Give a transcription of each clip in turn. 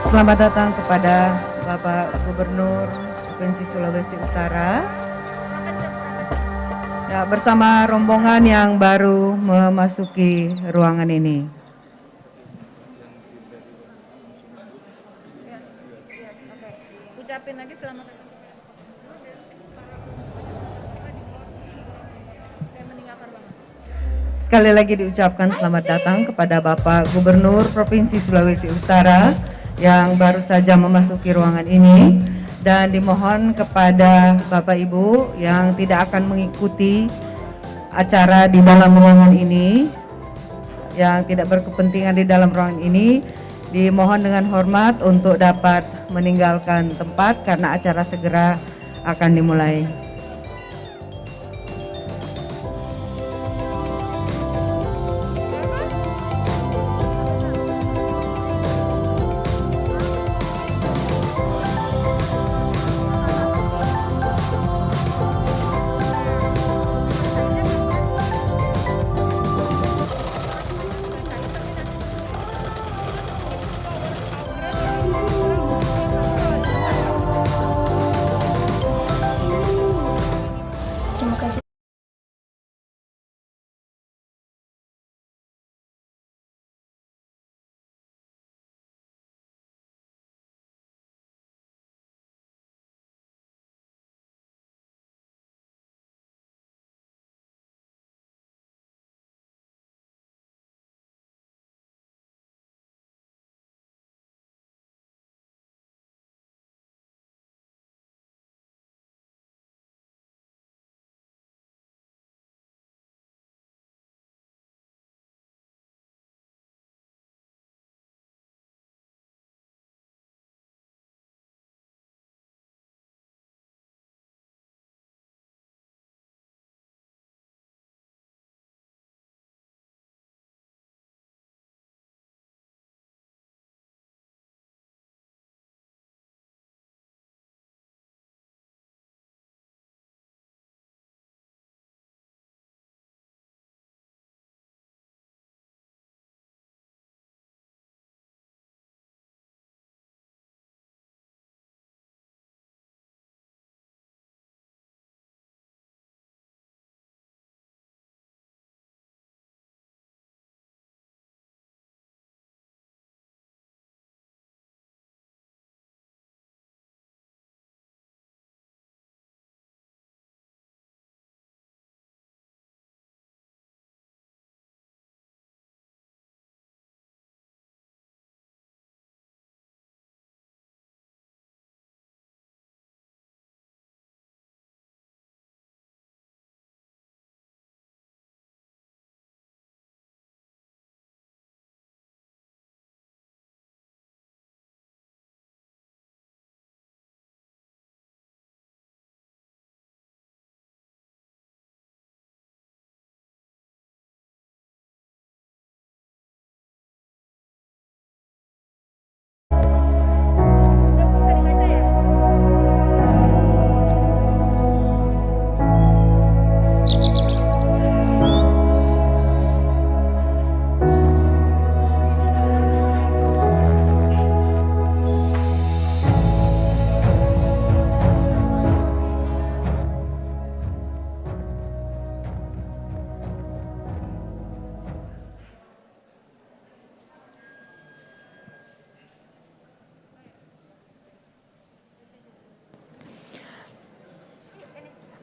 Selamat datang kepada Bapak Gubernur Provinsi Sulawesi Utara ya, bersama rombongan yang baru memasuki ruangan ini. Ucapin lagi selamat datang. Sekali lagi diucapkan selamat datang kepada Bapak Gubernur Provinsi Sulawesi Utara yang baru saja memasuki ruangan ini, dan dimohon kepada Bapak Ibu yang tidak akan mengikuti acara di dalam ruangan ini, yang tidak berkepentingan di dalam ruangan ini, dimohon dengan hormat untuk dapat meninggalkan tempat karena acara segera akan dimulai. Terima kasih.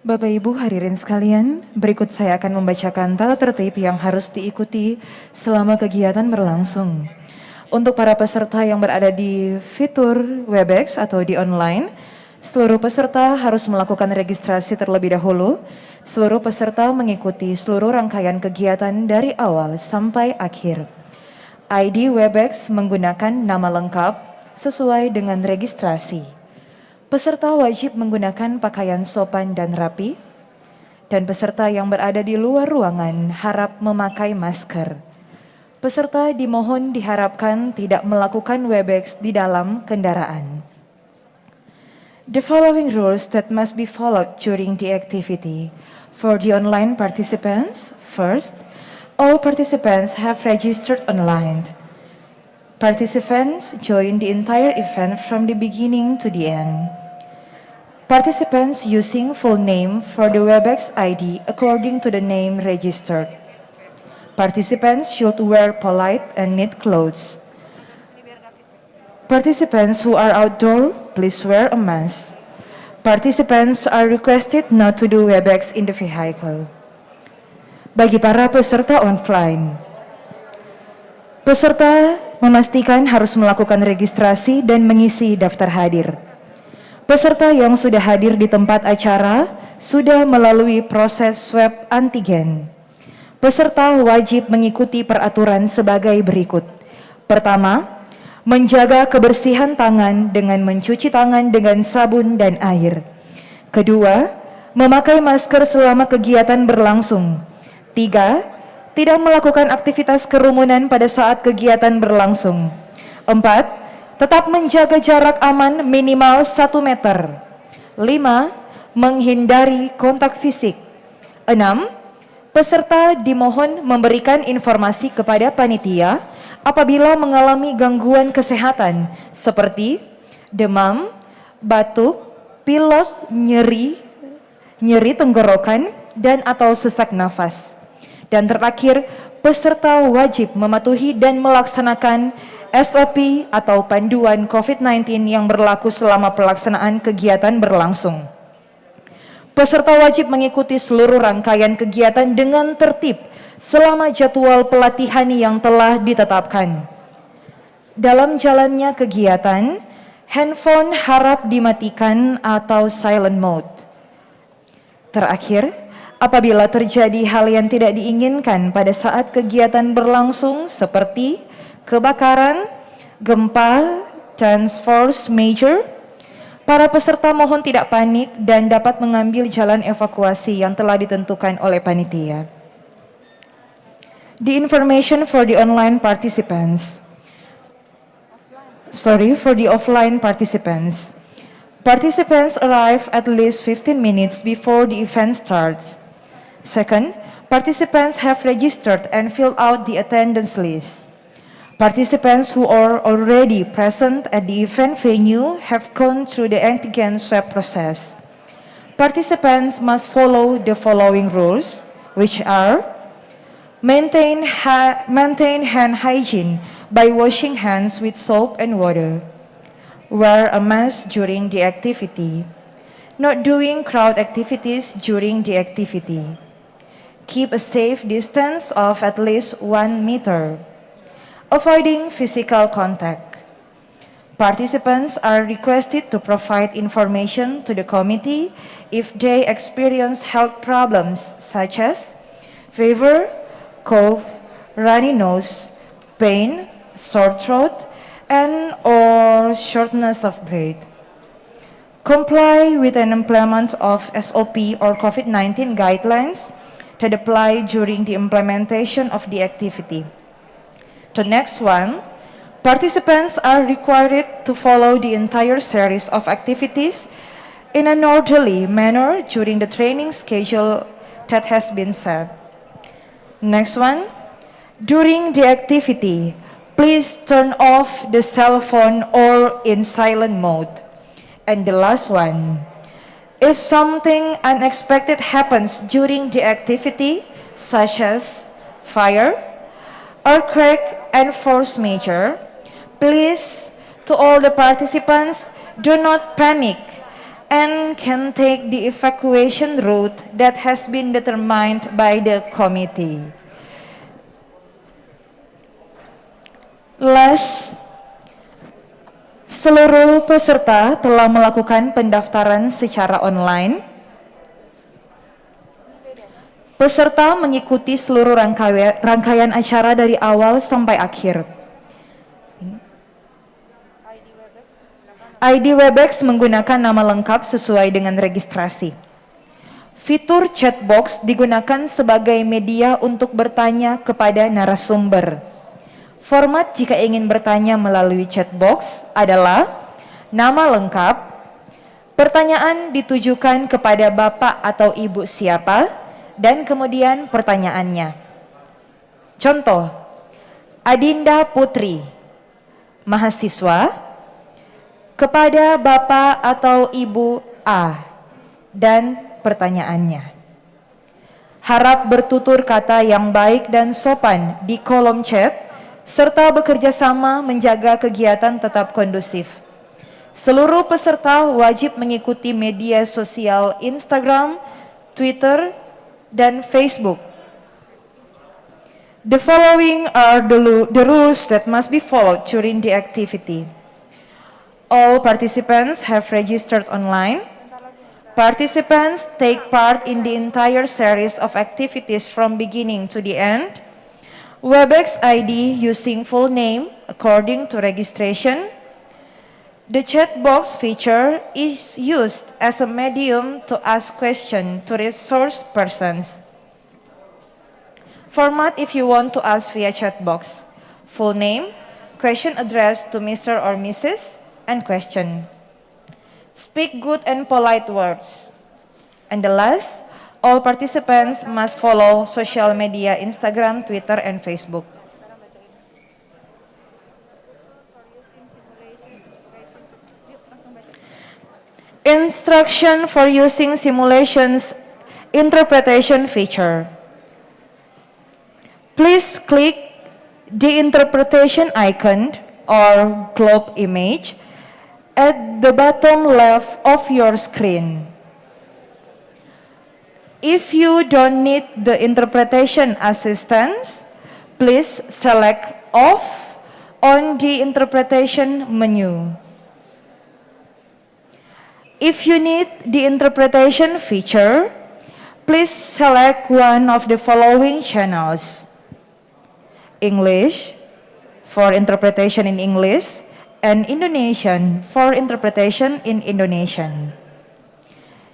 Bapak Ibu hadirin sekalian, berikut saya akan membacakan tata tertib yang harus diikuti selama kegiatan berlangsung. Untuk para peserta yang berada di fitur Webex atau di online, seluruh peserta harus melakukan registrasi terlebih dahulu. Seluruh peserta mengikuti seluruh rangkaian kegiatan dari awal sampai akhir. ID Webex menggunakan nama lengkap sesuai dengan registrasi. Peserta wajib menggunakan pakaian sopan dan rapi, dan peserta yang berada di luar ruangan harap memakai masker. Peserta dimohon diharapkan tidak melakukan Webex di dalam kendaraan. The following rules that must be followed during the activity. For the online participants, first, all participants have registered online. Participants join the entire event from the beginning to the end. Participants using full name for the WebEx ID according to the name registered. Participants should wear polite and neat clothes. Participants who are outdoor, please wear a mask. Participants are requested not to do WebEx in the vehicle. Bagi para peserta offline, peserta memastikan harus melakukan registrasi dan mengisi daftar hadir. Peserta yang sudah hadir di tempat acara sudah melalui proses swab antigen. Peserta wajib mengikuti peraturan sebagai berikut. Pertama, menjaga kebersihan tangan dengan mencuci tangan dengan sabun dan air. Kedua, memakai masker selama kegiatan berlangsung. Tiga, tidak melakukan aktivitas kerumunan pada saat kegiatan berlangsung. Empat, tetap menjaga jarak aman minimal 1 meter. 5. Menghindari kontak fisik. 6. Peserta dimohon memberikan informasi kepada panitia apabila mengalami gangguan kesehatan seperti demam, batuk, pilek, nyeri tenggorokan, dan atau sesak nafas. Dan terakhir, peserta wajib mematuhi dan melaksanakan SOP atau panduan COVID-19 yang berlaku selama pelaksanaan kegiatan berlangsung. Peserta wajib mengikuti seluruh rangkaian kegiatan dengan tertib selama jadwal pelatihan yang telah ditetapkan. Dalam jalannya kegiatan, handphone harap dimatikan atau silent mode. Terakhir, apabila terjadi hal yang tidak diinginkan pada saat kegiatan berlangsung seperti kebakaran, gempa, dan force major, para peserta mohon tidak panik dan dapat mengambil jalan evakuasi yang telah ditentukan oleh panitia. The information for the online participants. For the offline participants. Participants arrive at least 15 minutes before the event starts. Second, participants have registered and filled out the attendance list. Participants who are already present at the event venue have gone through the antigen swab process. Participants must follow the following rules, which are maintain hand hygiene by washing hands with soap and water, wear a mask during the activity, not doing crowd activities during the activity, keep a safe distance of at least 1 meter, avoiding physical contact. Participants are requested to provide information to the committee if they experience health problems such as fever, cough, runny nose, pain, sore throat, and or shortness of breath. Comply with an implement of SOP or COVID-19 guidelines that apply during the implementation of the activity. The next one, participants are required to follow the entire series of activities in an orderly manner during the training schedule that has been set. Next one, during the activity, please turn off the cell phone or in silent mode. And the last one, if something unexpected happens during the activity, such as fire, earthquake, and force major, please, to all the participants, do not panic and can take the evacuation route that has been determined by the committee. Last, seluruh peserta telah melakukan pendaftaran secara online. Peserta mengikuti seluruh rangkaian acara dari awal sampai akhir. ID WebEx menggunakan nama lengkap sesuai dengan registrasi. Fitur chat box digunakan sebagai media untuk bertanya kepada narasumber. Format jika ingin bertanya melalui chat box adalah nama lengkap, pertanyaan ditujukan kepada Bapak atau Ibu siapa, dan kemudian pertanyaannya. Contoh, Adinda Putri, mahasiswa, kepada Bapak atau Ibu A, dan pertanyaannya. Harap bertutur kata yang baik dan sopan di kolom chat, serta bekerja sama menjaga kegiatan tetap kondusif. Seluruh peserta wajib mengikuti media sosial Instagram, Twitter, dan Facebook. The following are the rules that must be followed during the activity. All participants have registered online. Participants take part in the entire series of activities from beginning to the end. Webex ID using full name according to registration. The chat box feature is used as a medium to ask questions to resource persons. Format if you want to ask via chat box. Full name, question addressed to Mr. or Mrs., and question. Speak good and polite words. And the last, all participants must follow social media Instagram, Twitter, and Facebook. Instruction for using simulations interpretation feature. Please click the interpretation icon or globe image at the bottom left of your screen. If you don't need the interpretation assistance, please select off on the interpretation menu. If you need the interpretation feature, please select one of the following channels: English for interpretation in English, and Indonesian for interpretation in Indonesian.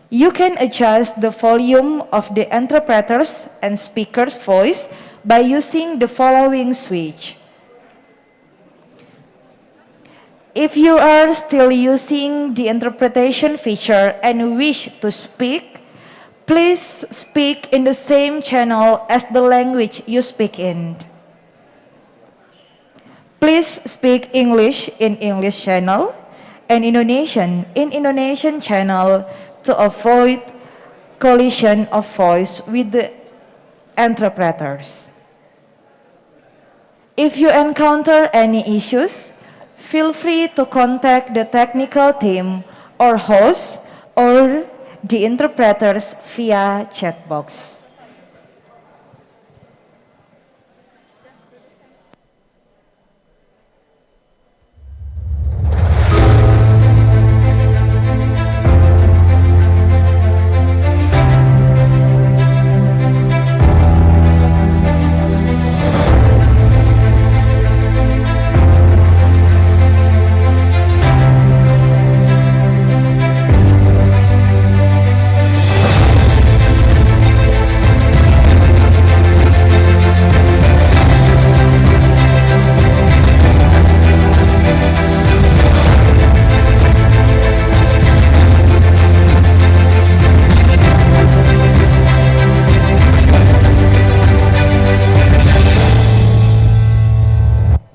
You can adjust the volume of the interpreter's and speaker's voice by using the following switch. If you are still using the interpretation feature and wish to speak, please speak in the same channel as the language you speak in. Please speak English in English channel and Indonesian in Indonesian channel to avoid collision of voice with the interpreters. If you encounter any issues, feel free to contact the technical team or host or the interpreters via chat box.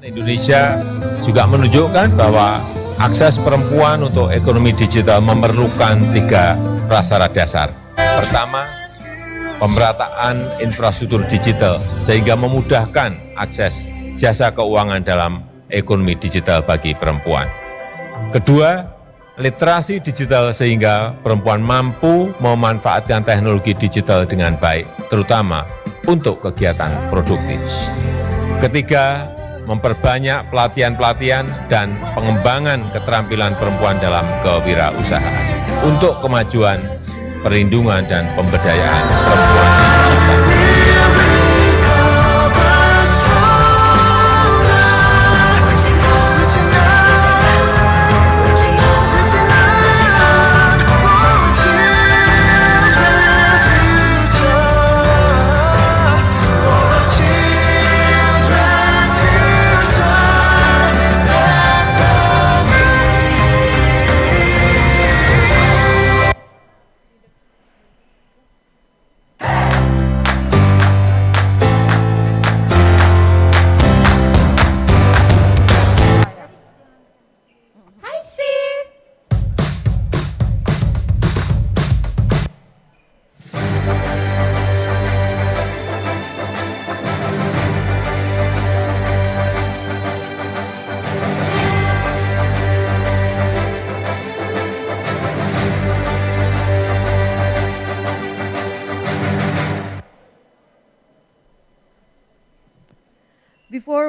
Indonesia juga menunjukkan bahwa akses perempuan untuk ekonomi digital memerlukan 3 prasyarat dasar. Pertama, pemerataan infrastruktur digital sehingga memudahkan akses jasa keuangan dalam ekonomi digital bagi perempuan. Kedua, literasi digital sehingga perempuan mampu memanfaatkan teknologi digital dengan baik, terutama untuk kegiatan produktif. Ketiga, memperbanyak pelatihan-pelatihan dan pengembangan keterampilan perempuan dalam kewirausahaan untuk kemajuan, perlindungan, dan pemberdayaan perempuan di masa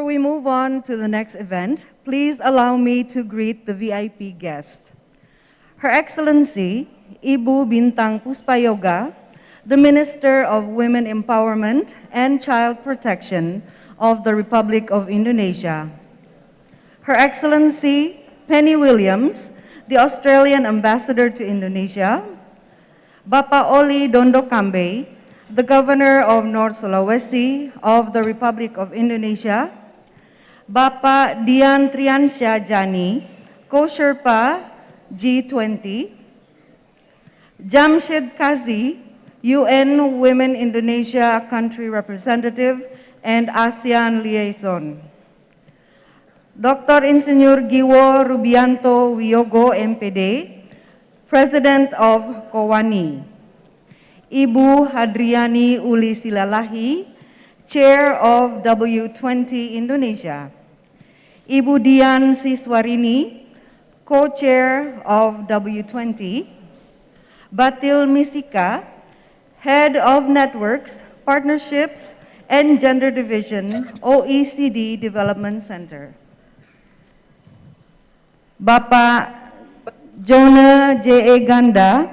we move on to the next event, please allow me to greet the VIP guest. Her Excellency, Ibu Bintang Puspayoga, the Minister of Women Empowerment and Child Protection of the Republic of Indonesia. Her Excellency, Penny Williams, the Australian Ambassador to Indonesia. Bapak Oli Dondo Kambe, the Governor of North Sulawesi of the Republic of Indonesia. Bapak Dian Triansyah Jani, Co-Sherpa G20. Jamshid Kazi, UN Women Indonesia Country Representative and ASEAN Liaison. Dr. Insinyur Giwo Rubianto Wiyogo, MPD, President of Kowani. Ibu Hadriani Uli Silalahi, Chair of W-20 Indonesia. Ibu Dian Siswarini, Co-Chair of W-20. Batil Misika, Head of Networks, Partnerships, and Gender Division, OECD Development Center. Bapak Jonah J.A. Ganda,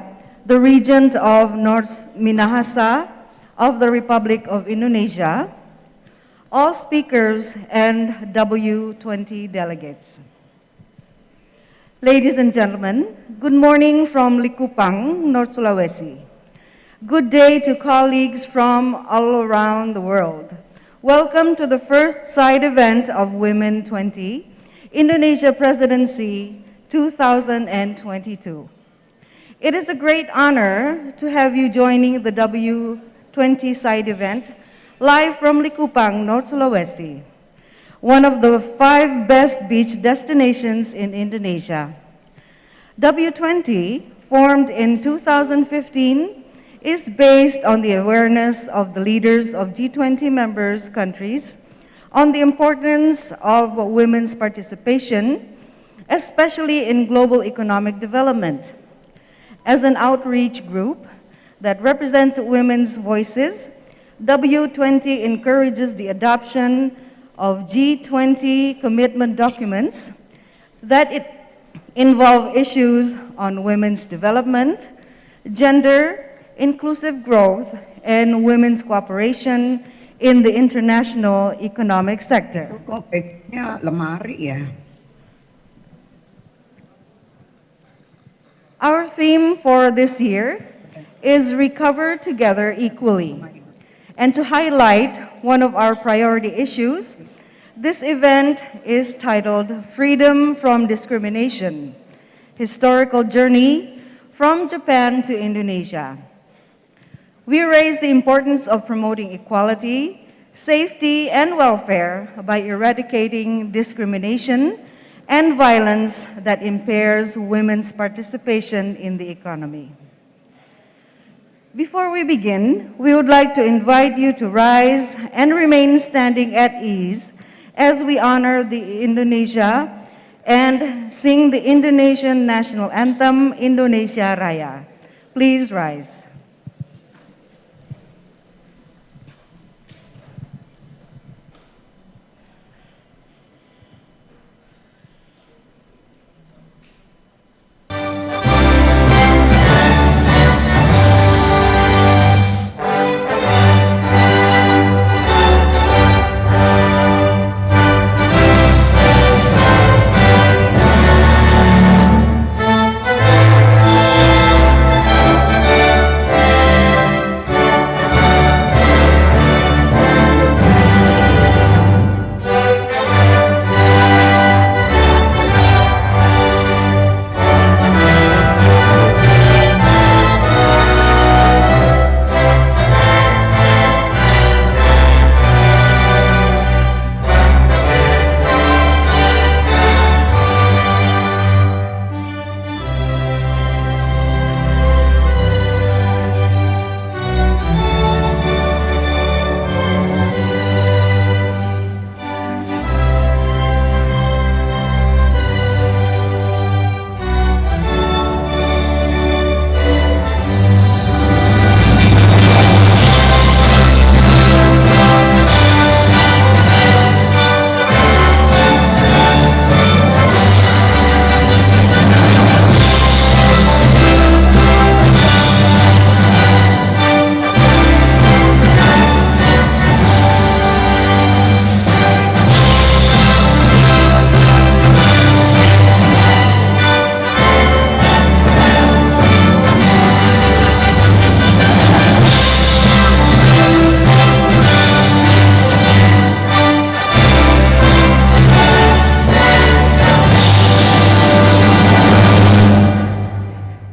the Regent of North Minahasa of the Republic of Indonesia, all speakers and W-20 delegates. Ladies and gentlemen, good morning from Likupang, North Sulawesi. Good day to colleagues from all around the world. Welcome to the first side event of Women 20, Indonesia Presidency 2022. It is a great honor to have you joining the W20 side event live from Likupang, North Sulawesi, one of the 5 best beach destinations in Indonesia. W20, formed in 2015, is based on the awareness of the leaders of G20 members countries on the importance of women's participation, especially in global economic development. As an outreach group that represents women's voices, W20 encourages the adoption of G20 commitment documents that involve issues on women's development, gender, inclusive growth, and women's cooperation in the international economic sector. Kopeknya lemari ya. Our theme for this year is Recover Together Equally. And to highlight one of our priority issues, this event is titled Freedom from Discrimination, Historical Journey from Japan to Indonesia. We raise the importance of promoting equality, safety, and welfare by eradicating discrimination and violence that impairs women's participation in the economy. Before we begin, we would like to invite you to rise and remain standing at ease as we honor the Indonesia and sing the Indonesian national anthem, Indonesia Raya. Please rise.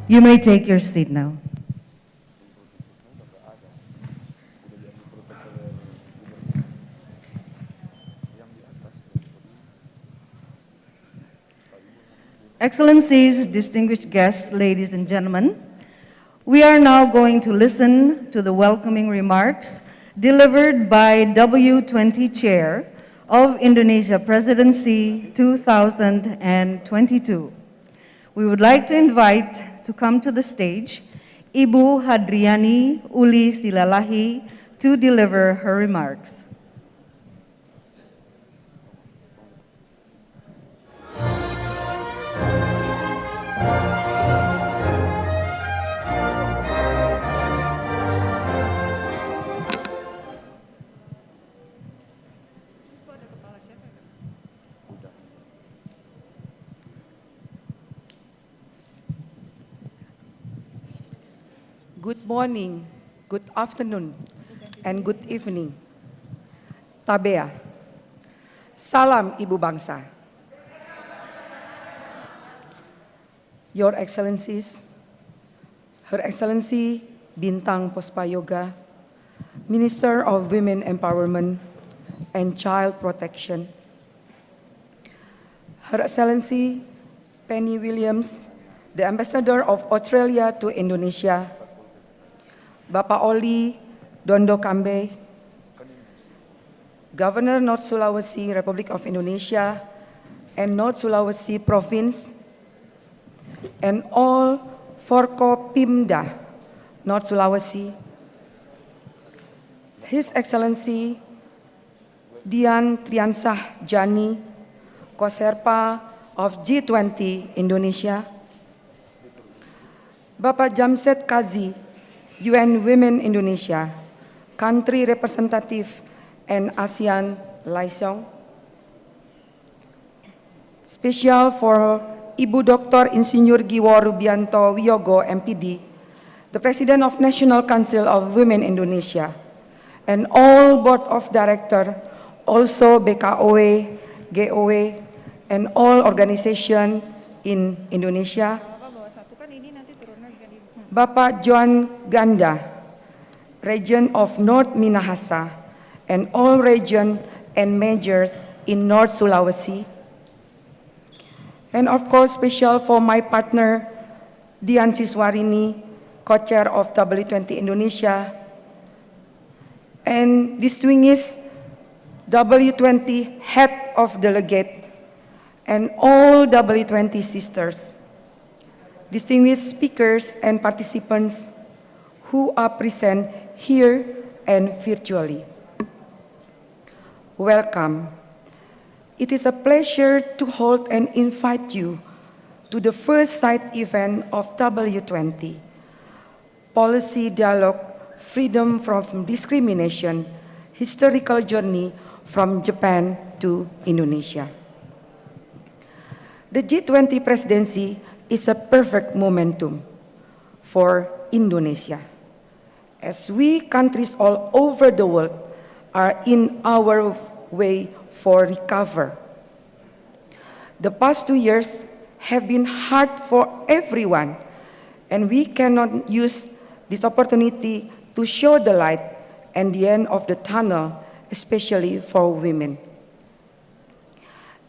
You may take your seat now. Excellencies, distinguished guests, ladies and gentlemen, we are now going to listen to the welcoming remarks delivered by W-20 Chair of Indonesia Presidency 2022. We would like to invite to come to the stage Ibu Hadriani Uli Silalahi to deliver her remarks. Good morning, good afternoon, and good evening. Tabea. Salam Ibu Bangsa. Your Excellencies, Her Excellency Bintang Puspayoga, Minister of Women Empowerment and Child Protection, Her Excellency Penny Williams, the Ambassador of Australia to Indonesia, Bapak Oli Dondo Kambe, Governor North Sulawesi Republic of Indonesia and North Sulawesi Province, and all Forkopimda North Sulawesi, His Excellency Dian Triansah Jani, Koserpa of G20 Indonesia, Bapak Jamsed Kazi, UN Women Indonesia, Country Representative and ASEAN Liaison. Special for Ibu Dr. Insinyur Giwo Rubianto Wiyogo, MPD, the President of National Council of Women Indonesia, and all Board of Directors, also BKOE, GOE, and all organizations in Indonesia. Bapak Joan Ganda, region of North Minahasa, and all region and majors in North Sulawesi. And of course, special for my partner, Dian Siswarini, co-chair of W20 Indonesia, and distinguished W20 head of delegate, and all W20 sisters, distinguished speakers and participants who are present here and virtually. Welcome. It is a pleasure to hold and invite you to the first side event of W20, Policy Dialogue, Freedom from Discrimination, Historical Journey from Japan to Indonesia. The G20 presidency is a perfect momentum for Indonesia, as we countries all over the world are in our way for recover. The past 2 years have been hard for everyone, and we cannot use this opportunity to show the light and the end of the tunnel, especially for women.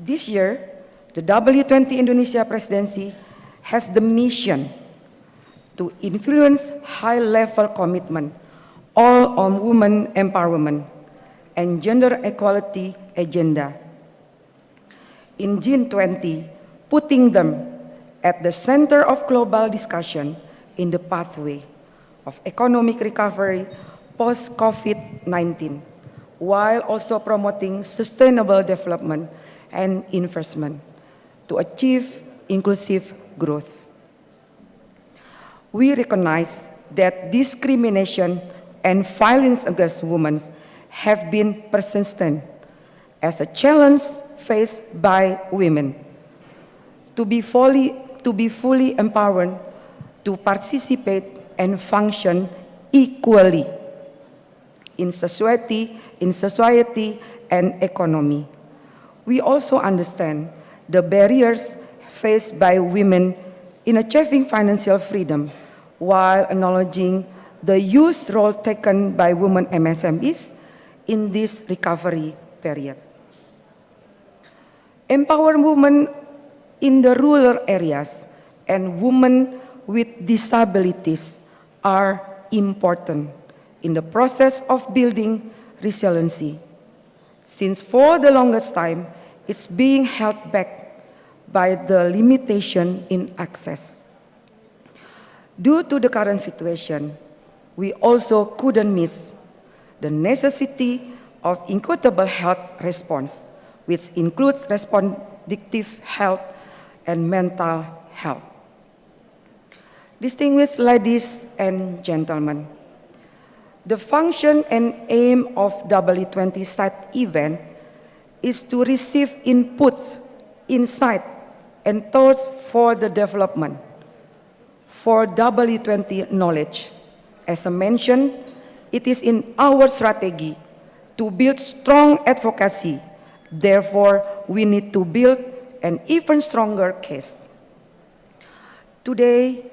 This year, the W20 Indonesia presidency has the mission to influence high-level commitment all on women empowerment and gender equality agenda. In G20, putting them at the center of global discussion in the pathway of economic recovery post-COVID-19, while also promoting sustainable development and investment to achieve inclusive growth. We recognize that discrimination and violence against women have been persistent as a challenge faced by women to be fully empowered to participate and function equally in society and economy. We also understand the barriers faced by women in achieving financial freedom while acknowledging the huge role taken by women MSMEs in this recovery period. Empower women in the rural areas and women with disabilities are important in the process of building resiliency, since for the longest time it's being held back by the limitation in access. Due to the current situation, we also couldn't miss the necessity of equitable health response, which includes reproductive health and mental health. Distinguished ladies and gentlemen, the function and aim of W-20 site event is to receive inputs, insight, and thoughts for the development for W-20 knowledge. As I mentioned, it is in our strategy to build strong advocacy. Therefore, we need to build an even stronger case. Today,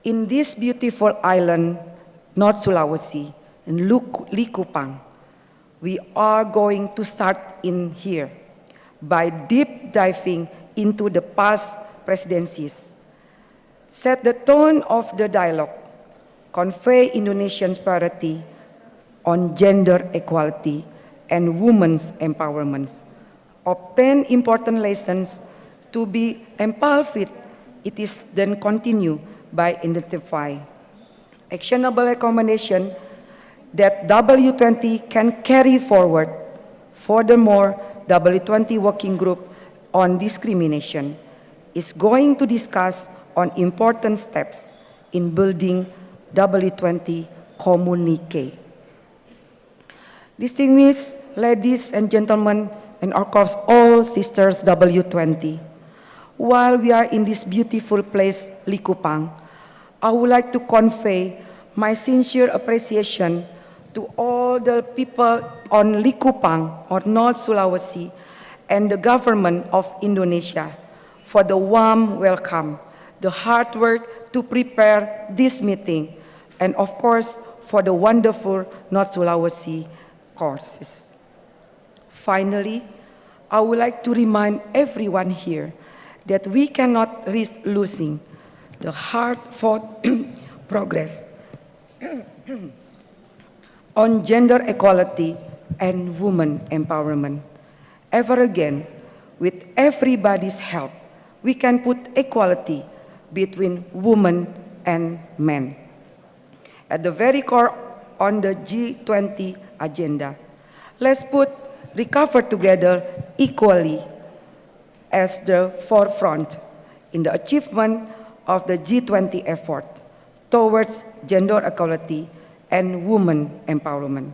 in this beautiful island, North Sulawesi, in Likupang, we are going to start in here by deep diving into the past presidencies, set the tone of the dialogue, convey Indonesians' priority on gender equality and women's empowerment, obtain important lessons to be empowered. It is then continue by identify actionable recommendation that W-20 can carry forward. Furthermore, W-20 Working Group on Discrimination is going to discuss on important steps in building W-20 communique. Distinguished ladies and gentlemen, and of course all sisters W-20, while we are in this beautiful place, Likupang, I would like to convey my sincere appreciation to all the people on Likupang or North Sulawesi and the government of Indonesia for the warm welcome, the hard work to prepare this meeting, and of course for the wonderful North Sulawesi courses. Finally, I would like to remind everyone here that we cannot risk losing the hard-fought progress on gender equality and women empowerment. Ever again, with everybody's help, we can put equality between women and men at the very core on the G20 agenda. Let's put recover together equally as the forefront in the achievement of the G20 effort towards gender equality and women empowerment.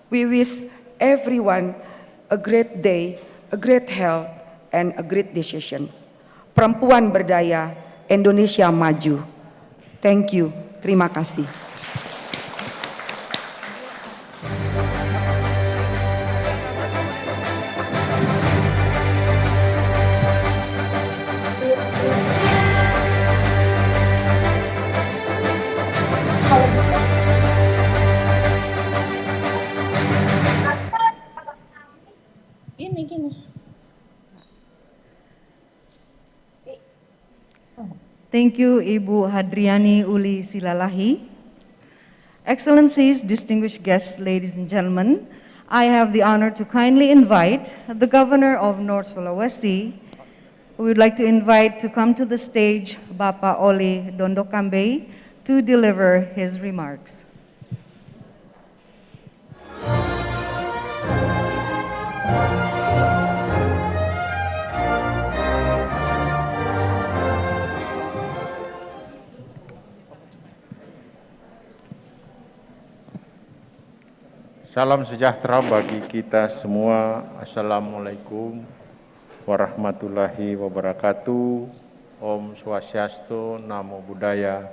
We wish everyone a great day, a great health, and a great decisions. Perempuan berdaya, Indonesia maju. Thank you. Terima kasih. Thank you, Ibu Hadriani Uli Silalahi. Excellencies, distinguished guests, ladies and gentlemen, I have the honor to kindly invite the Governor of North Sulawesi, who would like to invite to come to the stage, Bapak Oli Dondokambe, to deliver his remarks. Salam sejahtera bagi kita semua. Assalamualaikum warahmatullahi wabarakatuh. Om Swastiastu, Namo Buddhaya,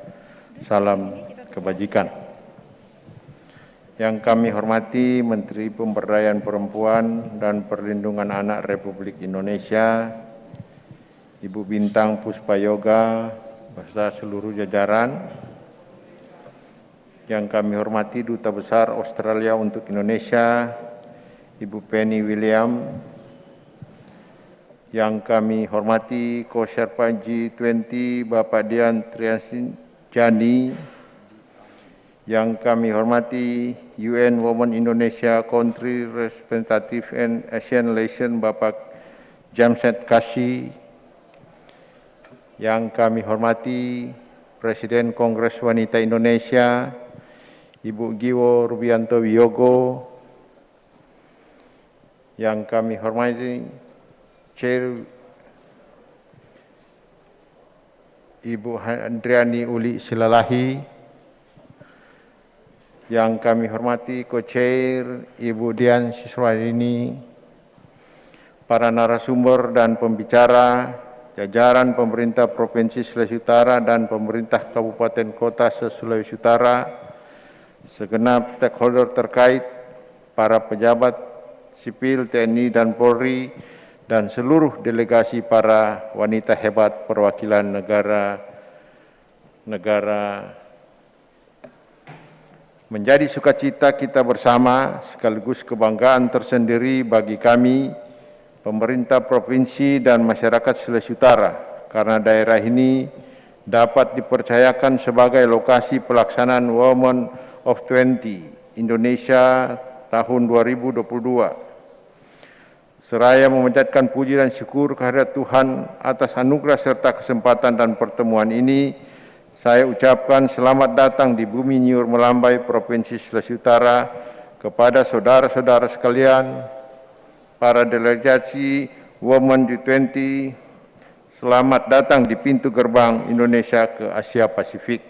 salam kebajikan. Yang kami hormati Menteri Pemberdayaan Perempuan dan Perlindungan Anak Republik Indonesia, Ibu Bintang Puspayoga, beserta seluruh jajaran. Yang kami hormati Duta Besar Australia untuk Indonesia, Ibu Penny William. Yang kami hormati Co-Sherpa G20 Bapak Dian Triansyani. Yang kami hormati UN Women Indonesia Country Representative and Asian Relation Bapak Jamshed Kasih. Yang kami hormati Presiden Kongres Wanita Indonesia, Ibu Giwo Rubianto Wiyogo. Yang kami hormati Chair Ibu Andriani Uli Silalahi. Yang kami hormati Co-Chair Ibu Dian Siswarini, para narasumber dan pembicara, jajaran pemerintah Provinsi Sulawesi Utara dan pemerintah Kabupaten Kota se-Sulawesi Utara, segenap stakeholder terkait, para pejabat sipil TNI dan Polri, dan seluruh delegasi para wanita hebat perwakilan negara. Menjadi sukacita kita bersama sekaligus kebanggaan tersendiri bagi kami, pemerintah provinsi dan masyarakat Sulawesi Utara, karena daerah ini dapat dipercayakan sebagai lokasi pelaksanaan Women of 20 Indonesia tahun 2022. Seraya memanjatkan puji dan syukur kehadirat Tuhan atas anugerah serta kesempatan dan pertemuan ini, saya ucapkan selamat datang di bumi Nyur Melambai, Provinsi Sulawesi Utara, kepada saudara-saudara sekalian, para delegasi Women G20, selamat datang di pintu gerbang Indonesia ke Asia Pasifik.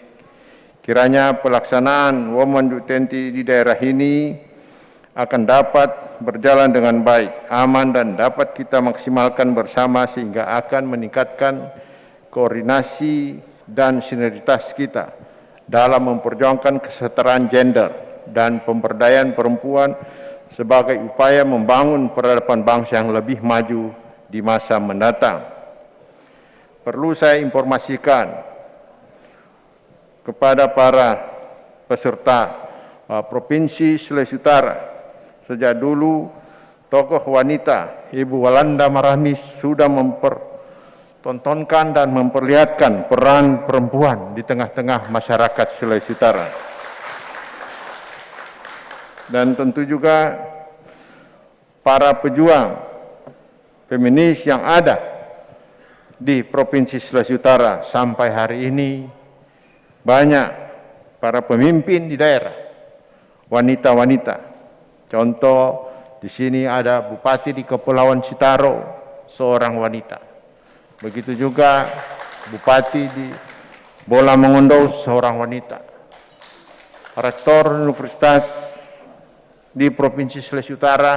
Kiranya pelaksanaan Women G20 di daerah ini akan dapat berjalan dengan baik, aman, dan dapat kita maksimalkan bersama sehingga akan meningkatkan koordinasi dan sinergitas kita dalam memperjuangkan kesetaraan gender dan pemberdayaan perempuan sebagai upaya membangun peradaban bangsa yang lebih maju di masa mendatang. Perlu saya informasikan kepada para peserta Provinsi Sulawesi Utara, sejak dulu tokoh wanita Ibu Walanda Maramis sudah mempertontonkan dan memperlihatkan peran perempuan di tengah-tengah masyarakat Sulawesi Utara. Dan tentu juga para pejuang feminis yang ada di Provinsi Sulawesi Utara sampai hari ini, banyak para pemimpin di daerah, wanita-wanita. Contoh, di sini ada Bupati di Kepulauan Sitaro, seorang wanita. Begitu juga Bupati di Bola Mongondo, seorang wanita. Rektor Universitas di Provinsi Sulawesi Utara,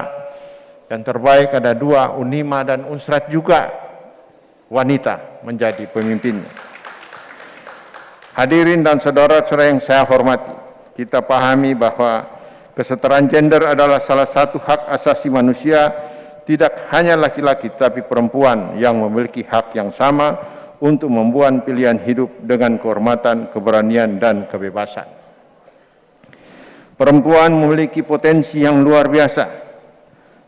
yang terbaik ada 2, Unima dan Unsrat juga wanita menjadi pemimpinnya. Hadirin dan saudara-saudara yang saya hormati, kita pahami bahwa kesetaraan gender adalah salah satu hak asasi manusia, tidak hanya laki-laki tapi perempuan yang memiliki hak yang sama untuk membuat pilihan hidup dengan kehormatan, keberanian, dan kebebasan. Perempuan memiliki potensi yang luar biasa,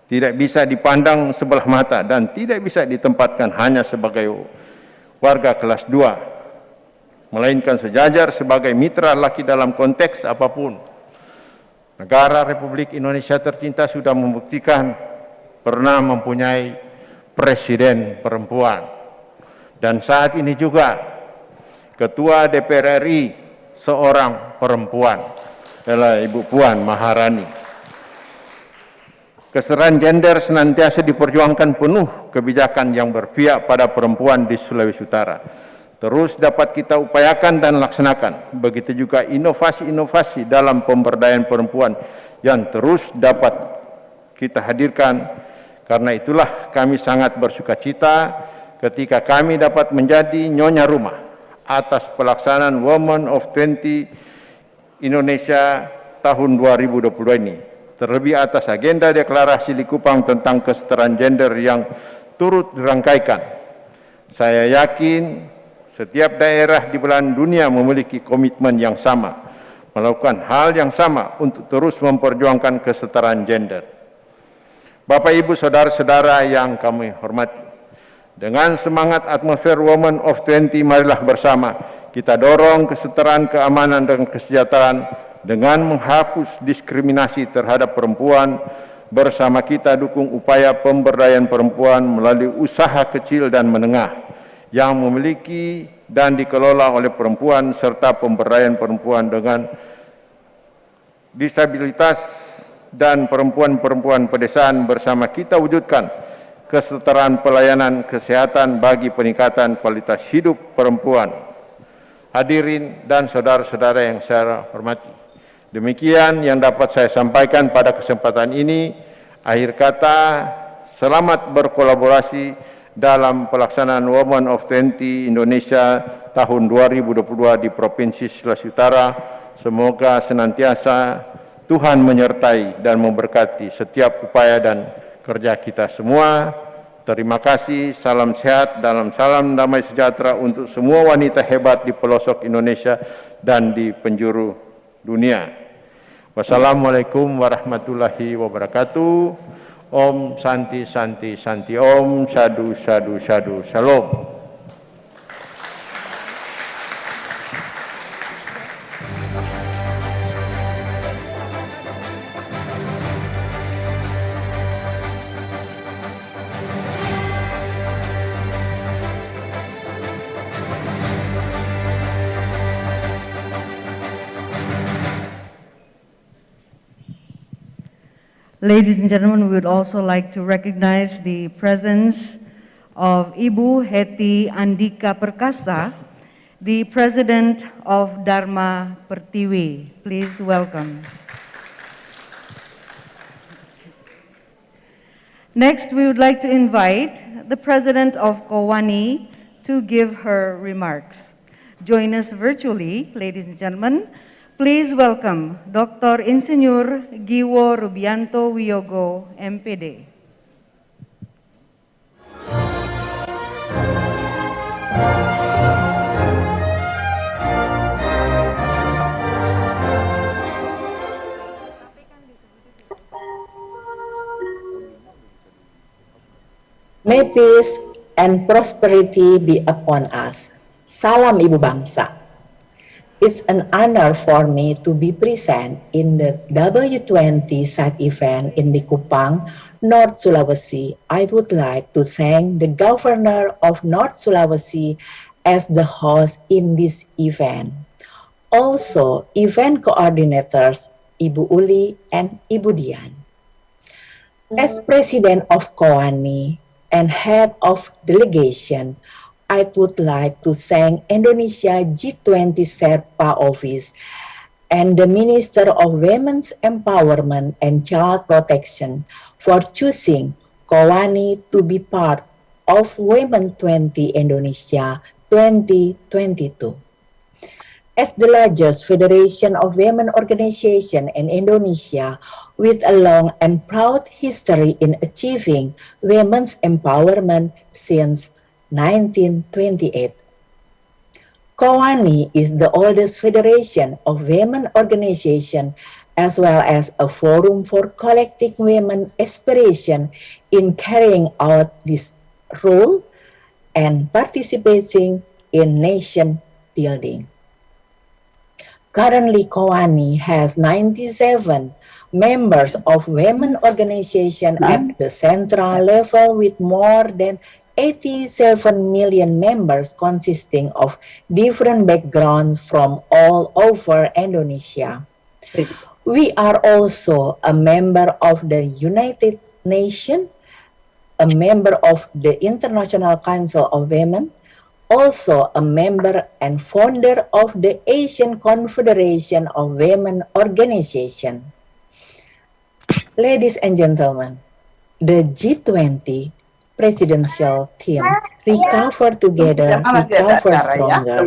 tidak bisa dipandang sebelah mata dan tidak bisa ditempatkan hanya sebagai warga kelas 2, melainkan sejajar sebagai mitra laki dalam konteks apapun. Negara Republik Indonesia tercinta sudah membuktikan pernah mempunyai presiden perempuan. Dan saat ini juga Ketua DPR RI seorang perempuan, adalah Ibu Puan Maharani. Kesetaraan gender senantiasa diperjuangkan penuh kebijakan yang berpihak pada perempuan di Sulawesi Utara. Terus dapat kita upayakan dan laksanakan. Begitu juga inovasi-inovasi dalam pemberdayaan perempuan yang terus dapat kita hadirkan. Karena itulah kami sangat bersukacita ketika kami dapat menjadi nyonya rumah atas pelaksanaan Women of 20 Indonesia tahun 2022 ini. Terlebih atas agenda deklarasi Likupang tentang kesetaraan gender yang turut dirangkaikan. Saya yakin Setiap daerah di belahan dunia memiliki komitmen yang sama, melakukan hal yang sama untuk terus memperjuangkan kesetaraan gender. Bapak, Ibu, Saudara-saudara yang kami hormati, dengan semangat atmosfer Women of 20, marilah bersama kita dorong kesetaraan, keamanan, dan kesejahteraan dengan menghapus diskriminasi terhadap perempuan. Bersama kita dukung upaya pemberdayaan perempuan melalui usaha kecil dan menengah yang memiliki dan dikelola oleh perempuan, serta pemberdayaan perempuan dengan disabilitas dan perempuan-perempuan pedesaan. Bersama kita wujudkan kesetaraan pelayanan kesehatan bagi peningkatan kualitas hidup perempuan. Hadirin dan saudara-saudara yang saya hormati, demikian yang dapat saya sampaikan pada kesempatan ini. Akhir kata, selamat berkolaborasi dalam pelaksanaan Women of 20 Indonesia tahun 2022 di Provinsi Sulawesi Utara. Semoga senantiasa Tuhan menyertai dan memberkati setiap upaya dan kerja kita semua. Terima kasih, salam sehat, dalam salam damai sejahtera untuk semua wanita hebat di pelosok Indonesia dan di penjuru dunia. Wassalamualaikum warahmatullahi wabarakatuh. Om Santi Santi Santi Om, Sadu Sadu Sadu, Shalom. Ladies and gentlemen, we would also like to recognize the presence of Ibu Heti Andika Perkasa, the President of Dharma Pertiwi. Please welcome. Next, we would like to invite the President of Kowani to give her remarks. Join us virtually, ladies and gentlemen. Please welcome Dr. Insinyur Giwo Rubianto Wiyogo, MPD. May peace and prosperity be upon us. Salam Ibu Bangsa. It's an honor for me to be present in the W-20 side event in Likupang, North Sulawesi. I would like to thank the Governor of North Sulawesi as the host in this event. Also, event coordinators Ibu Uli and Ibu Dian. As President of Kowani and Head of Delegation, I would like to thank Indonesia G20 Sherpa Office and the Minister of Women's Empowerment and Child Protection for choosing Kowani to be part of Women 20 Indonesia 2022. As the largest federation of women organization in Indonesia with a long and proud history in achieving women's empowerment since 1928. Kowani is the oldest federation of women organization as well as a forum for collecting women aspiration in carrying out this role and participating in nation building. Currently, Kowani has 97 members of women organization at the central level with more than 87 million members consisting of different backgrounds from all over Indonesia. We are also a member of the United Nations, a member of the International Council of Women, also a member and founder of the Asian Confederation of Women Organization. Ladies and gentlemen, the G20 presidential team Recover Together, Recover Stronger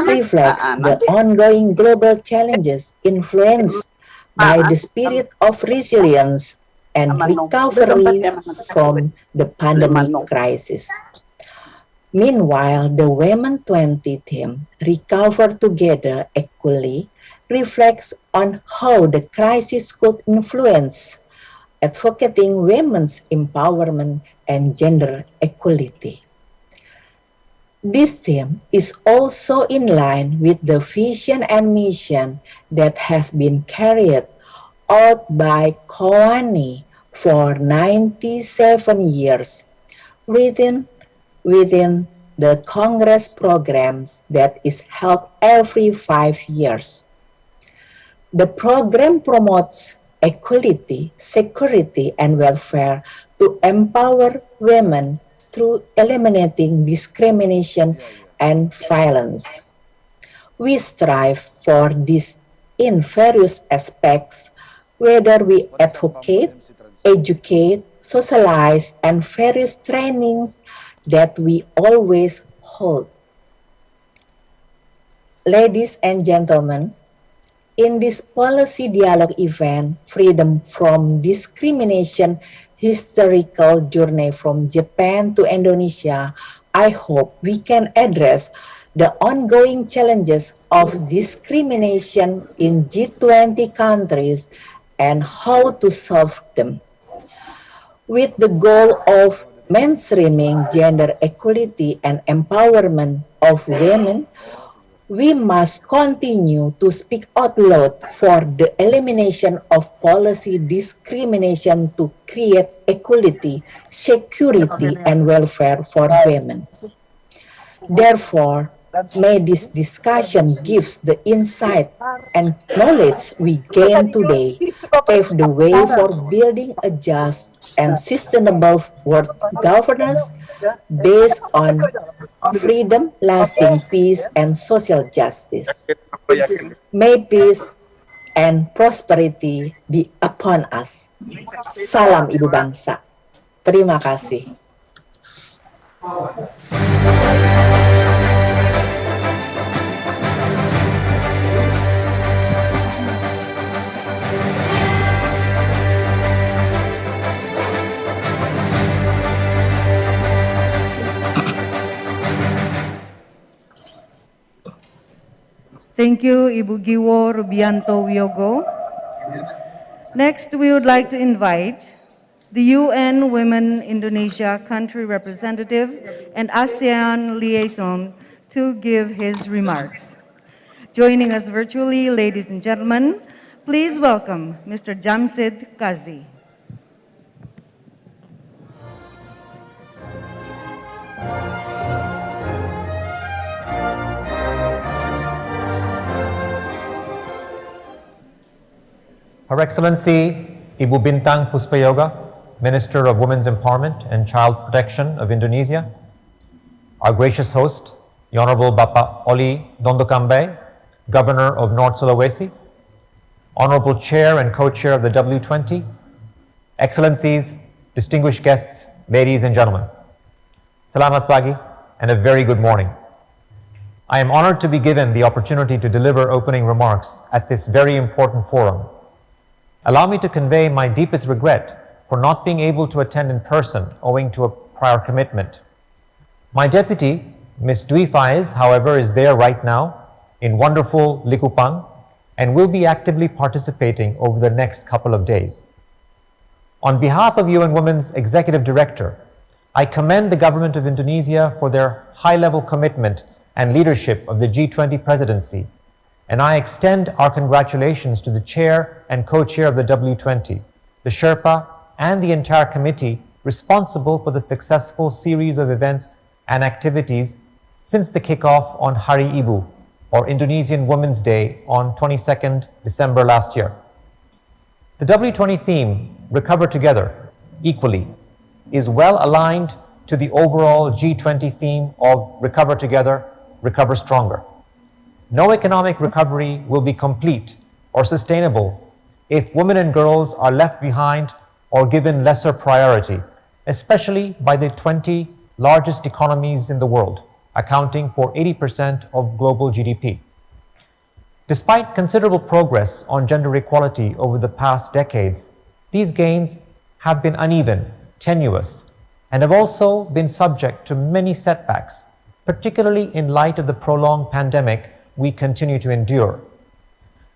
reflects the ongoing global challenges influenced by the spirit of resilience and recovery from the pandemic crisis. Meanwhile, the W-20 team, Recover Together Equally, reflects on how the crisis could influence advocating women's empowerment and gender equality. This theme is also in line with the vision and mission that has been carried out by Kowani for 97 years within the Congress programs that is held every 5 years. The program promotes equality, security, and welfare to empower women through eliminating discrimination and violence. We strive for this in various aspects, whether we advocate, educate, socialize, and various trainings that we always hold. Ladies and gentlemen, in this policy dialogue event, Freedom from Discrimination Historical Journey from Japan to Indonesia, I hope we can address the ongoing challenges of discrimination in G20 countries and how to solve them. With the goal of mainstreaming gender equality and empowerment of women, we must continue to speak out loud for the elimination of policy discrimination to create equality, security, and welfare for women. Therefore, may this discussion gives the insight and knowledge we gain today pave the way for building a just and sustainable world governance based on freedom, lasting peace, and social justice. May peace and prosperity be upon us. Salam Ibu Bangsa. Terima kasih. Thank you, Ibu Giwo Rubianto Wiyogo. Next, we would like to invite the UN Women Indonesia Country Representative and ASEAN Liaison to give his remarks. Joining us virtually, ladies and gentlemen, please welcome Mr. Jamsid Kazi. Her Excellency Ibu Bintang Puspayoga, Minister of Women's Empowerment and Child Protection of Indonesia, our gracious host, the Honorable Bapak Oli Dondokambe, Governor of North Sulawesi, Honorable Chair and Co-Chair of the W-20, Excellencies, distinguished guests, ladies and gentlemen, Selamat pagi and a very good morning. I am honored to be given the opportunity to deliver opening remarks at this very important forum. Allow me to convey my deepest regret for not being able to attend in person owing to a prior commitment. My deputy, Ms. Dwi Faiz, however, is there right now in wonderful Likupang and will be actively participating over the next couple of days. On behalf of UN Women's Executive Director, I commend the government of Indonesia for their high-level commitment and leadership of the G20 presidency, and I extend our congratulations to the chair and co-chair of the W20, the Sherpa, and the entire committee responsible for the successful series of events and activities since the kickoff on Hari Ibu, or Indonesian Women's Day, on 22nd December last year. The W20 theme, Recover Together, Equally, is well aligned to the overall G20 theme of Recover Together, Recover Stronger. No economic recovery will be complete or sustainable if women and girls are left behind or given lesser priority, especially by the 20 largest economies in the world, accounting for 80% of global GDP. Despite considerable progress on gender equality over the past decades, these gains have been uneven, tenuous, and have also been subject to many setbacks, particularly in light of the prolonged pandemic we continue to endure.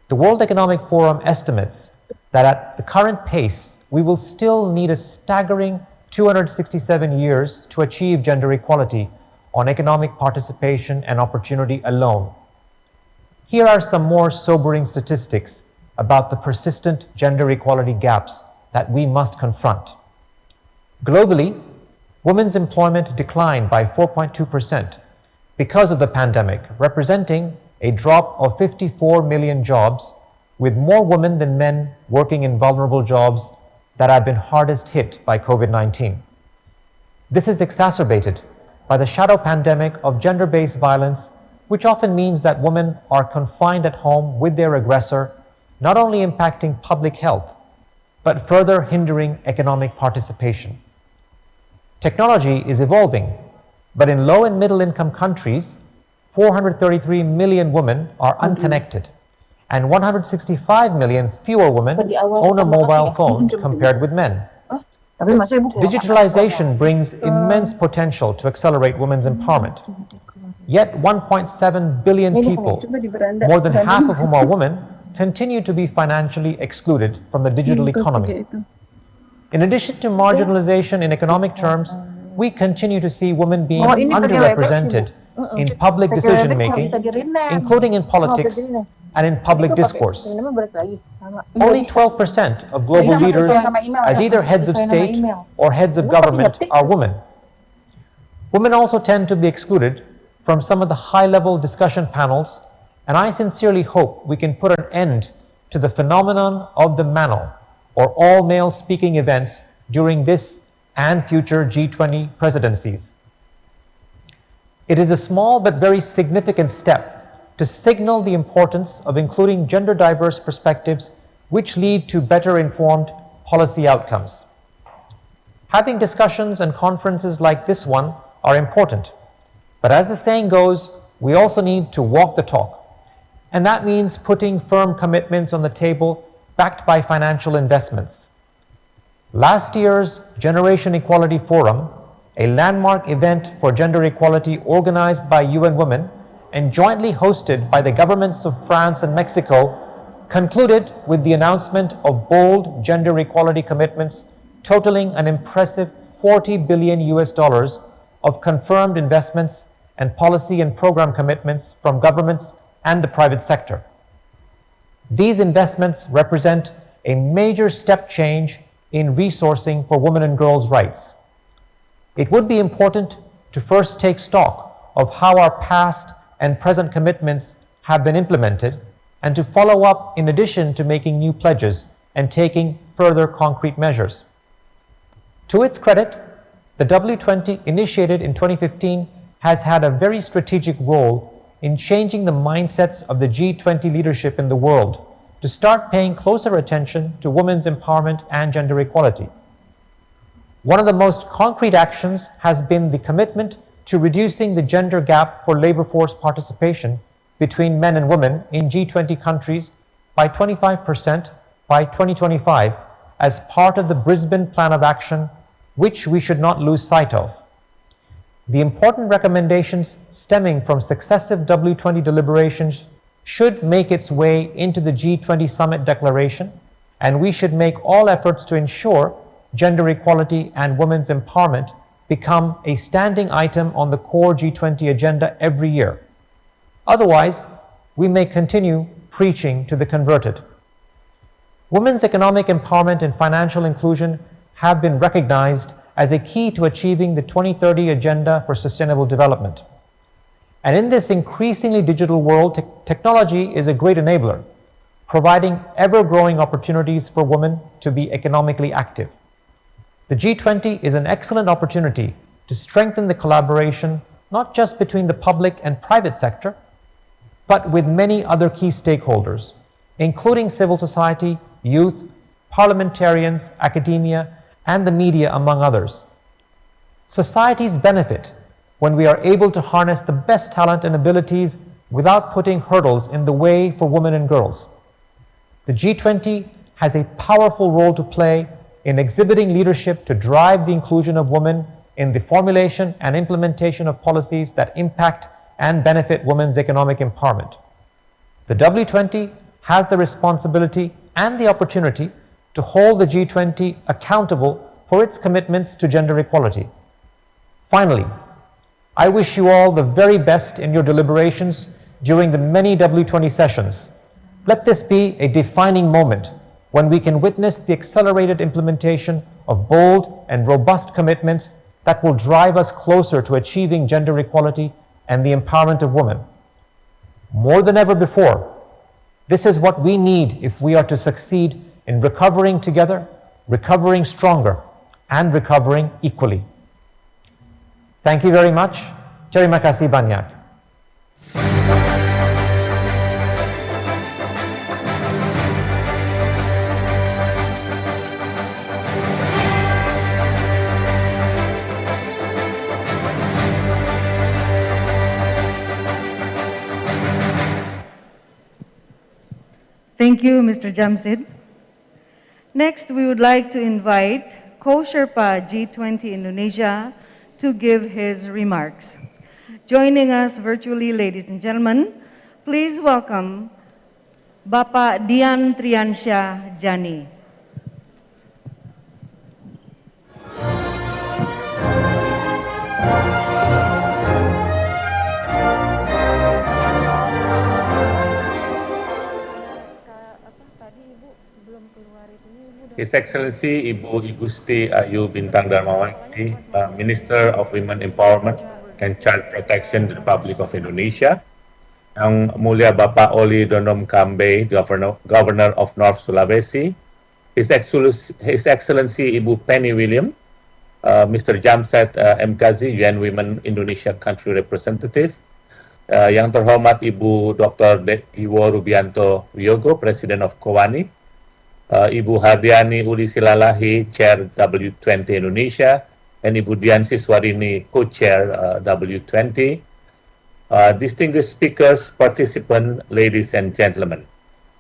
The World Economic Forum estimates that at the current pace, we will still need a staggering 267 years to achieve gender equality on economic participation and opportunity alone. Here are some more sobering statistics about the persistent gender equality gaps that we must confront. Globally, women's employment declined by 4.2% because of the pandemic, representing a drop of 54 million jobs, with more women than men working in vulnerable jobs that have been hardest hit by COVID-19. This is exacerbated by the shadow pandemic of gender-based violence, which often means that women are confined at home with their aggressor, not only impacting public health, but further hindering economic participation. Technology is evolving, but in low and middle income countries, 433 million women are unconnected, and 165 million fewer women own a mobile phone compared with men. Digitalization brings immense potential to accelerate women's empowerment. Yet 1.7 billion people, more than half of whom are women, continue to be financially excluded from the digital economy. In addition to marginalization in economic terms, we continue to see women being underrepresented in public decision-making, including in politics and in public discourse. Only 12% of global leaders as either heads of state or heads of government are women. Women also tend to be excluded from some of the high-level discussion panels, and I sincerely hope we can put an end to the phenomenon of the Mano, or all-male speaking events during this and future G20 presidencies. It is a small but very significant step to signal the importance of including gender-diverse perspectives which lead to better informed policy outcomes. Having discussions and conferences like this one are important, but as the saying goes, we also need to walk the talk. And that means putting firm commitments on the table backed by financial investments. Last year's Generation Equality Forum, a landmark event for gender equality organized by UN Women and jointly hosted by the governments of France and Mexico, concluded with the announcement of bold gender equality commitments totaling an impressive $40 billion of confirmed investments and policy and program commitments from governments and the private sector. These investments represent a major step change in resourcing for women and girls' rights. It would be important to first take stock of how our past and present commitments have been implemented, and to follow up in addition to making new pledges and taking further concrete measures. To its credit, the W-20 initiated in 2015 has had a very strategic role in changing the mindsets of the G20 leadership in the world to start paying closer attention to women's empowerment and gender equality. One of the most concrete actions has been the commitment to reducing the gender gap for labor force participation between men and women in G20 countries by 25% by 2025 as part of the Brisbane Plan of Action, which we should not lose sight of. The important recommendations stemming from successive W20 deliberations should make its way into the G20 Summit Declaration, and we should make all efforts to ensure gender equality and women's empowerment become a standing item on the core G20 agenda every year. Otherwise, we may continue preaching to the converted. Women's economic empowerment and financial inclusion have been recognized as a key to achieving the 2030 Agenda for Sustainable Development. And in this increasingly digital world, technology is a great enabler, providing ever-growing opportunities for women to be economically active. The G20 is an excellent opportunity to strengthen the collaboration not just between the public and private sector, but with many other key stakeholders, including civil society, youth, parliamentarians, academia, and the media, among others. Societies benefit when we are able to harness the best talent and abilities without putting hurdles in the way for women and girls. The G20 has a powerful role to play in exhibiting leadership to drive the inclusion of women in the formulation and implementation of policies that impact and benefit women's economic empowerment. The W-20 has the responsibility and the opportunity to hold the G20 accountable for its commitments to gender equality. Finally, I wish you all the very best in your deliberations during the many W20 sessions. Let this be a defining moment when we can witness the accelerated implementation of bold and robust commitments that will drive us closer to achieving gender equality and the empowerment of women. More than ever before, this is what we need if we are to succeed in recovering together, recovering stronger, and recovering equally. Thank you very much. Terima kasih banyak. Thank you, Mr. Jamsid. Next, we would like to invite Co-Sherpa G20 Indonesia to give his remarks. Joining us virtually, ladies and gentlemen, please welcome Bapak Dian Triansyah Jani. His Excellency Ibu Igusti Ayu Bintang Darmawati, Minister of Women Empowerment and Child Protection the Republic of Indonesia, Yang Mulia Bapak Oli Donom Kambe, Governor of North Sulawesi, His Excellency Ibu Penny William, Mr. Jamset MKZ, UN Women Indonesia Country Representative, Yang terhormat Ibu Dr. Iwo Rubianto Wiyogo, President of Kowani, Ibu Hardiani Uli Silalahi, Chair W20 Indonesia, and Ibu Dian Siswarini, Co-Chair W20. Distinguished speakers, participants, ladies and gentlemen.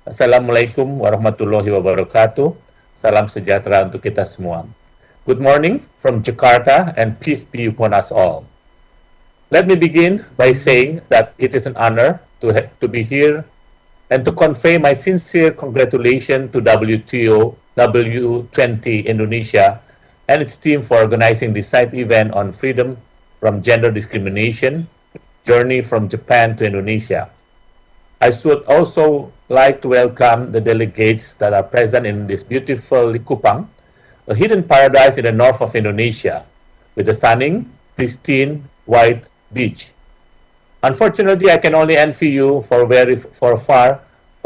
Assalamualaikum warahmatullahi wabarakatuh. Salam sejahtera untuk kita semua. Good morning from Jakarta and peace be upon us all. Let me begin by saying that it is an honor to be here and to convey my sincere congratulations to W20 Indonesia and its team for organizing this side event on freedom from gender discrimination, journey from Japan to Indonesia. I would also like to welcome the delegates that are present in this beautiful Likupang, a hidden paradise in the north of Indonesia, with a stunning, pristine, white beach. Unfortunately, I can only envy you for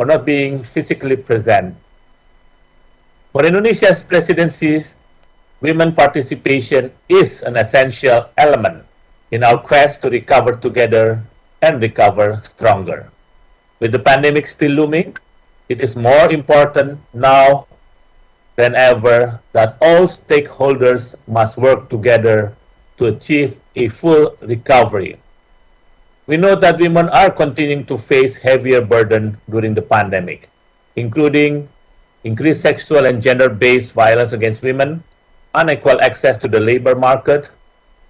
not being physically present. For Indonesia's presidencies, women participation is an essential element in our quest to recover together and recover stronger. With the pandemic still looming, it is more important now than ever that all stakeholders must work together to achieve a full recovery. We know that women are continuing to face heavier burden during the pandemic, including increased sexual and gender-based violence against women, unequal access to the labor market,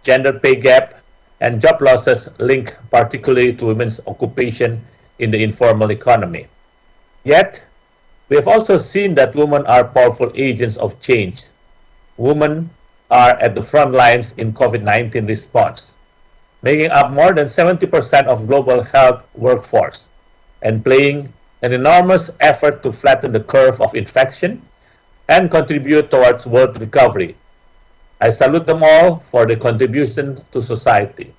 gender pay gap, and job losses linked particularly to women's occupation in the informal economy. Yet, we have also seen that women are powerful agents of change. Women are at the front lines in COVID-19 response, making up more than 70% of global health workforce and playing an enormous effort to flatten the curve of infection and contribute towards world recovery. I salute them all for their contribution to society.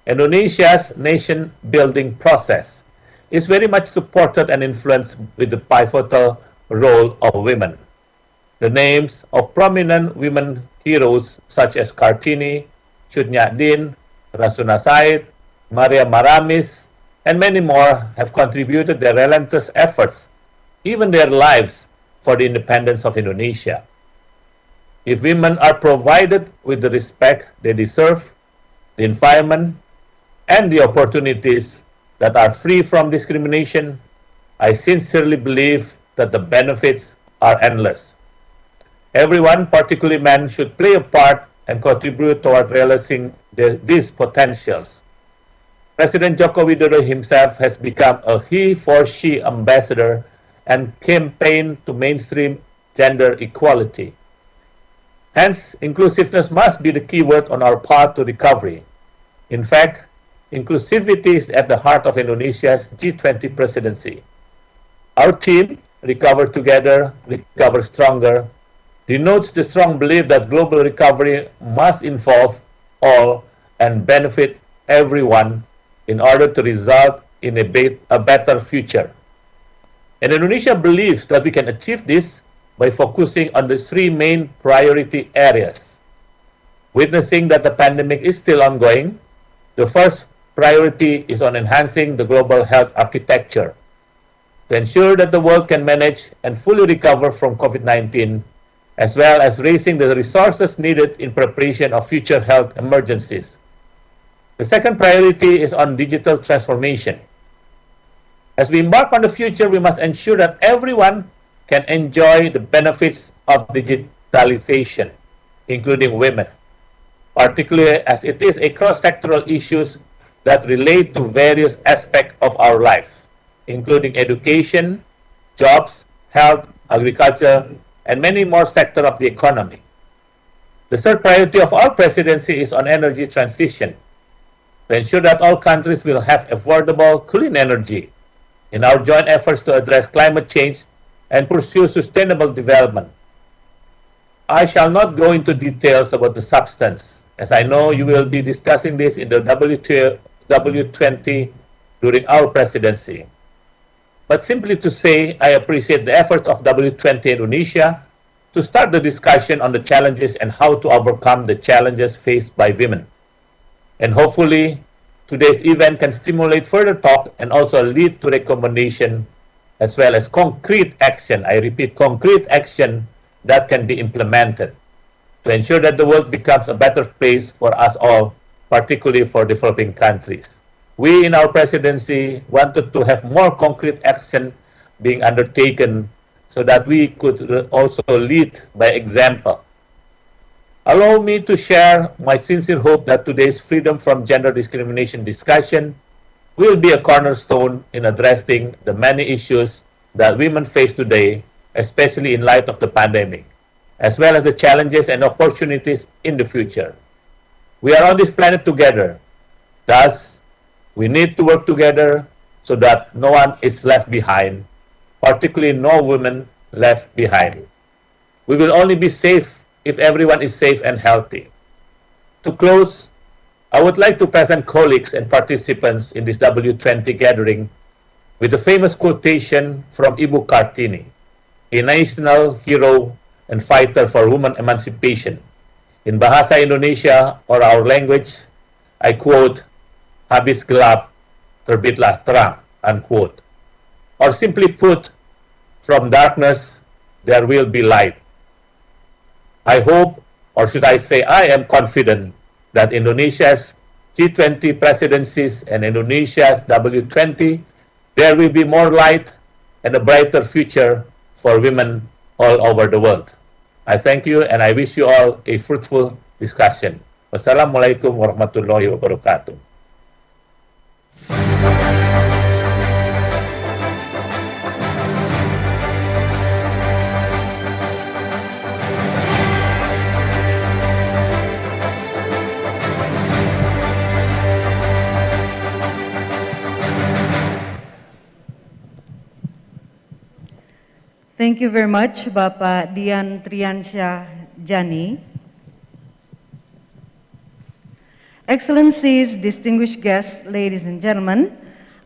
Indonesia's nation-building process is very much supported and influenced with the pivotal role of women. The names of prominent women heroes such as Kartini, Chutnyadin, Rasuna Said, Maria Maramis, and many more have contributed their relentless efforts, even their lives, for the independence of Indonesia. If women are provided with the respect they deserve, the environment, and the opportunities that are free from discrimination, I sincerely believe that the benefits are endless. Everyone, particularly men, should play a part and contribute toward realizing these potentials. President Joko Widodo himself has become a he for she ambassador and campaign to mainstream gender equality. Hence, inclusiveness must be the key word on our path to recovery. In fact, inclusivity is at the heart of Indonesia's G20 presidency. Our team, Recover Together, Recover Stronger, denotes the strong belief that global recovery must involve all and benefit everyone in order to result in a better future. And Indonesia believes that we can achieve this by focusing on the three main priority areas. Witnessing that the pandemic is still ongoing, the first priority is on enhancing the global health architecture to ensure that the world can manage and fully recover from COVID-19, as well as raising the resources needed in preparation of future health emergencies. The second priority is on digital transformation. As we embark on the future, we must ensure that everyone can enjoy the benefits of digitalization, including women, particularly as it is a cross-sectoral issue that relate to various aspects of our lives, including education, jobs, health, agriculture, and many more sectors of the economy. The third priority of our presidency is on energy transition, to ensure that all countries will have affordable, clean energy in our joint efforts to address climate change and pursue sustainable development. I shall not go into details about the substance, as I know you will be discussing this in the W-20 during our presidency. But simply to say, I appreciate the efforts of W-20 Indonesia to start the discussion on the challenges and how to overcome the challenges faced by women. And hopefully, today's event can stimulate further talk and also lead to recommendation as well as concrete action, I repeat, concrete action that can be implemented to ensure that the world becomes a better place for us all, particularly for developing countries. We in our presidency wanted to have more concrete action being undertaken so that we could also lead by example. Allow me to share my sincere hope that today's freedom from gender discrimination discussion will be a cornerstone in addressing the many issues that women face today, especially in light of the pandemic, as well as the challenges and opportunities in the future. We are on this planet together. Thus, we need to work together so that no one is left behind, particularly no women left behind. We will only be safe if everyone is safe and healthy. To close, I would like to present colleagues and participants in this W20 gathering with a famous quotation from Ibu Kartini, a national hero and fighter for women emancipation. In Bahasa Indonesia, or our language, I quote, "Habis gelap, terbitlah terang," unquote. Or simply put, from darkness, there will be light. I hope, or should I say, I am confident that Indonesia's G20 presidencies and Indonesia's W20, there will be more light and a brighter future for women all over the world. I thank you and I wish you all a fruitful discussion. Wassalamualaikum warahmatullahi wabarakatuh. Thank you very much, Bapak Dian Triansyah Jani. Excellencies, distinguished guests, ladies and gentlemen,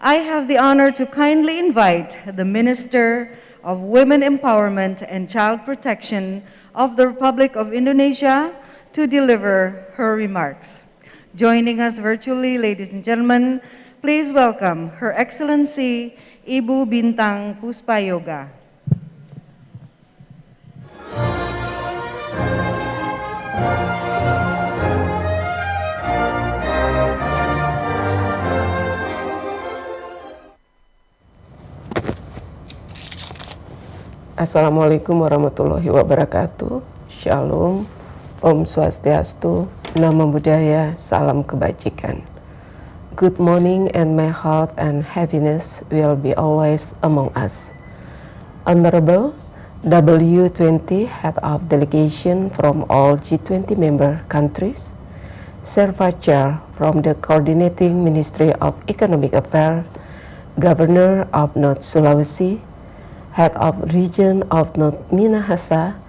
I have the honor to kindly invite the Minister of Women Empowerment and Child Protection of the Republic of Indonesia to deliver her remarks. Joining us virtually, ladies and gentlemen, please welcome Her Excellency Ibu Bintang Puspayoga. Assalamualaikum warahmatullahi wabarakatuh. Shalom. Om Swastiastu, Namo Buddhaya, Salam Kebajikan. Good morning, and may health and happiness will be always among us. Honorable W-20 Head of Delegation from all G20 member countries, Serva Chair from the Coordinating Ministry of Economic Affairs, Governor of North Sulawesi, Head of Region of North Minahasa,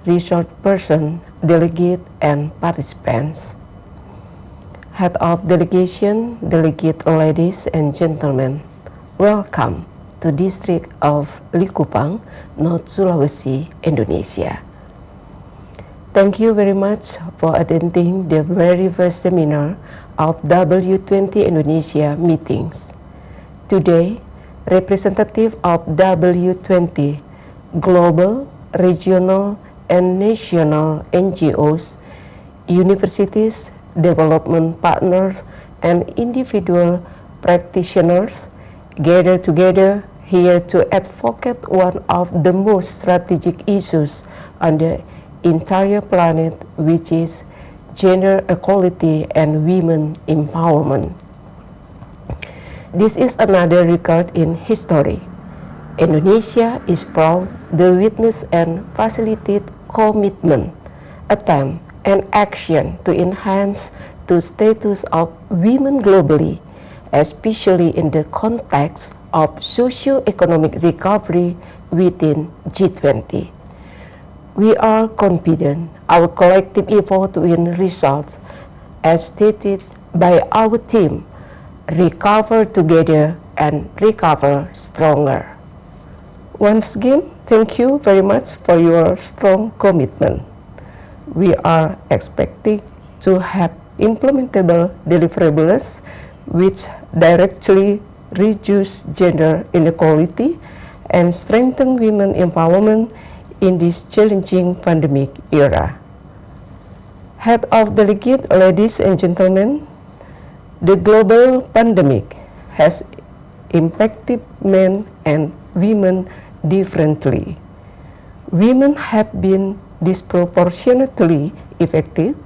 resource person, delegate, and participants. Head of Delegation, delegate ladies and gentlemen, welcome to District of Likupang, North Sulawesi, Indonesia. Thank you very much for attending the very first seminar of W20 Indonesia meetings. Today, representative of W20, global, regional, and national NGOs, universities, development partners, and individual practitioners gather together here to advocate one of the most strategic issues on the entire planet, which is gender equality and women empowerment. This is another record in history. Indonesia is proud to witness and facilitate commitment, attempt, and action to enhance the status of women globally, especially in the context of socio-economic recovery within G20. We are confident our collective effort will yield results, as stated by our team, recover together and recover stronger. Once again, thank you very much for your strong commitment. We are expecting to have implementable deliverables which directly reduce gender inequality and strengthen women empowerment in this challenging pandemic era. Head of Delegate, ladies and gentlemen, the global pandemic has impacted men and women differently. Women have been disproportionately affected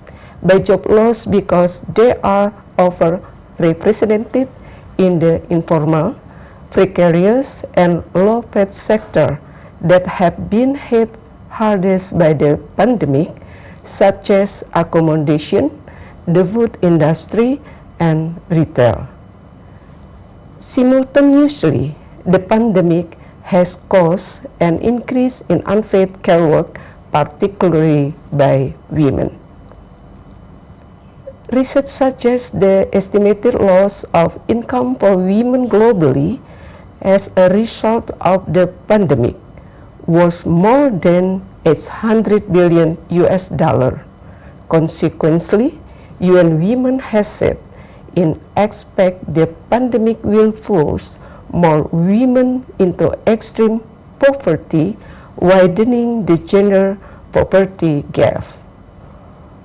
by job loss because they are overrepresented in the informal, precarious, and low-paid sector that have been hit hardest by the pandemic, such as accommodation, the food industry, and retail. Simultaneously, the pandemic has caused an increase in unpaid care work, particularly by women. Research suggests the estimated loss of income for women globally as a result of the pandemic was more than $800 billion. Consequently, UN Women has said it expects the pandemic will force more women into extreme poverty, widening the gender poverty gap.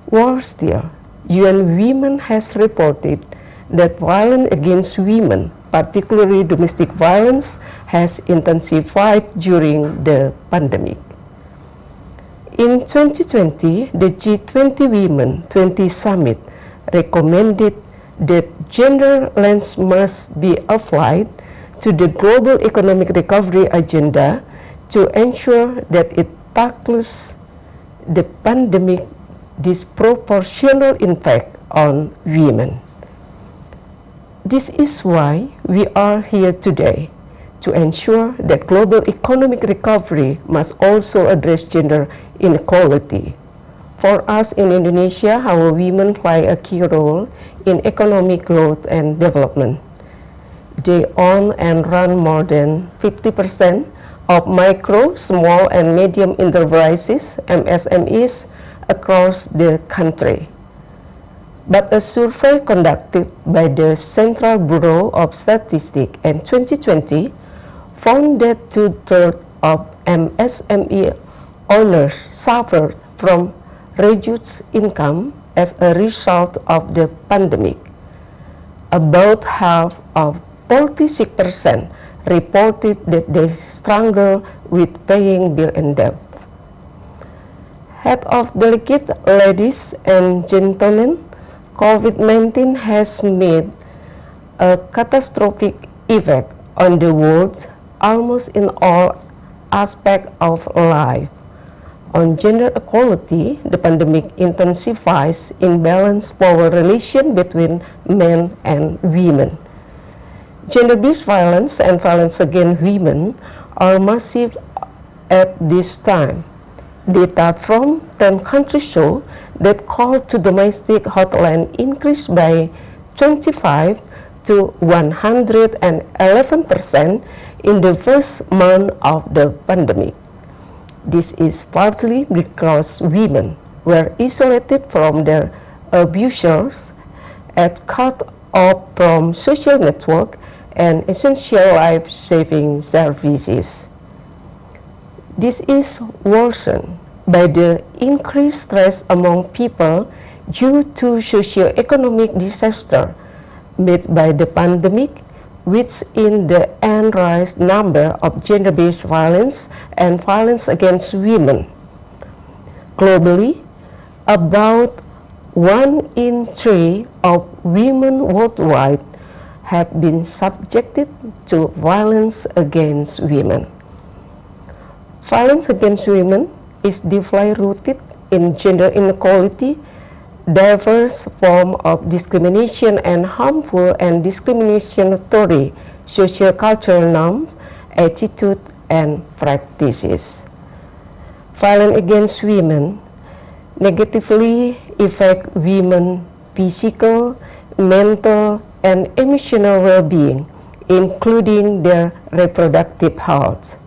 Worse still, UN Women has reported that violence against women, particularly domestic violence, has intensified during the pandemic. In 2020, the G20 Women 20 Summit recommended that gender lens must be applied to the global economic recovery agenda to ensure that it tackles the pandemic disproportional impact on women. This is why we are here today, to ensure that global economic recovery must also address gender inequality. For us in Indonesia, our women play a key role in economic growth and development. They own and run more than 50% of micro, small, and medium enterprises, MSMEs, across the country. But a survey conducted by the Central Bureau of Statistics in 2020 found that 2/3 of MSME owners suffered from reduced income as a result of the pandemic. About half of 46% reported that they struggle with paying bill and debt. Head of Delegate, ladies and gentlemen, COVID-19 has made a catastrophic effect on the world almost in all aspects of life. On gender equality, the pandemic intensifies imbalance power relation between men and women. Gender-based violence and violence against women are massive at this time. Data from 10 countries show that call to domestic hotline increased by 25 to 111% in the first month of the pandemic. This is partly because women were isolated from their abusers and cut off from social network and essential life-saving services. This is worsened by the increased stress among people due to socio-economic disaster made by the pandemic, which in the end rise number of gender-based violence and violence against women. Globally, about 1 in 3 of women worldwide have been subjected to violence against women. Violence against women is deeply rooted in gender inequality, diverse forms of discrimination, and harmful and discriminatory socio-cultural norms, attitudes, and practices. Violence against women negatively affect women's physical, mental, and emotional well-being, including their reproductive health.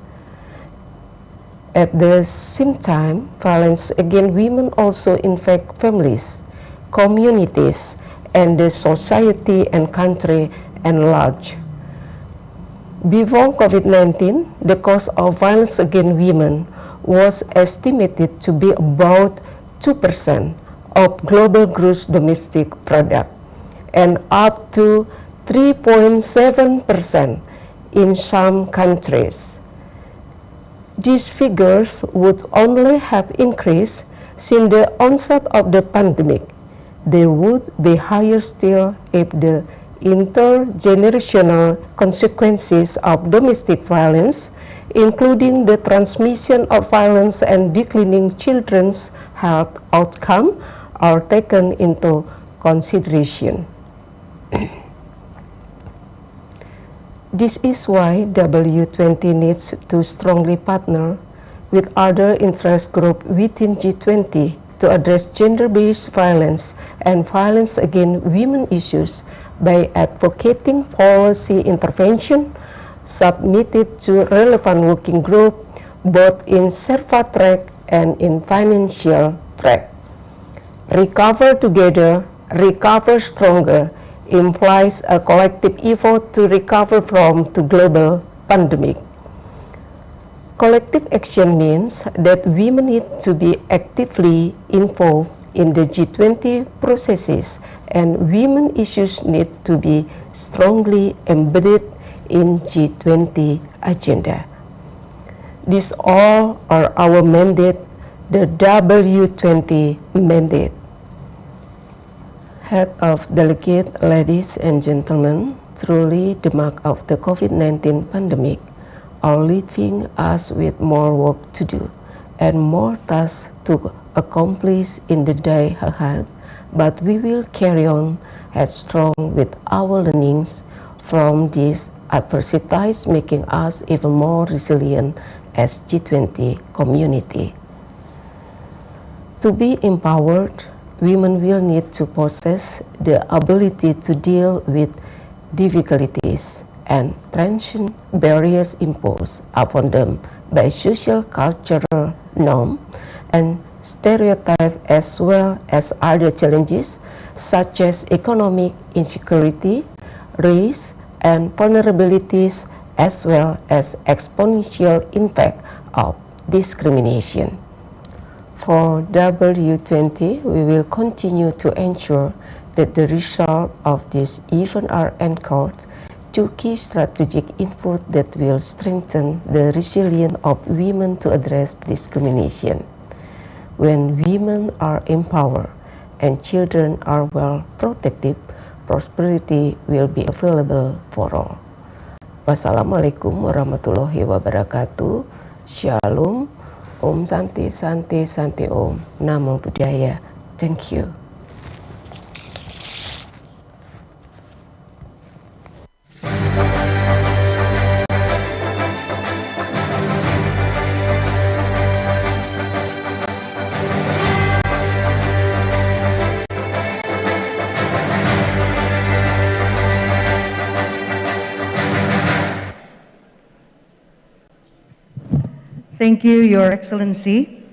At the same time, violence against women also infects families, communities, and the society and country at large. Before COVID-19, the cost of violence against women was estimated to be about 2% of global gross domestic product and up to 3.7% in some countries. These figures would only have increased since the onset of the pandemic. They would be higher still if the intergenerational consequences of domestic violence, including the transmission of violence and declining children's health outcome, are taken into consideration. This is why W-20 needs to strongly partner with other interest groups within G20 to address gender-based violence and violence against women issues by advocating policy intervention submitted to relevant working group both in SERPA track and in financial track. Recover together, recover stronger implies a collective effort to recover from the global pandemic. Collective action means that women need to be actively involved in the G20 processes, and women issues need to be strongly embedded in G20 agenda. These all are our mandate, the W-20 mandate. Head of Delegate, ladies and gentlemen, truly the mark of the COVID-19 pandemic are leaving us with more work to do and more tasks to accomplish in the day ahead, but we will carry on headstrong with our learnings from these adversities, making us even more resilient as G20 community. To be empowered, women will need to possess the ability to deal with difficulties and transcend barriers imposed upon them by social cultural norms and stereotypes, as well as other challenges such as economic insecurity, race, and vulnerabilities, as well as exponential impact of discrimination. For W20, we will continue to ensure that the results of this event are anchored to key strategic input that will strengthen the resilience of women to address discrimination. When women are empowered and children are well protected, prosperity will be available for all. Wassalamualaikum warahmatullahi wabarakatuh. Shalom. Om Santi Santi Santi Om. Namo Buddhaya. Thank you. Thank you, Your Excellency.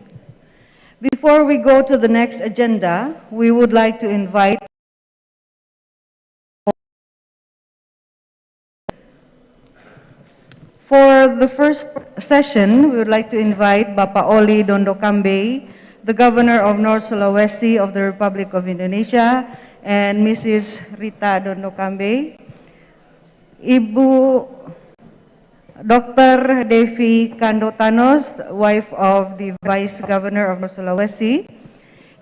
Before we go to the next agenda, we would like to invite for the first session, we would like to invite Bapak Oli Dondokambe, the Governor of North Sulawesi of the Republic of Indonesia, and Mrs. Rita Dondokambe, Ibu Dr. Devi Kandotanos, wife of the Vice Governor of North Sulawesi,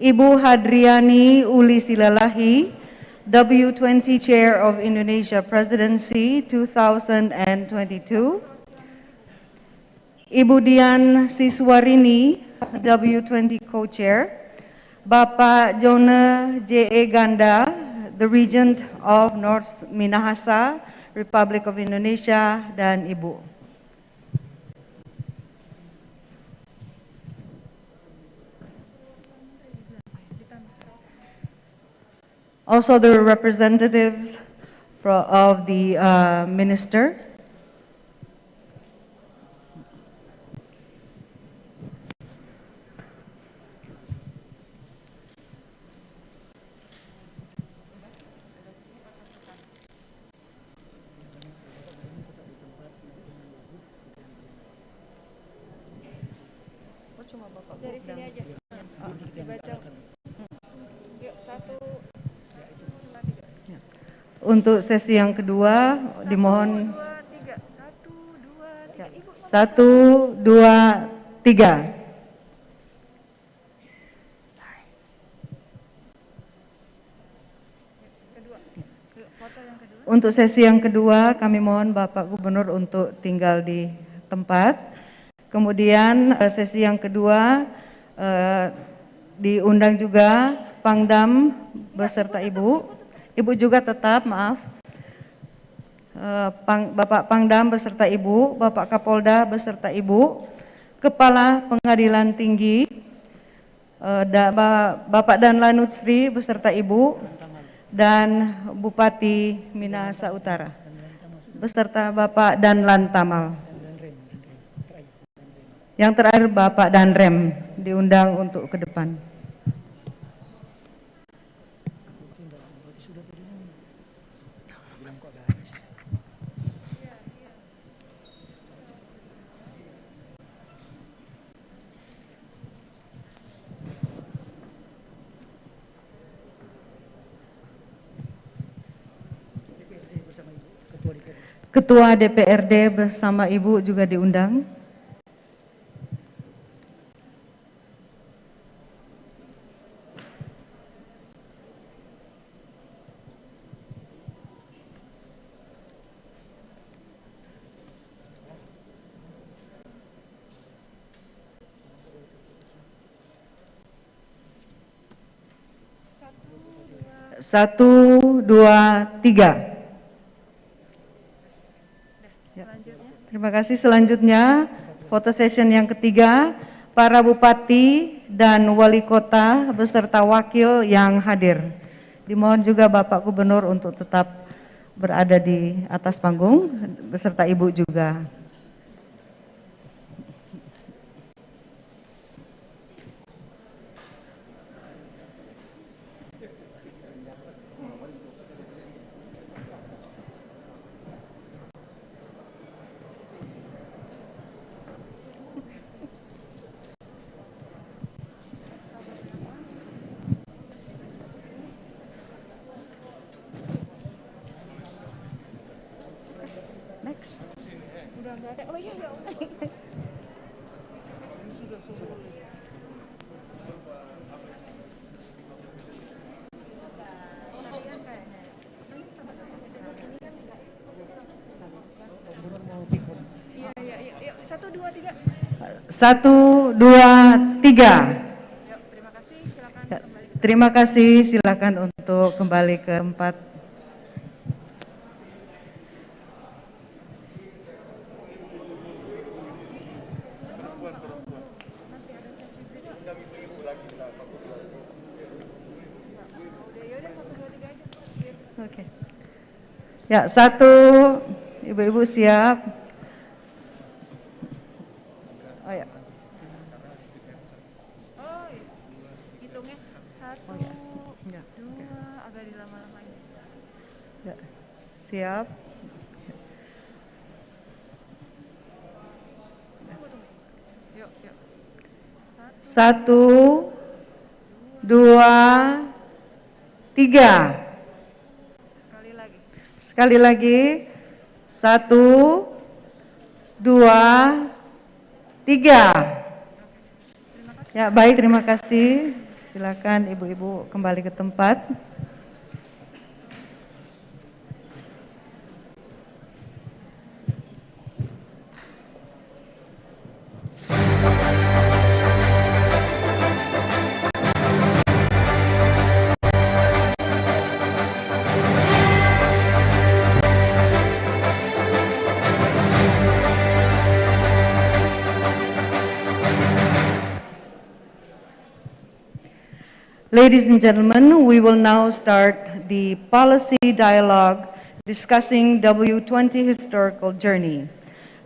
Ibu Hadriani Uli Silalahi, W-20 Chair of Indonesia Presidency 2022, Ibu Dian Siswarini, W-20 Co-Chair, Bapak Jona J.E. Ganda, the Regent of North Minahasa, Republic of Indonesia, dan Ibu. Also the representatives of the minister. Dari sini aja. Dibaca. Yuk, untuk sesi yang kedua, dimohon 1, 2, 3. Untuk sesi yang kedua, kami mohon Bapak Gubernur untuk tinggal di tempat. Kemudian sesi yang kedua diundang juga Pangdam beserta Ibu. Ibu juga tetap, maaf. Bapak Pangdam beserta Ibu, Bapak Kapolda beserta Ibu, Kepala Pengadilan Tinggi, Bapak Danlanut Sri beserta Ibu, dan Bupati Minahasa Utara beserta Bapak Danlan Tamal. Yang terakhir Bapak Danrem diundang untuk ke depan. Ketua DPRD bersama Ibu juga diundang. Satu, dua, tiga. Terima kasih. Selanjutnya, foto session yang ketiga, para bupati dan wali kota beserta wakil yang hadir. Dimohon juga Bapak Gubernur untuk tetap berada di atas panggung, beserta Ibu juga. Next. Udah nggak ada. Oh iya, ya. 1, 2, 3. Terima kasih, silakan untuk kembali ke tempat. Oke. Ya, 1, ibu-ibu siap. Oh ya. Hitungnya 1, 2, agak dilama-lamain. Ya, siap. Yuk, yuk. 1, 2, 3. Sekali lagi. 1, 2, 3. Ya, baik, terima kasih. Silakan ibu-ibu kembali ke tempat. Ladies and gentlemen, we will now start the policy dialogue discussing W-20 historical journey.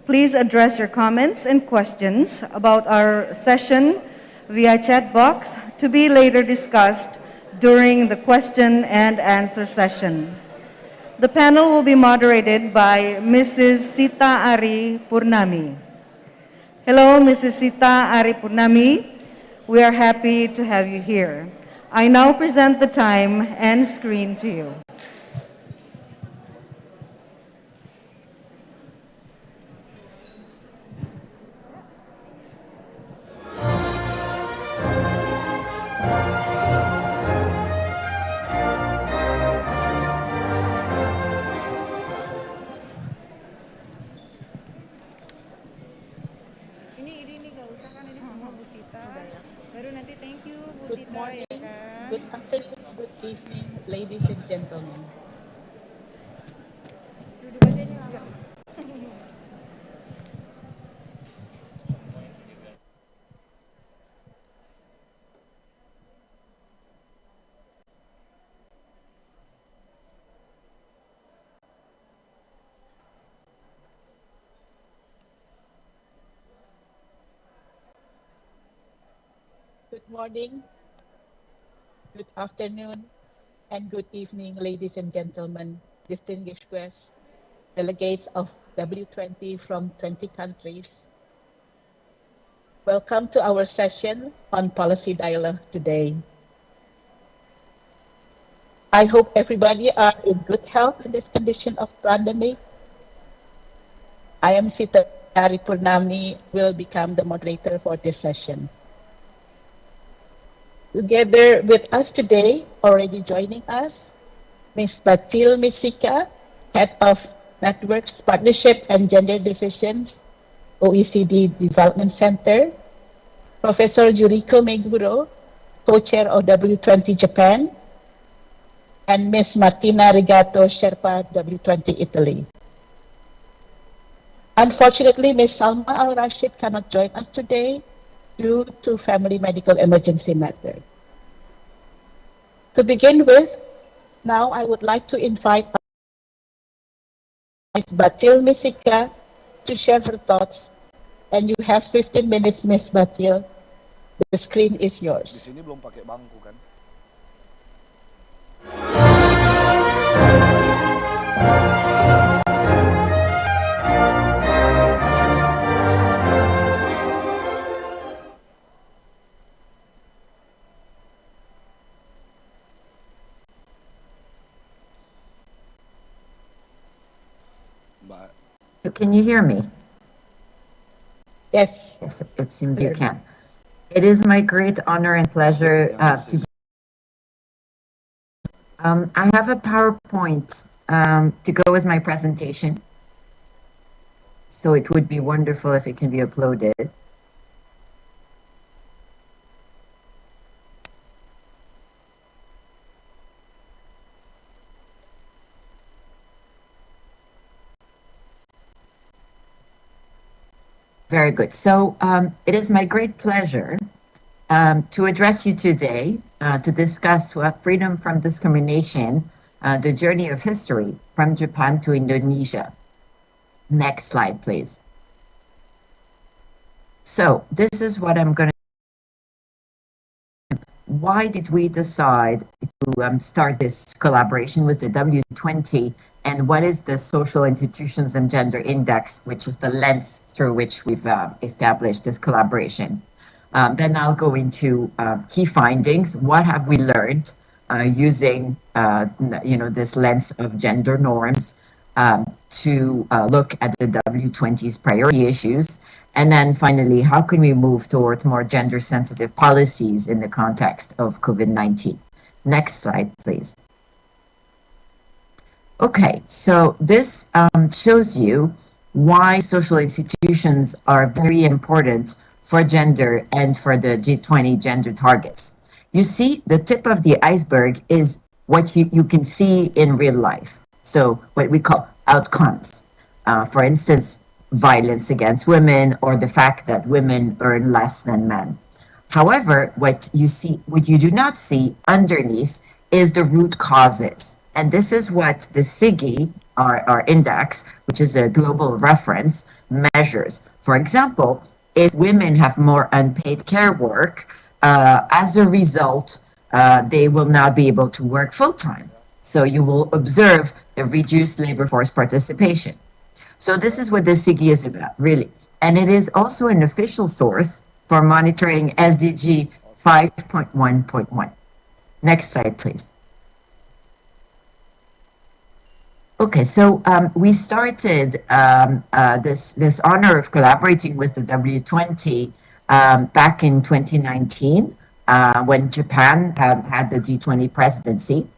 Please address your comments and questions about our session via chat box to be later discussed during the question and answer session. The panel will be moderated by Mrs. Sita Ari Purnami. Hello, Mrs. Sita Ari Purnami. We are happy to have you here. I now present the time and screen to you. Ini nggak usah kan, ini semua Bu Sita. Baru nanti thank you Bu Good Sita morning, ya kan. good afternoon, good evening, ladies and gentlemen. Duduk aja nih lama. Good morning, good afternoon, and good evening, ladies and gentlemen, distinguished guests, delegates of W-20 from 20 countries. Welcome to our session on policy dialogue today. I hope everybody are in good health in this condition of pandemic. I am Sita Ari Purnami, will become the moderator for this session. Together with us today, already joining us, Ms. Batil Misika, Head of Networks, Partnership and Gender Divisions, OECD Development Center, Professor Yuriko Meguro, Co-Chair of W-20 Japan, and Ms. Martina Rigato, Sherpa, W-20 Italy. Unfortunately, Ms. Salma Al-Rashid cannot join us today due to family medical emergency matter. To begin with, now I would like to invite Ms. Batil Misika to share her thoughts, and you have 15 minutes, Ms. Batil. The screen is yours. Di sini belum pakai bangku kan? Can you hear me? Yes. Yes, it seems you can. It is my great honor and pleasure to. I have a PowerPoint to go with my presentation. So it would be wonderful if it can be uploaded. Very good. So it is my great pleasure to address you today to discuss freedom from discrimination, the journey of history from Japan to Indonesia. Next slide, please. So this is what I'm going to. Why did we decide to start this collaboration with the W-20, and what is the Social Institutions and Gender Index, which is the lens through which we've established this collaboration? Then I'll go into key findings. What have we learned using this lens of gender norms to look at the W-20's priority issues? And then finally, how can we move towards more gender-sensitive policies in the context of COVID-19? Next slide, please. Okay, so this shows you why social institutions are very important for gender and for the G20 gender targets. You see, the tip of the iceberg is what you can see in real life. So what we call outcomes. For instance, violence against women, or the fact that women earn less than men. However, what you do not see underneath is the root causes. And this is what the SIGI, our index, which is a global reference, measures. For example, if women have more unpaid care work, as a result, they will not be able to work full-time. So you will observe a reduced labor force participation. So this is what the SIGI is about, really. And it is also an official source for monitoring SDG 5.1.1. Next slide, please. Okay, so we started this honor of collaborating with the W20 back in 2019 when Japan had the G20 presidency.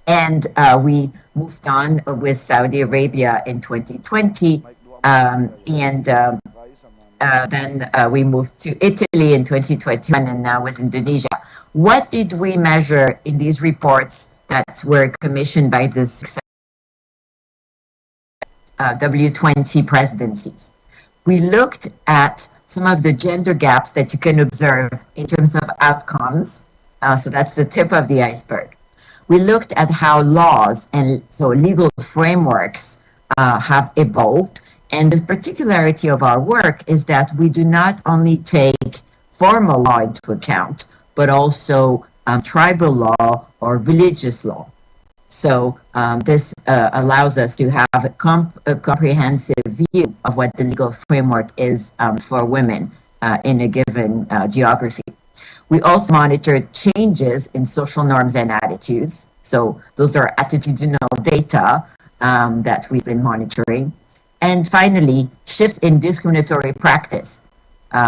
And we moved on with Saudi Arabia in 2020. Then we moved to Italy in 2021 and now with Indonesia. What did we measure in these reports that were commissioned by the W20 presidencies? We looked at some of the gender gaps that you can observe in terms of outcomes. So that's the tip of the iceberg. We looked at how laws and so legal frameworks have evolved. And the particularity of our work is that we do not only take formal law into account, but also tribal law or religious law. So this allows us to have a comprehensive view of what the legal framework is for women in a given geography. We also monitor changes in social norms and attitudes. So those are attitudinal data that we've been monitoring. And finally, shifts in discriminatory practice.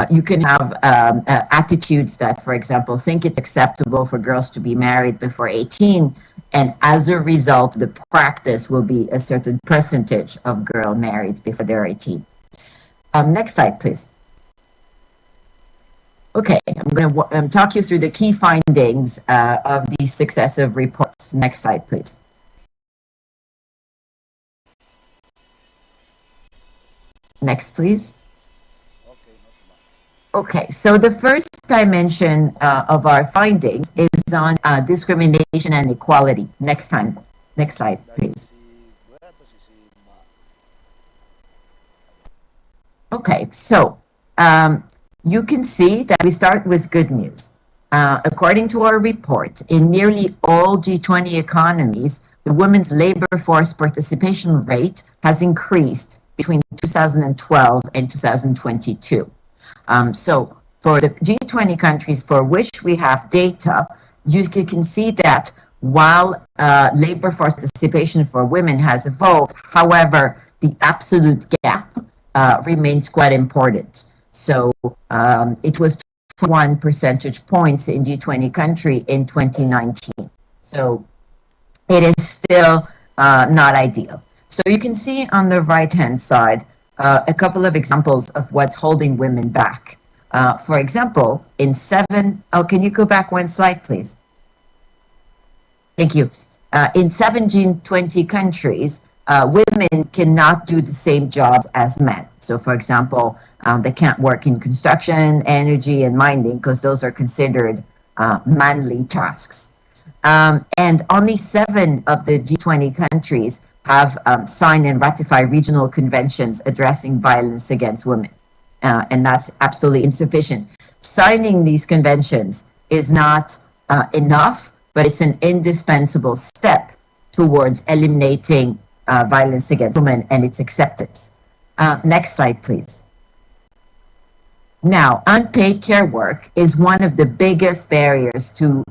You can have attitudes that, for example, think it's acceptable for girls to be married before 18, and as a result, the practice will be a certain percentage of girls married before they're 18. Next slide, please. Okay, I'm going to talk you through the key findings of these successive reports. Next slide, please. Next, please. Okay, so the first dimension of our findings is on discrimination and equality. Next slide, please. Okay, so you can see that we start with good news. According to our report, in nearly all G20 economies, the women's labor force participation rate has increased between 2012 and 2022. So for the G20 countries for which we have data, you can see that while labor force participation for women has evolved, however, the absolute gap remains quite important. So it was 21 percentage points in G20 country in 2019. So it is still not ideal. So you can see on the right-hand side a couple of examples of what's holding women back. For example, can you go back one slide, please? Thank you. In 17, 20 countries, women cannot do the same jobs as men. So for example, they can't work in construction, energy, and mining because those are considered manly tasks. And only 7 of the G20 countries have signed and ratified regional conventions addressing violence against women. And that's absolutely insufficient. Signing these conventions is not enough, but it's an indispensable step towards eliminating violence against women and its acceptance. Next slide, please. Now, unpaid care work is one of the biggest barriers to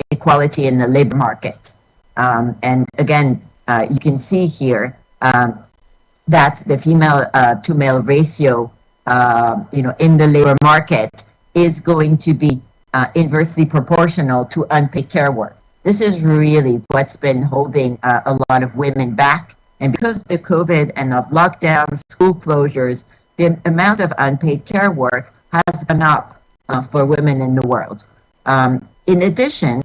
equality in the labor market. And again, you can see here that the female to male ratio, in the labor market is going to be inversely proportional to unpaid care work. This is really what's been holding a lot of women back. And because of the COVID and of lockdowns, school closures, the amount of unpaid care work has gone up for women in the world. In addition,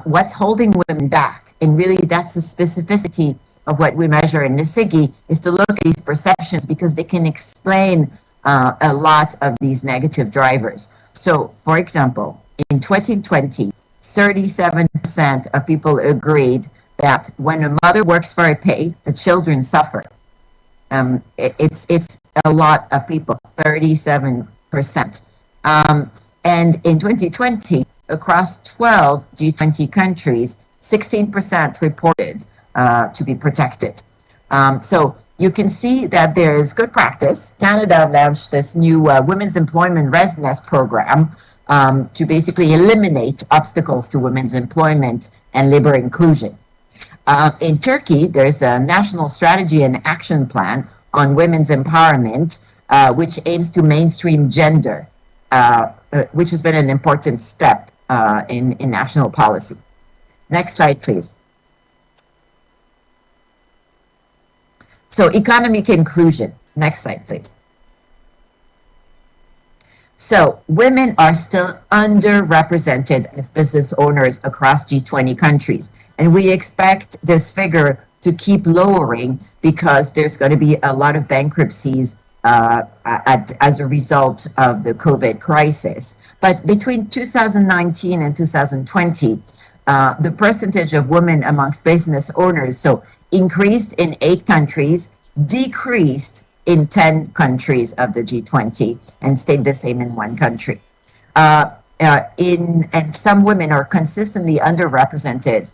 what's holding women back, and really that's the specificity of what we measure in Nisigi, is to look at these perceptions because they can explain a lot of these negative drivers. So, for example, in 2020, 37% of people agreed that when a mother works for a pay, the children suffer. It's a lot of people, 37%. And in 2020, across 12 G20 countries, 16% reported to be protected. So you can see that there is good practice. Canada launched this new Women's Employment Readiness Program to basically eliminate obstacles to women's employment and labor inclusion. In Turkey, there's a national strategy and action plan on women's empowerment, which aims to mainstream gender, which has been an important step in national policy. Next slide, please. So economic inclusion. Next slide, please. So women are still underrepresented as business owners across G20 countries. And we expect this figure to keep lowering because there's going to be a lot of bankruptcies as a result of the COVID crisis. But between 2019 and 2020, the percentage of women amongst business owners, so increased in 8 countries, decreased in 10 countries of the G20, and stayed the same in 1 country. And some women are consistently underrepresented,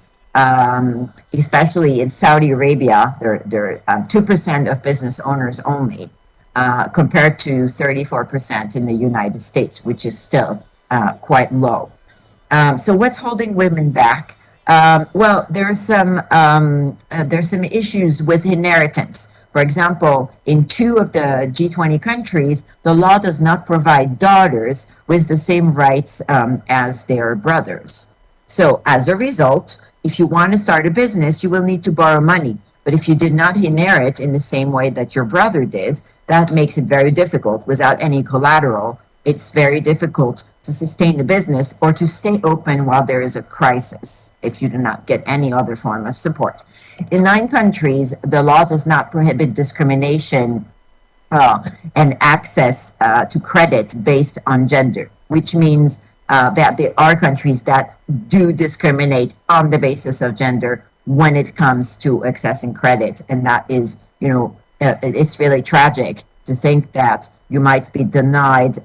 especially in Saudi Arabia. They're 2% of business owners only, compared to 34% in the United States, which is still quite low. So what's holding women back? Well, there's some issues with inheritance. For example, in 2 of the G20 countries, the law does not provide daughters with the same rights as their brothers. So as a result, if you want to start a business, you will need to borrow money. But if you did not inherit in the same way that your brother did, that makes it very difficult. Without any collateral, it's very difficult to sustain a business or to stay open while there is a crisis if you do not get any other form of support. In 9 countries, the law does not prohibit discrimination and access to credit based on gender, which means that there are countries that do discriminate on the basis of gender when it comes to accessing credit. And that is, it's really tragic to think that you might be denied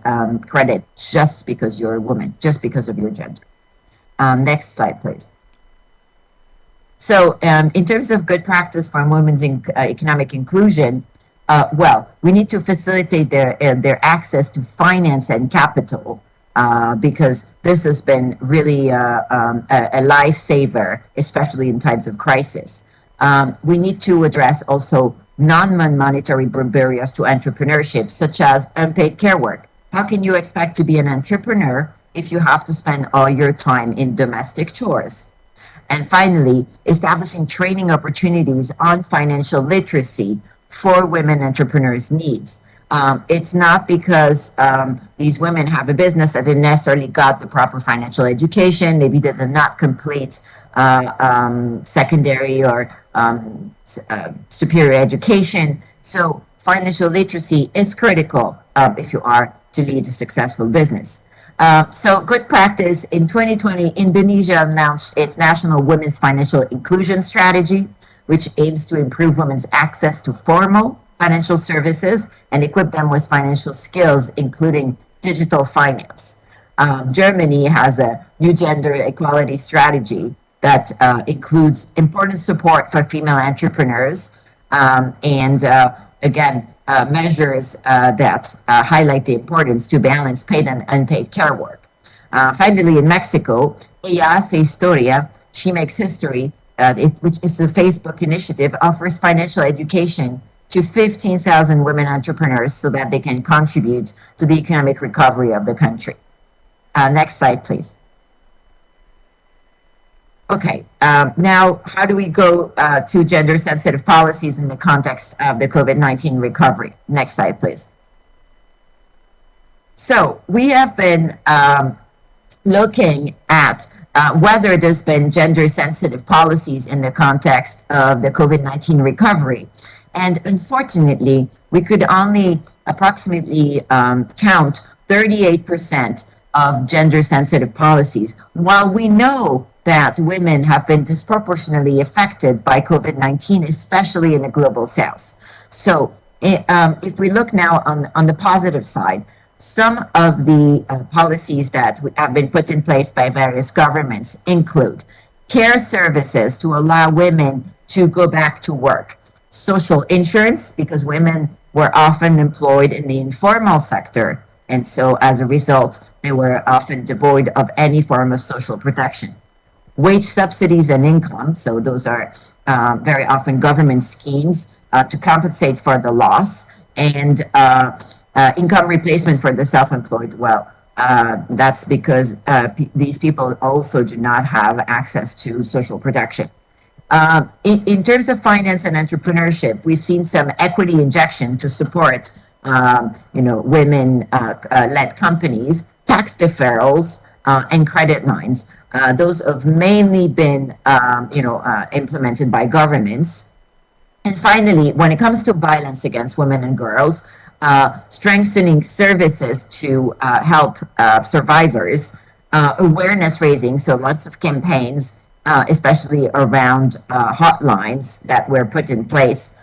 credit just because you're a woman, just because of your gender. Next slide, please. So in terms of good practice for women's economic inclusion, well, we need to facilitate their access to finance and capital because this has been really a lifesaver, especially in times of crisis. We need to address also non-monetary barriers to entrepreneurship, such as unpaid care work. How can you expect to be an entrepreneur if you have to spend all your time in domestic chores? And finally, establishing training opportunities on financial literacy for women entrepreneurs' needs. It's not because these women have a business that they necessarily got the proper financial education, maybe they did not complete secondary or superior education. So financial literacy is critical if you are to lead a successful business. So good practice, in 2020, Indonesia announced its National Women's Financial Inclusion Strategy, which aims to improve women's access to formal financial services and equip them with financial skills, including digital finance. Germany has a new gender equality strategy that includes important support for female entrepreneurs and again, measures that highlight the importance to balance paid and unpaid care work. Finally, in Mexico, Ella Hace Historia, She Makes History, which is a Facebook initiative, offers financial education to 15,000 women entrepreneurs so that they can contribute to the economic recovery of the country. Next slide, please. Okay, now how do we go to gender-sensitive policies in the context of the COVID-19 recovery? Next slide, please. So we have been looking at whether there's been gender-sensitive policies in the context of the COVID-19 recovery. And unfortunately, we could only approximately count 38% of gender-sensitive policies, while we know that women have been disproportionately affected by COVID-19, especially in the global south. So if we look now on the positive side, some of the policies that have been put in place by various governments include care services to allow women to go back to work, social insurance, because women were often employed in the informal sector, and so as a result, they were often devoid of any form of social protection. Wage subsidies and income, so those are very often government schemes to compensate for the loss, and income replacement for the self-employed. Well, that's because these people also do not have access to social protection. In terms of finance and entrepreneurship, we've seen some equity injection to support women-led companies, tax deferrals, and credit lines. Those have mainly been, implemented by governments. And finally, when it comes to violence against women and girls, strengthening services to help survivors, awareness raising, so lots of campaigns, especially around hotlines that were put in place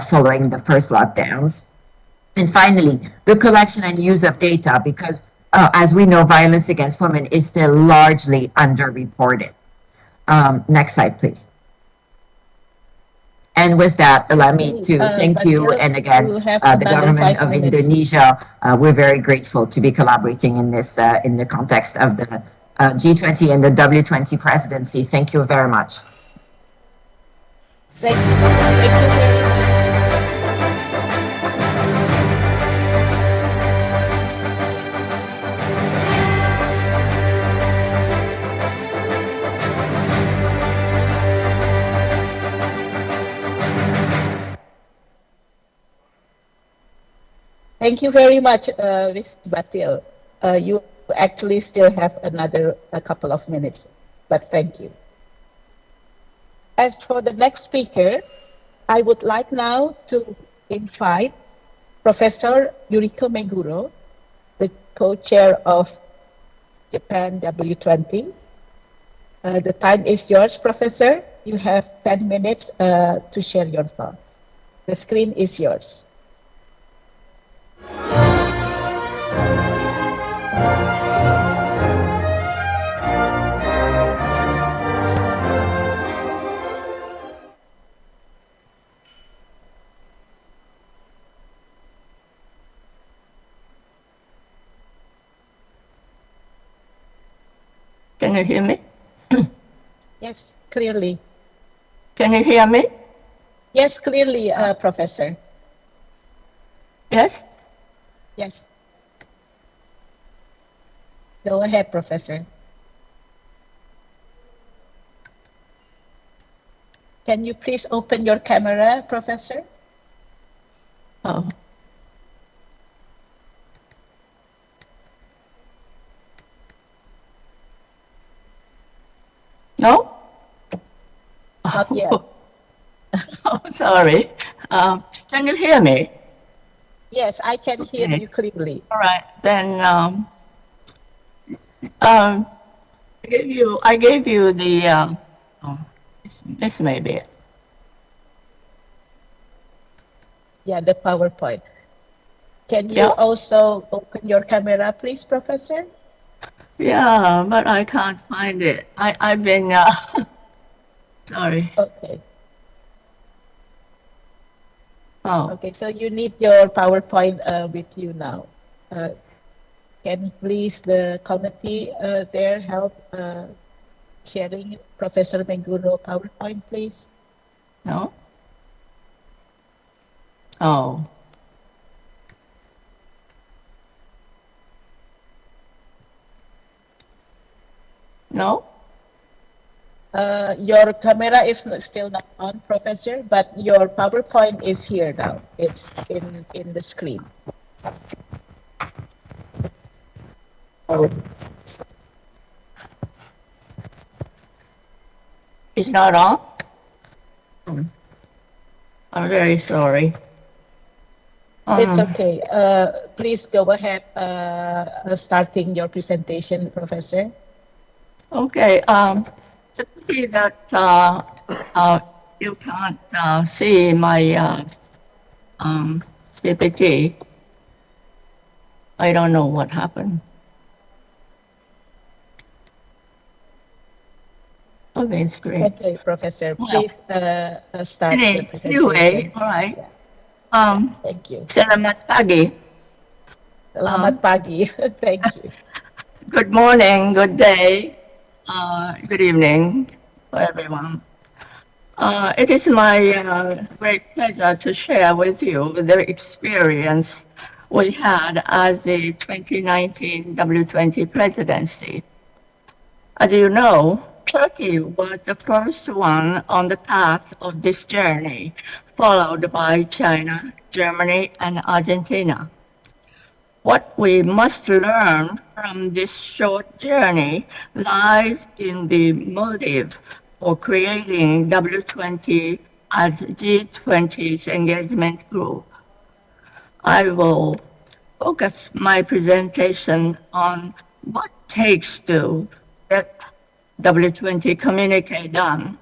following the first lockdowns. And finally, the collection and use of data, because as we know, violence against women is still largely underreported. Next slide, please. And with that, allow me to thank you. And again, the government of Indonesia, we're very grateful to be collaborating in this, in the context of the G20 and the W-20 presidency. Thank you very much. Thank you. Thank you very much. Thank you very much, Ms. Batil. You actually still have a couple of minutes, but thank you. As for the next speaker, I would like now to invite Professor Yuriko Meguro, the co-chair of Japan W-20. The time is yours, Professor. You have 10 minutes to share your thoughts. The screen is yours. Can you hear me? Yes, clearly. Can you hear me? Yes, clearly, Professor. Yes? Yes. Go ahead, Professor. Can you please open your camera, Professor? Oh. No? Not yet. Oh, sorry. Can you hear me? Yes, I can hear Okay. you clearly. All right. Then I gave you the oh, this may be it. Yeah, the PowerPoint. Can you Yeah. also open your camera, please, Professor? Yeah, but I can't find it. I've been sorry. Okay. Oh. Okay, so you need your PowerPoint with you now. Can please the committee there help sharing Professor Meguro PowerPoint, please? No? Oh. No? Your camera is still not on, Professor, but your PowerPoint is here now. It's in the screen. Oh. It's not on? I'm very sorry. It's okay. Please go ahead, starting your presentation, Professor. Okay. To see that you can't see my PPT. I don't know what happened. Okay, screen. Okay, Professor, please start the presentation. Anyway, all right. Thank you. Selamat pagi. Selamat pagi. Thank you. Good morning, good day, good evening for everyone. It is my great pleasure to share with you the experience we had as the 2019 W-20 presidency. As you know, Turkey was the first one on the path of this journey, followed by China, Germany, and Argentina. What we must learn from this short journey lies in the motive for creating W20 as G20's engagement group. I will focus my presentation on what takes to get W20 communique done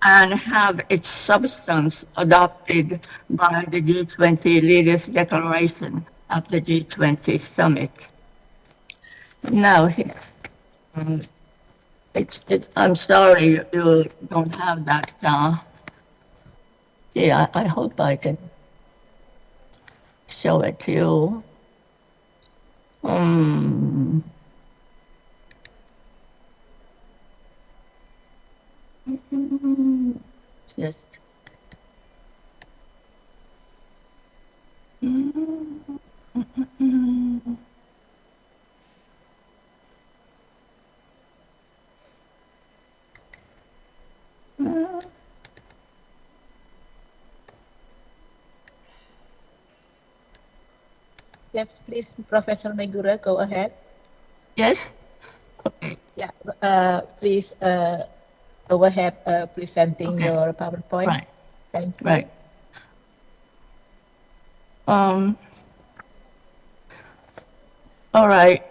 and have its substance adopted by the G20 Leaders Declaration at the G20 Summit. Now, I'm sorry you don't have that. Yeah, I hope I can show it to you. Just. Yes, please, Professor Megura, go ahead. Yes? Yeah, please go ahead presenting your PowerPoint. Right. Thank you. Right. All right.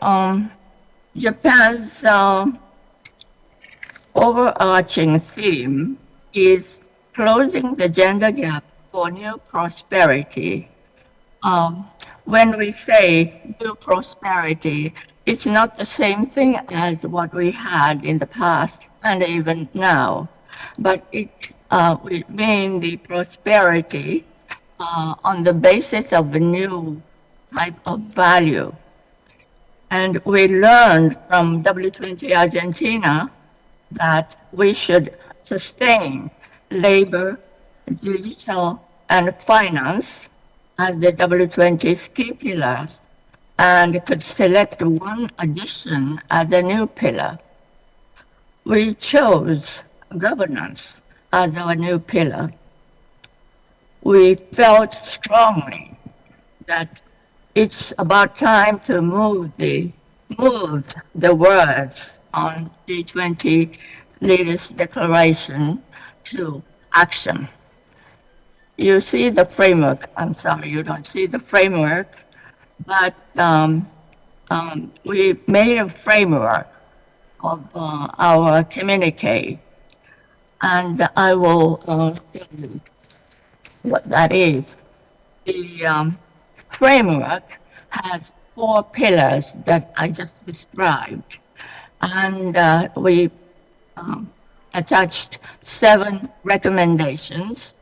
Japan's overarching theme is closing the gender gap for new prosperity. When we say new prosperity, it's not the same thing as what we had in the past and even now, but we mean the prosperity on the basis of a new type of value. And we learned from W20 Argentina that we should sustain labor, digital, and finance as the W20's key pillars, and could select one addition as a new pillar. We chose governance as our new pillar. We felt strongly that it's about time to move the words on G20 leaders' declaration to action. You see the framework. I'm sorry, you don't see the framework, but we made a framework of our communique, and I will tell you what that is. The framework has 4 pillars that I just described, and we attached 7 recommendations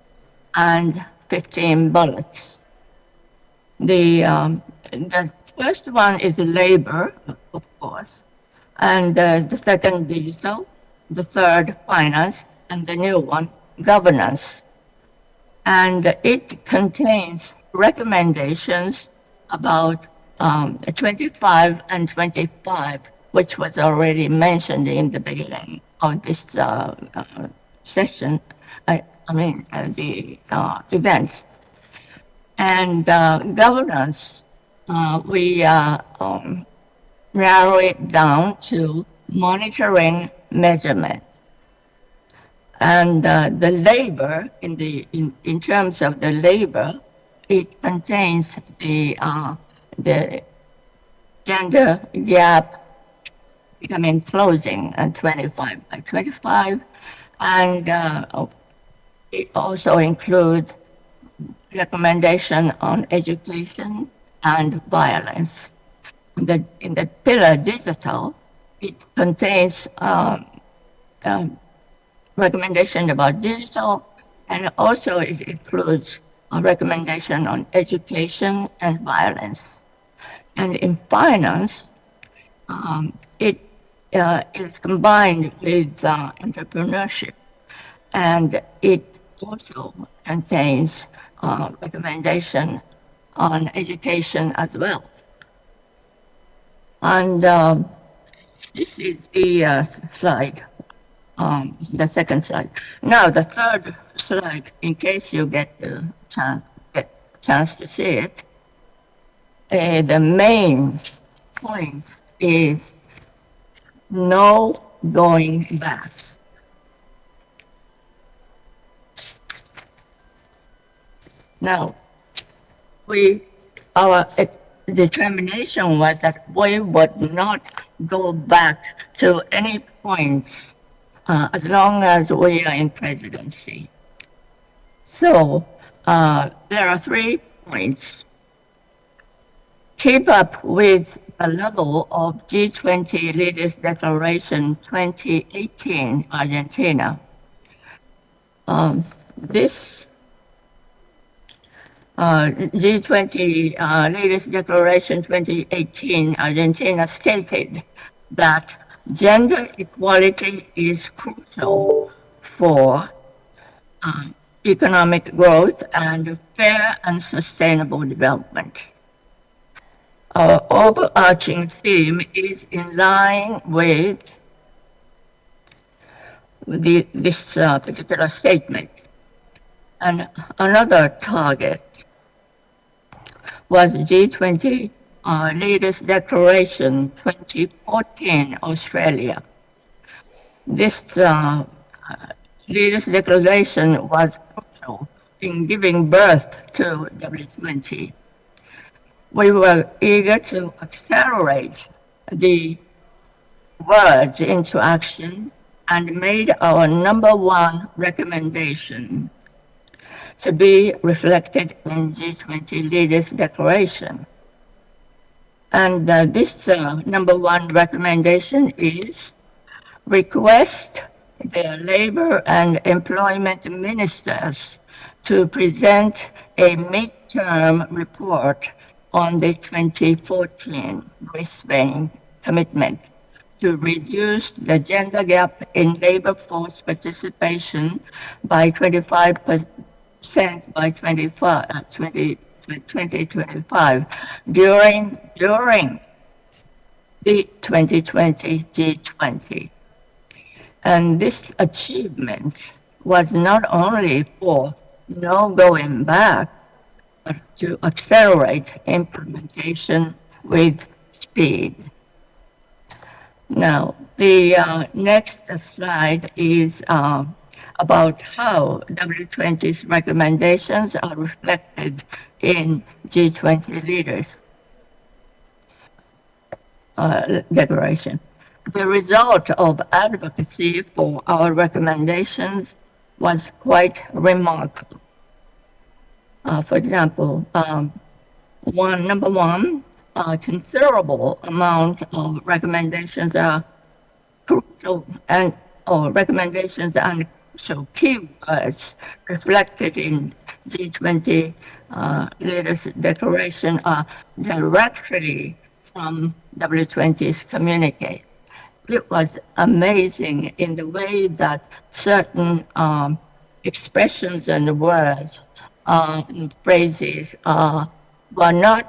and 15 bullets. The first one is labor, of course, and the second digital, the third finance, and the new one governance. And it contains recommendations about 25 and 25, which was already mentioned in the beginning of this session, the event. And governance, we narrow it down to monitoring measurement. And the labor, in terms of the labor, it contains the gender gap becoming closing and 25 by 25, and it also includes recommendation on education and violence. In the pillar digital, it contains recommendation about digital, and also it includes a recommendation on education and violence. And in finance, it is combined with entrepreneurship, and it also contains recommendation on education as well. And this is the slide, the second slide. Now the third slide, in case you get the chance to see it, the main point is no going back. Now, our determination was that we would not go back to any point as long as we are in presidency. So there are 3 points. Keep up with the level of G20 Leaders Declaration 2018 Argentina. This G20 Leaders Declaration 2018 Argentina stated that gender equality is crucial for economic growth and fair and sustainable development. Our overarching theme is in line with this particular statement. And another target was G20 Leaders Declaration 2014 Australia. This Leaders Declaration was crucial in giving birth to W-20. We were eager to accelerate the words into action and made our #1 recommendation to be reflected in G20 Leaders Declaration. And this #1 recommendation is request the labor and employment ministers to present a midterm report on the 2014 Brisbane commitment to reduce the gender gap in labor force participation by 25% by 2025 during the 2020 G20. And this achievement was not only for no going back, to accelerate implementation with speed. Now, the next slide is about how W20's recommendations are reflected in G20 leaders' declaration. The result of advocacy for our recommendations was quite remarkable. For example, number one, a considerable amount of recommendations are crucial recommendations and crucial keywords reflected in G20 leaders' declaration are directly from W20's communique. It was amazing in the way that certain expressions and words and phrases were not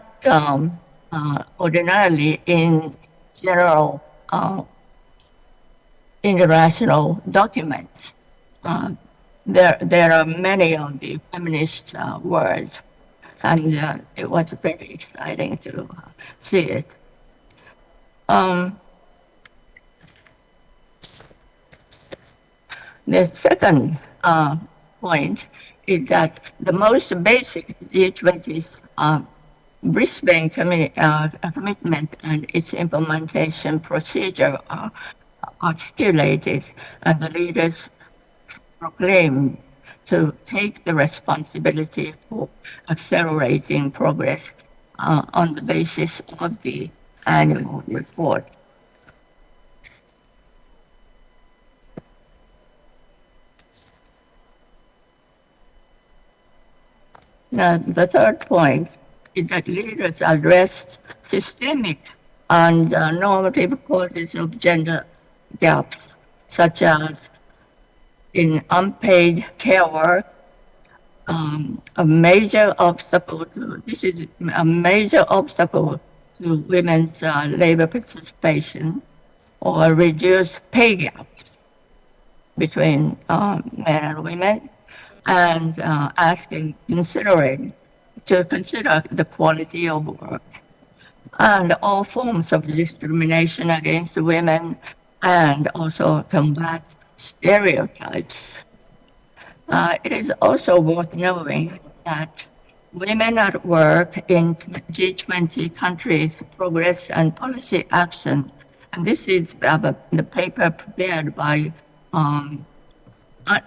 ordinarily in general international documents. There are many of the feminist words, and it was very exciting to see it. The second point is that the basic G20's Brisbane commitment and its implementation procedure are articulated, and the leaders proclaimed to take the responsibility for accelerating progress on the basis of the annual report. Now, the third point is that leaders addressed systemic and normative causes of gender gaps, such as in unpaid care work, this is a major obstacle to women's labor participation, or reduced pay gaps between men and women, and consider the quality of work and all forms of discrimination against women, and also combat stereotypes. It is also worth knowing that women at work in G20 countries progress and policy action, and this is the paper prepared by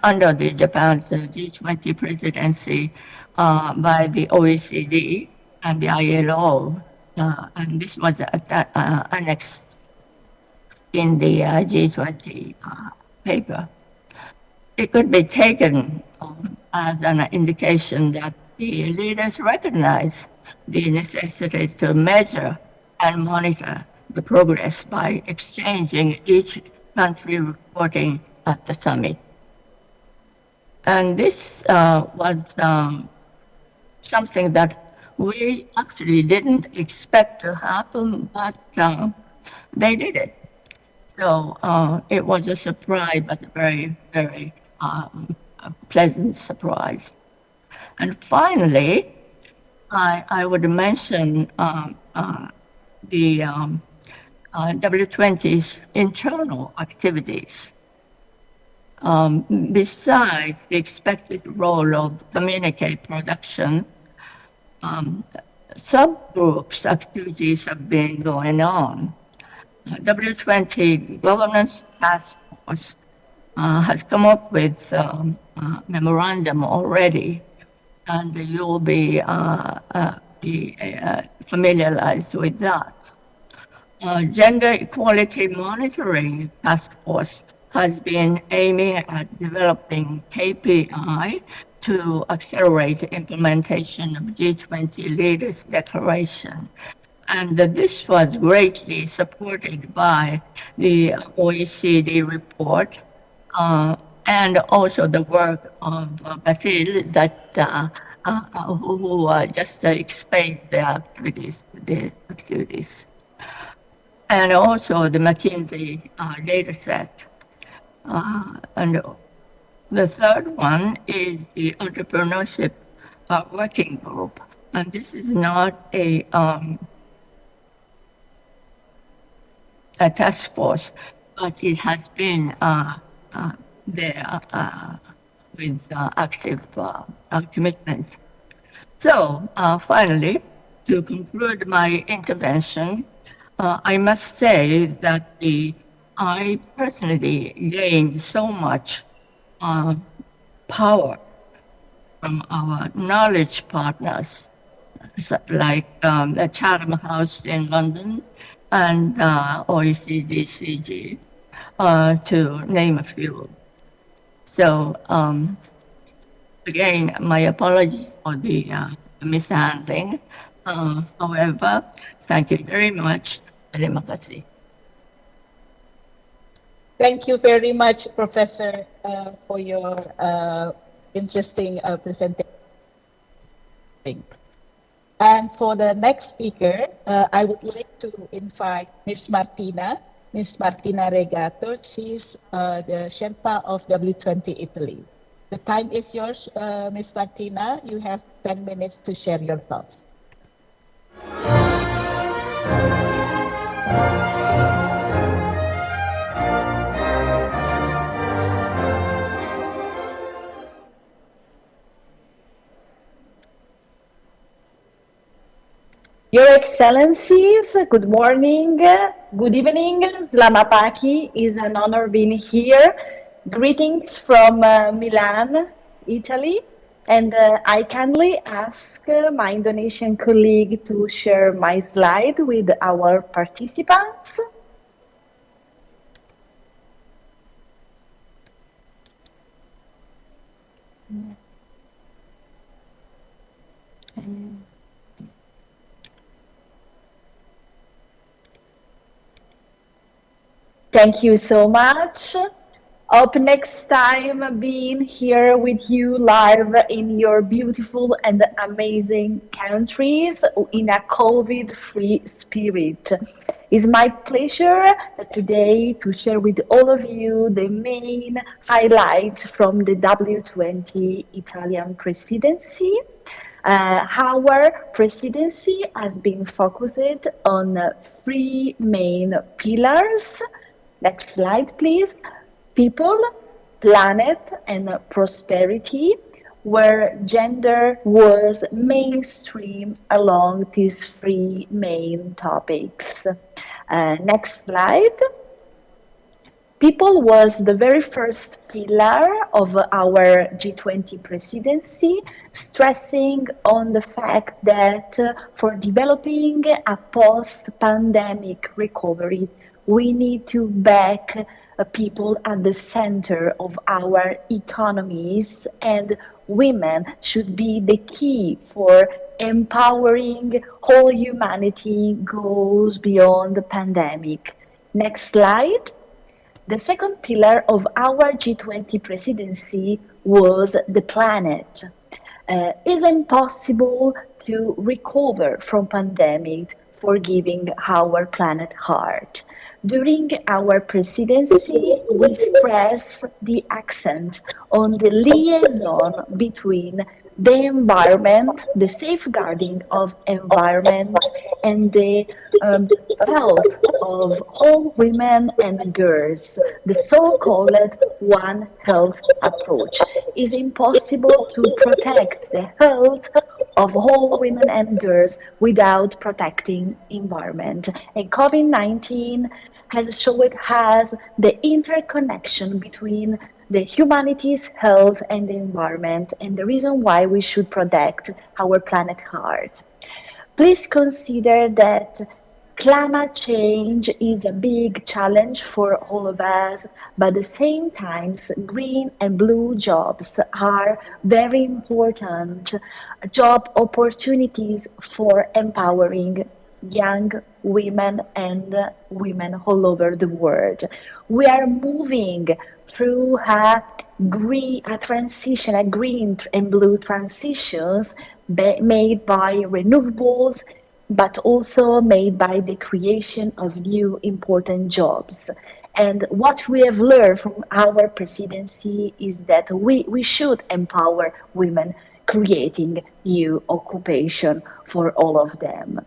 under the Japan's G20 presidency by the OECD and the ILO, and this was annexed in the G20 paper. It could be taken as an indication that the leaders recognize the necessity to measure and monitor the progress by exchanging each country reporting at the summit. And this was something that we actually didn't expect to happen, but they did it. So it was a surprise, but a very, very pleasant surprise. And finally, I would mention the W20's internal activities. Besides the expected role of communique production, subgroups activities have been going on. W20 Governance Task Force has come up with a memorandum already, and you will be familiarized with that. Gender Equality Monitoring Task Force has been aiming at developing KPI to accelerate the implementation of G20 Leaders Declaration. And this was greatly supported by the OECD report and also the work of Batil that who just explained the activities. And also the McKinsey data set. And the third one is the Entrepreneurship Working Group, and this is not a task force, but it has been there with active commitment. So finally, to conclude my intervention, I must say that I personally gained so much power from our knowledge partners, like the Chatham House in London and OECD CG, to name a few. So again, my apologies for the mishandling. However, thank you very much. Terima kasih. Thank you very much, Professor, for your interesting presentation. And for the next speaker, I would like to invite Ms. Martina Regato. She's the Sherpa of W-20 Italy. The time is yours, Ms. Martina. You have 10 minutes to share your thoughts. Your Excellencies, good morning, good evening, selamat pagi. It's an honor being here. Greetings from Milan, Italy. And I kindly ask my Indonesian colleague to share my slide with our participants. Thank you so much. Up next time being here with you live in your beautiful and amazing countries in a COVID-free spirit. It's my pleasure today to share with all of you the main highlights from the W20 Italian presidency. Our presidency has been focused on three main pillars. Next slide, please. People, planet, and prosperity, where gender was mainstream along these three main topics. Next slide. People was the very first pillar of our G20 presidency, stressing on the fact that for developing a post-pandemic recovery, we need to back people at the center of our economies, and women should be the key for empowering whole humanity goes beyond the pandemic. Next slide. The second pillar of our G20 presidency was the planet. It's impossible to recover from pandemic for giving our planet heart. During our presidency, we stress the accent on the liaison between the environment, the safeguarding of environment, and the health of all women and girls, the so-called One Health approach. It's impossible to protect the health of all women and girls without protecting environment. And COVID-19 has showed us the interconnection between the humanity's health and the environment, and the reason why we should protect our planet heart. Please consider that climate change is a big challenge for all of us, but at the same time, green and blue jobs are very important job opportunities for empowering young women and women all over the world. We are moving through a green and blue transitions made by renewables, but also made by the creation of new important jobs. And what we have learned from our presidency is that we should empower women. creating new occupation for all of them.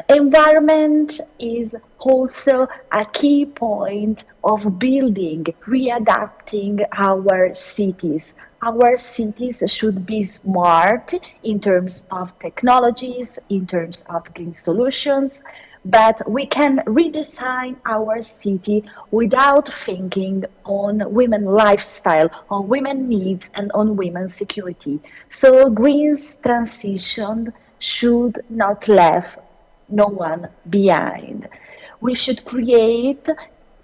Environment is also a key point of building, readapting our cities. Our cities should be smart in terms of technologies, in terms of green solutions, but we can redesign our city without thinking on women lifestyle, on women needs, and on women's security. So green's transition should not leave no one behind. We should create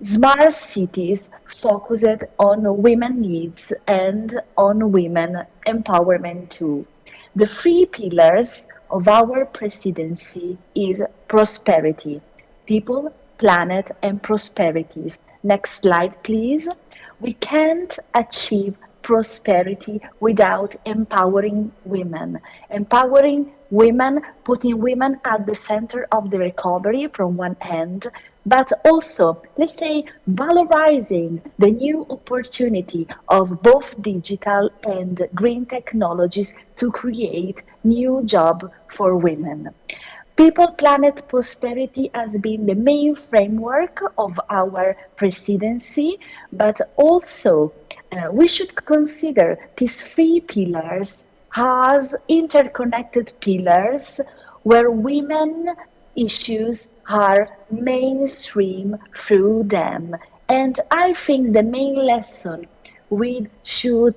smart cities focused on women needs and on women empowerment too. The three pillars of our presidency is prosperity, people, planet, and prosperities. Next slide, please. We can't achieve prosperity without empowering women. Empowering women, putting women at the center of the recovery from one end, but also, let's say, valorizing the new opportunity of both digital and green technologies to create new jobs for women. People, Planet, Prosperity has been the main framework of our presidency, but also we should consider these three pillars as interconnected pillars where women issues are mainstream through them. And I think the main lesson we should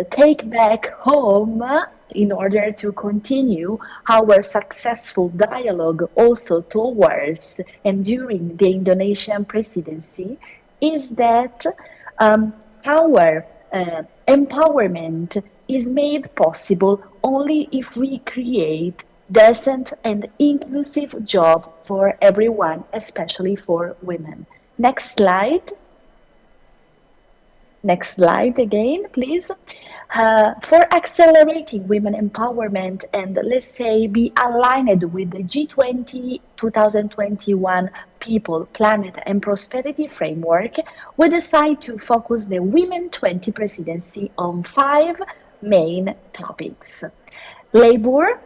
take back home in order to continue our successful dialogue also towards and during the Indonesian presidency is that our empowerment is made possible only if we create decent and inclusive jobs for everyone, especially for women. Next slide. Next slide again, please. For accelerating women empowerment and, let's say, be aligned with the G20 2021 People, Planet and Prosperity Framework, we decide to focus the Women 20 presidency on 5 main topics: labor,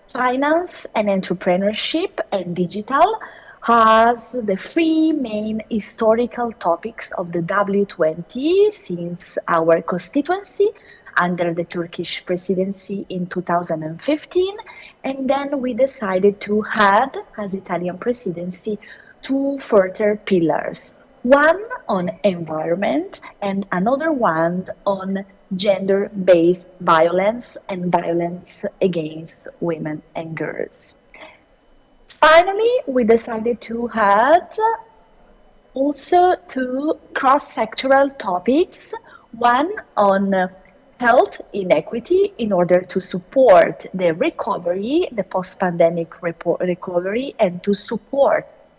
finance and entrepreneurship, and digital, has the 3 main historical topics of the W-20 since our constituency under the Turkish presidency in 2015, and then we decided to add, as Italian presidency, 2 further pillars, one on environment and another one on gender-based violence and violence against women and girls. Finally, we decided to add also 2 cross-sectoral topics, one on health inequity in order to support the recovery, the post-pandemic recovery, and to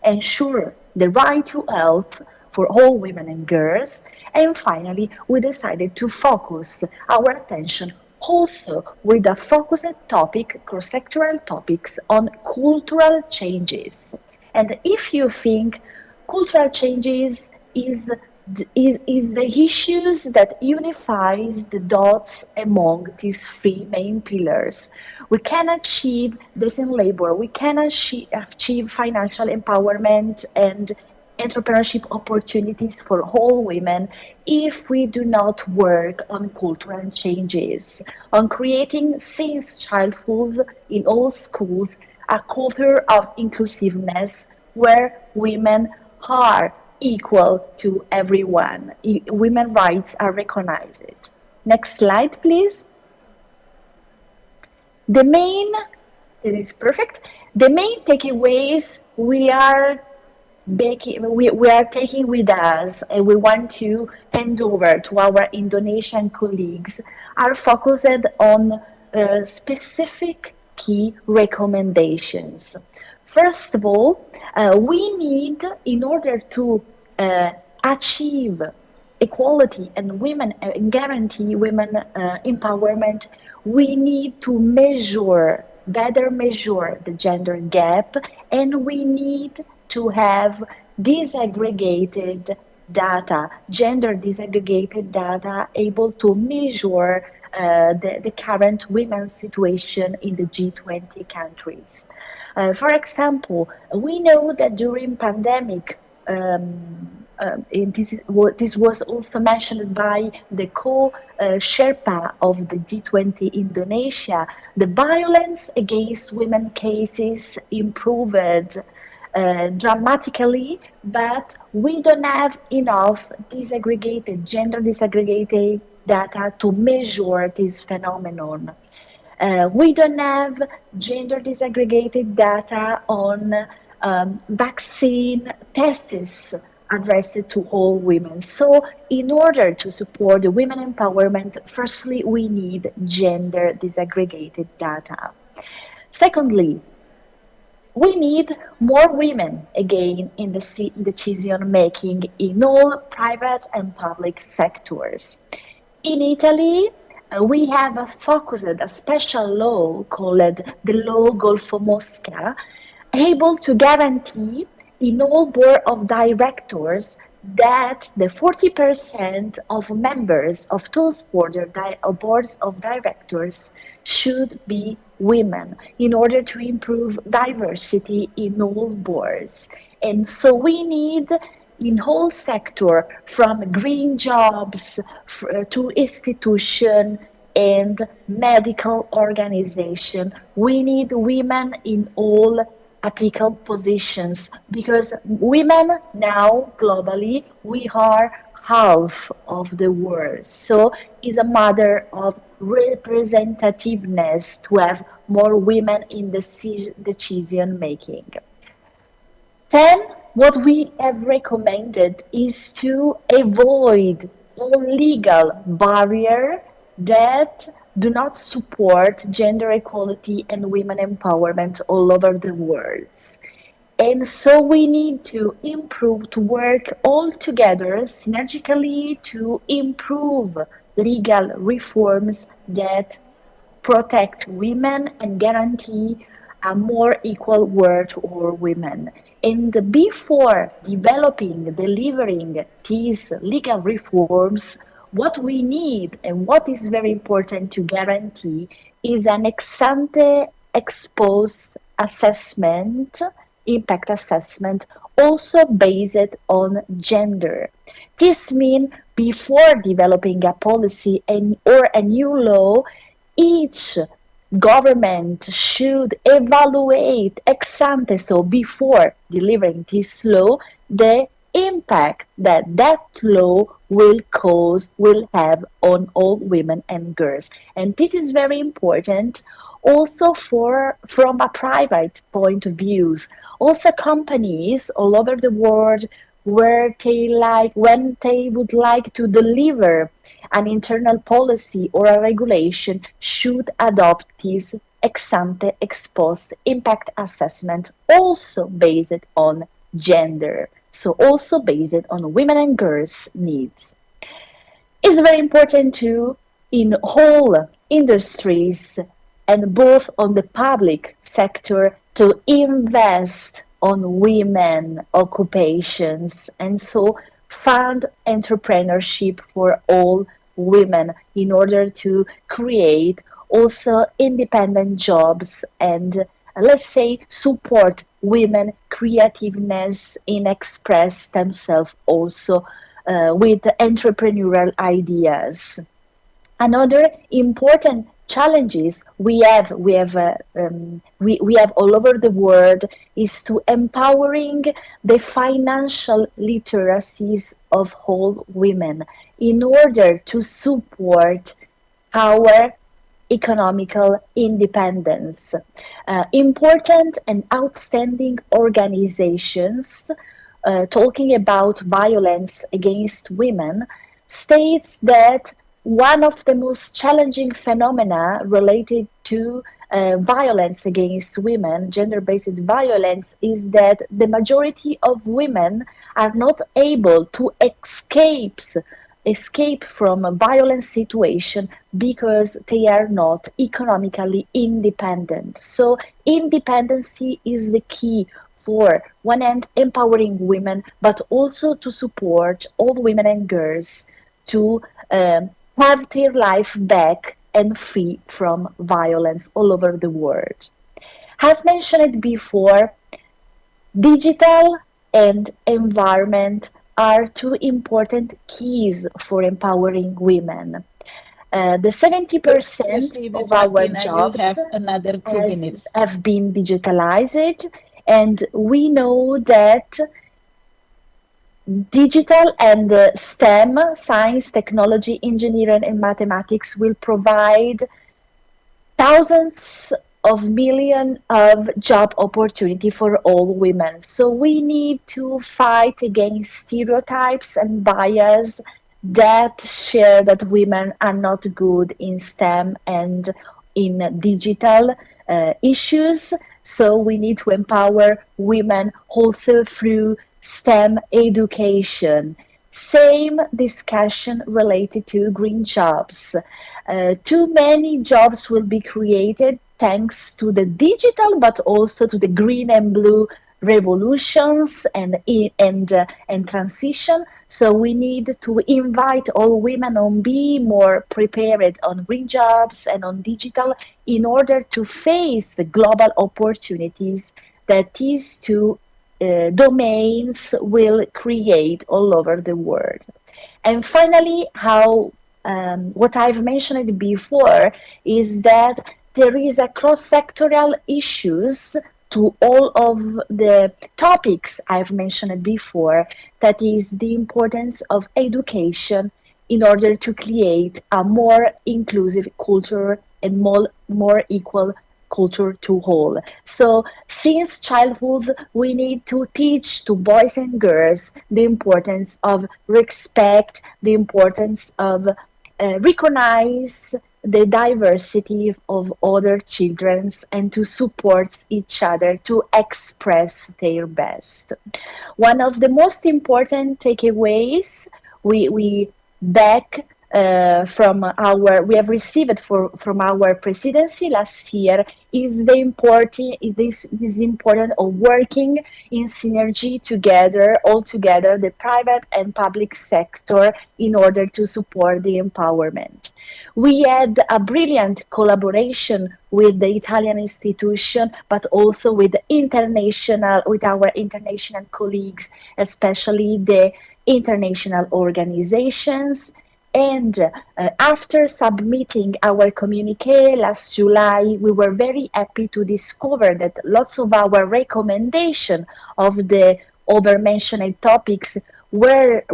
ensure the right to health for all women and girls. And finally, we decided to focus our attention also with a focused topic, cross-sectoral topics on cultural changes. And if you think cultural changes is the issues that unifies the dots among these 3 main pillars, we can achieve decent labor, we can achieve financial empowerment and entrepreneurship opportunities for all women if we do not work on cultural changes, on creating since childhood in all schools a culture of inclusiveness where women are equal to everyone. Women's rights are recognized. Next slide, please. The main takeaways we are taking with us and we want to hand over to our Indonesian colleagues are focused on specific key recommendations. First of all, we need, in order to achieve equality and guarantee women empowerment, we need to better measure the gender gap, and we need to have disaggregated data, gender disaggregated data, able to measure the current women's situation in the G20 countries. For example, we know that during pandemic, this was also mentioned by the co-Sherpa of the G20 Indonesia. The violence against women cases improved dramatically, but we don't have enough gender disaggregated data to measure this phenomenon. We don't have gender disaggregated data on vaccine tests addressed to all women. So in order to support the women empowerment, firstly, we need gender disaggregated data. Secondly, we need more women again in the decision making in all private and public sectors. In Italy, we have a special law called the Law Golfo Mosca, able to guarantee in all board of directors that the 40% of members of those boards of directors should be women in order to improve diversity in all boards. And so we need in whole sector, from green jobs to institution and medical organization, we need women in all apical positions, because women now globally, we are half of the world. So it's a matter of representativeness to have more women in decision making. Then, what we have recommended is to avoid all legal barriers that do not support gender equality and women empowerment all over the world. And so we need to improve, to work all together synergically to improve legal reforms that protect women and guarantee a more equal world to all women. And before delivering these legal reforms, what we need and what is very important to guarantee is an ex-ante ex-post assessment, impact assessment, also based on gender. This means before developing a policy or a new law, each government should evaluate ex ante, so before delivering this law, the impact that law will have on all women and girls. And this is very important also from a private point of view. Also companies all over the world when they would like to deliver an internal policy or a regulation should adopt this ex-ante, ex-post impact assessment also based on gender, so also based on women and girls' needs. It's very important too in whole industries and both on the public sector to invest on women occupations and so fund entrepreneurship for all women in order to create also independent jobs and let's say support women creativeness in express themselves also with entrepreneurial ideas. Another important challenges we have all over the world is to empowering the financial literacies of all women in order to support our economical independence. Important and outstanding organizations talking about violence against women states that one of the most challenging phenomena related to violence against women, gender-based violence, is that the majority of women are not able to escape from a violent situation because they are not economically independent. So independency is the key for one hand empowering women, but also to support all women and girls to have their life back and free from violence all over the world. As mentioned before, digital and environment are two important keys for empowering women. The 70% Excuse me, Ms. of our Martina, you jobs have another 2 minutes. have been digitalized, and we know that digital and STEM, science, technology, engineering, and mathematics, will provide thousands of millions of job opportunity for all women. So we need to fight against stereotypes and bias that share that women are not good in STEM and in digital issues. So we need to empower women also through STEM education. Same discussion related to green jobs. Too many jobs will be created thanks to the digital, but also to the green and blue revolutions and transition. So we need to invite all women on be more prepared on green jobs and on digital in order to face the global opportunities that these two domains will create all over the world. And finally, what I've mentioned before is that there is a cross-sectoral issues to all of the topics I've mentioned before, that is the importance of education in order to create a more inclusive culture and more equal culture to all. So since childhood, we need to teach to boys and girls the importance of respect, the importance of recognize the diversity of other children and to support each other to express their best. One of the most important takeaways we back we have received from our presidency last year is the important of working in synergy together, all together, the private and public sector in order to support the empowerment. We had a brilliant collaboration with the Italian institution, but also with our international colleagues, especially the international organizations. And after submitting our communique last July, we were very happy to discover that lots of our recommendations of the over-mentioned topics were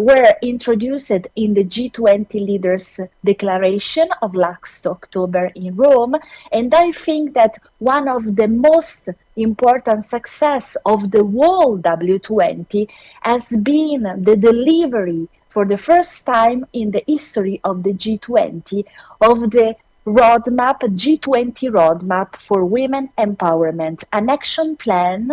introduced in the G20 Leaders Declaration of last October in Rome. And I think that one of the most important success of the whole W20 has been the delivery for the first time in the history of the G20 of the G20 roadmap for women empowerment, an action plan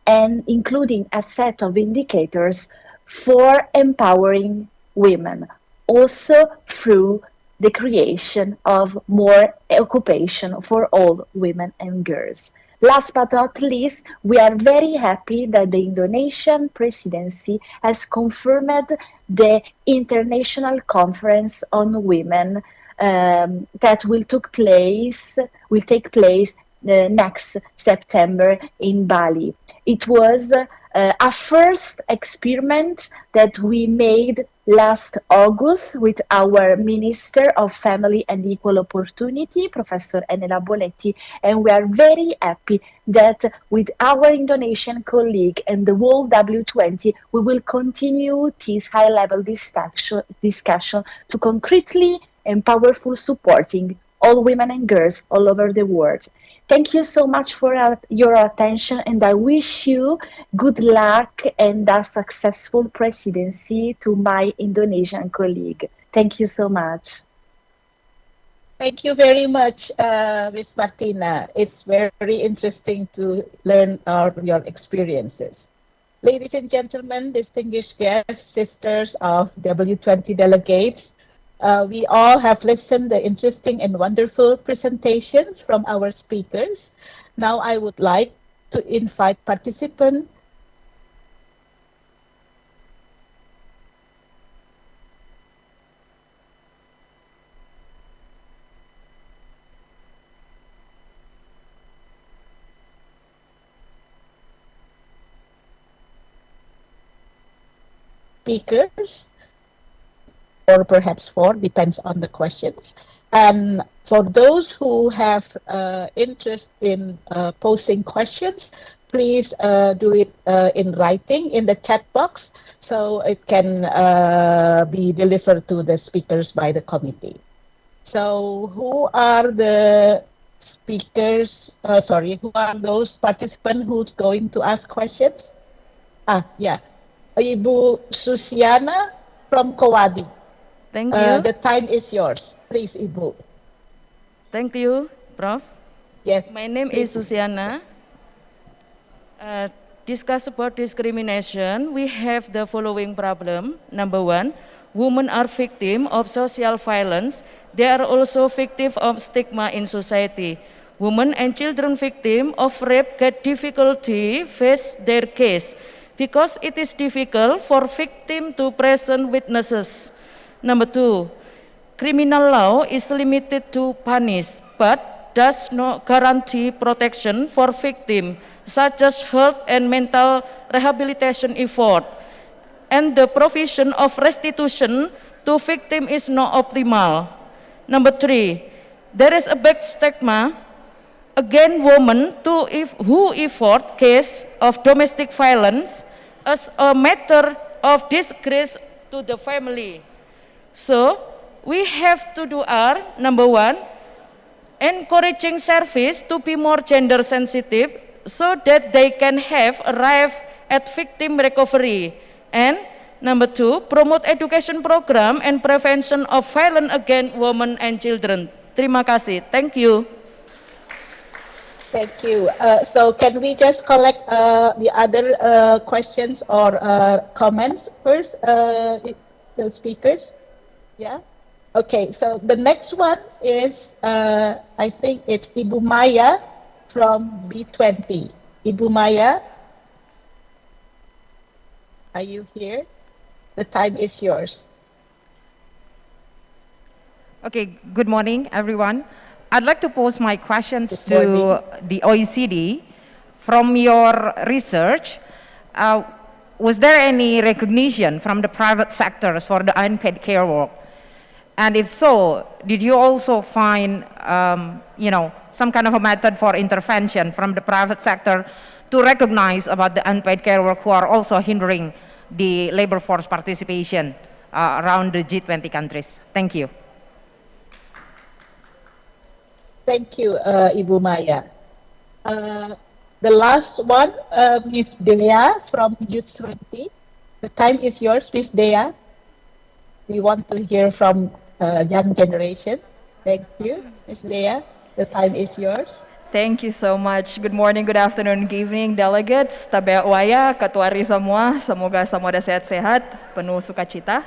and including a set of indicators for empowering women, also through the creation of more occupation for all women and girls. Last but not least, we are very happy that the Indonesian presidency has confirmed the International Conference on Women that will take place next September in Bali. It was a first experiment that we made last August with our Minister of Family and Equal Opportunity, Professor Enela Boletti, and we are very happy that with our Indonesian colleague and the whole W20, we will continue this high-level discussion to concretely and powerful supporting all women and girls all over the world. Thank you so much for your attention, and I wish you good luck and a successful presidency to my Indonesian colleague. Thank you so much. Thank you very much, Ms. Martina. It's very interesting to learn your experiences. Ladies and gentlemen, distinguished guests, sisters of W20 delegates, we all have listened to interesting and wonderful presentations from our speakers. Now I would like to invite participants speakers, or perhaps 4, depends on the questions. And for those who have interest in posing questions, please do it in writing in the chat box so it can be delivered to the speakers by the committee. So who are the speakers, who are those participants who's going to ask questions? Yeah, Ibu Susiana from Kowadi. Thank you. The time is yours. Please, Ibu. Thank you, Prof. Yes. My name is Susiana. Discuss about discrimination, we have the following problem. Number 1, women are victims of social violence. They are also victims of stigma in society. Women and children victims of rape get difficulty face their case because it is difficult for victims to present witnesses. Number 2, criminal law is limited to punish, but does not guarantee protection for victims, such as health and mental rehabilitation effort. And the provision of restitution to victims is not optimal. Number 3, there is a big stigma against women who effort case of domestic violence as a matter of disgrace to the family. So we have to do our number 1, encouraging service to be more gender sensitive so that they can have arrive at victim recovery. And number 2, promote education program and prevention of violence against women and children. Terima kasih. Thank you. Thank you. So can we just collect the other questions or comments first, the speakers? Yeah. Okay, so the next one is, I think it's Ibu Maya from W-20. Ibu Maya, are you here? The time is yours. Okay, good morning, everyone. I'd like to pose my questions to the OECD. From your research, was there any recognition from the private sectors for the unpaid care work? And if so, did you also find, some kind of a method for intervention from the private sector to recognize about the unpaid care work who are also hindering the labor force participation around the G20 countries? Thank you. Thank you, Ibu Maya. The last one, Ms. Dea from G20. The time is yours, Ms. Dea. We want to hear from young generation. Thank you, Ms. Dea. The time is yours. Thank you so much. Good morning, good afternoon, good evening, delegates. Tabea Waya, Katuari semua. Semoga semua sehat-sehat, penuh sukacita.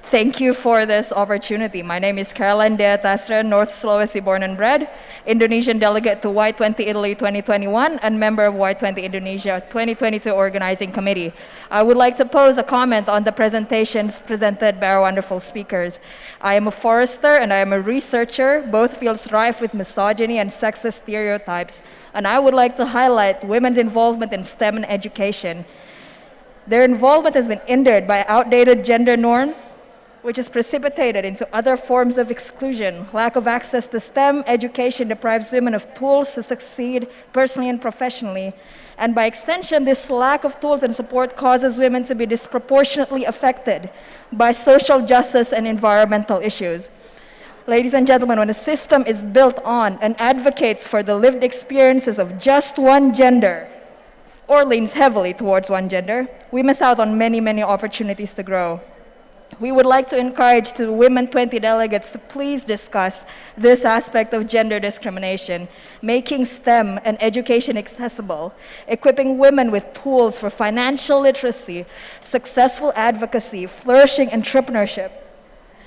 Thank you for this opportunity. My name is Caroline Dea Tasra, North Sulawesi born and bred, Indonesian delegate to Y20 Italy 2021 and member of Y20 Indonesia 2022 Organizing Committee. I would like to pose a comment on the presentations presented by our wonderful speakers. I am a forester and I am a researcher, both fields rife with misogyny and sexist stereotypes, and I would like to highlight women's involvement in STEM and education. Their involvement has been hindered by outdated gender norms, which is precipitated into other forms of exclusion. Lack of access to STEM education deprives women of tools to succeed personally and professionally. And by extension, this lack of tools and support causes women to be disproportionately affected by social justice and environmental issues. Ladies and gentlemen, when a system is built on and advocates for the lived experiences of just one gender, or leans heavily towards one gender, we miss out on many, many opportunities to grow. We would like to encourage the Women 20 delegates to please discuss this aspect of gender discrimination, making STEM and education accessible, equipping women with tools for financial literacy, successful advocacy, flourishing entrepreneurship,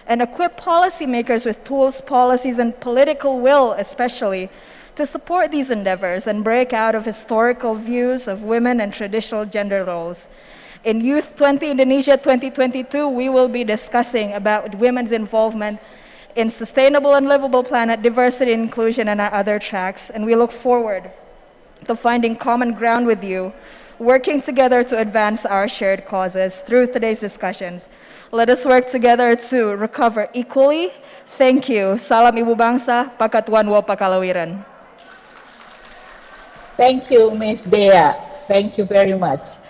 and equip policymakers with tools, policies, and political will especially to support these endeavors and break out of historical views of women and traditional gender roles. In Youth 20 Indonesia 2022, we will be discussing about women's involvement in sustainable and livable planet, diversity and inclusion, and our other tracks. And we look forward to finding common ground with you working together to advance our shared causes through today's discussions. Let us work together to recover equally. Thank you. Salam Ibu Bangsa, Pakatuan Wo Pakalawiran. Thank you, Ms. Dea. Thank you very much.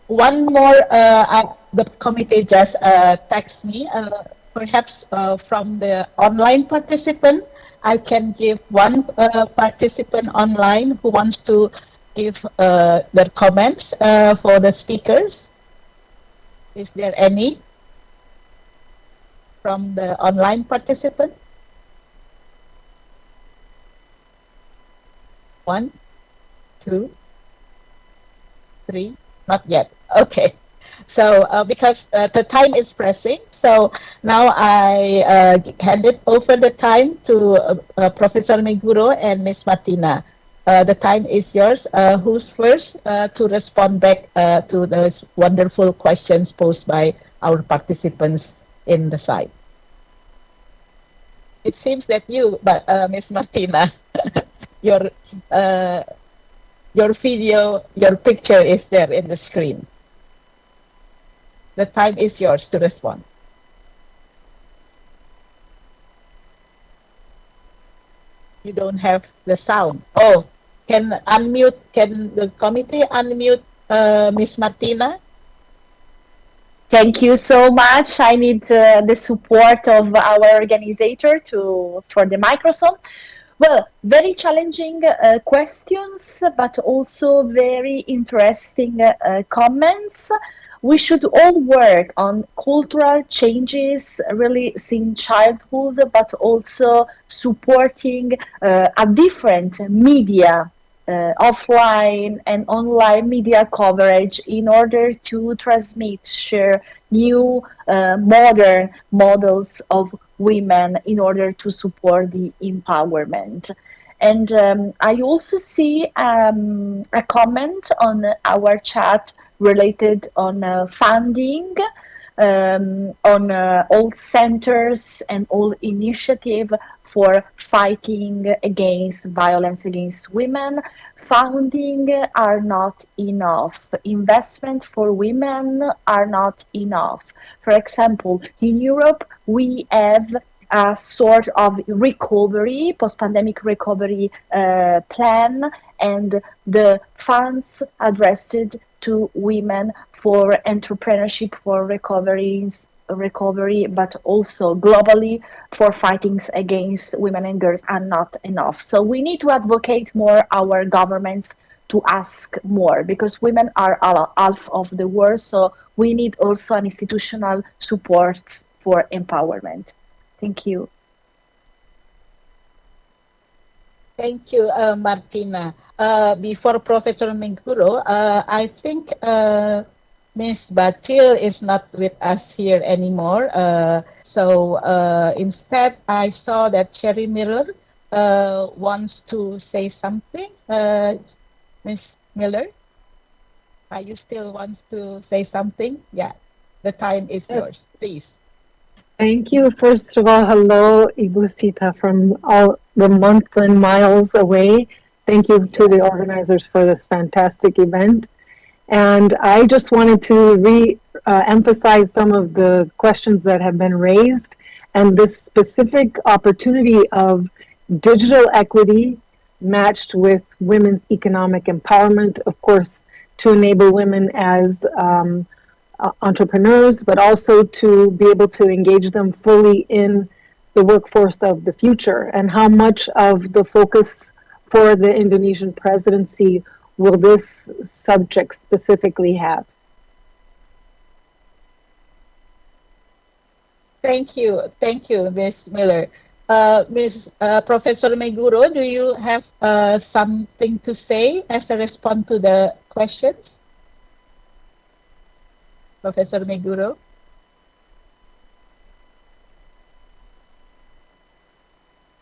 One more, the committee just text me, perhaps from the online participant. I can give one participant online who wants to give their comments for the speakers. Is there any from the online participant? One, two, three, not yet. Okay. So because the time is pressing, so now I hand it over the time to Professor Meguro and Ms. Martina. The time is yours. Who's first to respond back to those wonderful questions posed by our participants in the site? It seems that you, but Ms. Martina, your video, your picture is there in the screen. The time is yours to respond. You don't have the sound. Oh, can the committee unmute Ms. Martina? Thank you so much. I need the support of our organizer for the microphone. Well, very challenging questions, but also very interesting comments. We should all work on cultural changes, really since childhood, but also supporting a different media, offline and online media coverage in order to transmit, share new modern models of women in order to support the empowerment. And I also see a comment on our chat related on funding, on all centers and all initiative for fighting against violence against women. Funding are not enough. Investment for women are not enough. For example, in Europe, we have a sort of recovery, post-pandemic recovery plan, and the funds addressed to women for entrepreneurship, for recovery, but also globally for fighting against women and girls are not enough. So we need to advocate more our governments to ask more, because women are half of the world, so we need also an institutional support for empowerment. Thank you. Thank you, Martina. Before Professor Meguro, I think Ms. Batil is not with us here anymore. So instead, I saw that Cherry Miller wants to say something. Ms. Miller, are you still wants to say something? Yeah, the time is yours, please. Thank you. First of all, hello, Ibu Sita from all the months and miles away. Thank you to the organizers for this fantastic event. And I just wanted to re-emphasize some of the questions that have been raised, and this specific opportunity of digital equity matched with women's economic empowerment, of course, to enable women as entrepreneurs, but also to be able to engage them fully in the workforce of the future, and how much of the focus for the Indonesian presidency will this subject specifically have? Thank you, Ms. Miller. Professor Meguro, do you have something to say as a response to the questions? Professor Meguro?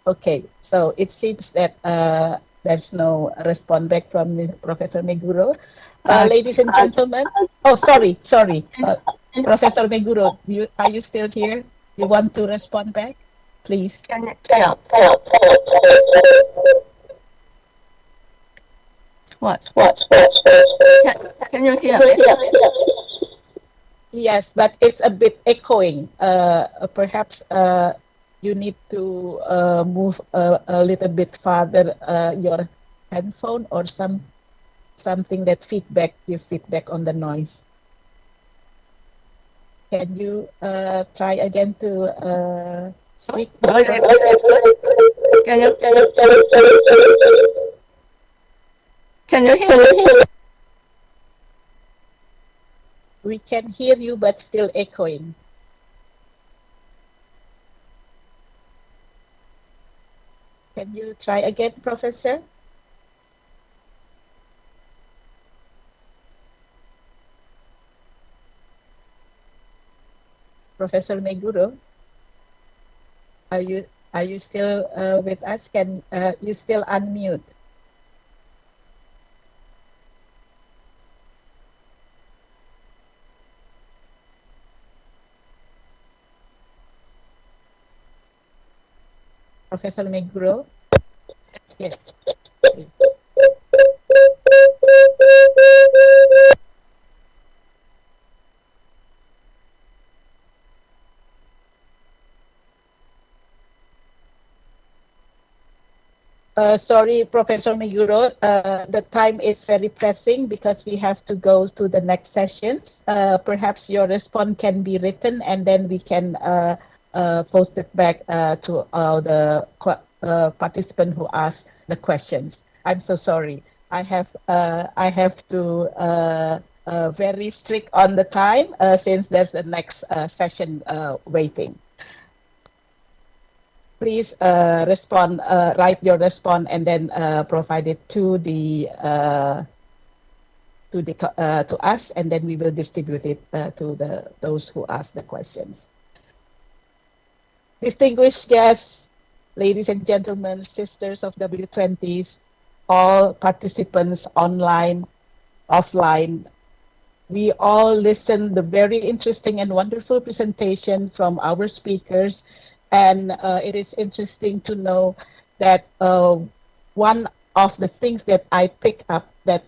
Okay, so it seems that there's no response back from Professor Meguro. Ladies and gentlemen, oh, sorry. Professor Meguro, are you still here? You want to respond back? Please. What? Can you hear me? Yes, but it's a bit echoing. Perhaps you need to move a little bit farther your headphone or something that give feedback on the noise. Can you try again to speak? Can you hear me? We can hear you, but still echoing. Can you try again, Professor? Professor Meguro, are you still with us? Can you still unmute? Professor Meguro? Yes. Please. Sorry, Professor Meguro, the time is very pressing because we have to go to the next sessions. Perhaps your response can be written and then we can post it back to the participant who asked the questions. I'm so sorry. I have to very strict on the time since there's the next session waiting. Please respond, write your response, and then provide it to us, and then we will distribute it to those who ask the questions. Distinguished guests, ladies and gentlemen, sisters of W-20s, all participants online, offline, we all listened the very interesting and wonderful presentation from our speakers. And it is interesting to know that one of the things that I pick up that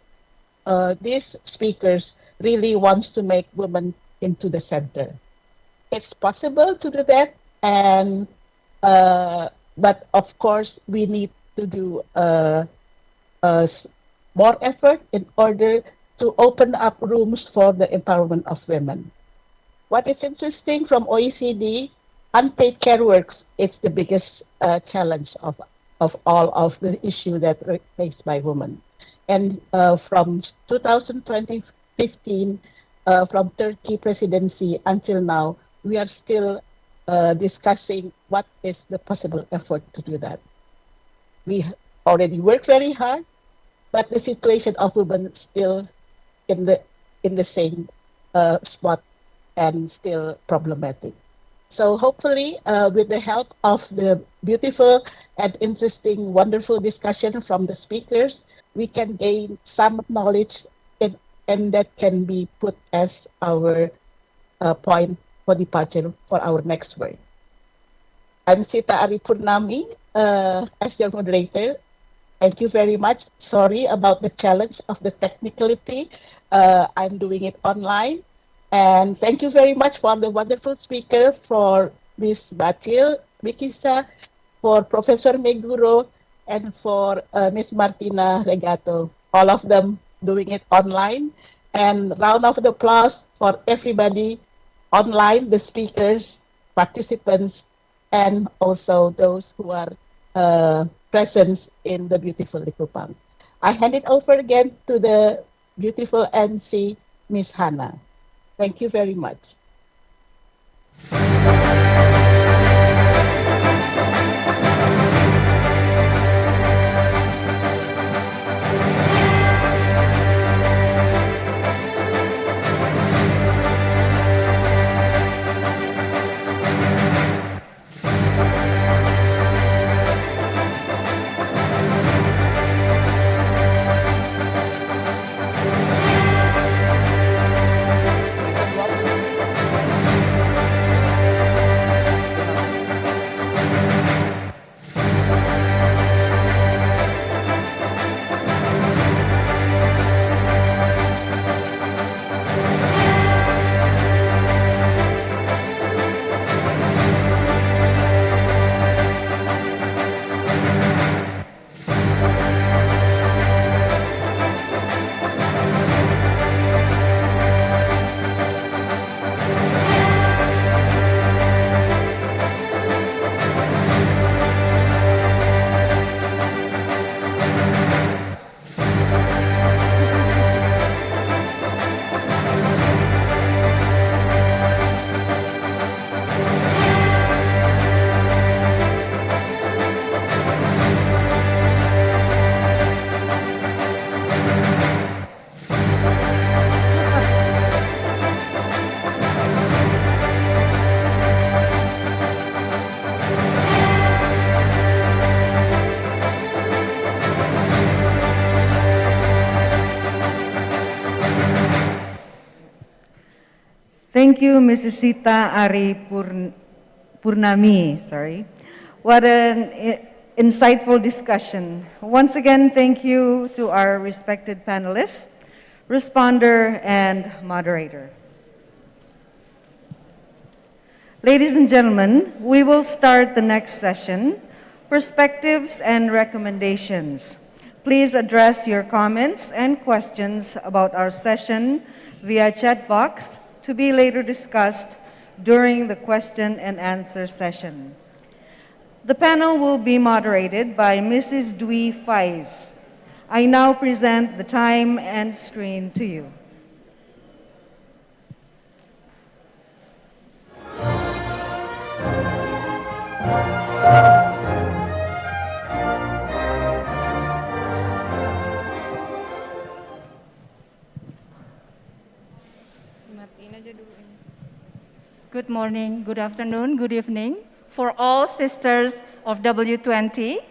these speakers really wants to make women into the center. It's possible to do that, and but of course we need to do more effort in order to open up rooms for the empowerment of women. What is interesting from OECD, unpaid care works, it's the biggest challenge of all of the issue that are faced by women. And from 2015, from Turkey presidency until now, we are still discussing what is the possible effort to do that. We already work very hard, but the situation of women still in the same spot and still problematic. So hopefully, with the help of the beautiful and interesting, wonderful discussion from the speakers, we can gain some knowledge and that can be put as our point for departure for our next work. I'm Sita Aripurnami as your moderator. Thank you very much. Sorry about the challenge of the technicality. I'm doing it online. And thank you very much for the wonderful speaker, for Ms. Batil Mikisa, for Professor Meguro, and for Ms. Martina Regato, all of them doing it online. And round of applause for everybody online, the speakers, participants, and also those who are present in the beautiful Likupang. I hand it over again to the beautiful MC, Ms. Hannah. Thank you very much. Thank you, Mrs. Sita Ari Purnami. What an insightful discussion. Once again, thank you to our respected panelists, responder, and moderator. Ladies and gentlemen, we will start the next session, Perspectives and Recommendations. Please address your comments and questions about our session via chat box to be later discussed during the question and answer session. The panel will be moderated by Mrs. Dwi Faiz. I now present the time and screen to you. Good morning, good afternoon, good evening. For all sisters of W-20,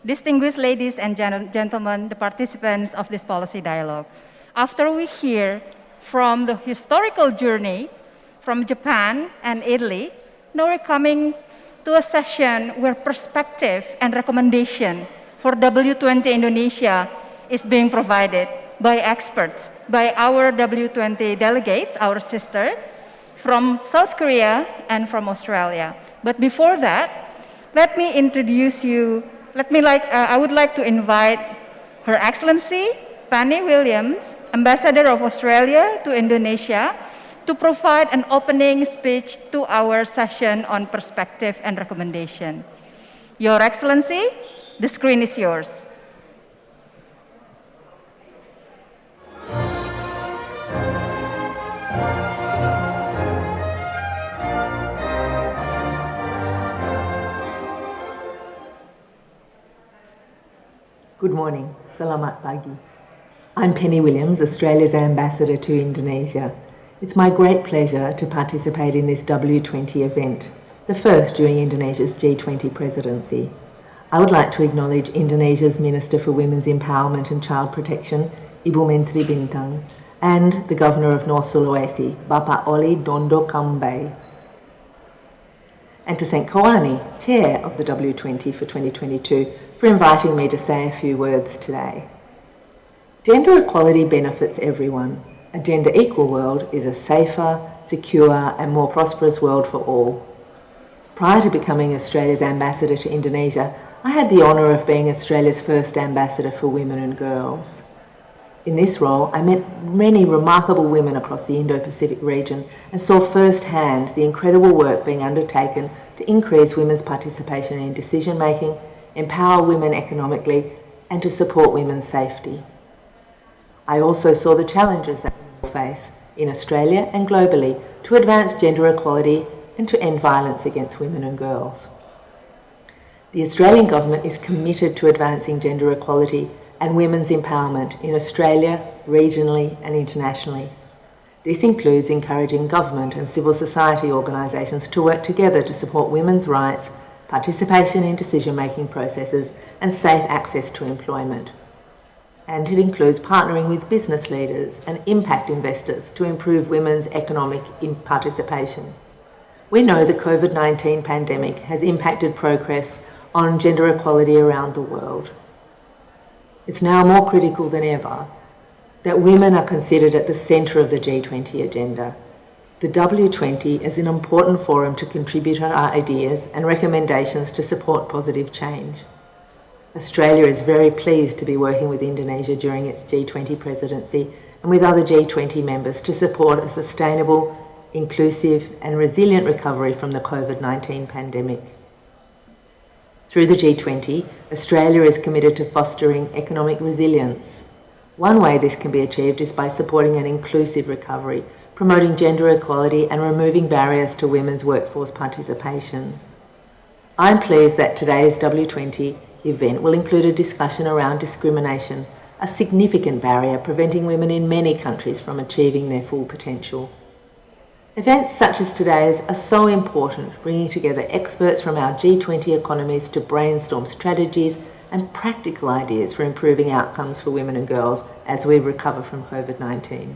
distinguished ladies and gentlemen, the participants of this policy dialogue. After we hear from the historical journey from Japan and Italy, now we're coming to a session where perspective and recommendation for W-20 Indonesia is being provided by experts, by our W-20 delegates, our sister, from South Korea and from Australia. But before that, let me introduce you, I would like to invite Her Excellency Penny Williams, Ambassador of Australia to Indonesia, to provide an opening speech to our session on perspective and recommendation. Your Excellency, the screen is yours. Good morning, selamat pagi. I'm Penny Williams, Australia's Ambassador to Indonesia. It's my great pleasure to participate in this W20 event, the first during Indonesia's G20 presidency. I would like to acknowledge Indonesia's Minister for Women's Empowerment and Child Protection, Ibu Menteri Bintang, and the Governor of North Sulawesi, Bapak Oli Dondo Kambay. And to thank Kowani, Chair of the W20 for 2022, for inviting me to say a few words today. Gender equality benefits everyone. A gender equal world is a safer, secure and more prosperous world for all. Prior to becoming Australia's ambassador to Indonesia, I had the honour of being Australia's first ambassador for women and girls. In this role, I met many remarkable women across the Indo-Pacific region and saw firsthand the incredible work being undertaken to increase women's participation in decision-making, empower women economically, and to support women's safety. I also saw the challenges that women face in Australia and globally to advance gender equality and to end violence against women and girls. The Australian government is committed to advancing gender equality and women's empowerment in Australia, regionally and internationally. This includes encouraging government and civil society organisations to work together to support women's rights, participation in decision-making processes and safe access to employment. And it includes partnering with business leaders and impact investors to improve women's economic participation. We know the COVID-19 pandemic has impacted progress on gender equality around the world. It's now more critical than ever that women are considered at the centre of the G20 agenda. The W20 is an important forum to contribute our ideas and recommendations to support positive change. Australia is very pleased to be working with Indonesia during its G20 presidency and with other G20 members to support a sustainable, inclusive and resilient recovery from the COVID-19 pandemic. Through the G20, Australia is committed to fostering economic resilience. One way this can be achieved is by supporting an inclusive recovery, promoting gender equality and removing barriers to women's workforce participation. I'm pleased that today's W20 event will include a discussion around discrimination, a significant barrier preventing women in many countries from achieving their full potential. Events such as today's are so important, bringing together experts from our G20 economies to brainstorm strategies and practical ideas for improving outcomes for women and girls as we recover from COVID-19.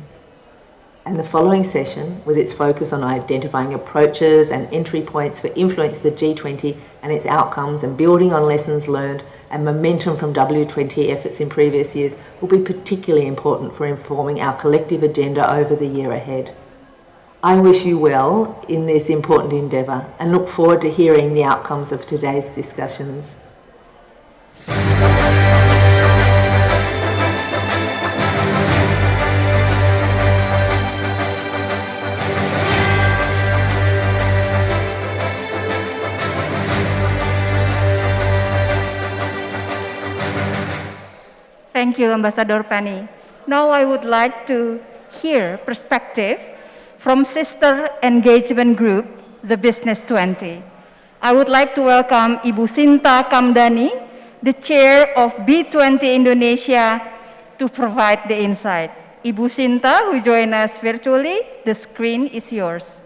And the following session, with its focus on identifying approaches and entry points for influence the G20 and its outcomes and building on lessons learned and momentum from W20 efforts in previous years, will be particularly important for informing our collective agenda over the year ahead. I wish you well in this important endeavour and look forward to hearing the outcomes of today's discussions. Thank you, Ambassador Penny. Now I would like to hear perspective from Sister Engagement Group, the Business 20. I would like to welcome Ibu Sinta Kamdani, the Chair of B20 Indonesia, to provide the insight. Ibu Sinta, who join us virtually, the screen is yours.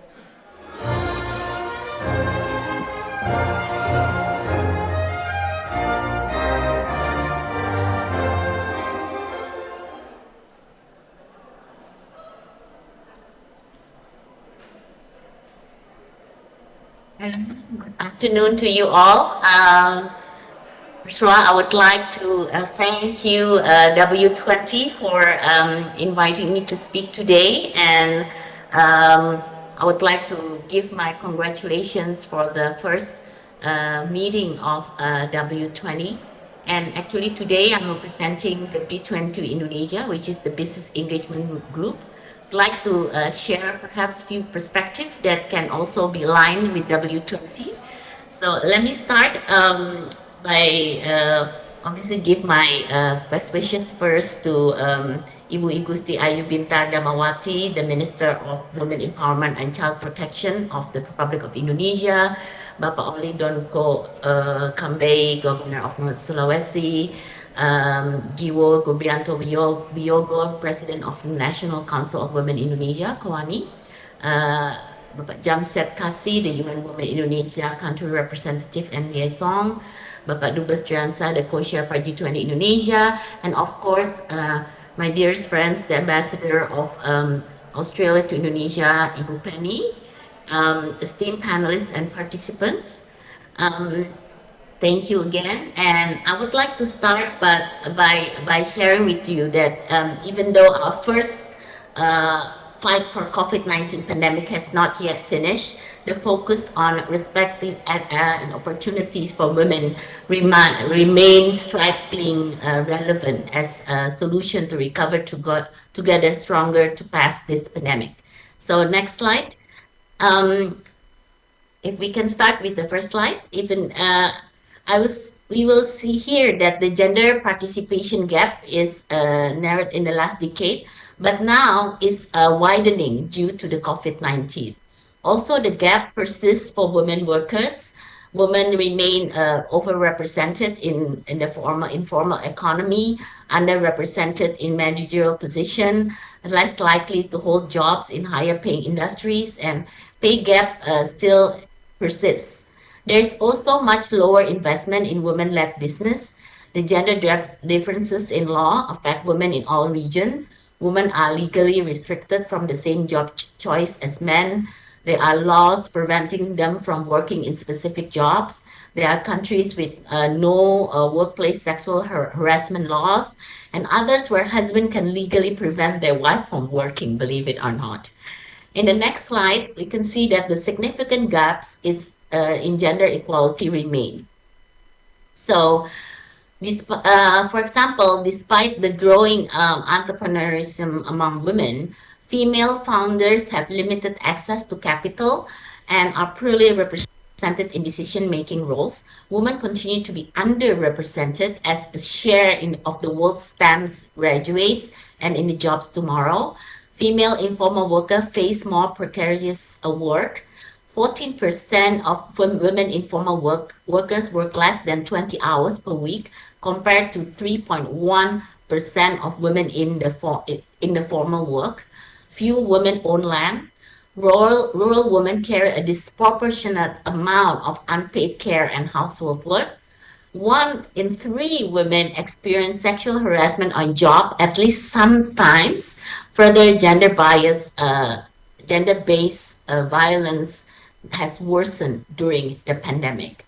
Good afternoon to you all. First of all, I would like to thank you, W20, for inviting me to speak today. And I would like to give my congratulations for the first meeting of W20. And actually today I'm representing the B20 Indonesia, which is the Business Engagement Group. Like to share perhaps few perspectives that can also be aligned with W20. So let me start by obviously give my best wishes first to Ibu Igusti Ayu Bintang Damawati, the Minister of Women Empowerment and Child Protection of the Republic of Indonesia, Bapak Oli Donko Kambei, Governor of North Sulawesi, Jiwo Gobrianto Wiyogo, President of the National Council of Women Indonesia, KOANI, Bapak Jamset Kasi, the UN Women Indonesia Country Representative and Liaison, Bapak Dubes Triansa, the co-chair for G20 Indonesia, and of course, my dearest friends, the Ambassador of Australia to Indonesia, Ibu Penny, esteemed panelists and participants. Thank you again, and I would like to start by sharing with you that even though our first fight for COVID-19 pandemic has not yet finished, the focus on respecting and opportunities for women remains strikingly relevant as a solution to recover together stronger to pass this pandemic. So next slide. If we can start with the first slide, we will see here that the gender participation gap is narrowed in the last decade, but now is widening due to the COVID-19. Also, the gap persists for women workers. Women remain overrepresented in the informal economy, underrepresented in managerial position, less likely to hold jobs in higher paying industries, and pay gap still persists. There's also much lower investment in women-led business. The gender differences in law affect women in all regions. Women are legally restricted from the same job choice as men. There are laws preventing them from working in specific jobs. There are countries with no workplace sexual harassment laws, and others where husband can legally prevent their wife from working, believe it or not. In the next slide, we can see that the significant gaps in gender equality remain. So, for example, despite the growing entrepreneurism among women, female founders have limited access to capital and are poorly represented in decision-making roles. Women continue to be underrepresented as a share of the world's STEM graduates and in the jobs tomorrow. Female informal workers face more precarious work. 14% of women informal workers work less than 20 hours per week, compared to 3.1% of women in the formal work. Few women own land. Rural women carry a disproportionate amount of unpaid care and household work. 1 in 3 women experience sexual harassment on job at least sometimes, Further, gender-based violence has worsened during the pandemic.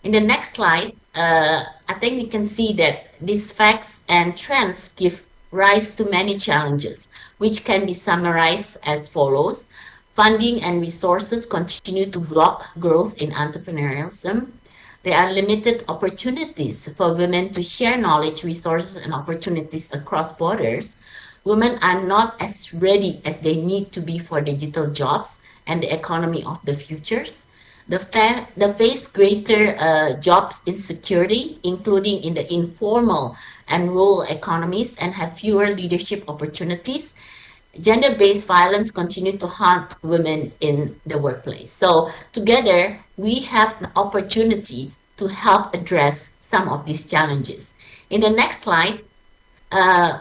In the next slide, I think we can see that these facts and trends give rise to many challenges, which can be summarized as follows. Funding and resources continue to block growth in entrepreneurialism. There are limited opportunities for women to share knowledge, resources, and opportunities across borders. Women are not as ready as they need to be for digital jobs and the economy of the futures. They face greater jobs insecurity, including in the informal and rural economies, and have fewer leadership opportunities. Gender-based violence continue to haunt women in the workplace. So together, we have an opportunity to help address some of these challenges. In the next slide, I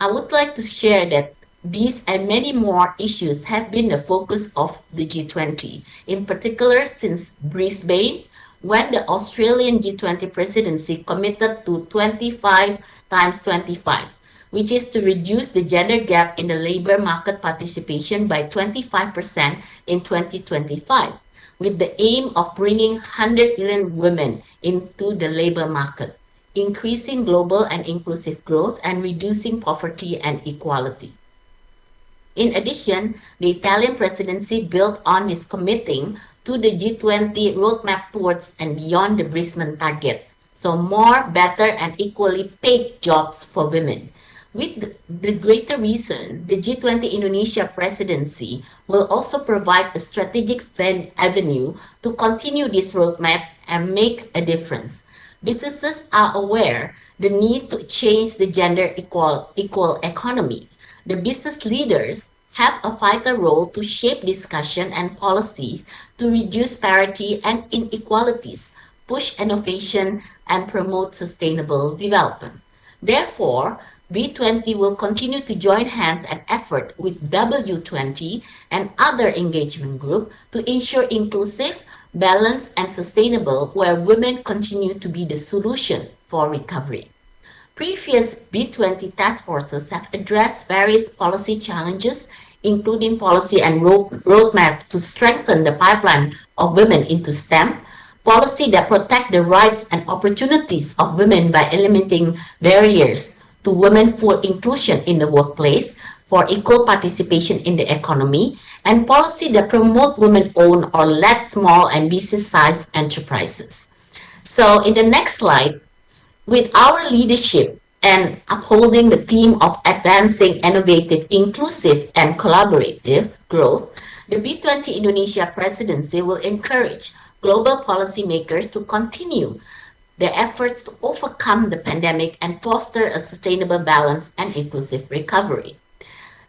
would like to share that these and many more issues have been the focus of the G20, in particular since Brisbane, when the Australian G20 presidency committed to 25 times 25, which is to reduce the gender gap in the labor market participation by 25% in 2025, with the aim of bringing 100 million women into the labor market, increasing global and inclusive growth, and reducing poverty and inequality. In addition, the Italian presidency built on this committing to the G20 roadmap towards and beyond the Brisbane target, so more, better, and equally paid jobs for women. With the greater reason, the G20 Indonesia presidency will also provide a strategic avenue to continue this roadmap and make a difference. Businesses are aware the need to change the gender equal economy. The business leaders have a vital role to shape discussion and policy to reduce parity and inequalities, push innovation, and promote sustainable development. Therefore, B20 will continue to join hands and effort with W20 and other engagement groups to ensure inclusive, balanced, and sustainable, where women continue to be the solution for recovery. Previous B20 task forces have addressed various policy challenges, including policy and roadmap to strengthen the pipeline of women into STEM, policy that protect the rights and opportunities of women by eliminating barriers to women for inclusion in the workplace, for equal participation in the economy, and policy that promote women-owned or led small and business-sized enterprises. So in the next slide, with our leadership and upholding the theme of advancing innovative, inclusive, and collaborative growth, the B20 Indonesia presidency will encourage global policymakers to continue their efforts to overcome the pandemic and foster a sustainable, balanced, and inclusive recovery.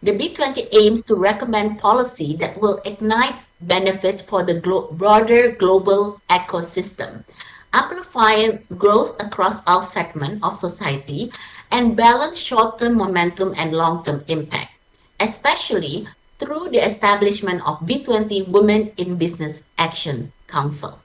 The B20 aims to recommend policy that will ignite benefits for the broader global ecosystem, amplify growth across all segments of society, and balance short-term momentum and long-term impact, especially through the establishment of B20 Women in Business Action Council.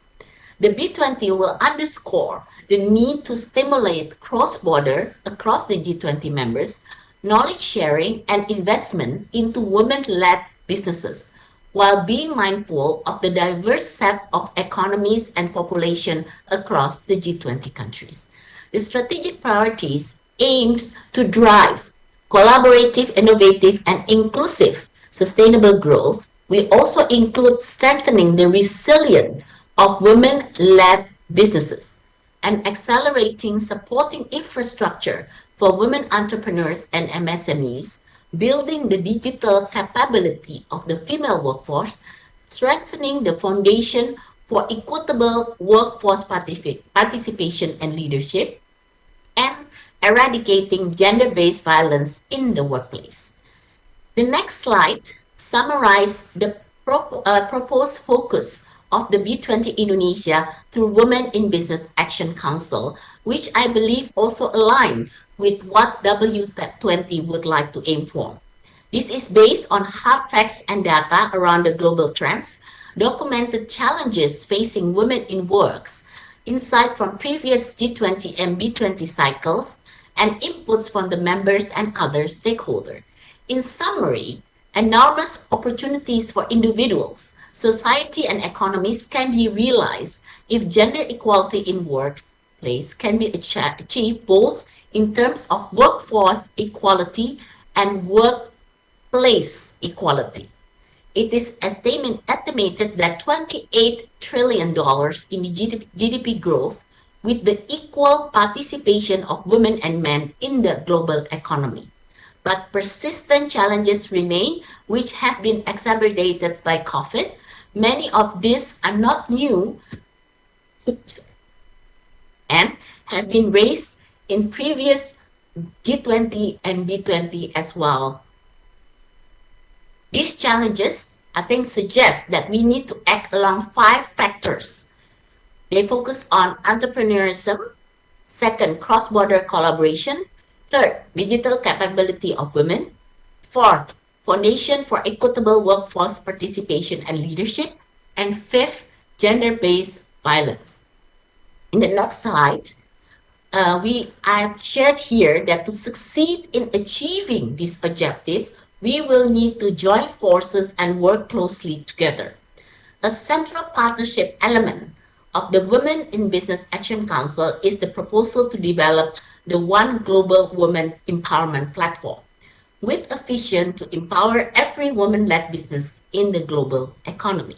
The B20 will underscore the need to stimulate cross-border across the G20 members, knowledge sharing, and investment into women-led businesses, while being mindful of the diverse set of economies and population across the G20 countries. The strategic priorities aims to drive collaborative, innovative, and inclusive sustainable growth. We also include strengthening the resilience of women-led businesses and accelerating supporting infrastructure for women entrepreneurs and MSMEs, building the digital capability of the female workforce, strengthening the foundation for equitable workforce participation and leadership, and eradicating gender-based violence in the workplace. The next slide summarizes the proposed focus of the B20 Indonesia through Women in Business Action Council, which I believe also align with what W20 would like to aim for. This is based on hard facts and data around the global trends, documented challenges facing women in works, insight from previous G20 and B20 cycles, and inputs from the members and other stakeholders. In summary, enormous opportunities for individuals, society, and economies can be realized if gender equality in workplace can be achieved both in terms of workforce equality and workplace equality. It is estimated that $28 trillion in the GDP growth with the equal participation of women and men in the global economy. But persistent challenges remain, which have been exacerbated by COVID. Many of these are not new and have been raised in previous G20 and B20 as well. These challenges, I think, suggest that we need to act along 5 factors. They focus on entrepreneurship, second, cross-border collaboration, third, digital capability of women, fourth, foundation for equitable workforce participation and leadership, and fifth, gender-based violence. In the next slide, I've shared here that to succeed in achieving this objective, we will need to join forces and work closely together. A central partnership element of the Women in Business Action Council is the proposal to develop the One Global Women Empowerment Platform, with a vision to empower every woman-led business in the global economy.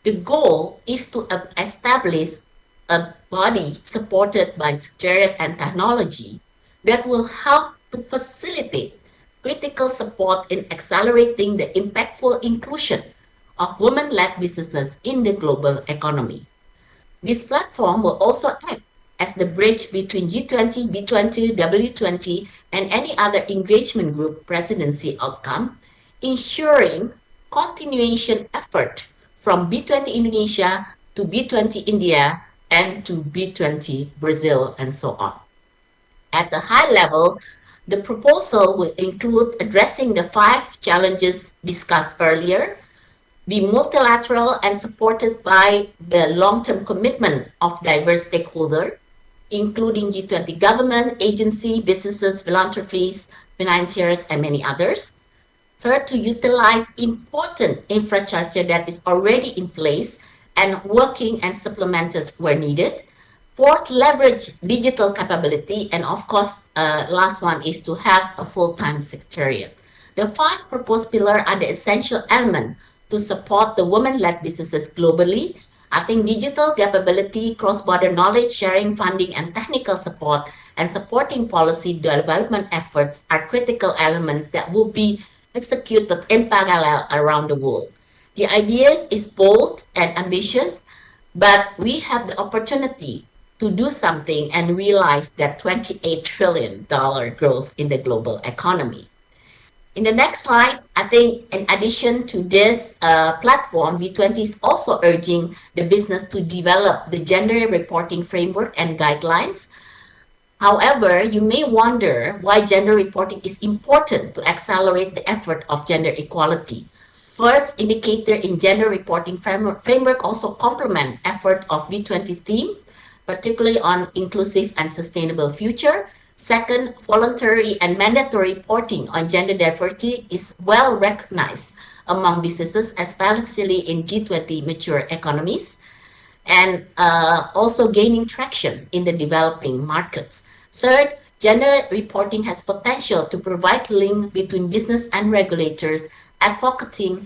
The goal is to establish a body supported by secretariat and technology that will help to facilitate critical support in accelerating the impactful inclusion of women-led businesses in the global economy. This platform will also act as the bridge between G20, B20, W20, and any other engagement group presidency outcome, ensuring continuation effort from B20 Indonesia to B20 India and to B20 Brazil and so on. At the high level, the proposal will include addressing the 5 challenges discussed earlier, be multilateral and supported by the long-term commitment of diverse stakeholders, including G20 government, agency, businesses, philanthropies, financiers, and many others. Third, to utilize important infrastructure that is already in place and working and supplemented where needed. Fourth, leverage digital capability. And of course, last one is to have a full-time secretariat. The 5 proposed pillars are the essential element to support the women-led businesses globally. I think digital capability, cross-border knowledge sharing, funding, and technical support, and supporting policy development efforts are critical elements that will be executed in parallel around the world. The ideas is bold and ambitious, but we have the opportunity to do something and realize that $28 trillion growth in the global economy. In the next slide, I think in addition to this platform, B20 is also urging the business to develop the gender reporting framework and guidelines. However, you may wonder why gender reporting is important to accelerate the effort of gender equality. First, indicator in gender reporting framework also complement effort of B20 theme, particularly on inclusive and sustainable future. Second, voluntary and mandatory reporting on gender diversity is well recognized among businesses, especially in G20 mature economies, and also gaining traction in the developing markets. Third, gender reporting has potential to provide link between business and regulators, advocating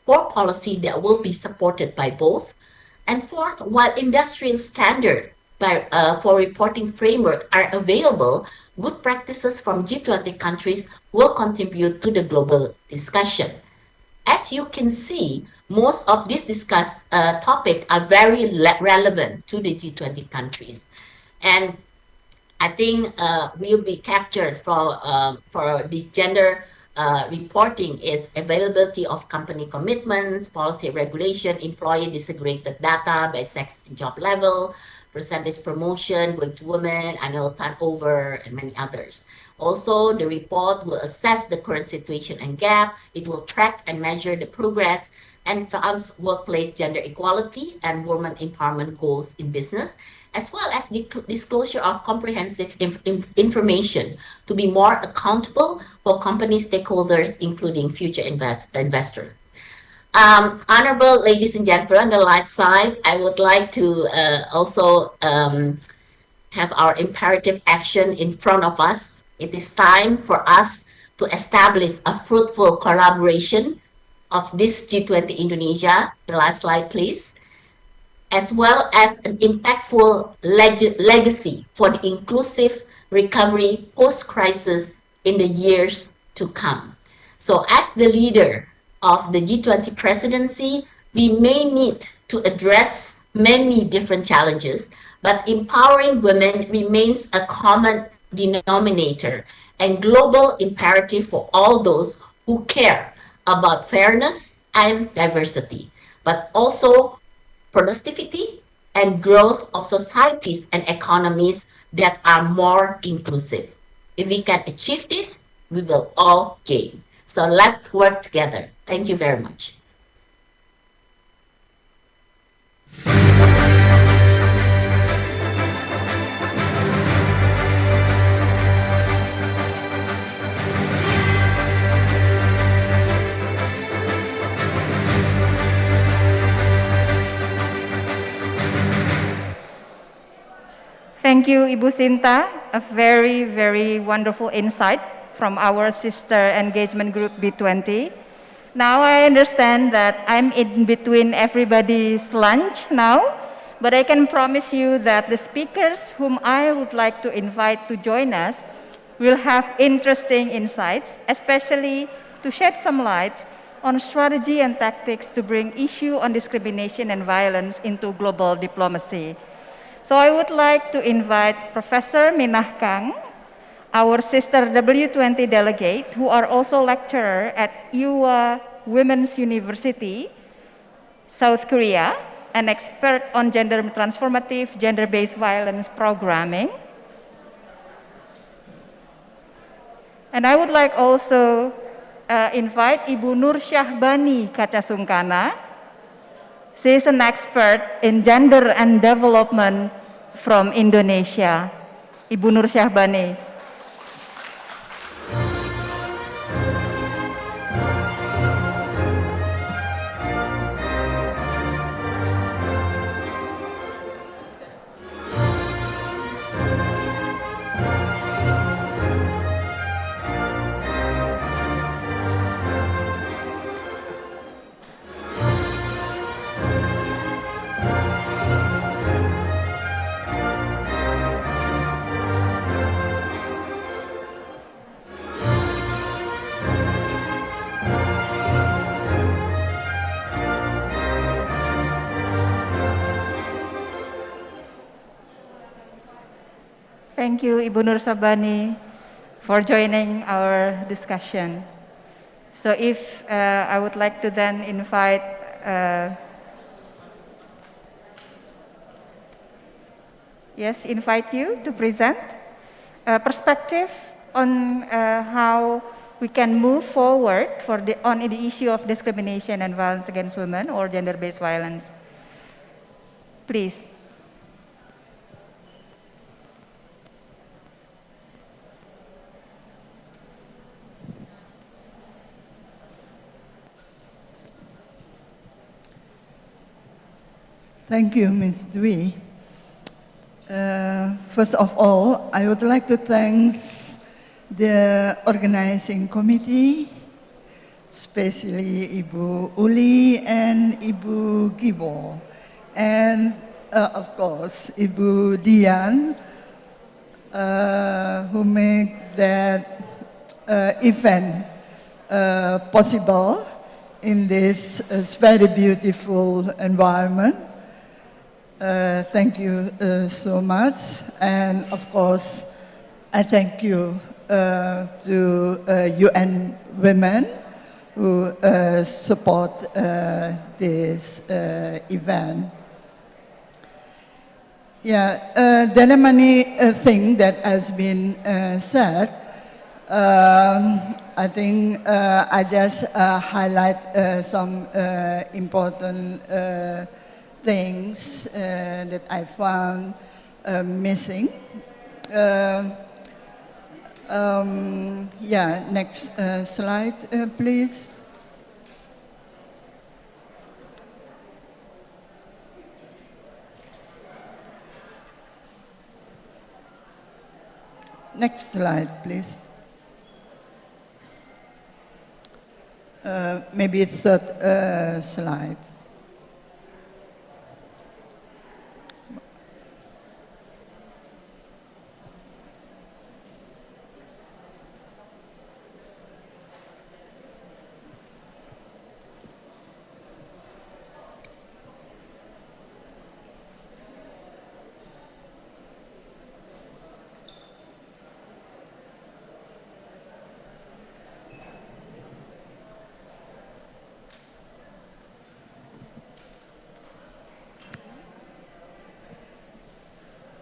for policy that will be supported by both. And fourth, while industrial standards for reporting framework are available, good practices from G20 countries will contribute to the global discussion. As you can see, most of these discussed topics are very relevant to the G20 countries. And I think will be captured for this gender reporting is availability of company commitments, policy regulation, employee disaggregated data by sex and job level, percentage promotion going to women, annual turnover, and many others. Also, the report will assess the current situation and gap. It will track and measure the progress and advance workplace gender equality and women empowerment goals in business. as well as the disclosure of comprehensive information to be more accountable for company stakeholders, including future investors. Honorable ladies and gentlemen, on the light side, I would like to also have our imperative action in front of us. It is time for us to establish a fruitful collaboration of this G20 Indonesia. The last slide, please. As well as an impactful legacy for the inclusive recovery post-crisis in the years to come. So as the leader of the G20 presidency, we may need to address many different challenges, but empowering women remains a common denominator and global imperative for all those who care about fairness and diversity, but also productivity and growth of societies and economies that are more inclusive. If we can achieve this, we will all gain. So let's work together. Thank you very much. Thank you, Ibu Sinta. A very, very wonderful insight from our sister engagement group B20. Now I understand that I'm in between everybody's lunch now, but I can promise you that the speakers whom I would like to invite to join us will have interesting insights, especially to shed some light on strategy and tactics to bring issue on discrimination and violence into global diplomacy. So I would like to invite Professor Minahasa, our sister W20 delegate, who are also lecturer at Ewha Women's University, South Korea, an expert on gender transformative, gender-based violence programming. And I would like also invite Ibu Nur Syahbani Kacasungkana. She is an expert in gender and development from Indonesia. Ibu Nur Syahbani. Thank you, Ibu Nur Syahbani, for joining our discussion. So if I would like to then invite invite you to present a perspective on how we can move forward on the issue of discrimination and violence against women or gender-based violence. Please. Thank you, Ms. Dwi. First of all, I would like to thank the organizing committee, especially Ibu Uli and Ibu Gibo, and of course, Ibu Dian, who made that event possible in this very beautiful environment. Thank you so much, and of course, I thank you to UN Women who support this event. Yeah, there are many things that has been said. I think I just highlight some important things that I found missing. Yeah, next slide, please. Next slide, please. Maybe third slide.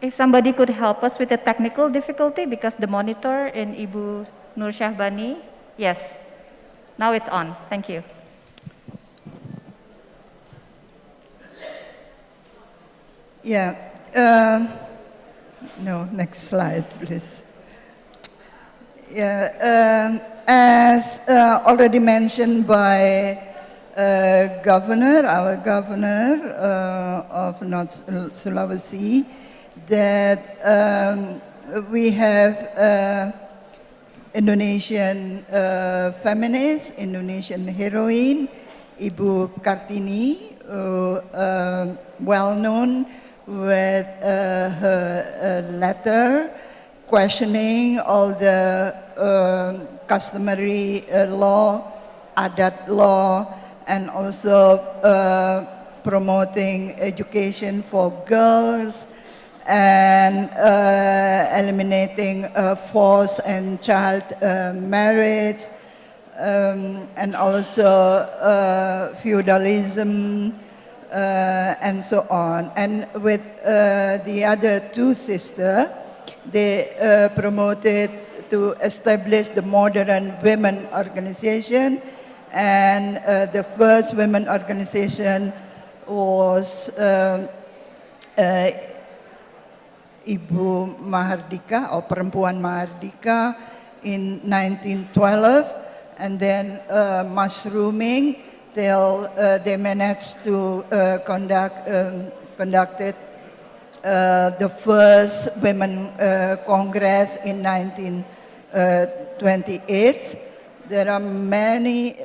If somebody could help us with the technical difficulty, because the monitor in Ibu Nur Syahbani, yes, now it's on. Thank you. Yeah. No, next slide, please. Yeah. As already mentioned by our governor of North Sulawesi, that we have Indonesian feminist, Indonesian heroine, Ibu Kartini, well known with her letter questioning all the customary law, adat law, and also promoting education for girls, and eliminating forced and child marriage, and also feudalism, and so on. And with the other two sisters, they promoted to establish the modern women organization, and the first women organization was Ibu Mahardika, or Perempuan Mahardika, in 1912, and then mushrooming till they managed to conducted the first women congress in 1928. There are many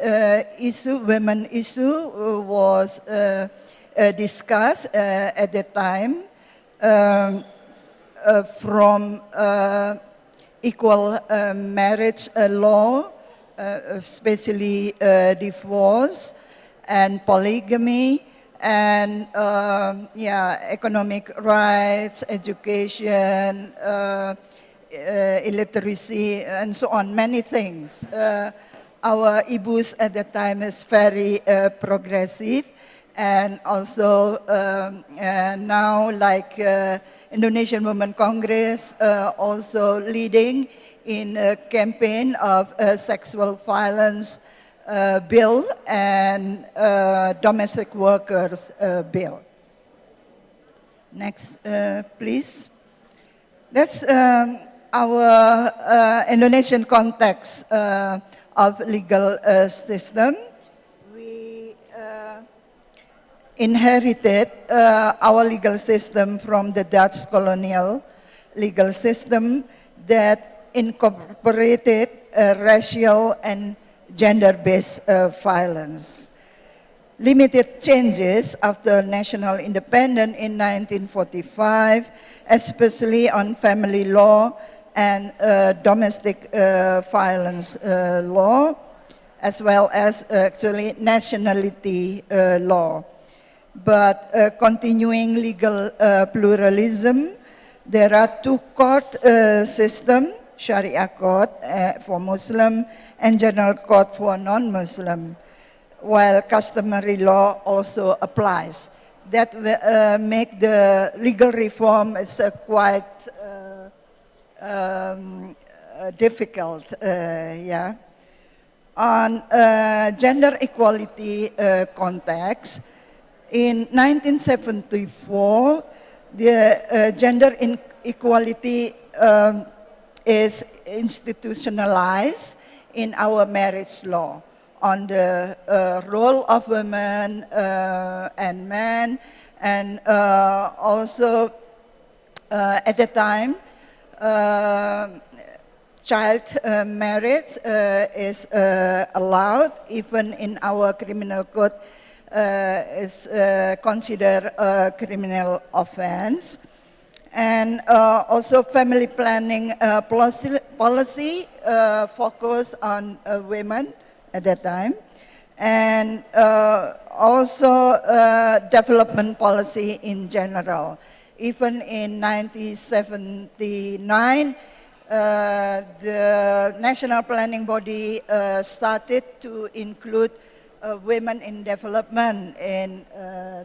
women issue was discussed at the time. From equal marriage law, especially divorce and polygamy, and economic rights, education, illiteracy, and so on, many things. Our Ibus at the time is very progressive, and also now, like Indonesian Women Congress, also leading in a campaign of sexual violence bill and domestic workers bill. Next, please. That's our Indonesian context of legal system. We inherited our legal system from the Dutch colonial legal system that incorporated racial and gender-based violence. Limited changes after national independence in 1945, especially on family law and domestic violence law, as well as actually nationality law. But continuing legal pluralism, there are two court systems, Sharia court for Muslim and general court for non-Muslim, while customary law also applies. That make the legal reform is quite difficult, yeah. On gender equality context, in 1974, The gender inequality is institutionalized in our marriage law on the role of women and men, and also at the time child marriage is allowed, even in our criminal code is considered a criminal offense. And also family planning policy focused on women at that time. And also development policy in general. Even in 1979, the national planning body started to include women in development in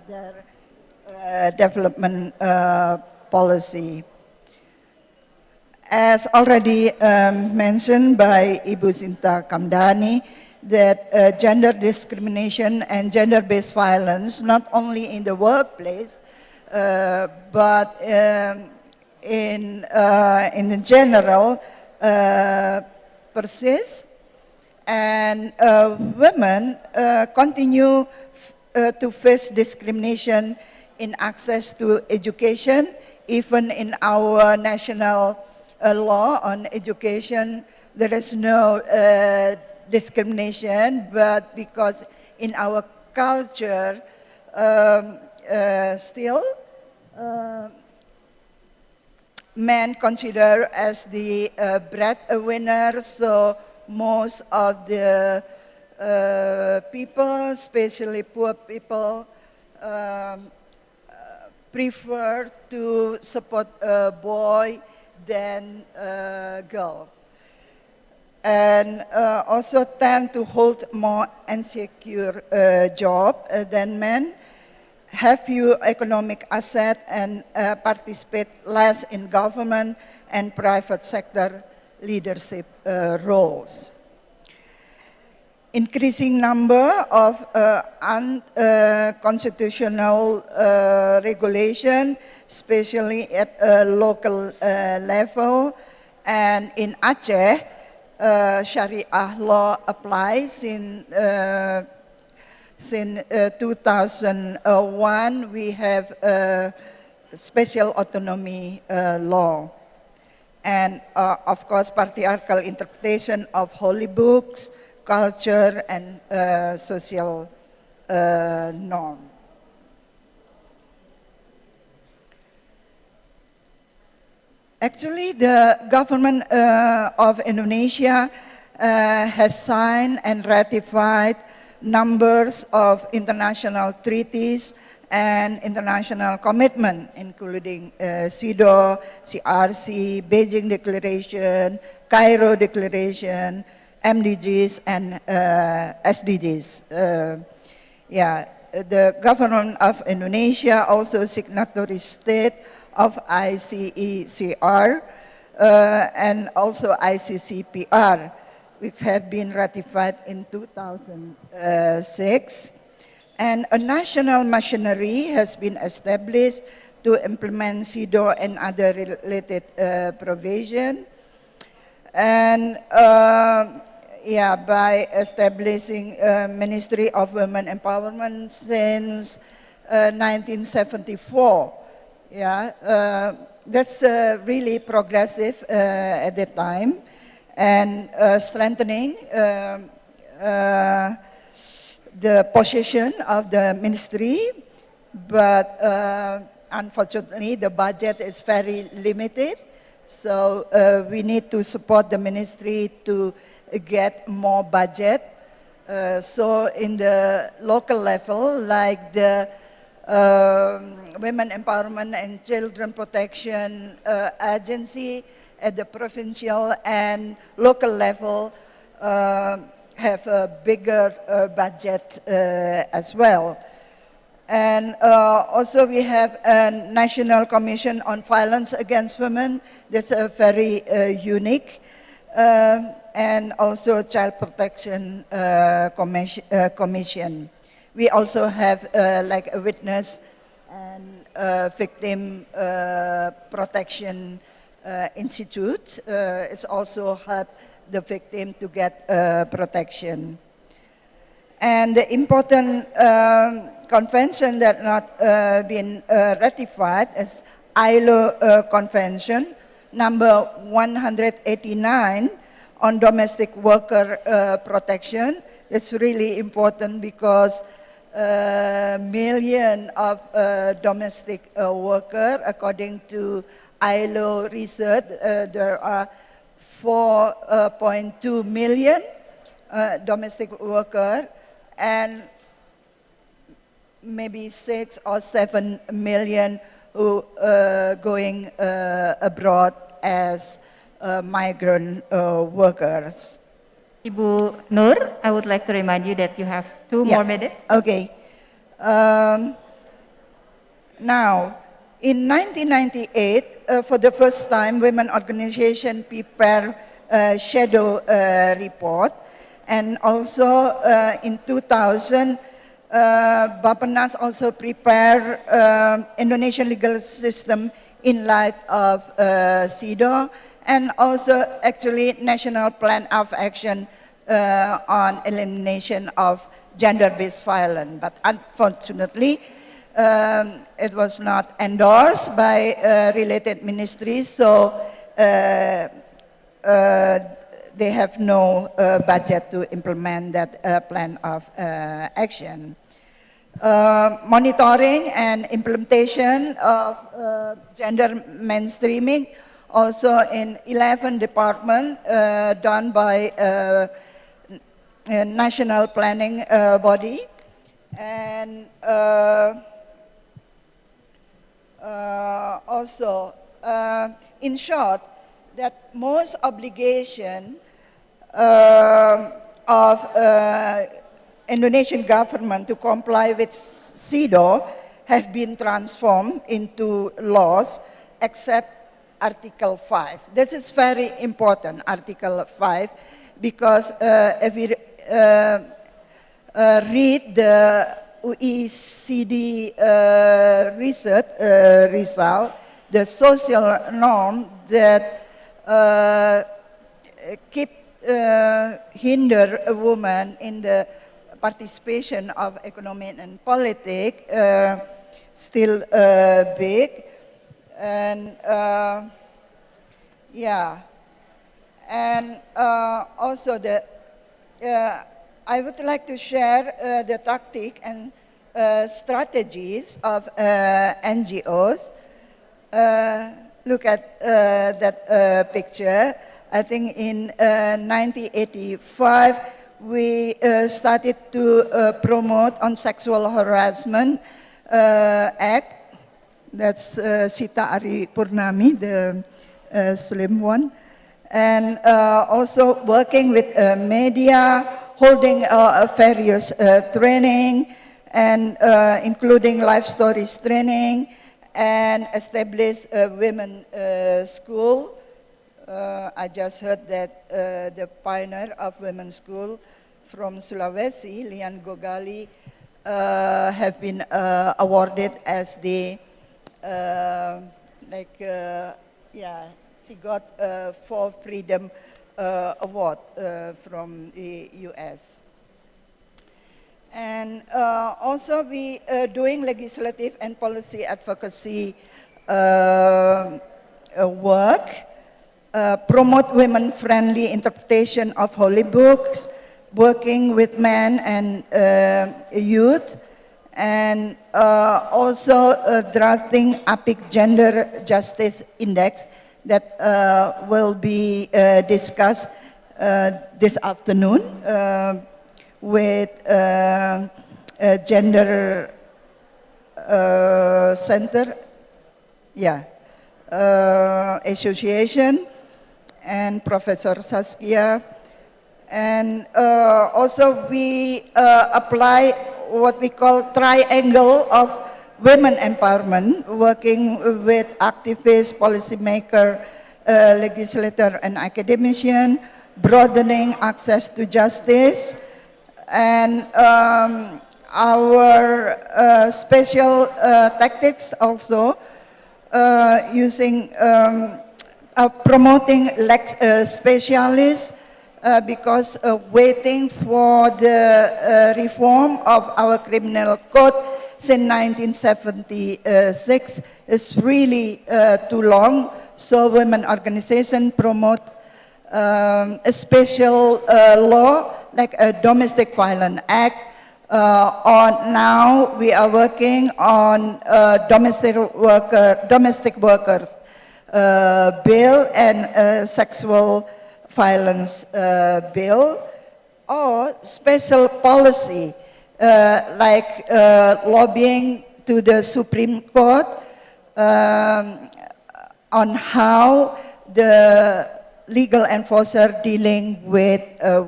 their development policy. As already mentioned by Ibu Sinta Kamdani, that gender discrimination and gender-based violence, not only in the workplace, but in the general, persist, and women continue to face discrimination in access to education. Even in our national law on education, there is no discrimination, but because in our culture, still, men consider as the breadwinner, so most of the people, especially poor people, prefer to support a boy than a girl, and also tend to hold more insecure job than men, have few economic assets, and participate less in government and private sector leadership roles. Increasing number of unconstitutional regulation, especially at a local level, and in Aceh, Sharia law applies since 2001. We have a special autonomy law, and of course patriarchal interpretation of holy books, culture, and social norm. Actually, the government of Indonesia has signed and ratified numbers of international treaties and international commitment, including CEDAW, CRC, Beijing Declaration, Cairo Declaration, MDGs, and SDGs. The government of Indonesia also signatory state of ICECR and also ICCPR, which have been ratified in 2006. And a national machinery has been established to implement CEDAW and other related provision. And by establishing Ministry of Women Empowerment since 1974. That's really progressive at that time, and strengthening the position of the ministry, but unfortunately the budget is very limited, so we need to support the ministry to get more budget. So in the local level, like the Women Empowerment and Children Protection Agency at the provincial and local level have a bigger budget as well. And also we have a National Commission on Violence Against Women. That's a very unique, and also Child Protection Commission. We also have like a witness and Victim Protection Institute. It's also helped the victim to get protection. And the important convention that not been ratified is ILO Convention number 189 on domestic worker protection. It's really important because million of domestic workers, according to ILO research, there are 4.2 million domestic workers, and maybe 6 or 7 million who going abroad as migrant workers. Ibu Nur, I would like to remind you that you have two more minutes. Okay. Now, in 1998, for the first time, women organization prepare a shadow report, and also in 2000, Bappenas also prepare Indonesian legal system in light of CEDAW, and also actually National Plan of Action on elimination of gender-based violence. But unfortunately, it was not endorsed by related ministries, so they have no budget to implement that plan of action. Monitoring and implementation of gender mainstreaming, also in 11 departments done by a national planning body. And also, in short, that most obligation of Indonesian government to comply with CEDAW have been transformed into laws, except Article 5. This is very important, Article 5, because if we read the OECD research result, the social norm that hinder a woman in the participation of economic and politics still big. And yeah, and also I would like to share the tactic and strategies of NGOs. Look at that picture. I think in 1985 we started to promote on sexual harassment act. That's Sita Ari Purnami, the slim one. And also working with media, holding various training, and including life stories training, and establish a women school. I just heard that the pioneer of women's school from Sulawesi, Lian Gogali, have been awarded as the she got for Freedom Award from the US. And also we doing legislative and policy advocacy work, promote women-friendly interpretation of holy books, working with men and youth, and also drafting APIC Gender Justice Index that will be discussed this afternoon with Gender Center, Association, and Professor Saskia. And also we apply what we call triangle of women empowerment, working with activists, policymaker, legislator, and academician, broadening access to justice. And our special tactics also using promoting lex specialists because waiting for the reform of our criminal code since 1976 is really too long. So women organizations promote a special law like a Domestic Violence Act. Now we are working on domestic workers bill and sexual violence bill, or special policy like lobbying to the Supreme Court on how the legal enforcer dealing with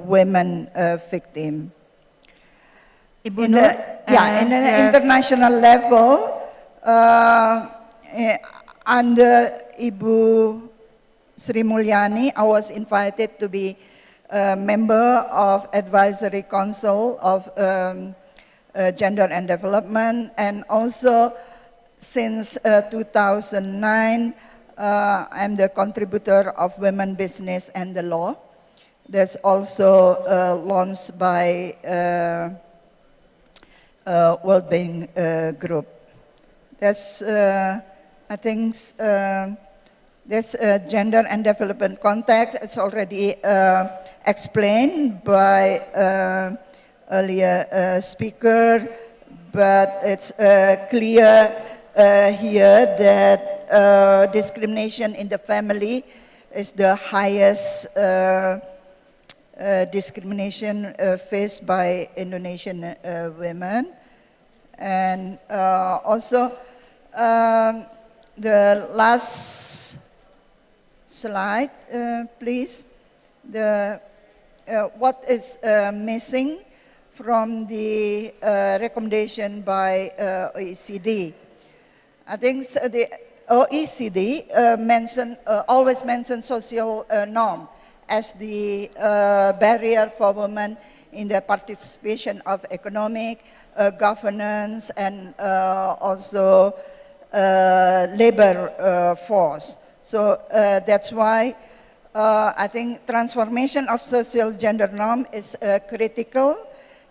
women victim. In the international level, under Ibu Sri Mulyani, I was invited to be a member of Advisory Council of Gender and Development, and also since 2009, I'm the contributor of Women Business and the Law. That's also launched by World Bank Group. That's, I think, that's gender and development context. It's already explained by earlier speaker, but it's clear here that discrimination in the family is the highest discrimination faced by Indonesian women. And also, the last slide, please. What is missing from the recommendation by OECD? I think the OECD always mentions social norm as the barrier for women in the participation of economic, governance, and also labor force. So that's why I think transformation of social gender norm is critical.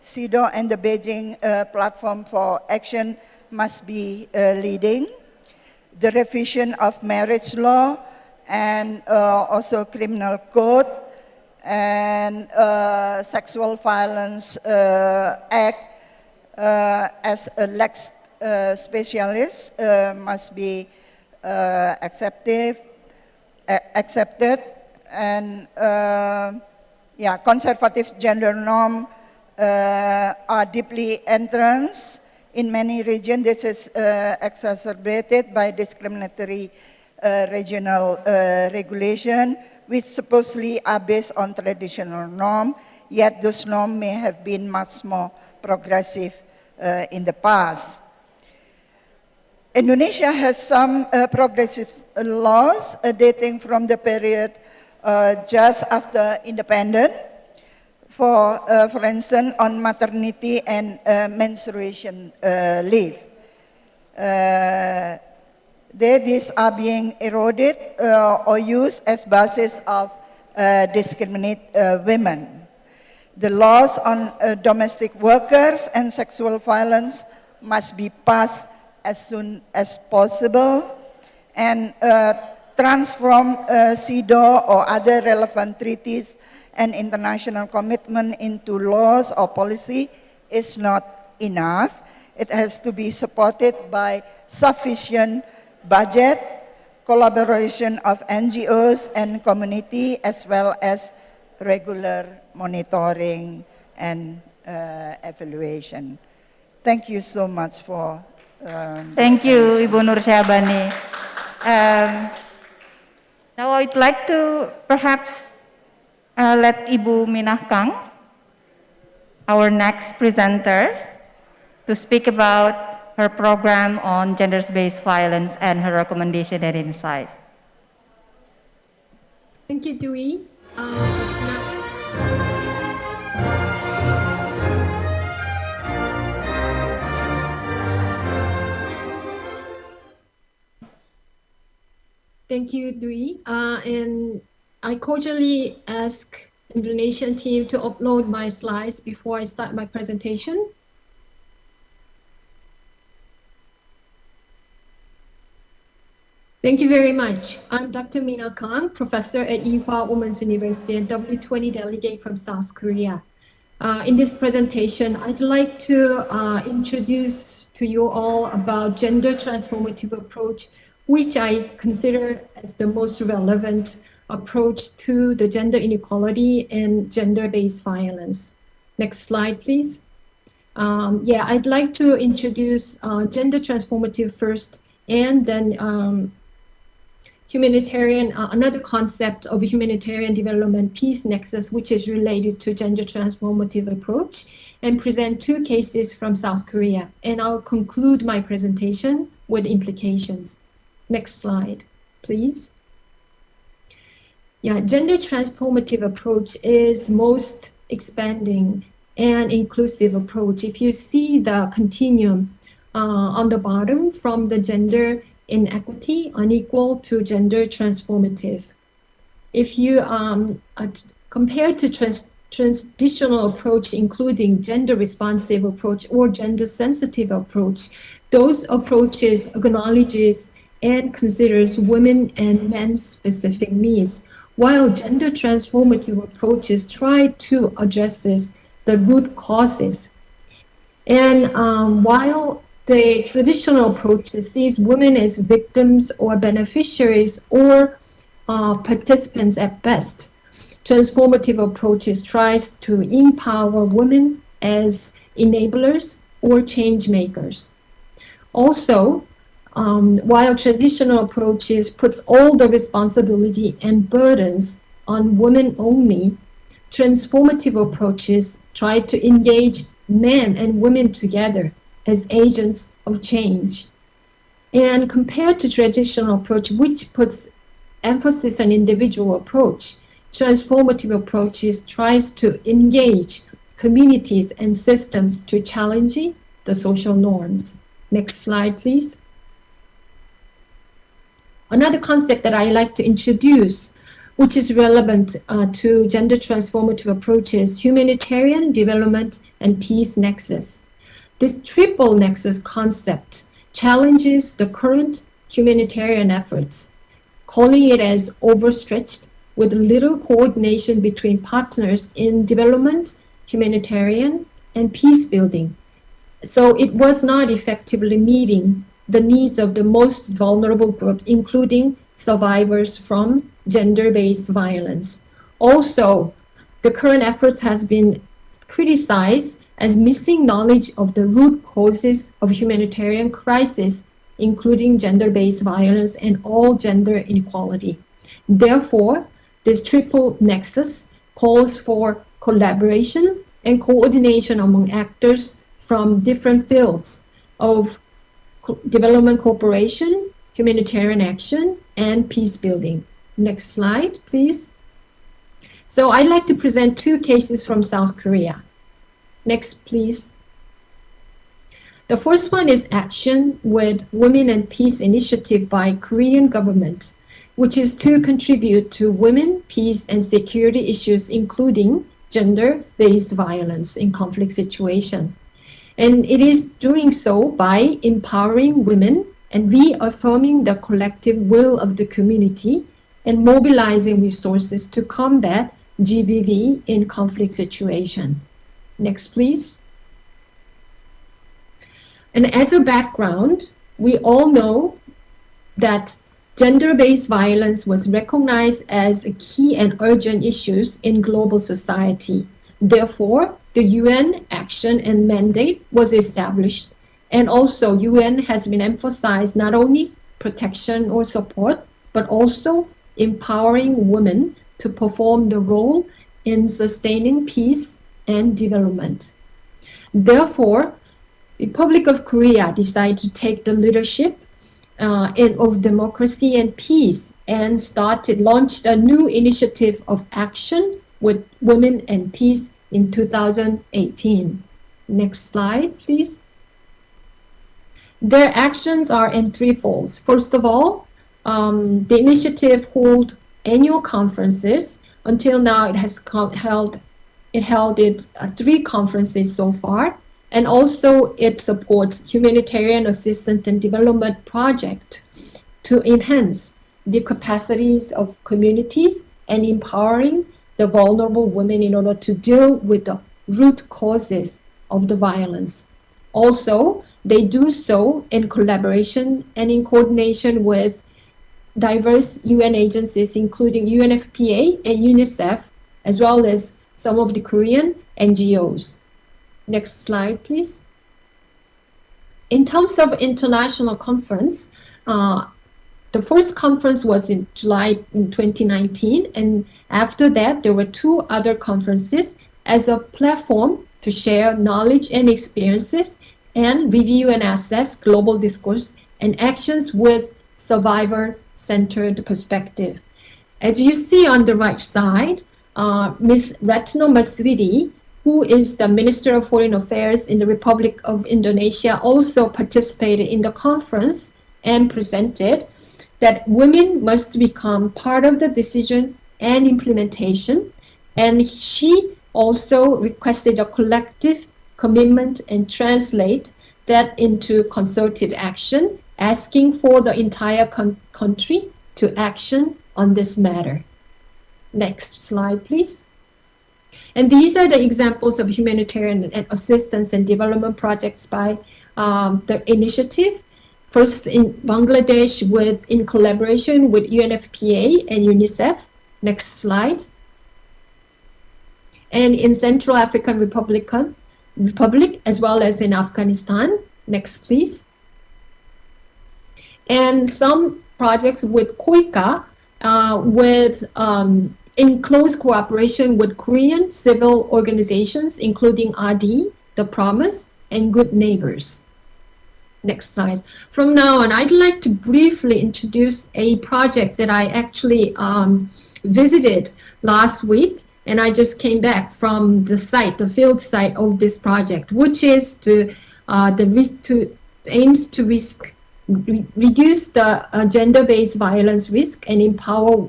CEDAW and the Beijing Platform for Action must be leading. The revision of marriage law and also criminal code and sexual violence act as a lex specialist must be accepted, and yeah, conservative gender norm are deeply entrenched in many regions. This is exacerbated by discriminatory regional regulation, which supposedly are based on traditional norm, yet those norms may have been much more progressive in the past. Indonesia has some progressive laws dating from the period just after independence. For instance, on maternity and menstruation leave. These are being eroded or used as basis of discriminate women. The laws on domestic workers and sexual violence must be passed as soon as possible, and transform CEDAW or other relevant treaties and international commitment into laws or policy is not enough. It has to be supported by sufficient budget, collaboration of NGOs and community, as well as regular monitoring and evaluation. Thank you so much for thank you, Ibu Nur Syahbani. Now I'd like to perhaps let Ibu Minahasa, our next presenter, to speak about her program on gender-based violence and her recommendation and insight. Thank you, Dewey. Thank you, Dwi. And I cordially ask Indonesian team to upload my slides before I start my presentation. Thank you very much. I'm Dr. Mina Kang, professor at Ewha Women's University and W-20 delegate from South Korea. In this presentation, I'd like to introduce to you all about gender transformative approach, which I consider as the most relevant approach to the gender inequality and gender-based violence. Next slide, please. I'd like to introduce gender transformative first, and then humanitarian, another concept of humanitarian development peace nexus, which is related to gender transformative approach, and present two cases from South Korea. And I'll conclude my presentation with implications. Next slide, please. Gender transformative approach is most expanding and inclusive approach. If you see the continuum on the bottom, from the gender inequity, unequal, to gender transformative. If you compare to traditional approach, including gender responsive approach or gender sensitive approach, those approaches acknowledges and considers women and men's specific needs, while gender transformative approaches try to address the root causes. And while the traditional approach sees women as victims or beneficiaries or participants at best, transformative approaches tries to empower women as enablers or change makers. Also, while traditional approaches puts all the responsibility and burdens on women only, transformative approaches try to engage men and women together as agents of change. And compared to traditional approach, which puts emphasis on individual approach, transformative approaches tries to engage communities and systems to challenge the social norms. Next slide, please. Another concept that I like to introduce, which is relevant to gender transformative approaches, humanitarian development and peace nexus. This triple nexus concept challenges the current humanitarian efforts, calling it as overstretched with little coordination between partners in development, humanitarian, and peace building. So it was not effectively meeting the needs of the most vulnerable group, including survivors from gender-based violence. Also, the current efforts has been criticized as missing knowledge of the root causes of humanitarian crisis, including gender-based violence and all gender inequality. Therefore, this triple nexus calls for collaboration and coordination among actors from different fields of development cooperation, humanitarian action, and peace building. Next slide, please. So I'd like to present two cases from South Korea. Next, please. The first one is action with Women and Peace Initiative by Korean government, which is to contribute to women, peace, and security issues, including gender-based violence in conflict situation. And it is doing so by empowering women and reaffirming the collective will of the community and mobilizing resources to combat GBV in conflict situation. Next, please. And as a background, we all know that gender-based violence was recognized as a key and urgent issues in global society. Therefore, the UN action and mandate was established, and also UN has been emphasized not only protection or support, but also empowering women to perform the role in sustaining peace and development. Therefore, Republic of Korea decided to take the leadership of democracy and peace and launched a new initiative of action with Women and Peace in 2018. Next slide, please. Their actions are in three folds. First of all, The initiative holds annual conferences. Until now, it has held 3 conferences so far, and also it supports humanitarian assistance and development project to enhance the capacities of communities and empowering the vulnerable women in order to deal with the root causes of the violence. Also, they do so in collaboration and in coordination with diverse UN agencies, including UNFPA and UNICEF, as well as some of the Korean NGOs. Next slide, please. In terms of international conference, the first conference was in July in 2019, and after that, there were 2 other conferences as a platform to share knowledge and experiences and review and assess global discourse and actions with survivor-centered perspective. As you see on the right side, Ms. Retno Marsudi, who is the Minister of Foreign Affairs in the Republic of Indonesia, also participated in the conference and presented that women must become part of the decision and implementation. And she also requested a collective commitment and translate that into concerted action, asking for the entire country to action on this matter. Next slide, please. And these are the examples of humanitarian assistance and development projects by the initiative. First in Bangladesh in collaboration with UNFPA and UNICEF. Next slide. And in Central African Republic as well as in Afghanistan. Next, please. And some projects with KOICA in close cooperation with Korean civil organizations, including ADI, The Promise, and Good Neighbors. Next slide. From now on, I'd like to briefly introduce a project that I actually visited last week, and I just came back from the site, the field site of this project, which is aims to reduce the gender-based violence risk and empower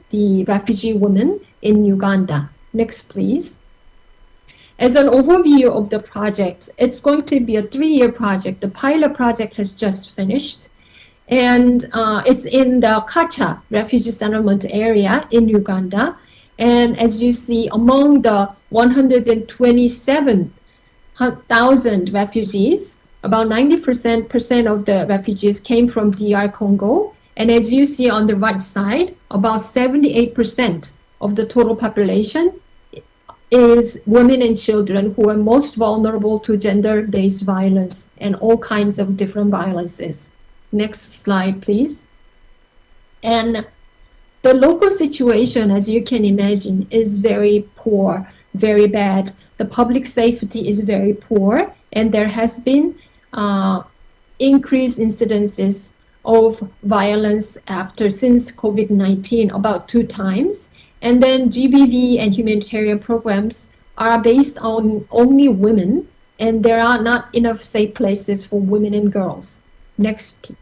the refugee women in Uganda. Next, please. As an overview of the project, it's going to be a 3-year project. The pilot project has just finished, and it's in the Kacha refugee settlement area in Uganda. And as you see, among the 127,000 refugees, about 90% of the refugees came from DR Congo. And as you see on the right side, about 78% of the total population is women and children who are most vulnerable to gender-based violence and all kinds of different violences. Next slide, please. And the local situation, as you can imagine, is very poor, very bad. The public safety is very poor, and there has been increased incidences of violence since COVID-19 about 2 times. And then GBV and humanitarian programs are based on only women, and there are not enough safe places for women and girls. Next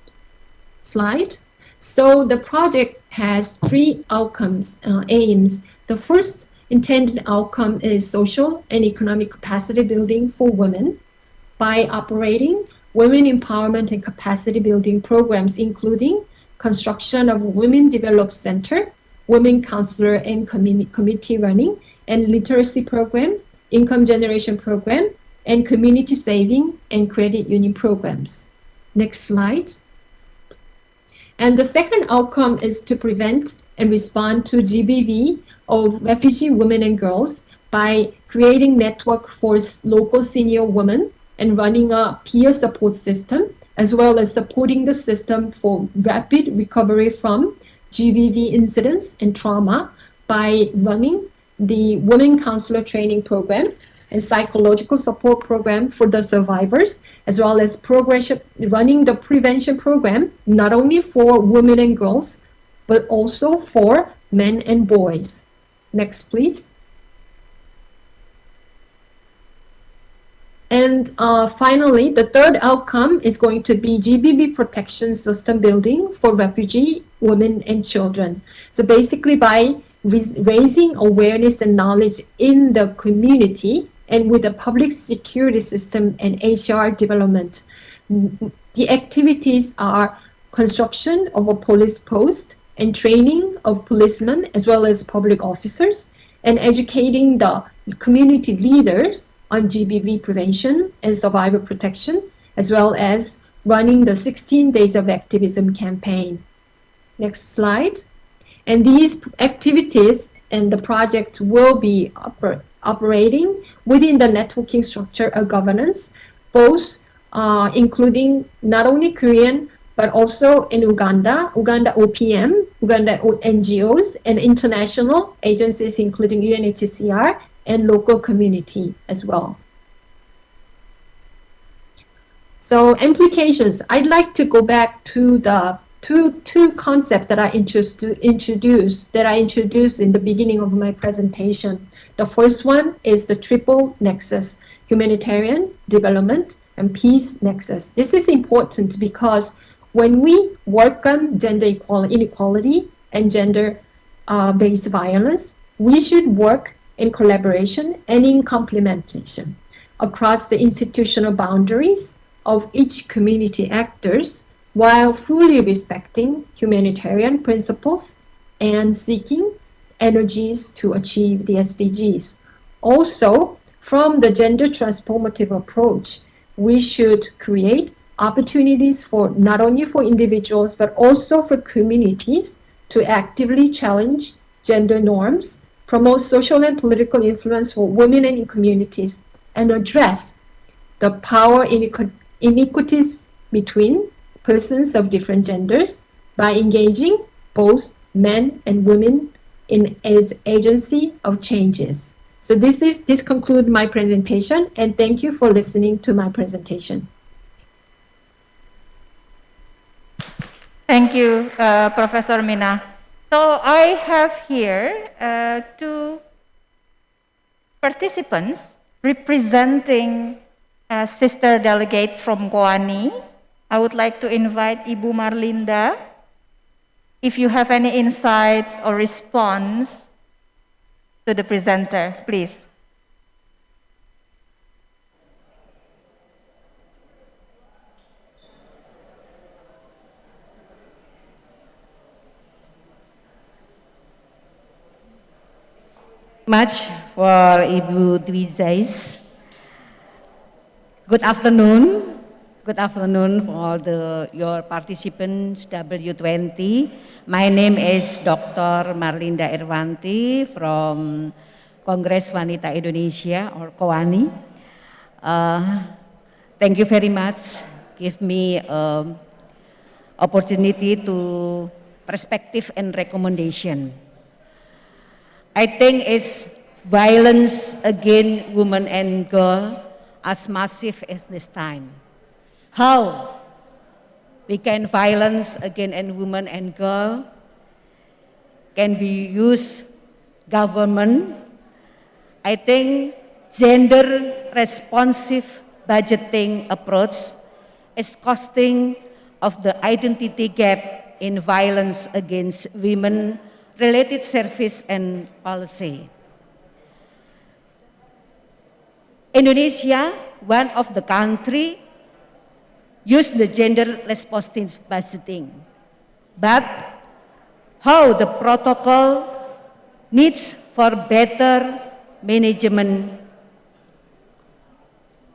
slide. So the project has 3 outcomes, aims. The first intended outcome is social and economic capacity building for women by operating women empowerment and capacity building programs, including construction of Women Develop Center, Women Counselor and Committee running, and literacy program, income generation program, and community saving and credit union programs. Next slide. And the second outcome is to prevent and respond to GBV of refugee women and girls by creating network for local senior women and running a peer support system, as well as supporting the system for rapid recovery from GBV incidents and trauma by running the Women Counselor Training Program and psychological support program for the survivors, as well as running the prevention program, not only for women and girls, but also for men and boys. Next, please. And finally, the third outcome is going to be GBB protection system building for refugee women and children. So basically by raising awareness and knowledge in the community and with the public security system and HR development. The activities are construction of a police post and training of policemen as well as public officers, and educating the community leaders on GBV prevention and survivor protection, as well as running the 16 Days of Activism campaign. Next slide. And these activities and the project will be operating within the networking structure of governance, both including not only Korean, but also in Uganda OPM, Uganda NGOs, and international agencies, including UNHCR and local community as well. So implications, I'd like to go back to the two concepts that I introduced in the beginning of my presentation. The first one is the triple nexus: humanitarian, development, and peace nexus. This is important because when we work on gender inequality and gender-based violence, we should work in collaboration and in complementation across the institutional boundaries of each community actors, while fully respecting humanitarian principles and seeking energies to achieve the SDGs. Also, from the gender transformative approach, we should create opportunities for not only for individuals, but also for communities to actively challenge gender norms, promote social and political influence for women and in communities, and address the power inequities between persons of different genders by engaging both men and women in as agency of changes. So this concludes my presentation, and thank you for listening to my presentation. Thank you, Professor Mina. So I have here two participants representing sister delegates from Koani. I would like to invite Ibu Marlinda. If you have any insights or response to the presenter, please. Much for Ibu Dwi Zais. Good afternoon. Good afternoon for all your participants, W-20. My name is Dr. Marlinda Irwanti from Kongres Wanita Indonesia, or KOANI. Thank you very much. Give me opportunity to perspective and recommendation. I think it's violence against women and girls as massive as this time. How we can violence against women and girls can be used government. I think gender responsive budgeting approach is costing of the identity gap in violence against women related service and policy. Indonesia, one of the country, use the gender responsive budgeting, but how the protocol needs for better management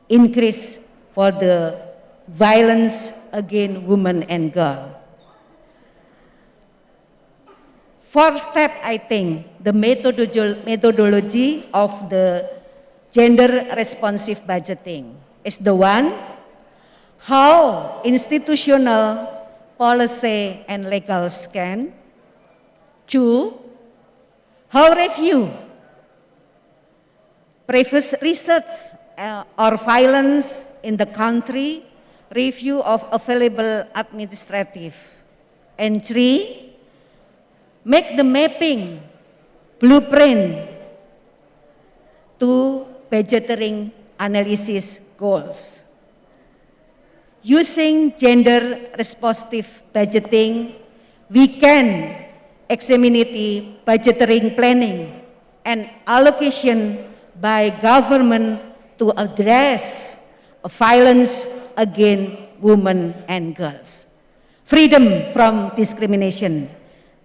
increase for the violence against women and girls. First step, I think, the methodology of the gender responsive budgeting is the one how institutional policy and legal can. Two, how review previous research or violence in the country, review of available administrative. And three, make the mapping blueprint to budgeting analysis goals. Using gender responsive budgeting, we can examine budgetary planning and allocation by government to address violence against women and girls. Freedom from discrimination.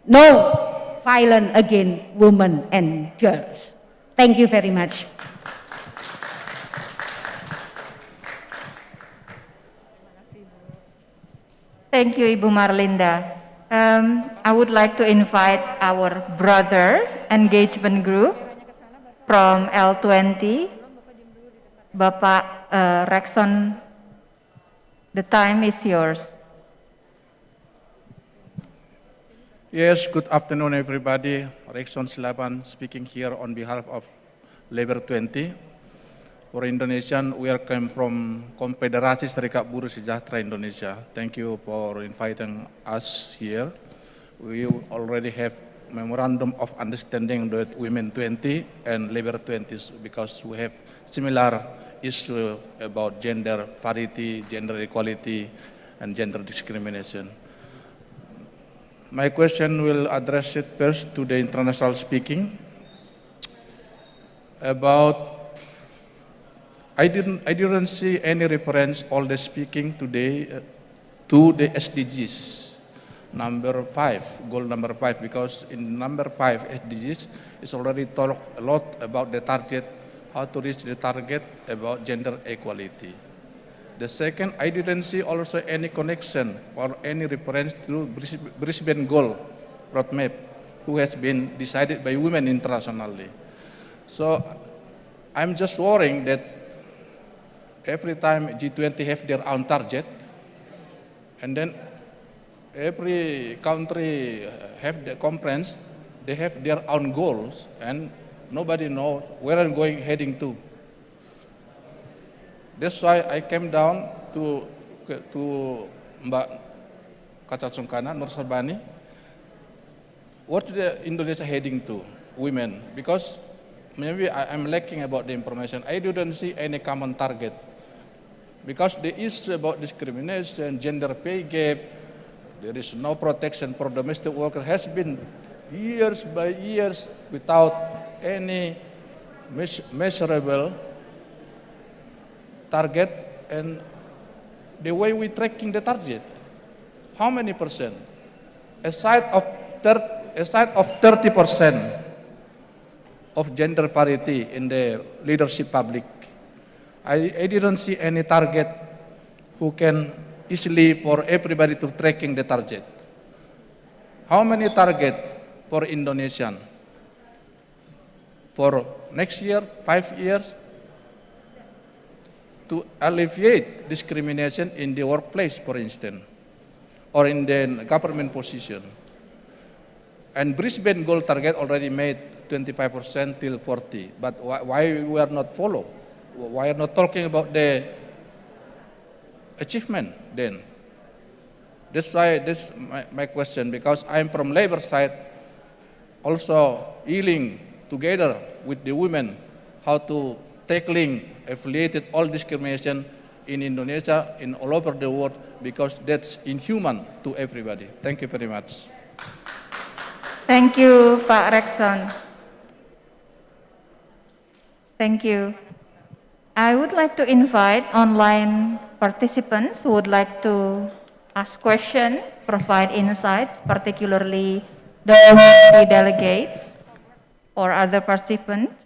No violence against women and girls. Thank you very much. Thank you, Ibu Marlinda. I would like to invite our brother engagement group from L20, Bapak Rexon. The time is yours. Yes, good afternoon, everybody. Rexon Silaban speaking here on behalf of Labor 20. For Indonesian, we are come from Konfederasi Serikat Buruh Sejahtera Indonesia. Thank you for inviting us here. We already have memorandum of understanding with Women 20 and Labor 20 because we have similar issue about gender parity, gender equality, and gender discrimination. My question will address it first to the international speaking about I didn't see any reference all the speaking today to the SDGs number 5, goal number 5, because in number 5 SDGs is already talked a lot about the target, how to reach the target about gender equality. The second, I didn't see also any connection or any reference to Brisbane Goal roadmap, who has been decided by women internationally. So I'm just worrying that every time G20 have their own target, and then every country have the conference, they have their own goals, and nobody knows where I'm heading to. That's why I came down to Mbak Kacasungkana, Nur Sabani, what the Indonesia heading to, women, because maybe I'm lacking about the information. I didn't see any common target, because the issue about discrimination, gender pay gap, there is no protection for domestic workers, has been years by years without any measurable target, and the way we tracking the target, how many percent? Aside of 30% of gender parity in the leadership public, I didn't see any target who can easily for everybody to tracking the target. How many target for Indonesian? For next year, 5 years, to alleviate discrimination in the workplace, for instance, or in the government position. And Brisbane goal target already made 25% till 40, but why we are not follow? Why are not talking about the achievement then? That's why this my question, because I'm from labor side, also healing together with the women how to tackling affiliated all discrimination in Indonesia, in all over the world, because that's inhuman to everybody. Thank you very much. Thank you, Pak Rexon. Thank you. I would like to invite online participants who would like to ask questions, provide insights, particularly the delegates or other participants.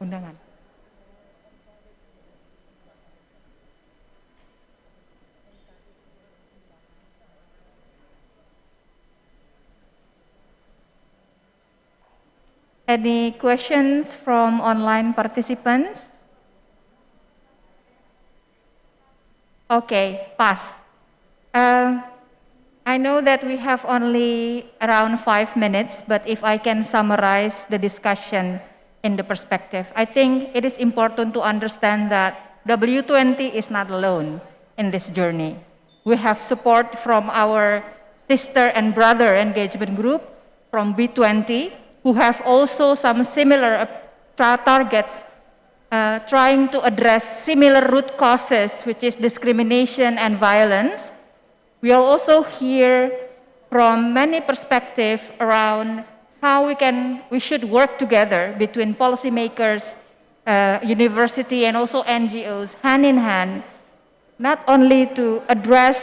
Undangan. Any questions from online participants? Okay, pass. I know that we have only around 5 minutes, but if I can summarize the discussion in the perspective, I think it is important to understand that W20 is not alone in this journey. We have support from our sister and brother engagement group from B20, who have also some similar targets, trying to address similar root causes, which is discrimination and violence. We will also hear from many perspectives around how we should work together between policymakers, university, and also NGOs, hand in hand, not only to address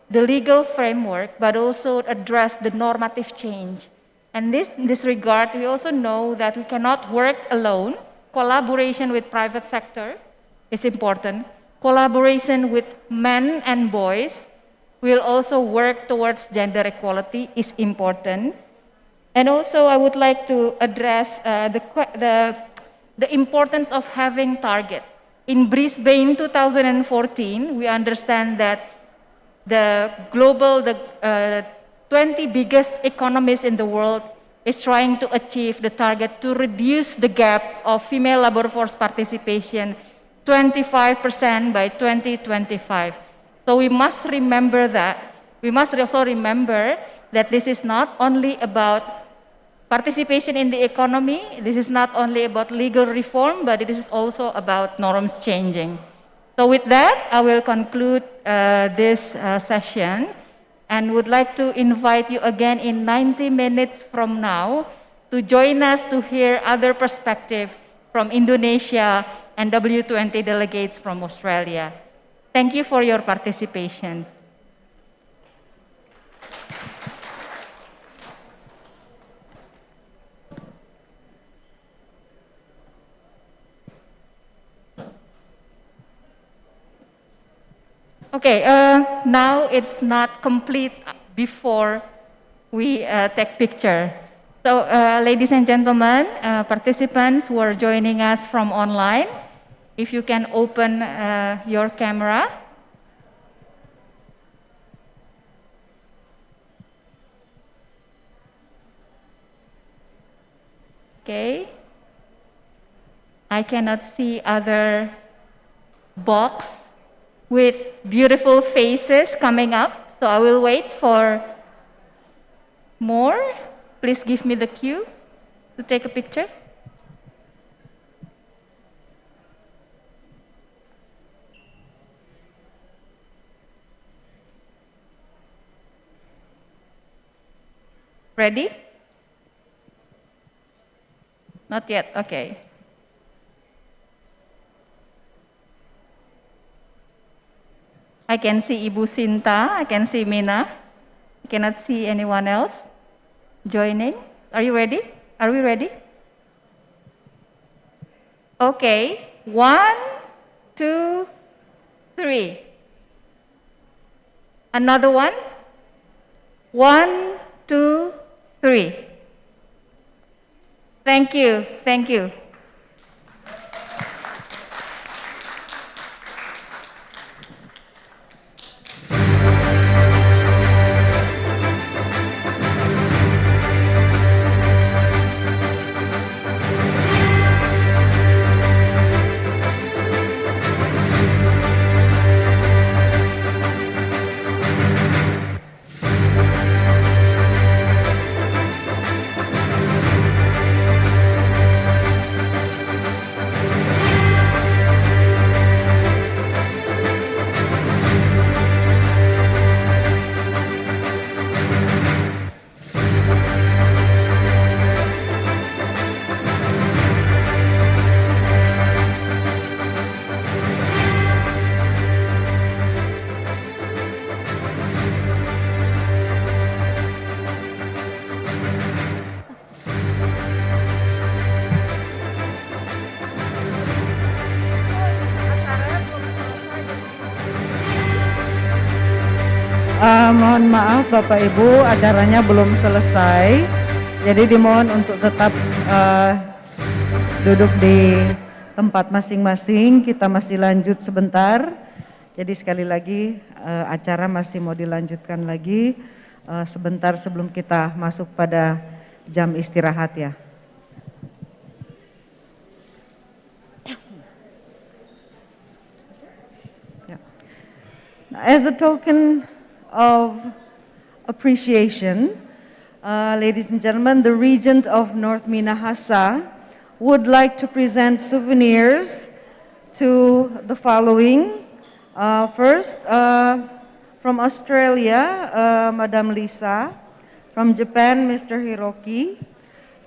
the legal framework, but also address the normative change. And in this regard, we also know that we cannot work alone. Collaboration with private sector is important. Collaboration with men and boys will also work towards gender equality is important. And also I would like to address the importance of having target. In Brisbane 2014, we understand that the 20 biggest economies in the world is trying to achieve the target to reduce the gap of female labor force participation 25% by 2025. So we must remember that. We must also remember that this is not only about participation in the economy, this is not only about legal reform, but it is also about norms changing. So with that, I will conclude this session and would like to invite you again in 90 minutes from now to join us to hear other perspectives from Indonesia and W20 delegates from Australia. Thank you for your participation. Okay, now it's not complete before we take picture. So, ladies and gentlemen, participants who are joining us from online, if you can open your camera. Okay. I cannot see other box with beautiful faces coming up, so I will wait for more. Please give me the cue to take a picture. Ready? Not yet, okay. I can see Ibu Sinta, I can see Mina. I cannot see anyone else joining. Are you ready? Are we ready? Okay, 1, 2, 3. Another one. 1, 2, 3. Thank you, thank you. Mohon maaf Bapak Ibu, acaranya belum selesai. Jadi dimohon untuk tetap duduk di tempat masing-masing. Kita masih lanjut sebentar. Jadi sekali lagi acara masih mau dilanjutkan lagi sebentar sebelum kita masuk pada jam istirahat ya. As a token of appreciation, ladies and gentlemen, the Regent of North Minahasa would like to present souvenirs to the following. First, from Australia, Madam Lisa. From Japan, Mr. Hiroki.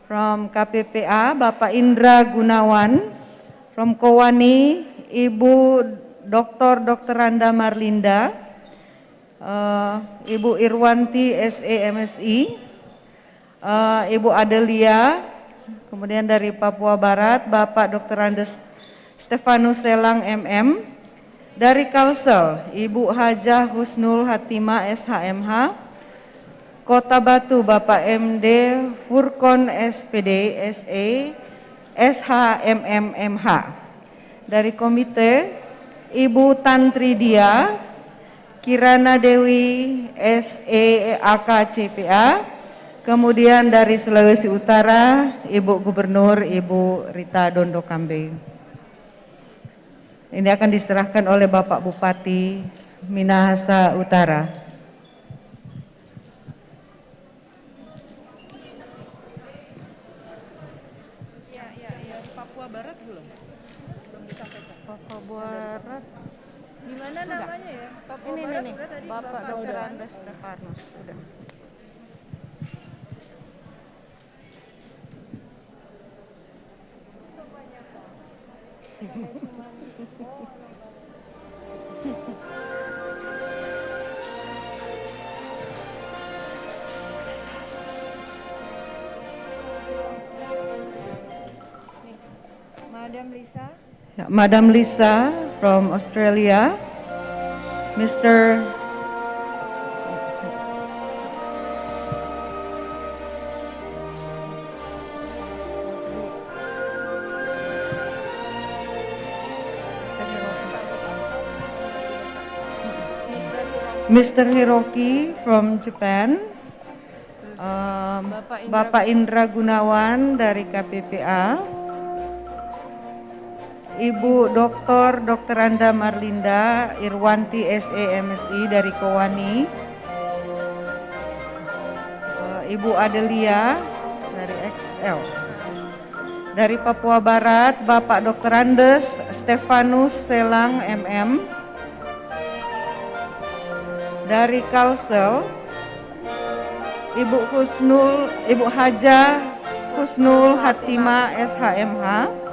From KPPA, Bapak Indra Gunawan. From Kowani, Ibu Dr. Randa Marlinda. Ibu Irwanti SAMSI. Ibu Adelia. Kemudian dari Papua Barat, Bapak Dr. Andes Stefanus Selang MM. Dari Kalsel, Ibu Hajah Husnul Hatimah SHMH. Kota Batu, Bapak MD Furkon SPD SA SHMMMH. Dari komite, Ibu Tantri Dia, Kirana Dewi SE AKCPA. Kemudian dari Sulawesi Utara, Ibu Gubernur, Ibu Rita Dondo Kambe. Ini akan diserahkan oleh Bapak Bupati Minahasa Utara. Papua Barat belum disampaikan. Papua Barat, di mana namanya ya? Papua Ini Barat nih, sudah tadi Bapak Dr. sudah. Andes Stefanus sudah. Madam Lisa. Ya, Madam Lisa from Australia. Mr. Mr. Hiroki from Japan. Bapak Indra Gunawan dari KPPA. Ibu Dr. Anda Marlinda Irwanti SAMSI dari Kowani. Ibu Adelia dari XL. Dari Papua Barat, Bapak Dr. Andes Stefanus Selang MM. Dari Kalsel, Ibu Haja Husnul Hatimah SHMH.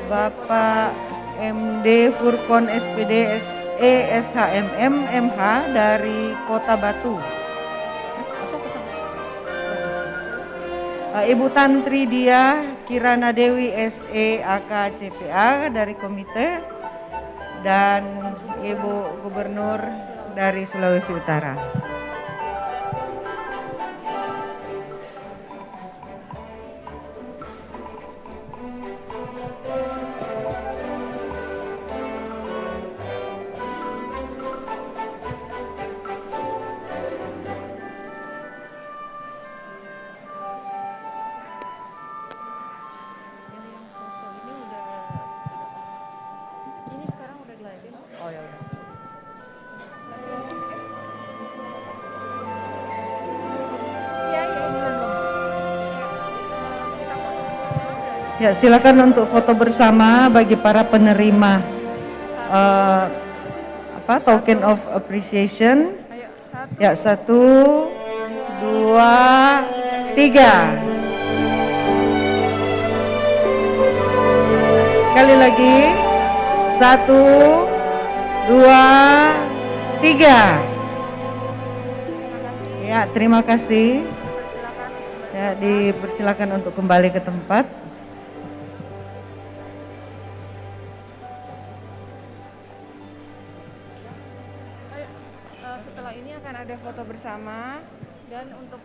Bapak MD Furkon SPD SHMM MH dari Kota Batu. Ibu Tantri Dia Kirana Dewi SE AK CPA dari komite, dan Ibu Gubernur dari Sulawesi Utara. Ya, silakan untuk foto bersama bagi para penerima token of appreciation. Ya, 1, 2, 3. Sekali lagi, 1, 2, 3. Ya, terima kasih. Ya, dipersilakan untuk kembali ke tempat. Setelah ini akan ada foto bersama, dan untuk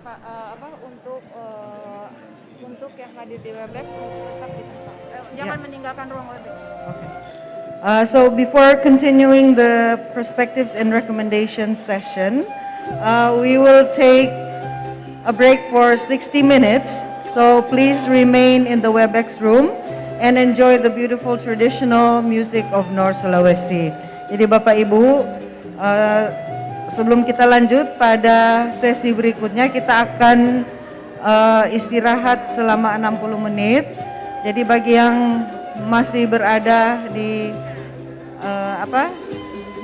untuk yang hadir di Webex tetap di tempat. Jangan meninggalkan ruang Webex. So before continuing the perspectives and recommendations session, we will take a break for 60 minutes. So please remain in the Webex room and enjoy the beautiful traditional music of North Sulawesi. Jadi Bapak Ibu, sebelum kita lanjut pada sesi berikutnya, kita akan istirahat selama 60 menit. Jadi bagi yang masih berada di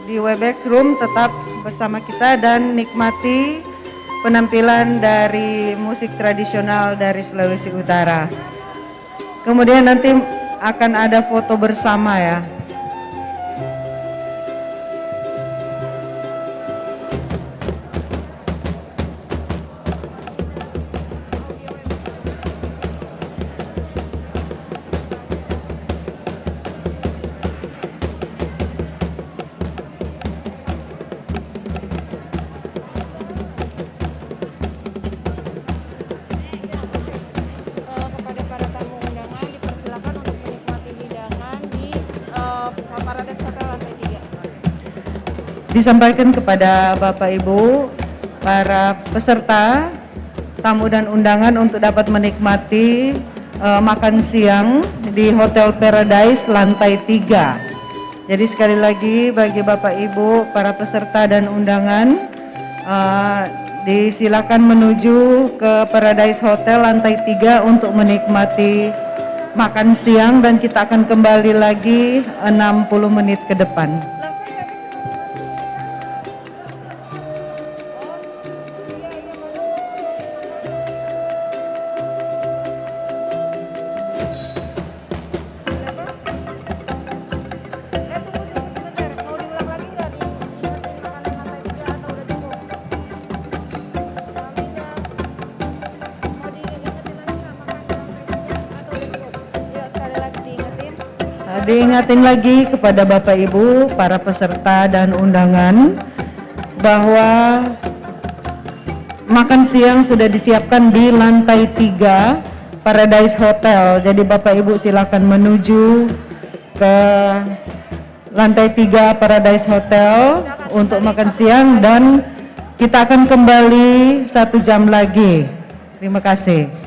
di Webex Room, tetap bersama kita dan nikmati penampilan dari musik tradisional dari Sulawesi Utara. Kemudian nanti akan ada foto bersama ya. Disampaikan kepada Bapak Ibu, para peserta, tamu dan undangan untuk dapat menikmati makan siang di Hotel Paradise lantai 3. Jadi sekali lagi bagi Bapak Ibu, para peserta dan undangan, disilakan menuju ke Paradise Hotel lantai 3 untuk menikmati makan siang, dan kita akan kembali lagi 60 menit ke depan. Diingatin lagi kepada Bapak Ibu, para peserta dan undangan, bahwa makan siang sudah disiapkan di lantai 3 Paradise Hotel. Jadi Bapak Ibu silakan menuju ke lantai 3 Paradise Hotel untuk makan siang, dan kita akan kembali 1 jam lagi. Terima kasih.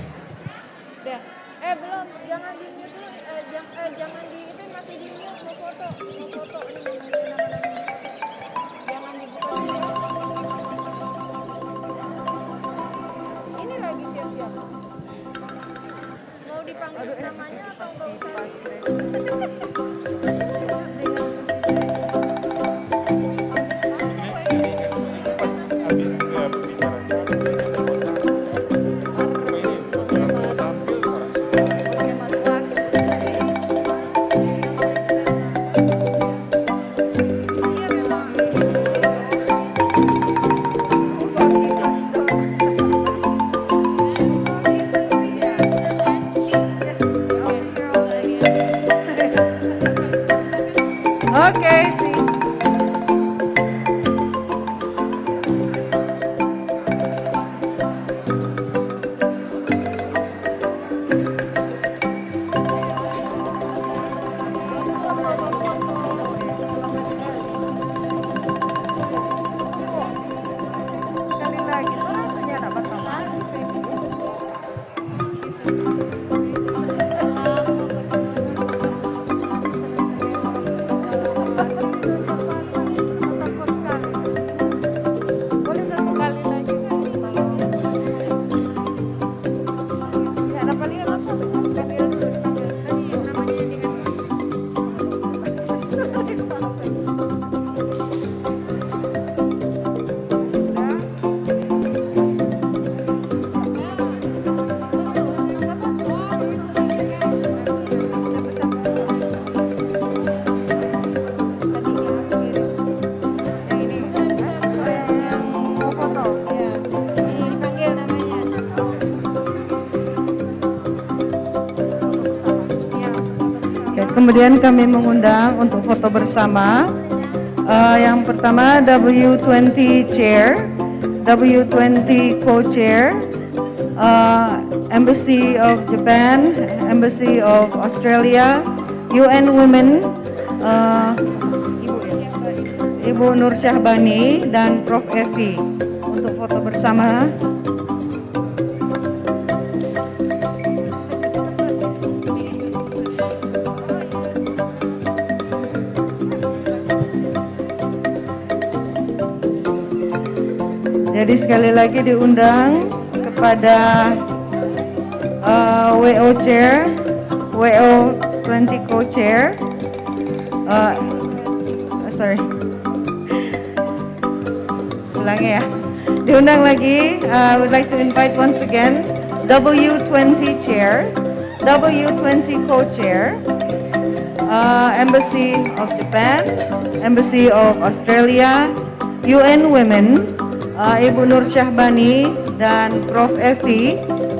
Kemudian kami mengundang untuk foto bersama. Yang pertama W-20 Chair, W-20 Co-Chair, Embassy of Japan, Embassy of Australia, UN Women, Ibu Nur Syahbani dan Prof. Evi untuk foto bersama. Jadi sekali lagi diundang kepada WO Chair, WO20 Co-Chair, sorry, ulangi ya. Diundang lagi, I would like to invite once again W20 Chair, W20 Co-Chair, Embassy of Japan, Embassy of Australia, UN Women, Ibu Nur Syahbani dan Prof. Evi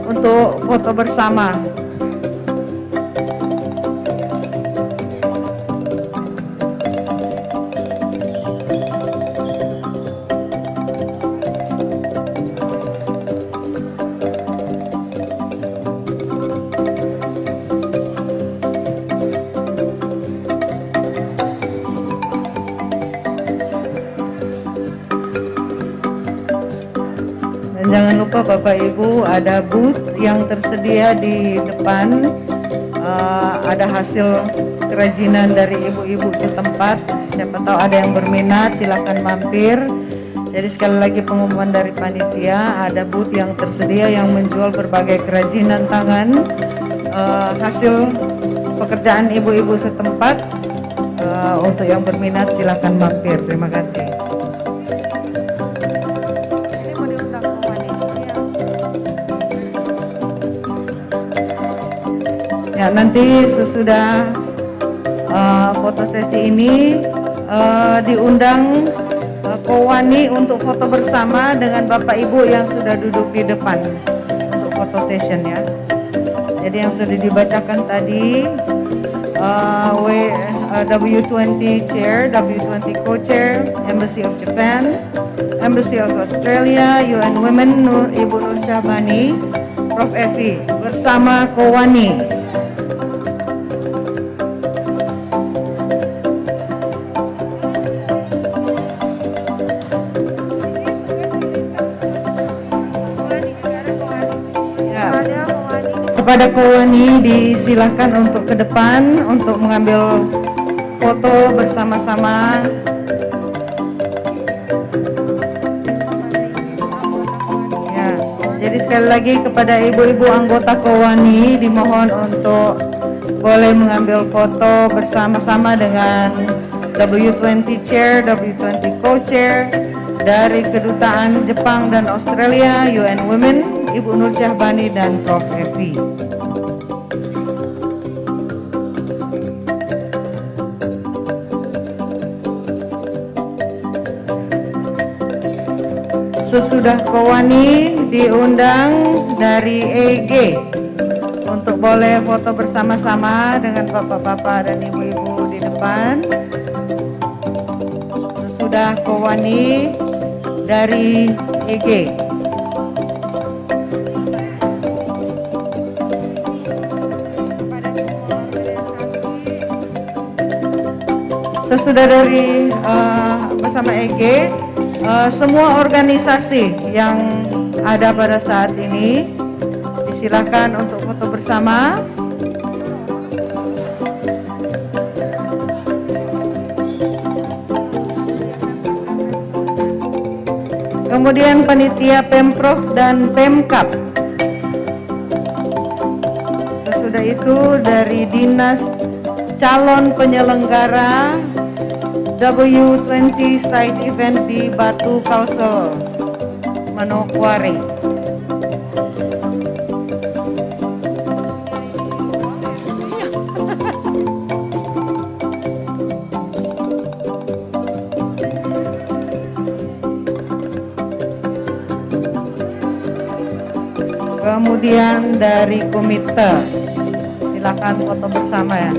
untuk foto bersama. Jangan lupa Bapak Ibu, ada booth yang tersedia di depan, ada hasil kerajinan dari ibu-ibu setempat. Siapa tahu ada yang berminat, silahkan mampir. Jadi sekali lagi pengumuman dari panitia, ada booth yang tersedia yang menjual berbagai kerajinan tangan, hasil pekerjaan ibu-ibu setempat. Untuk yang berminat silahkan mampir. Terima kasih. Ya, nanti sesudah foto sesi ini diundang Kowani untuk foto bersama dengan Bapak Ibu yang sudah duduk di depan untuk foto session ya. Jadi yang sudah dibacakan tadi W20 Chair, W20 Co-Chair, Embassy of Japan, Embassy of Australia, UN Women, Ibu Nur Syahbani, Prof. Evi bersama Kowani. Kepada Kowani disilahkan untuk ke depan untuk mengambil foto bersama-sama. Ya, jadi sekali lagi kepada ibu-ibu anggota Kowani dimohon untuk boleh mengambil foto bersama-sama dengan W20 Chair, W20 Co-Chair dari Kedutaan Jepang dan Australia, UN Women, Ibu Nur Syahbani dan Prof. Evi. Sesudah Kowani diundang dari EG untuk boleh foto bersama-sama dengan bapak-bapak dan ibu-ibu di depan. Sesudah Kowani dari EG. Sesudah dari bersama EG, semua organisasi yang ada pada saat ini disilakan untuk foto bersama. Kemudian panitia Pemprov dan Pemkap. Sesudah itu dari Dinas Calon Penyelenggara W20 side event di Batu Kalsel, Manokwari. Kemudian dari komite, silakan foto bersama ya.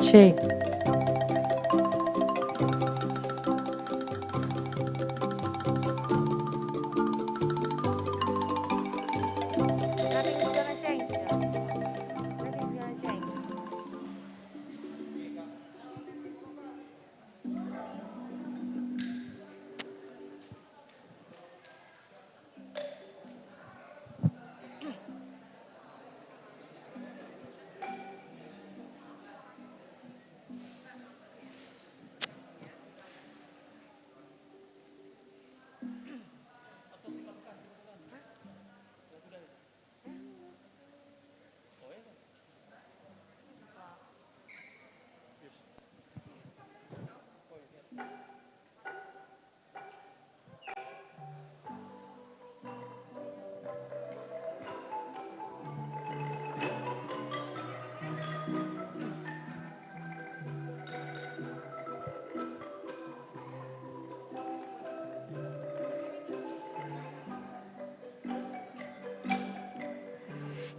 change. Nothing's gonna change. Nothing's gonna change.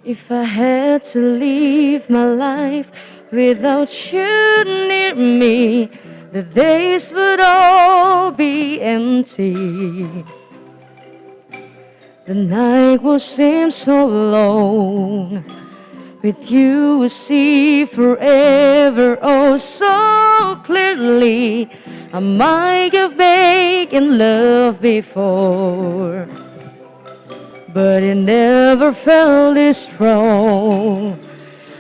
If I had to live my life without you near me, the days would all be empty. The night will seem so long. With you I see forever oh so clearly. I might have been in love before, but it never felt this strong.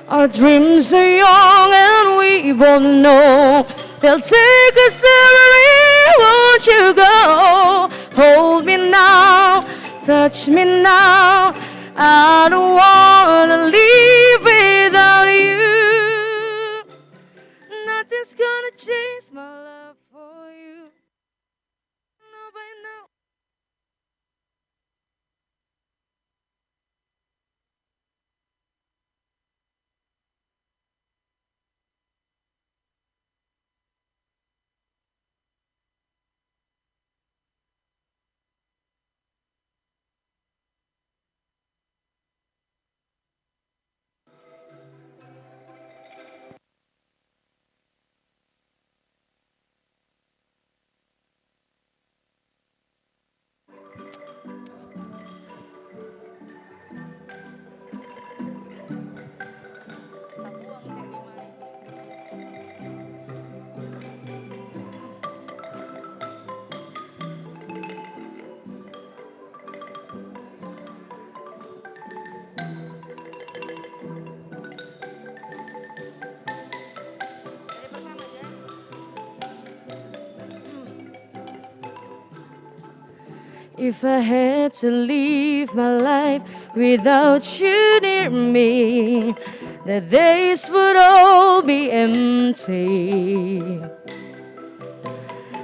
Our dreams are young and we both know they'll take us everywhere. Won't you go? Hold me now, touch me now. I don't wanna live without you. Nothing's gonna change my love for you. Nobody knows. If I had to live my life without you near me, the days would all be empty.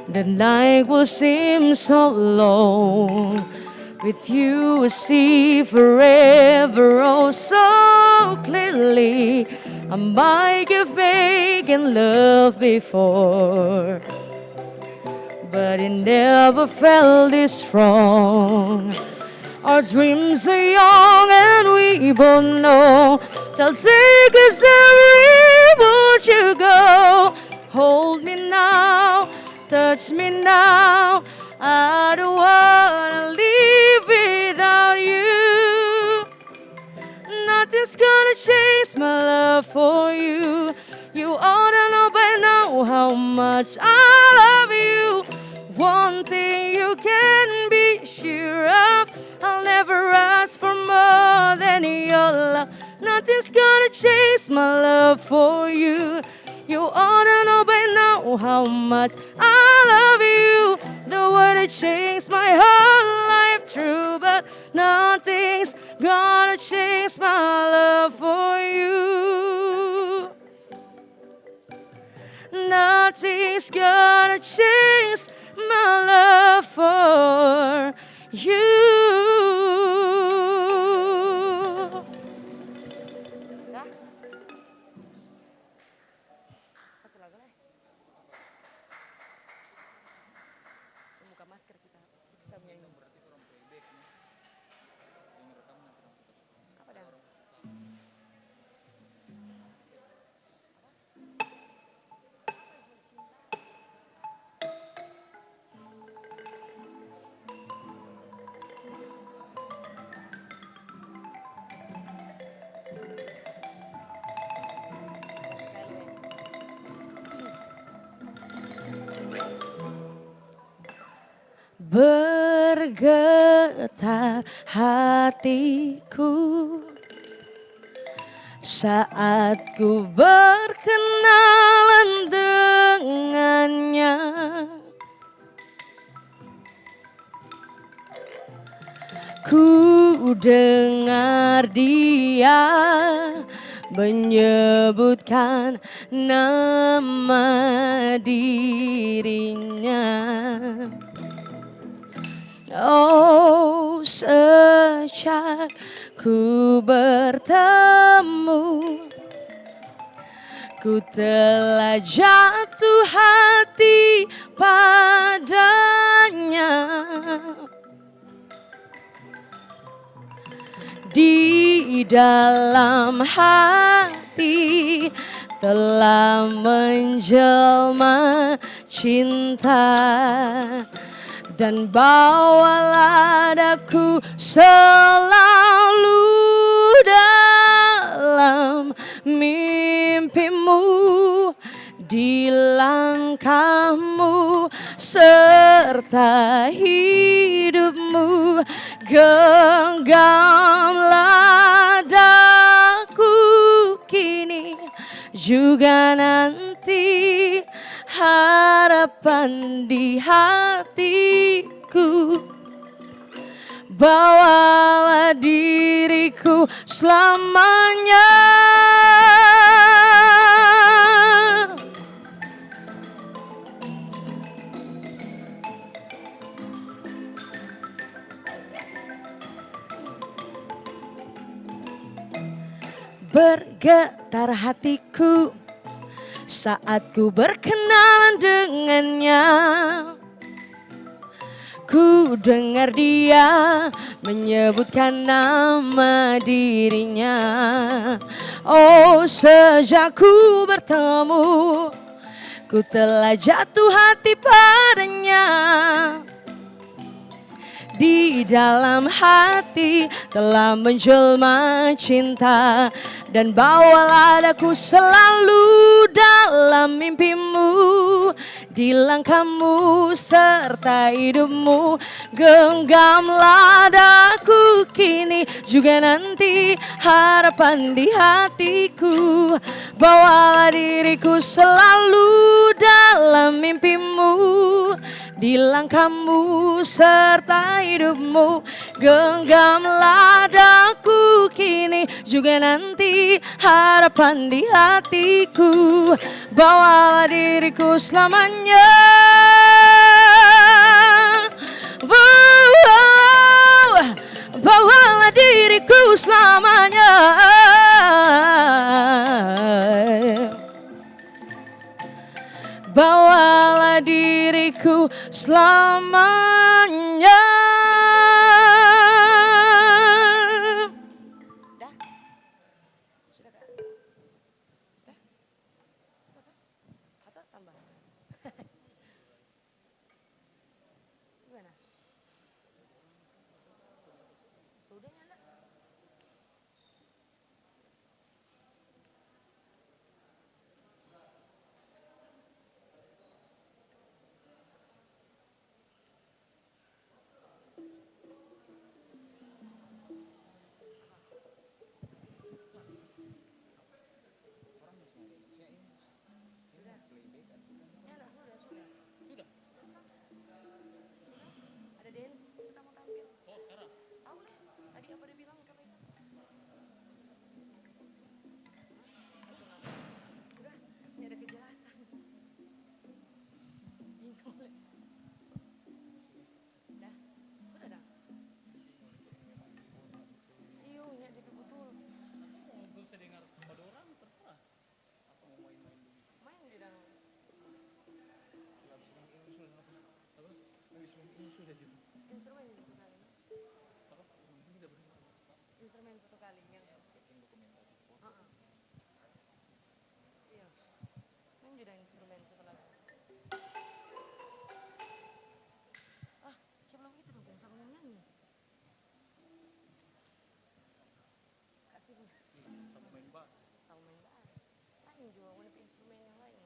The night will seem so long. With you I see forever oh so clearly. I might have been in love before, but it never felt this strong. Our dreams are young and we both know they'll take us everywhere. Won't you go? Hold me now, touch me now. I don't wanna live without you. Nothing's gonna change my love for you. You ought to know by now how much I love you. One thing you can be sure of, I'll never ask for more than your love. Nothing's gonna change my love for you. You ought to know by now how much I love you. The word that changed my whole life through, but nothing's gonna change my love for you. Nothing's gonna change my love for you. bergetar hatiku saat ku berkenalan dengannya. Ku dengar dia menyebutkan nama dirinya. Oh, sejak ku bertemu, ku telah jatuh hati padanya. Di dalam hati telah menjelma cinta, dan bawalah daku selalu dalam mimpimu, di langkahmu serta hidupmu. Genggamlah daku kini juga nanti, harapan di hatiku. Bawalah diriku selamanya. Bergetar hatiku saat ku berkenalan dengannya. Ku dengar dia menyebutkan nama dirinya. Oh, sejak ku bertemu, ku telah jatuh hati padanya. Di dalam hati telah menjelma cinta, dan bawalah daku selalu dalam mimpimu, di langkahmu serta hidupmu. Genggamlah daku kini juga nanti, harapan di hatiku. Bawalah diriku selalu dalam mimpimu, di langkahmu serta hidupmu. Genggamlah daku kini juga nanti, harapan di hatiku. Bawalah diriku selamanya. Bawalah diriku selamanya. Bawalah diriku selamanya. Instrumen satu kali yang iya, kan juga instrumen setelah belum itu dong, biasa ngomong nyanyi. Kasih sama main bass. Sama main bass. Lain juga, mau instrumen yang lain.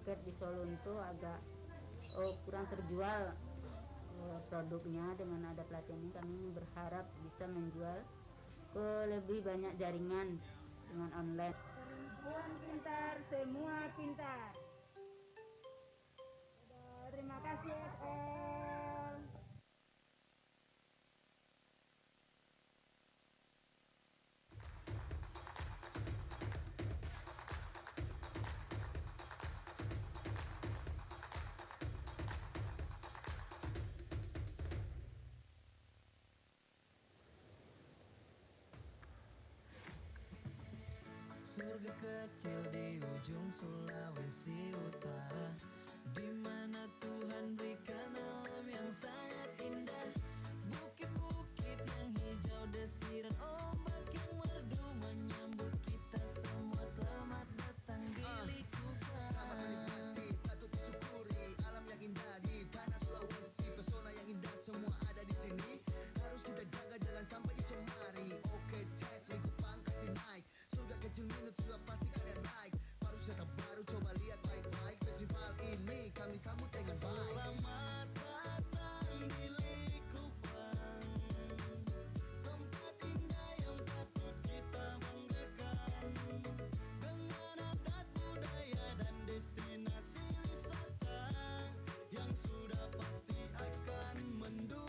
market di Solo itu agak kurang terjual produknya. Dengan ada pelatihan ini kami berharap bisa menjual ke lebih banyak jaringan dengan online. Perempuan pintar, semua pintar. Terima kasih all. Surga kecil di ujung Sulawesi Utara, di mana Tuhan berikan alam yang sangat indah. Bukit-bukit yang hijau, desiran ombak yang merdu menyambut kita semua. Selamat datang di Likupang. Selamat menikmati, patut disyukuri alam yang indah di tanah Sulawesi. Pesona yang indah semua ada di sini. Harus kita jaga, jangan sampai dicemari. Oke, cek Likupang kasih naik. Surga kecil minut sudah pasti kalian naik. Pariwisata baru coba lihat baik-baik. Festival ini kami sambut dengan baik. Selamat datang di Likupang, tempat indah yang patut kita banggakan. Dengan adat budaya dan destinasi wisata yang sudah pasti akan mendunia.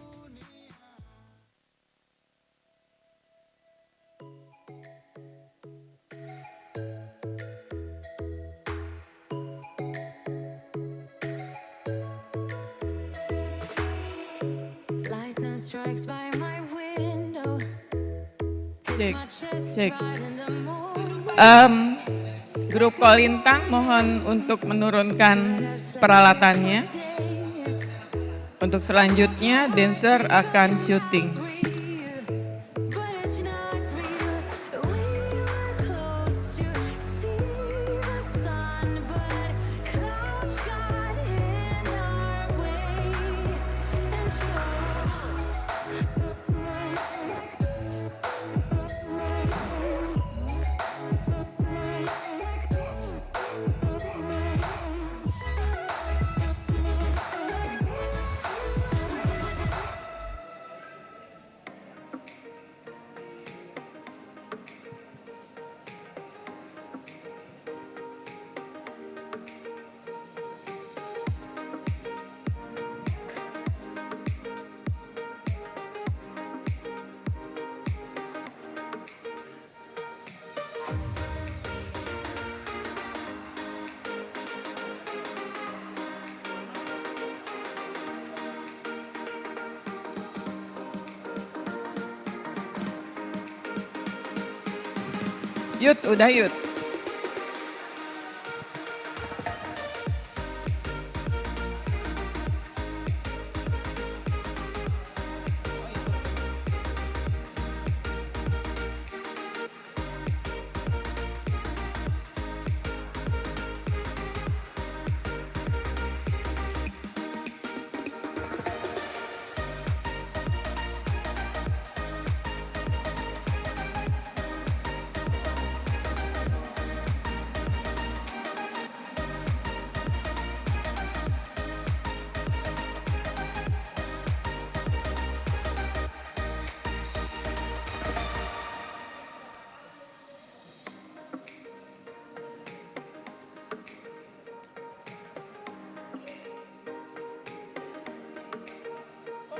Lightning strikes by my window. Cek, cek. Grup Kolintang mohon untuk menurunkan peralatannya. Untuk selanjutnya, dancer akan syuting. Yud, udah Yud.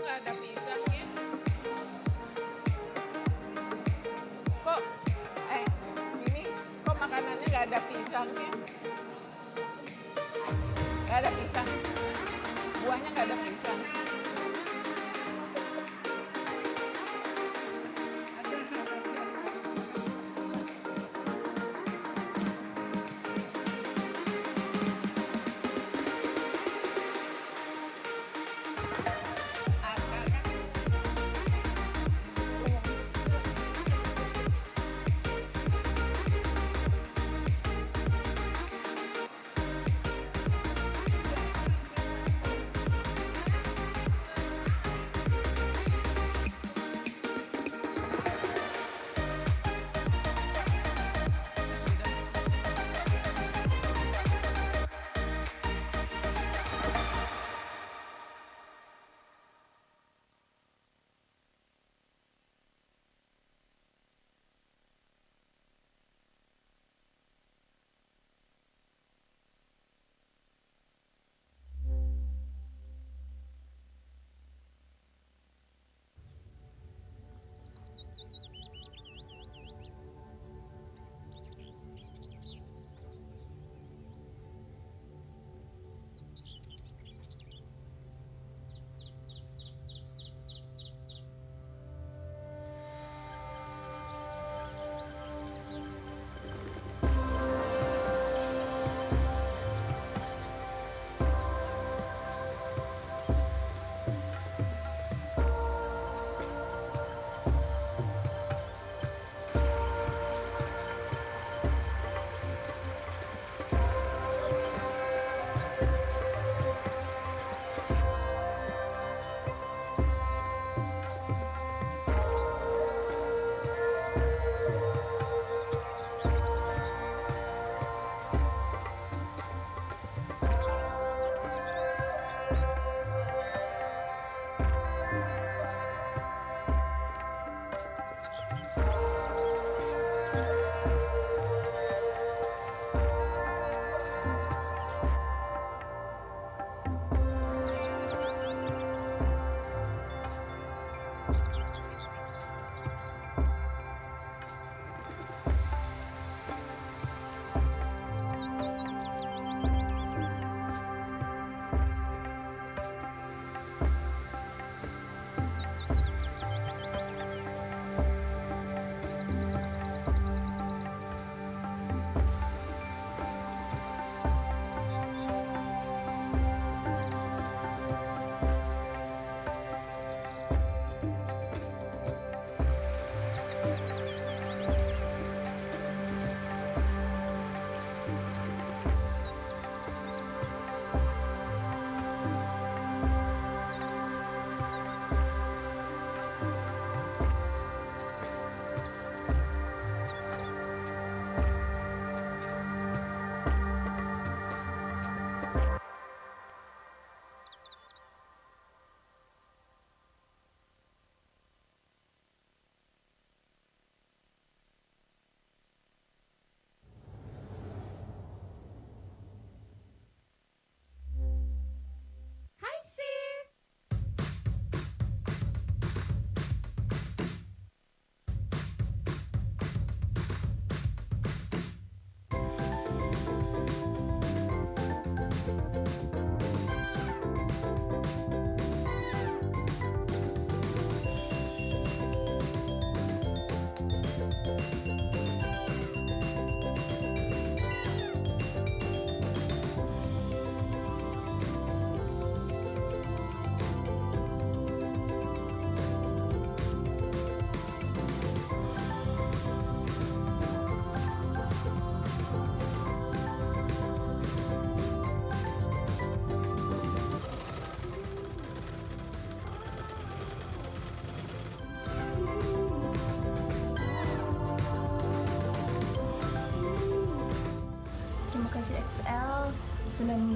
Ada pisangnya. Kok ini kok makanannya nggak ada pisangnya? Nggak ada pisang. Buahnya nggak ada pisang.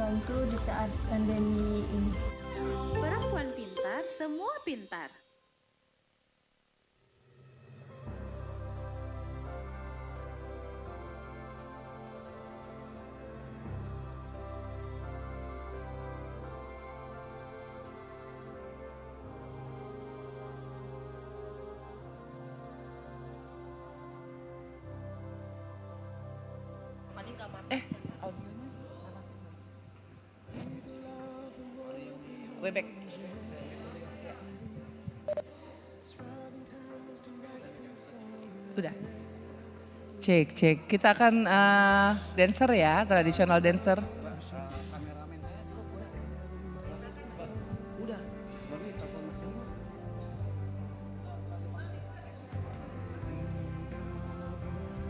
membantu di saat pandemi ini. Perempuan pintar, semua pintar. Webek. Udah. Cek. Kita akan dancer ya, tradisional dancer.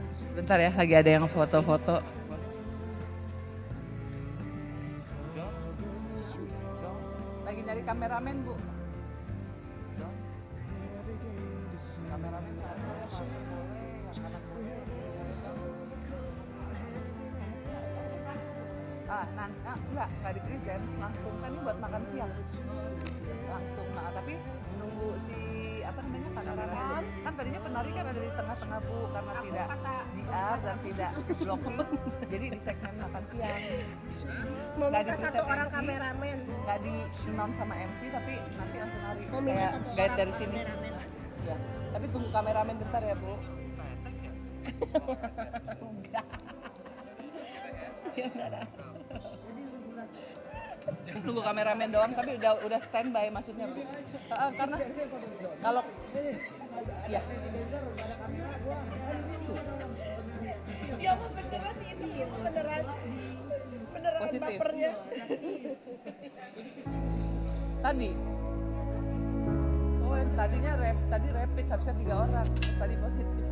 Sebentar ya, lagi ada yang foto-foto. Lagi nyari kameramen, Bu. Kameramen enggak di present, langsung kan ini buat makan siang. Langsung, tapi nunggu si kameramen. Kan tadinya penari kan ada di tengah-tengah, Bu, karena tidak JR dan tidak blocking. Jadi di segmen makan siang. Mau minta satu orang kameramen. Nggak di non sama MC, tapi nanti langsung nari. Mau minta Kayak satu guide orang dari sini. kameramen. Ya, tapi tunggu kameramen bentar ya, Bu. Enggak. Ya udah. Nunggu kameramen doang, tapi udah standby maksudnya, Bu. Karena kalau ya. Ya beneran iseng itu beneran Positif. bapernya. Tadi. Oh, yang tadi rapid harusnya 3 orang. Tadi positif.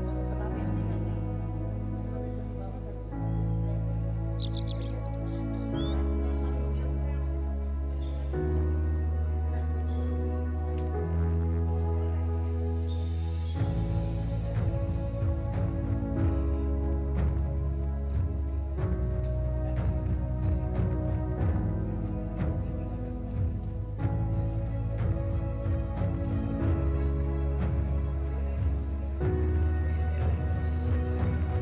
Untuk penari.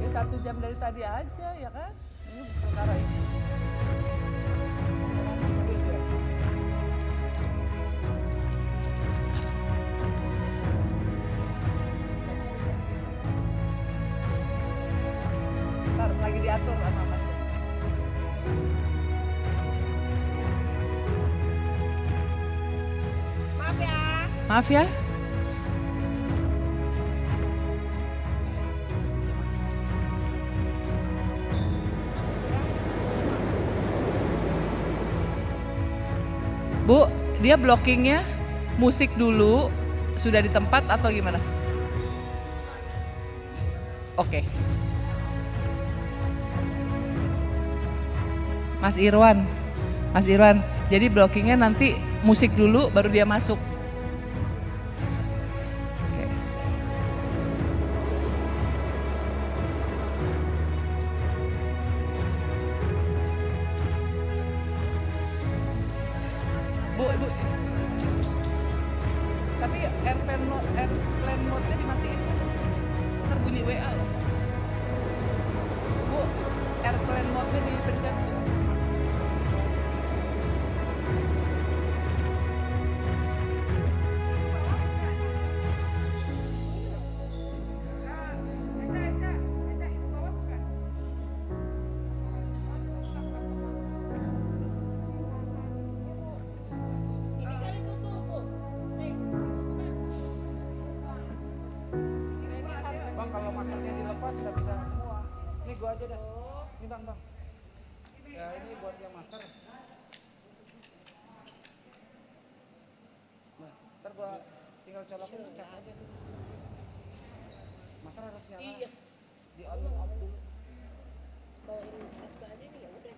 Ya 1 jam dari tadi aja ya kan? Ini perkara ini. Ntar lagi diatur sama Mas. Maaf ya. Bu, dia blockingnya musik dulu, sudah di tempat atau gimana? Oke. Mas Irwan, jadi blockingnya nanti musik dulu baru dia masuk. Oke. Bu. Tapi airplane mode-nya dimatiin, Mas. Ntar bunyi WA loh. Bu, airplane mode-nya dipencet. Bang, kalau maskernya dilepas nggak bisa semua. Ini gua aja dah. Ini bang. Ya ini buat yang masker. Nah, ntar gua tinggal colokin cas aja. Masker harus nyala. Iya. Di on off dulu. Bawain SK aja nih ya udah.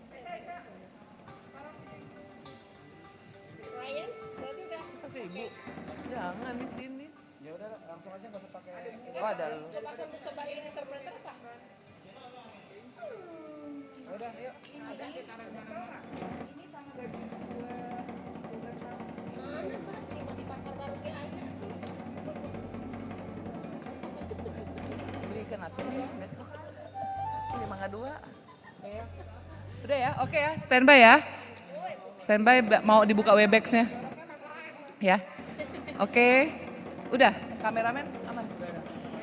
Ryan, berarti udah. Tapi Ibu, jangan di sini. Ya udah langsung aja nggak usah pakai. Oh, ada lu. Coba sambil cobain interpreter apa? Udah, yuk. Belikan atuh ya besok. 5 2. Udah ya, oke ya, standby ya. Standby mau dibuka Webex-nya. Ya. Oke. Udah, kameramen aman.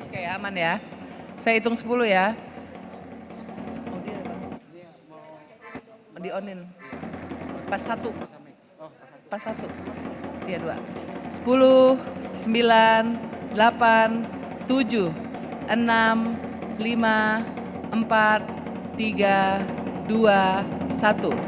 Oke, aman ya. Saya hitung 10 ya. Oh, dia mau di-onin. Pas 1. Pas 1. Iya, 2. 10, 9, 8, 7, 6, 5, 4, 3, 2, 1.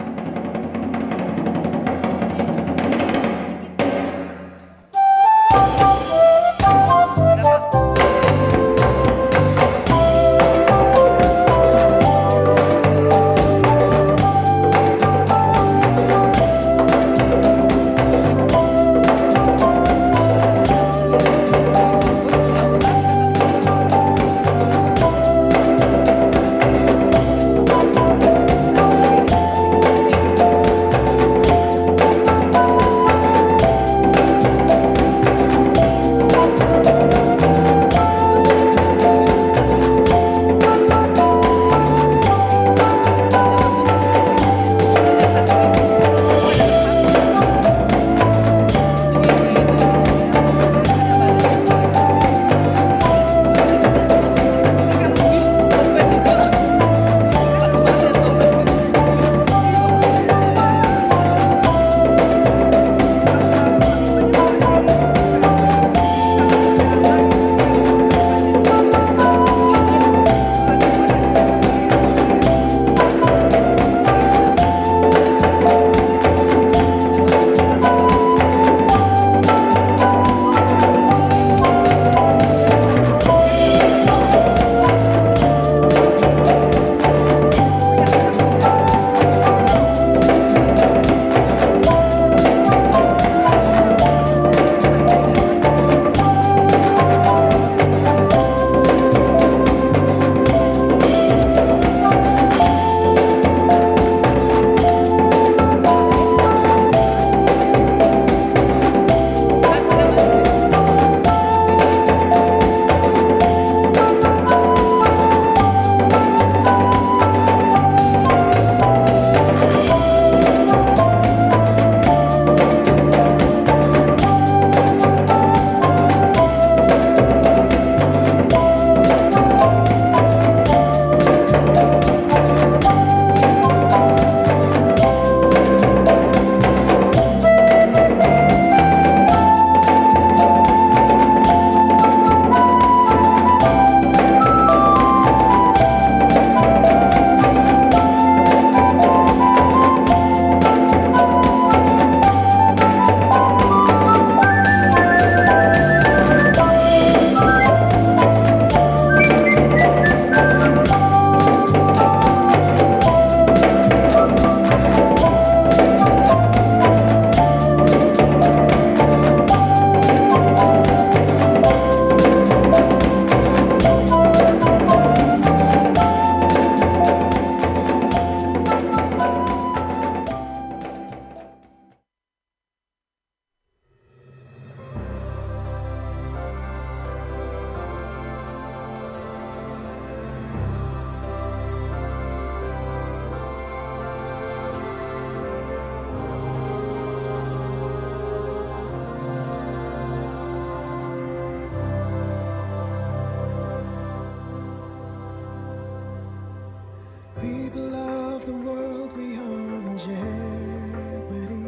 People of the world, we are in jeopardy,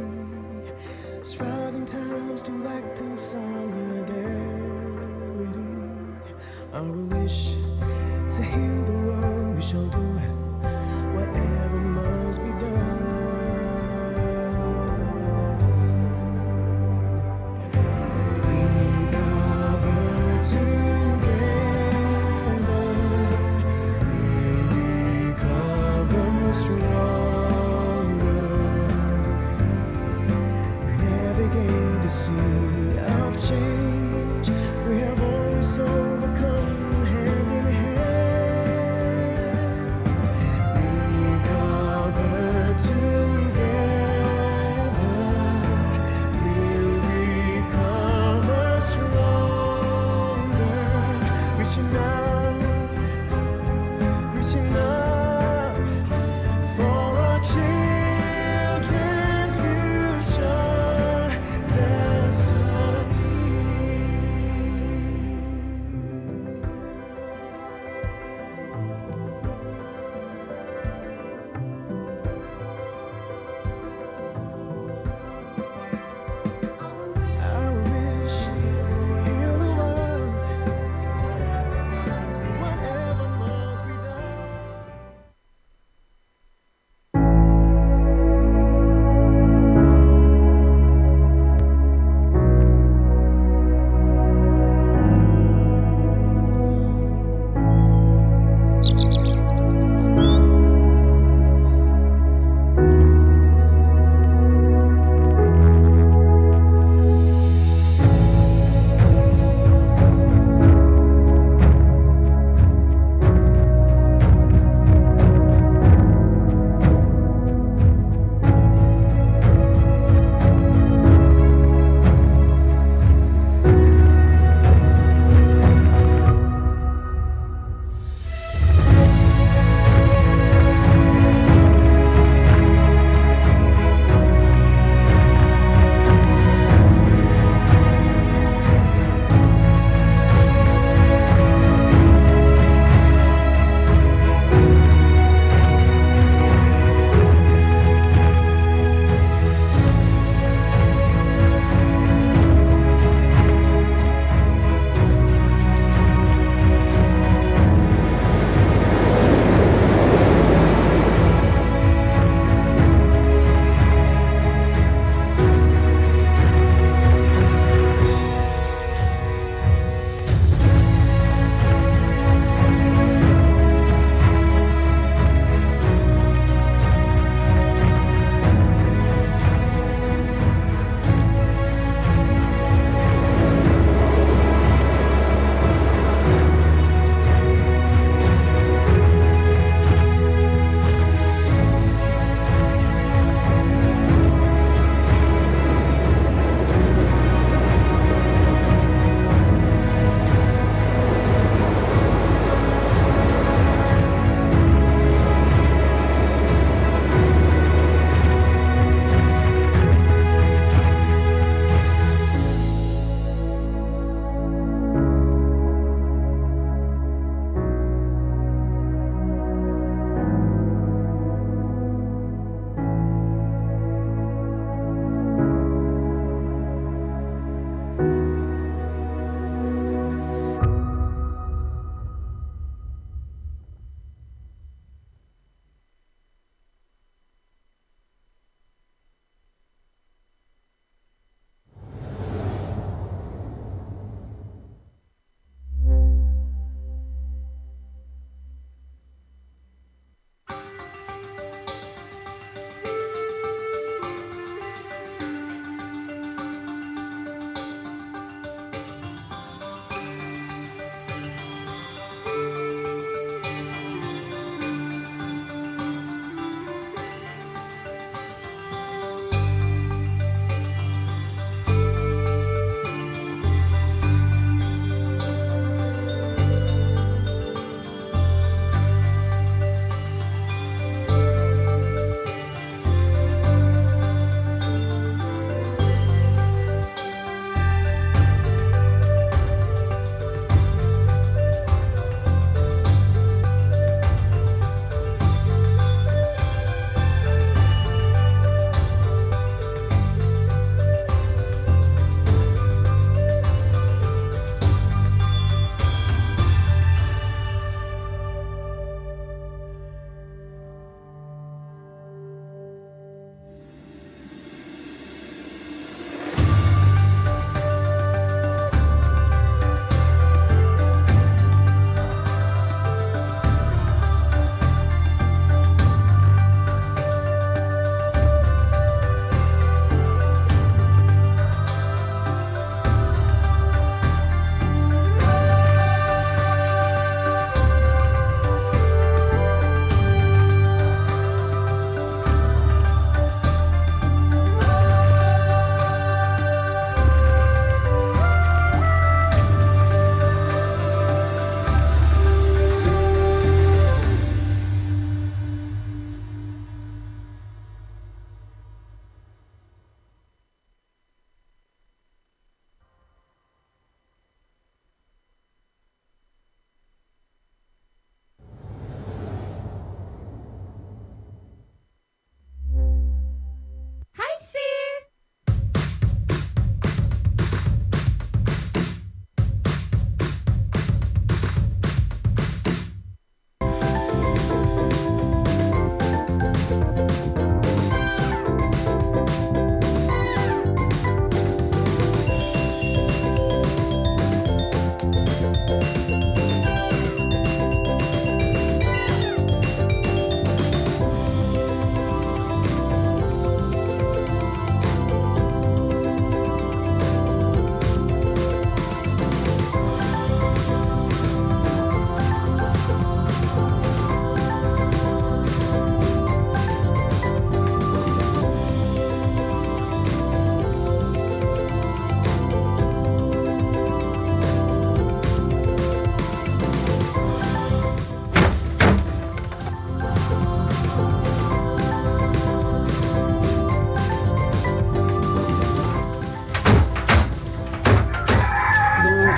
striving times to act in solidarity. Our wish to heal the world, we shall do whatever must be done. We cover together, stronger, navigate the sea of change. We have always overcome hand in hand.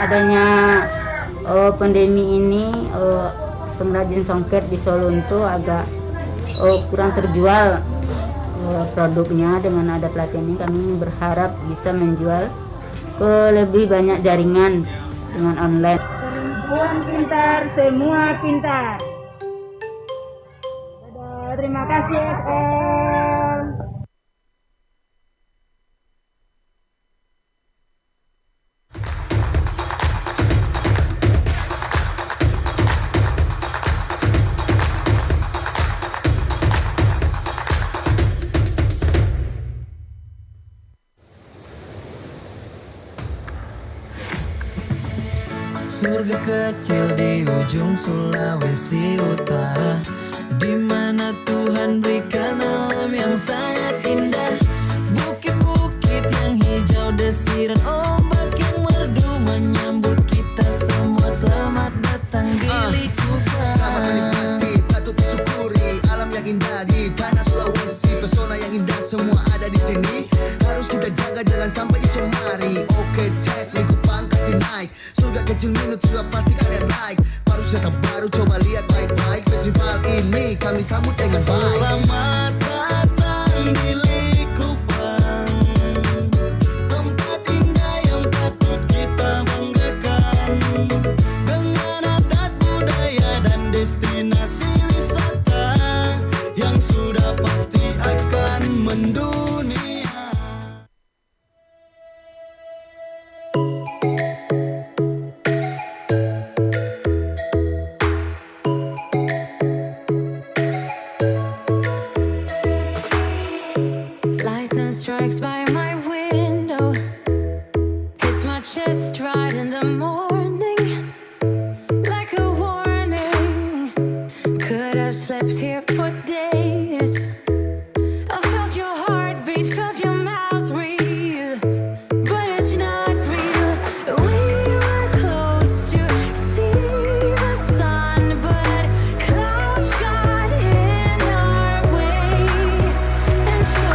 adanya pandemi ini pengrajin songket di Solo itu agak kurang terjual produknya. Dengan ada pelatihan ini kami berharap bisa menjual ke lebih banyak jaringan dengan online. Perempuan pintar, semua pintar. Dadah, terima kasih FM. Surga kecil di ujung Sulawesi Utara, di mana Tuhan berikan alam yang sangat indah. Bukit-bukit yang hijau, desiran ombak yang merdu menyambut kita semua. Selamat datang di Likupang. Selamat menikmati, patut disyukuri alam yang indah di tanah Sulawesi. Pesona yang indah semua ada di sini. Harus kita jaga, jangan sampai dicemari. Oke, cek Likupang kasih naik. Surga kecil minut sudah pasti kalian like. Pariwisata baru coba lihat baik-baik. Festival ini kami sambut dengan baik. Selamat datang di Likupang, tempat indah yang patut kita banggakan. Dengan adat budaya dan destinasi wisata yang sudah pasti akan mendunia. Strikes by my window, hits my chest right in the morning, like a warning. Could have slept here for days. I felt your heartbeat, felt your mouth breathe, but it's not real. We were close to see the sun, but clouds got in our way, and so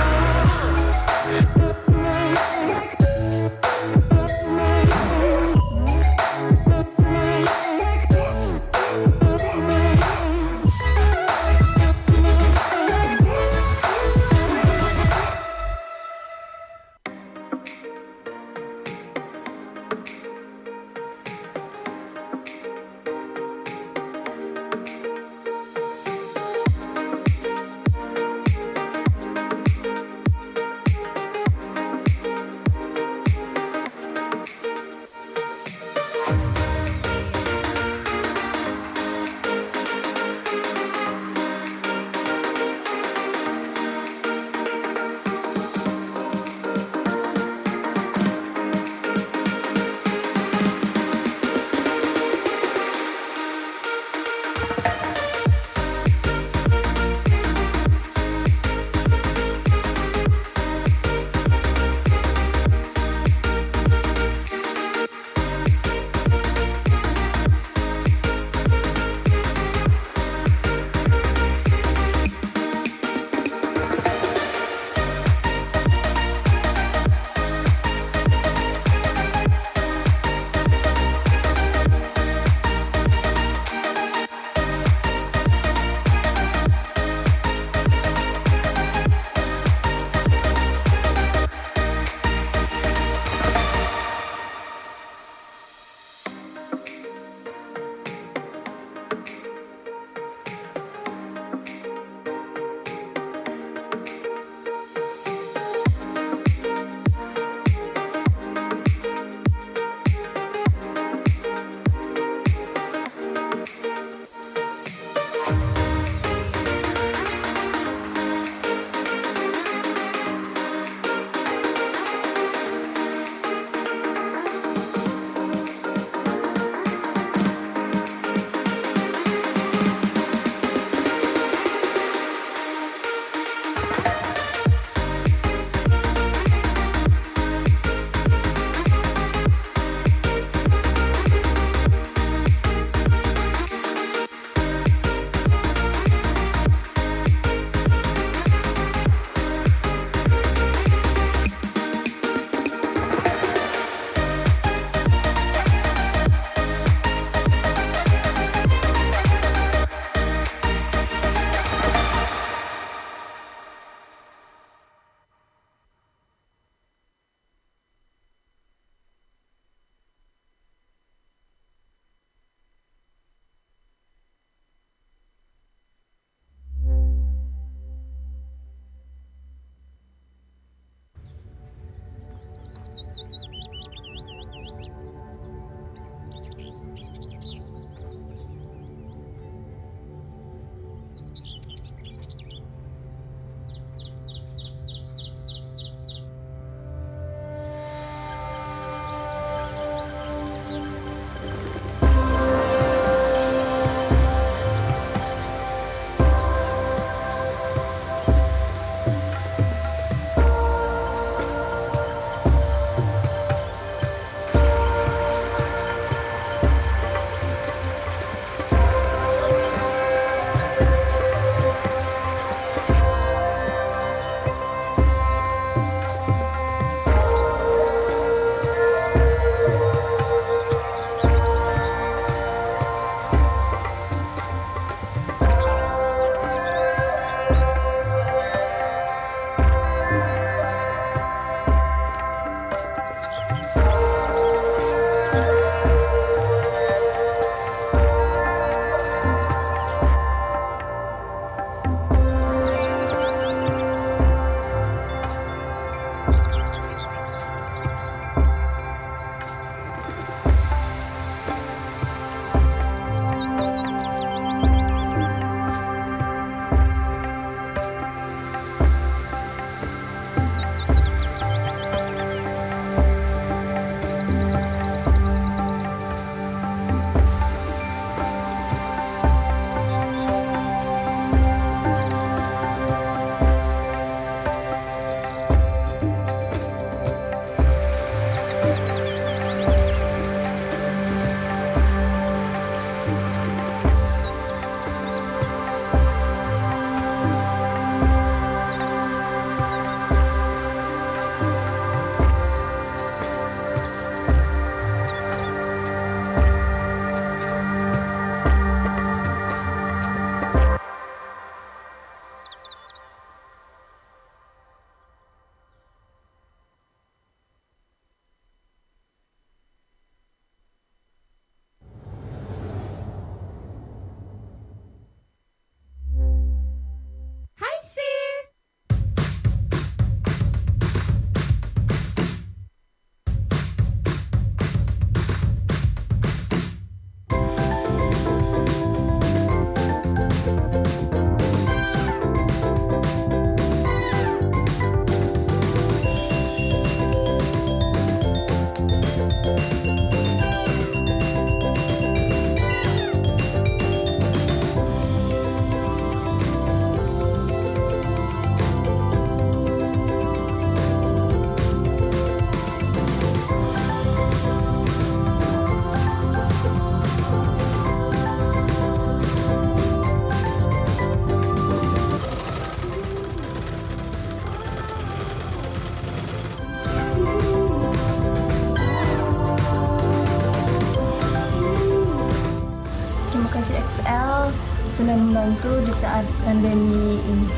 senang membantu di saat pandemi ini.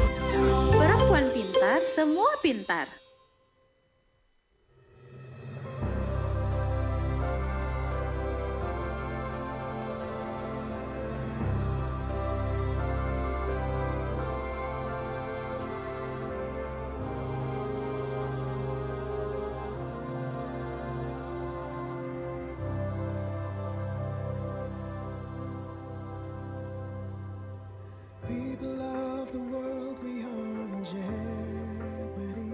Perempuan pintar, semua pintar. People of the world, we are in jeopardy.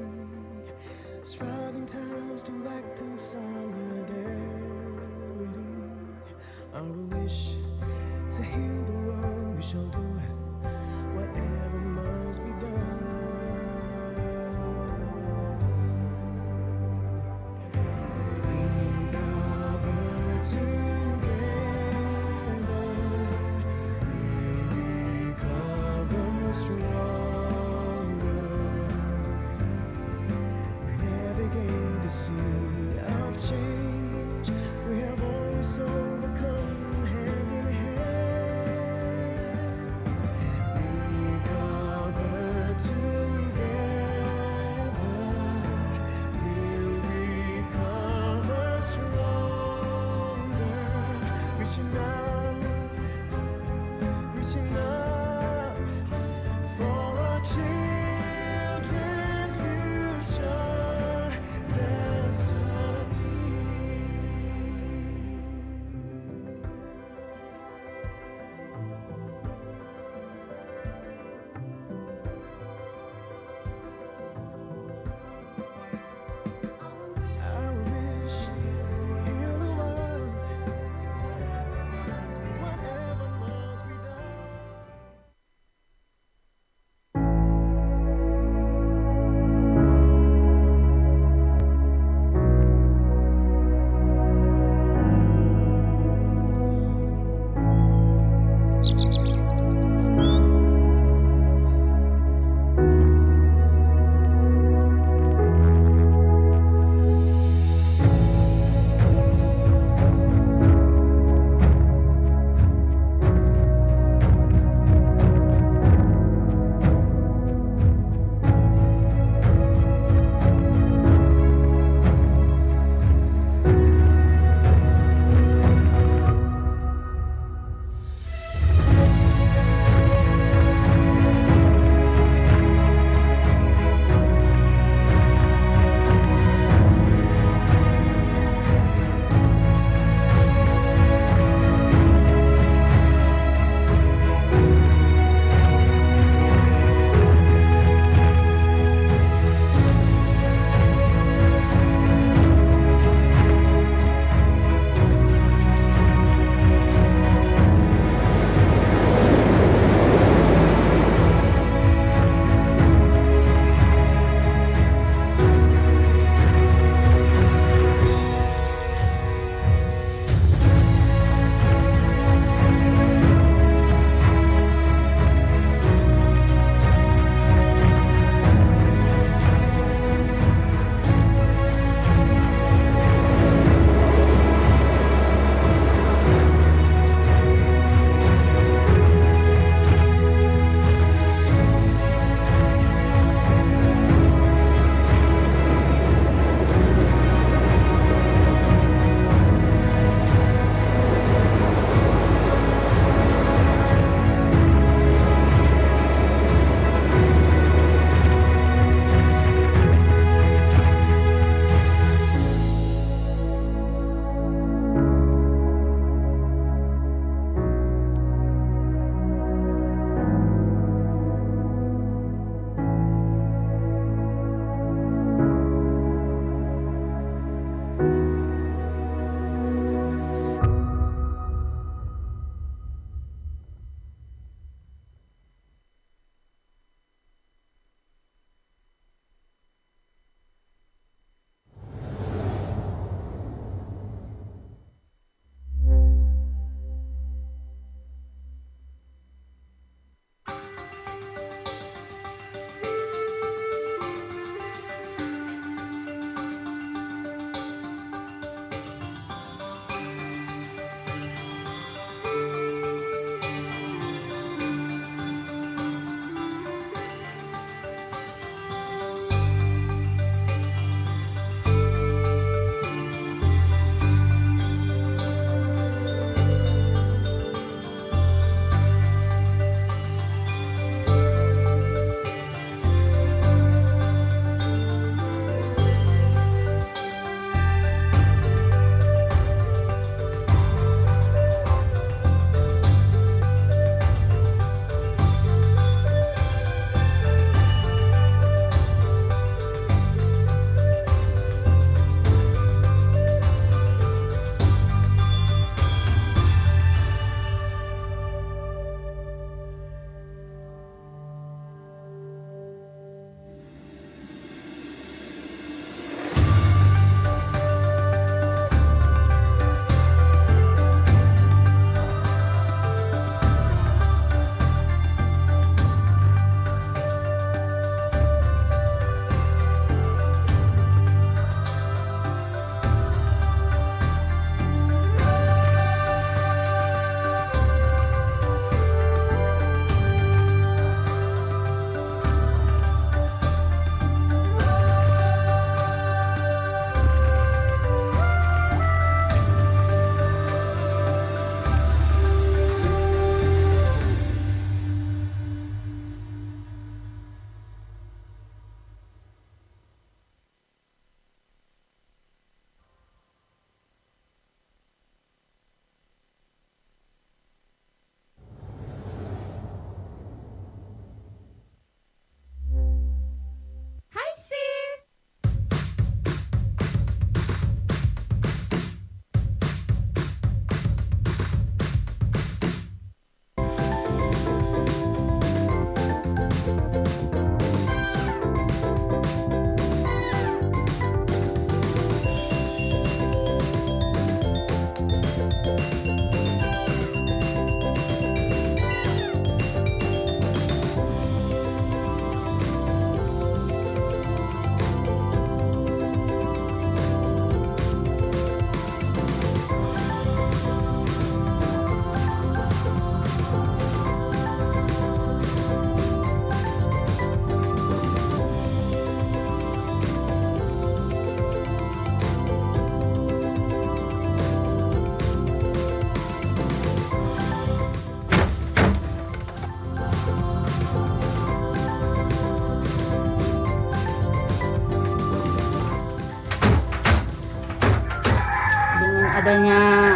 adanya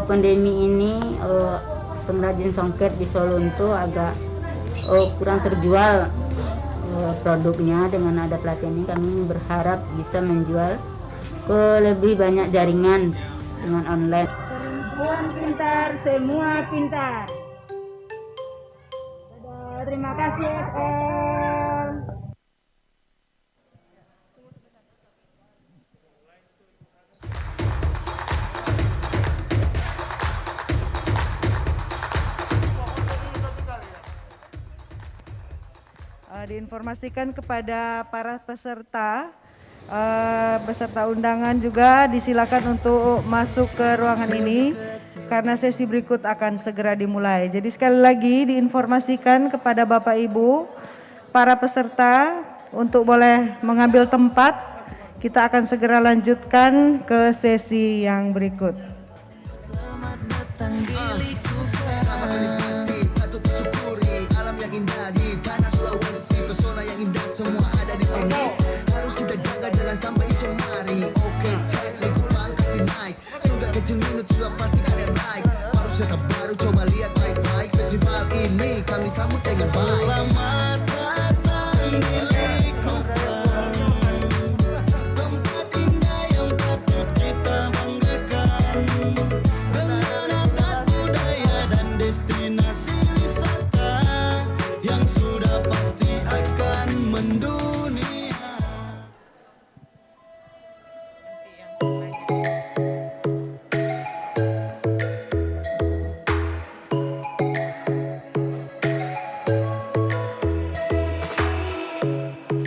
pandemi ini pengrajin songket di Solo itu agak kurang terjual produknya. Dengan ada pelatihan ini kami berharap bisa menjual ke lebih banyak jaringan dengan online. Perempuan pintar, semua pintar. Terima kasih FM. Diinformasikan kepada para peserta undangan juga disilakan untuk masuk ke ruangan ini karena sesi berikut akan segera dimulai. Jadi sekali lagi diinformasikan kepada Bapak Ibu para peserta untuk boleh mengambil tempat. Kita akan segera lanjutkan ke sesi yang berikut. Selamat menikmati, patut disyukuri alam yang indah di tanah Sulawesi. Pesona yang indah semua ada di sini. Harus kita jaga jangan sampai dicemari. Oke, cek Likupang kasih naik. Surga kecil minut sudah pasti kalian naik. Pariwisata baru coba lihat baik-baik. Festival ini kami sambut dengan baik. Selamat datang di Likupang, tempat indah yang patut kita banggakan. Dengan adat budaya dan destinasi wisata yang sudah pasti akan mendunia.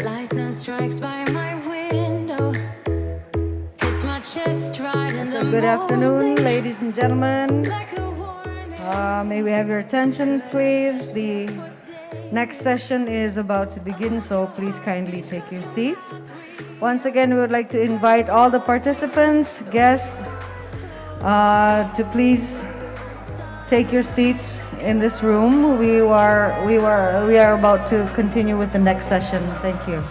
Lightning strikes by my window. Hits my chest right in the Good afternoon, morning. ladies and gentlemen. Like a warning. May we have your attention, please? The next session is about to begin, so please kindly take your seats. Once again, we would like to invite all the participants, guests, to please take your seats in this room. We are about to continue with the next session. Thank you.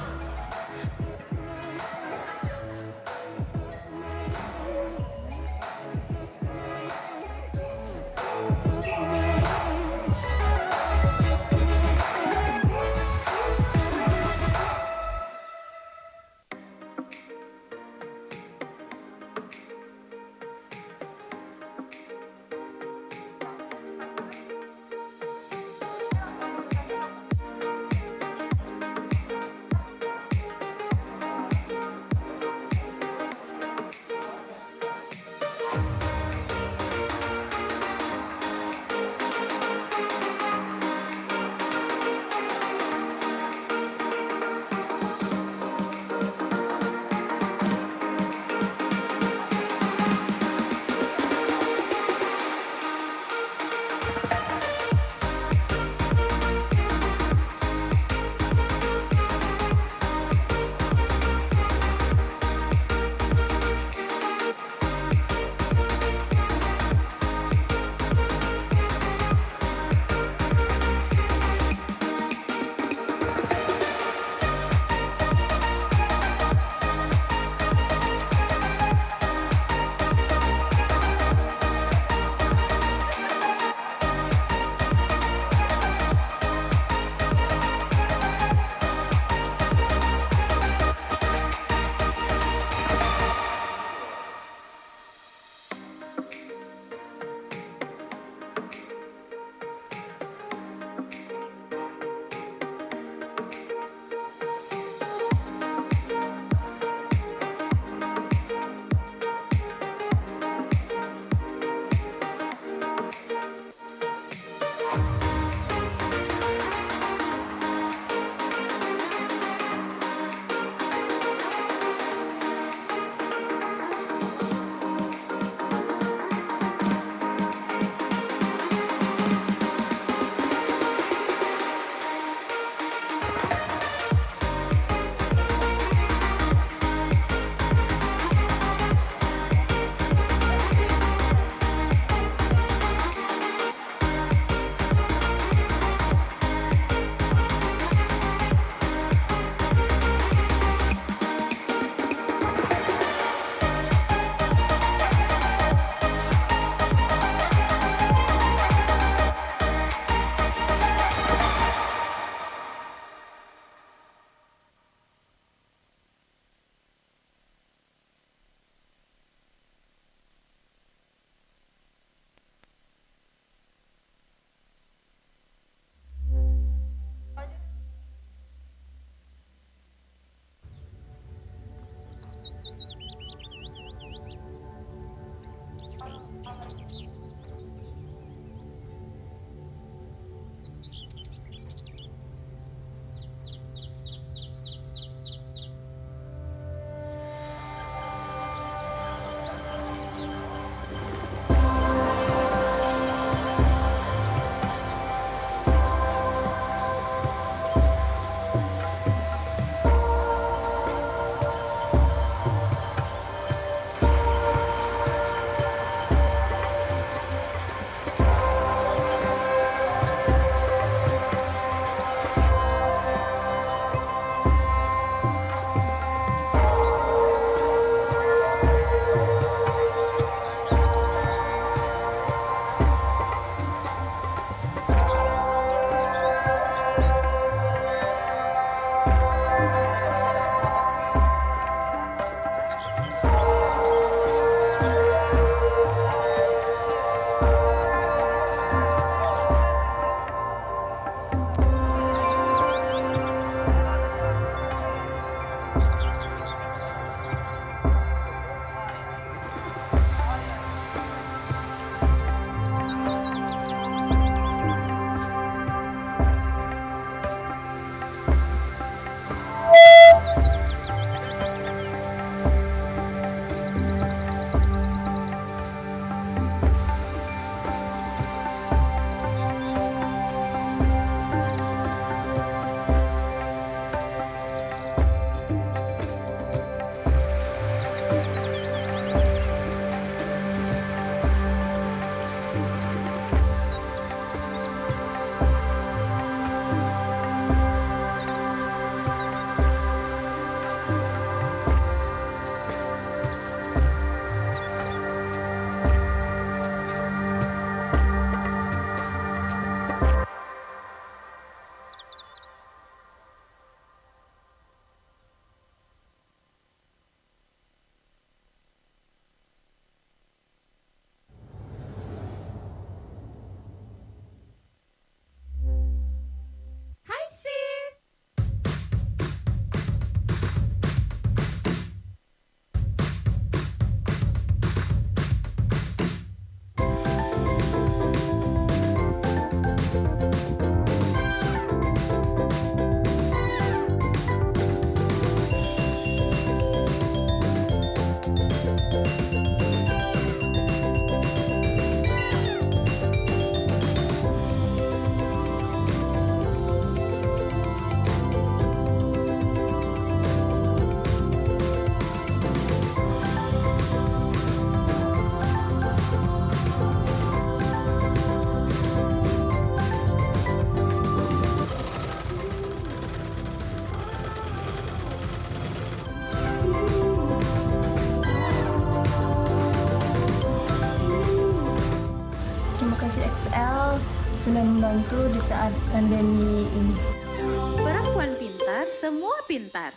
sudah membantu di saat pandemi ini. Perempuan pintar, semua pintar.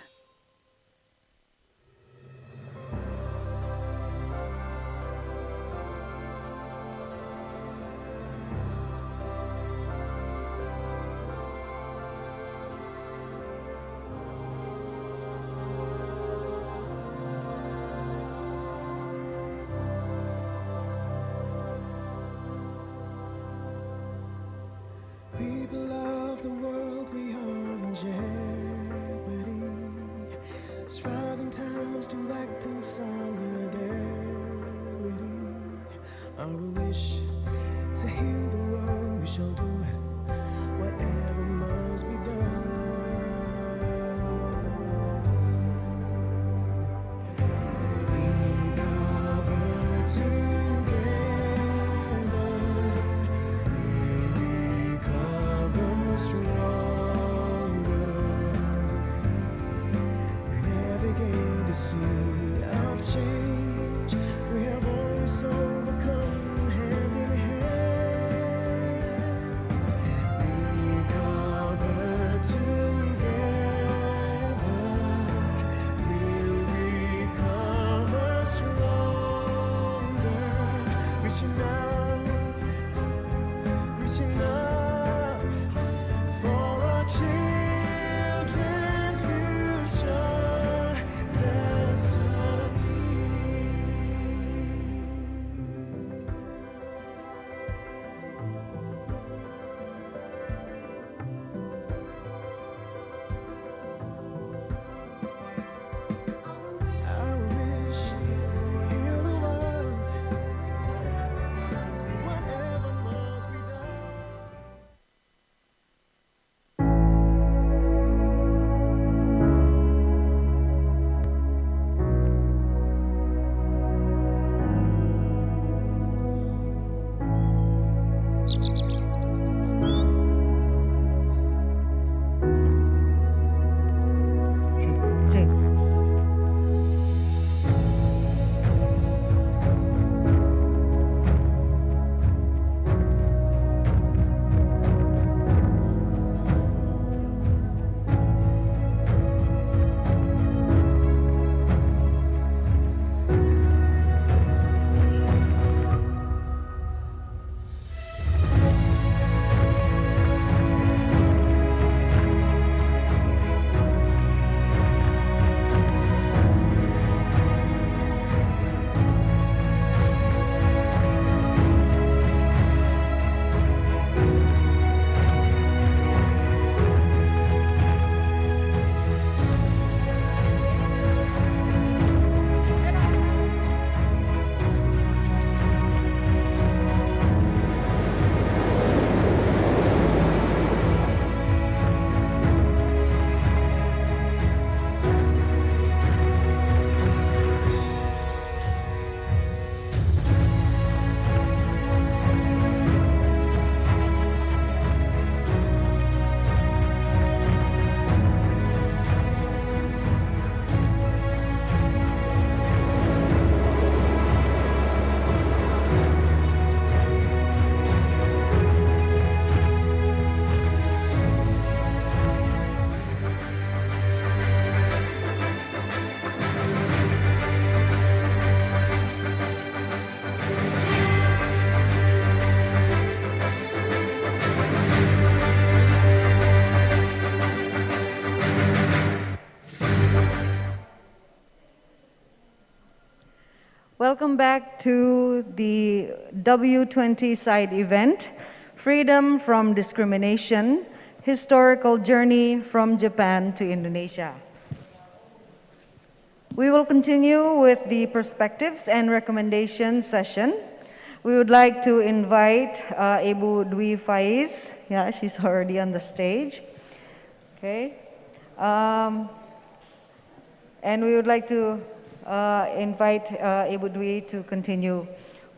People of the world, we are in jeopardy. Striving times to act in solidarity. Our wish to heal the world, we shall do whatever must be done. We cover stronger, navigate the sea of change. We have always overcome hand in hand. We cover together, we'll recover stronger. Reaching out, reaching out for our children's future destiny. Welcome back to the W-20 side event, Freedom from Discrimination, Historical Journey from Japan to Indonesia. We will continue with the perspectives and recommendations session. We would like to invite Ibu Dwi Faiz. Yeah, she's already on the stage. Okay. And we would like to invite Ibu Dwi to continue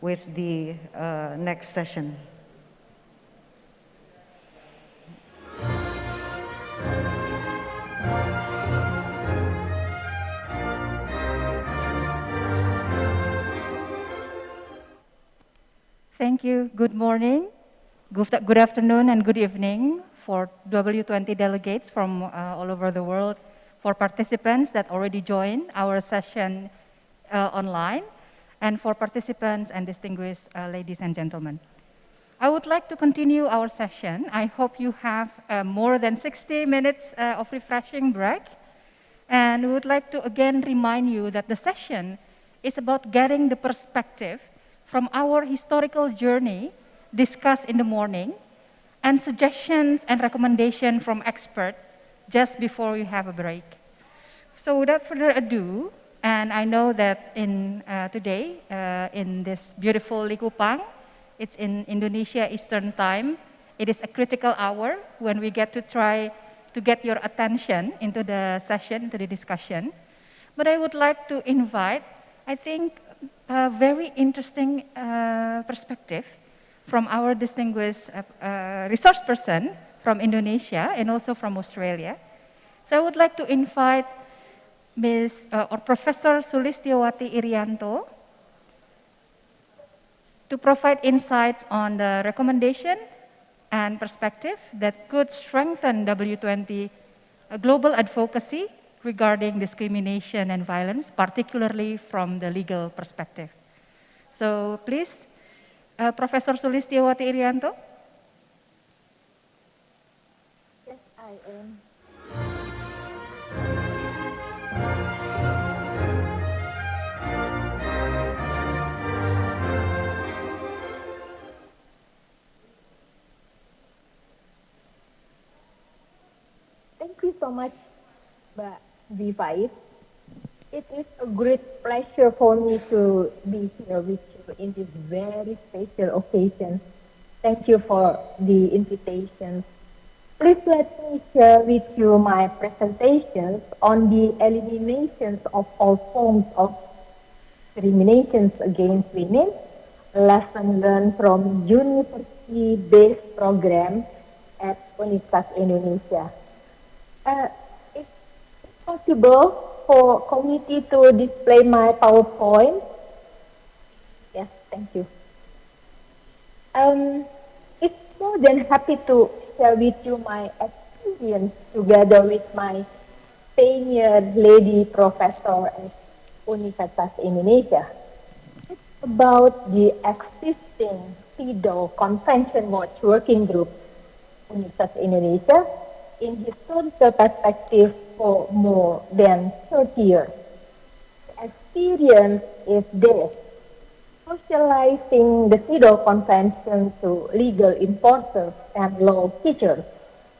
with the next session. Thank you. Good morning, good afternoon, and good evening for W20 delegates from all over the world, for participants that already joined our session online, and for participants and distinguished ladies and gentlemen. I would like to continue our session. I hope you have more than 60 minutes of refreshing break. And we would like to again remind you that the session is about getting the perspective from our historical journey discussed in the morning, and suggestions and recommendations from experts just before we have a break. So without further ado, and I know that today, in this beautiful Likupang, it's in Indonesia Eastern Time, it is a critical hour when we get to try to get your attention into the session, into the discussion. But I would like to invite, I think, a very interesting perspective from our distinguished resource person from Indonesia and also from Australia. So I would like to invite Professor Sulistiawati Irianto to provide insights on the recommendation and perspective that could strengthen W20 global advocacy regarding discrimination and violence, particularly from the legal perspective. So please, Professor Sulistiawati Irianto. Yes, I am. Thank you so much, Mbak V5. It is a great pleasure for me to be here with you in this very special occasion. Thank you for the invitation. Please let me share with you my presentations on the eliminations of all forms of discriminations against women, lesson learned from university-based program at Universitas Indonesia. It's possible for committee to display my PowerPoint. Yes, thank you. It's more than happy to share with you my experience together with my tenured lady professor at Universitas Indonesia. It's about the existing CEDAW Convention Watch Working Group, Universitas Indonesia, in historical perspective for more than 30 years. The experience is this: socializing the CEDAW Convention to legal enforcers and law teachers.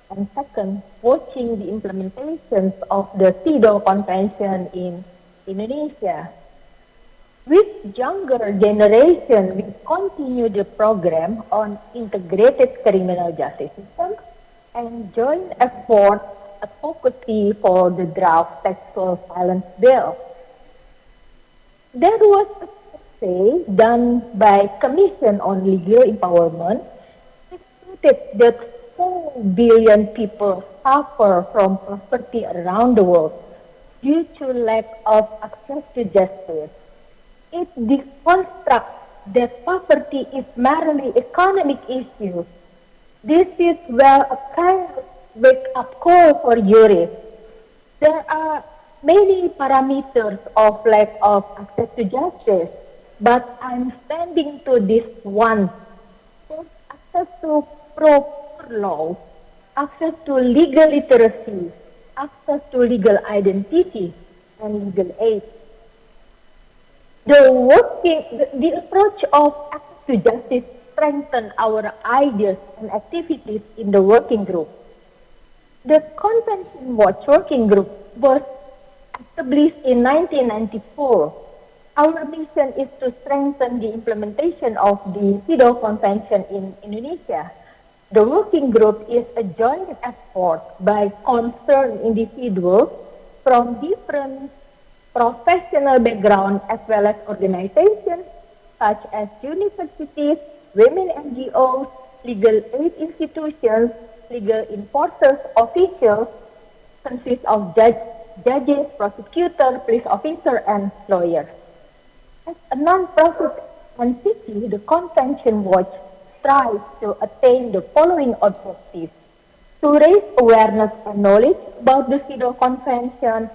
And second, watching the implementations of the CEDAW Convention in Indonesia. With younger generation, we continue the program on integrated criminal justice system and joint effort advocacy for the draft sexual violence bill. There was a survey done by Commission on Legal Empowerment. It stated that 4 billion people suffer from poverty around the world due to lack of access to justice. It deconstructs that poverty is merely economic issue. This is where a kind of wake-up call for jurists. There are many parameters of lack of access to justice, but I'm standing to this one. First, access to proper law, access to legal literacy, access to legal identity, and legal aid. The approach of access to justice strengthened our ideas and activities in the working group. The Convention Watch Working Group was established in 1994. Our mission is to strengthen the implementation of the CEDAW Convention in Indonesia. The working group is a joint effort by concerned individuals from different professional backgrounds as well as organizations such as universities, women NGOs, legal aid institutions, legal enforcers, officials, consists of judges, prosecutors, police officers, and lawyers. As a non-profit entity, the Convention Watch strives to attain the following objectives: to raise awareness and knowledge about the CEDAW Convention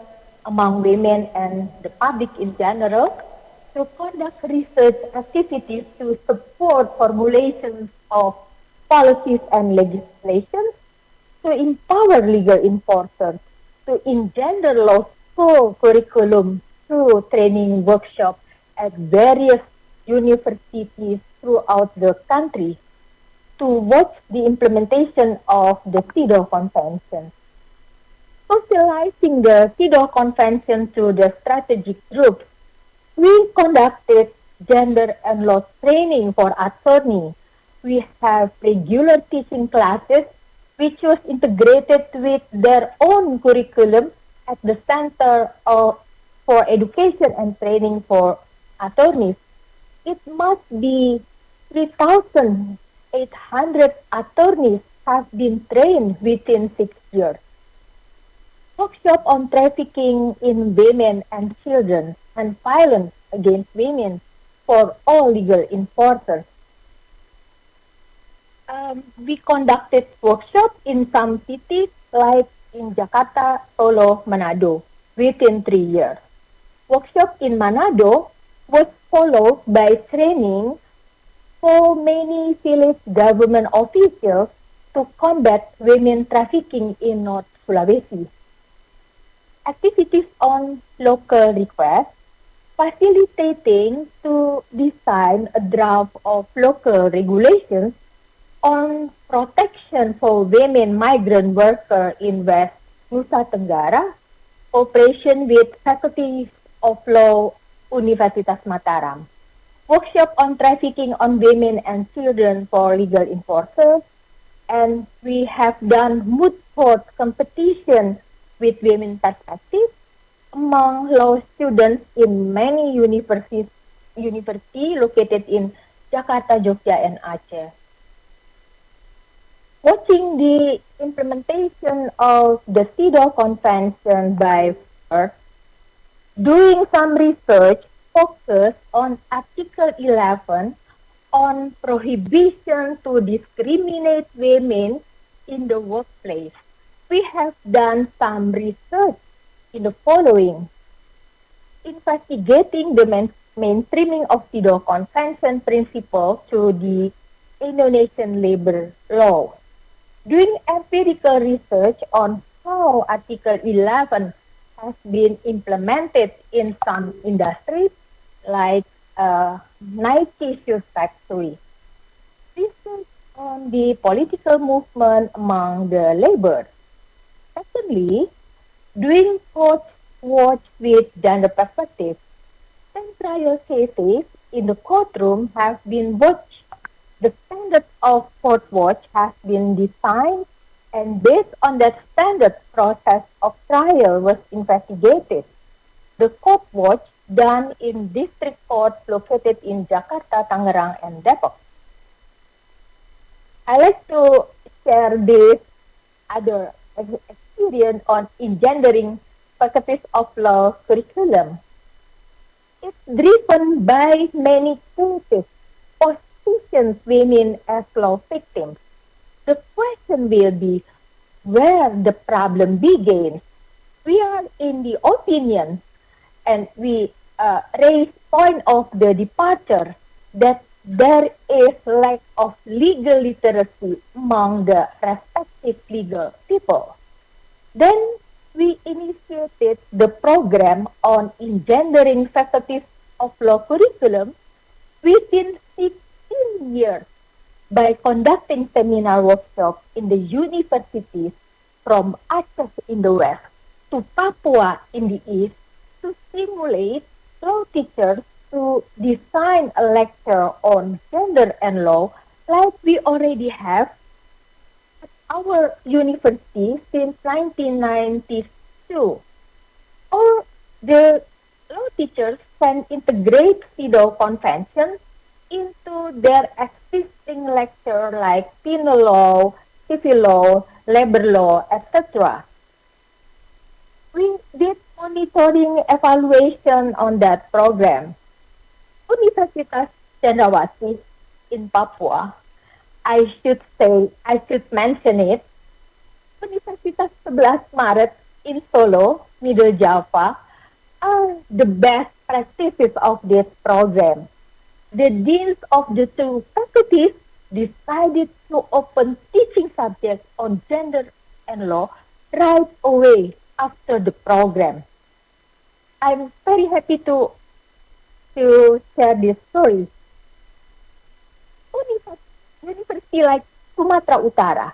among women and the public in general, to conduct research activities to support formulations of policies and legislation, to empower legal enforcers, to engender law school curriculum through training workshops at various universities throughout the country, to watch the implementation of the CEDAW Convention. Socializing the CEDAW Convention to the strategic groups, we conducted gender and law training for attorneys. We have regular teaching classes which was integrated with their own curriculum at the Center for Education and Training for Attorneys. It must be 3,800 attorneys have been trained within 6 years. Workshop on trafficking in women and children and violence against women for all legal enforcers. We conducted workshops in some cities like in Jakarta, Solo, Manado within 3 years. Workshop in Manado was followed by training for many village government officials to combat women trafficking in North Sulawesi. Activities on local request, facilitating to design a draft of local regulations on protection for women migrant workers in West Nusa Tenggara, cooperation with Faculty of Law Universitas Mataram. Workshop on trafficking on women and children for legal enforcers, and we have done moot court competition with women perspective among law students in many universities located in Jakarta, Jogja, and Aceh. Watching the implementation of the CEDAW Convention by Earth, doing some research focused on Article 11 on prohibition to discriminate women in the workplace. We have done some research in the following: investigating the mainstreaming of CEDAW Convention principles to the Indonesian labor law, doing empirical research on how Article 11 has been implemented in some industries like Nike shoes factory, research on the political movement among the labor. Secondly, doing court watch with gender perspective. 10 trial cases in the courtroom have been watched. The standard of court watch has been designed, and based on that standard, process of trial was investigated. The court watch done in district courts located in Jakarta, Tangerang, and Depok. I like to share this other experience on engendering faculties of law curriculum. It's driven by many cases, positions women as law victims. The question will be where the problem begins. We are in the opinion, and we raise point of the departure that there is lack of legal literacy among the respective legal people. Then we initiated the program on engendering faculties of law curriculum within 16 years by conducting seminar workshops in the universities from Aceh in the west to Papua in the east to stimulate law teachers to design a lecture on gender and law like we already have at our university since 1992. Or the law teachers can integrate CEDAW conventions into their existing lecture like penal law, civil law, labor law, etc. We did monitoring evaluation on that program. Universitas Cendrawasih in Papua, I should mention it. Universitas 11 Maret in Solo, Middle Java, are the best practices of this program. The deans of the two faculties decided to open teaching subjects on gender and law right away after the program. I'm very happy to share this story. University like Sumatera Utara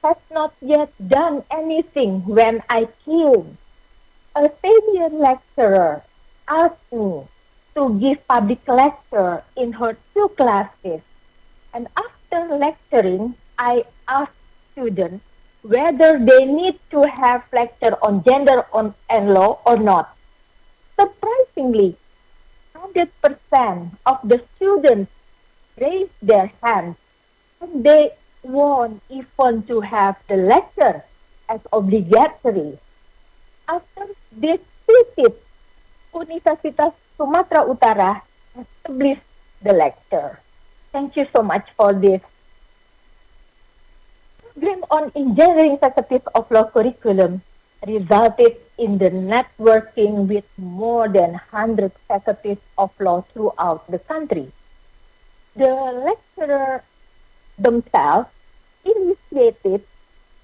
has not yet done anything when I came. A senior lecturer asked me to give public lecture in her two classes. And after lecturing, I asked students whether they need to have lecture on gender and law or not. Surprisingly, 100% of the students raised their hands and they want even to have the lecture as obligatory. After this visit, Universitas Sumatera Utara established the lecture. Thank you so much for this. Program on engineering faculties of law curriculum resulted in the networking with more than 100 faculties of law throughout the country. The lecturers themselves initiated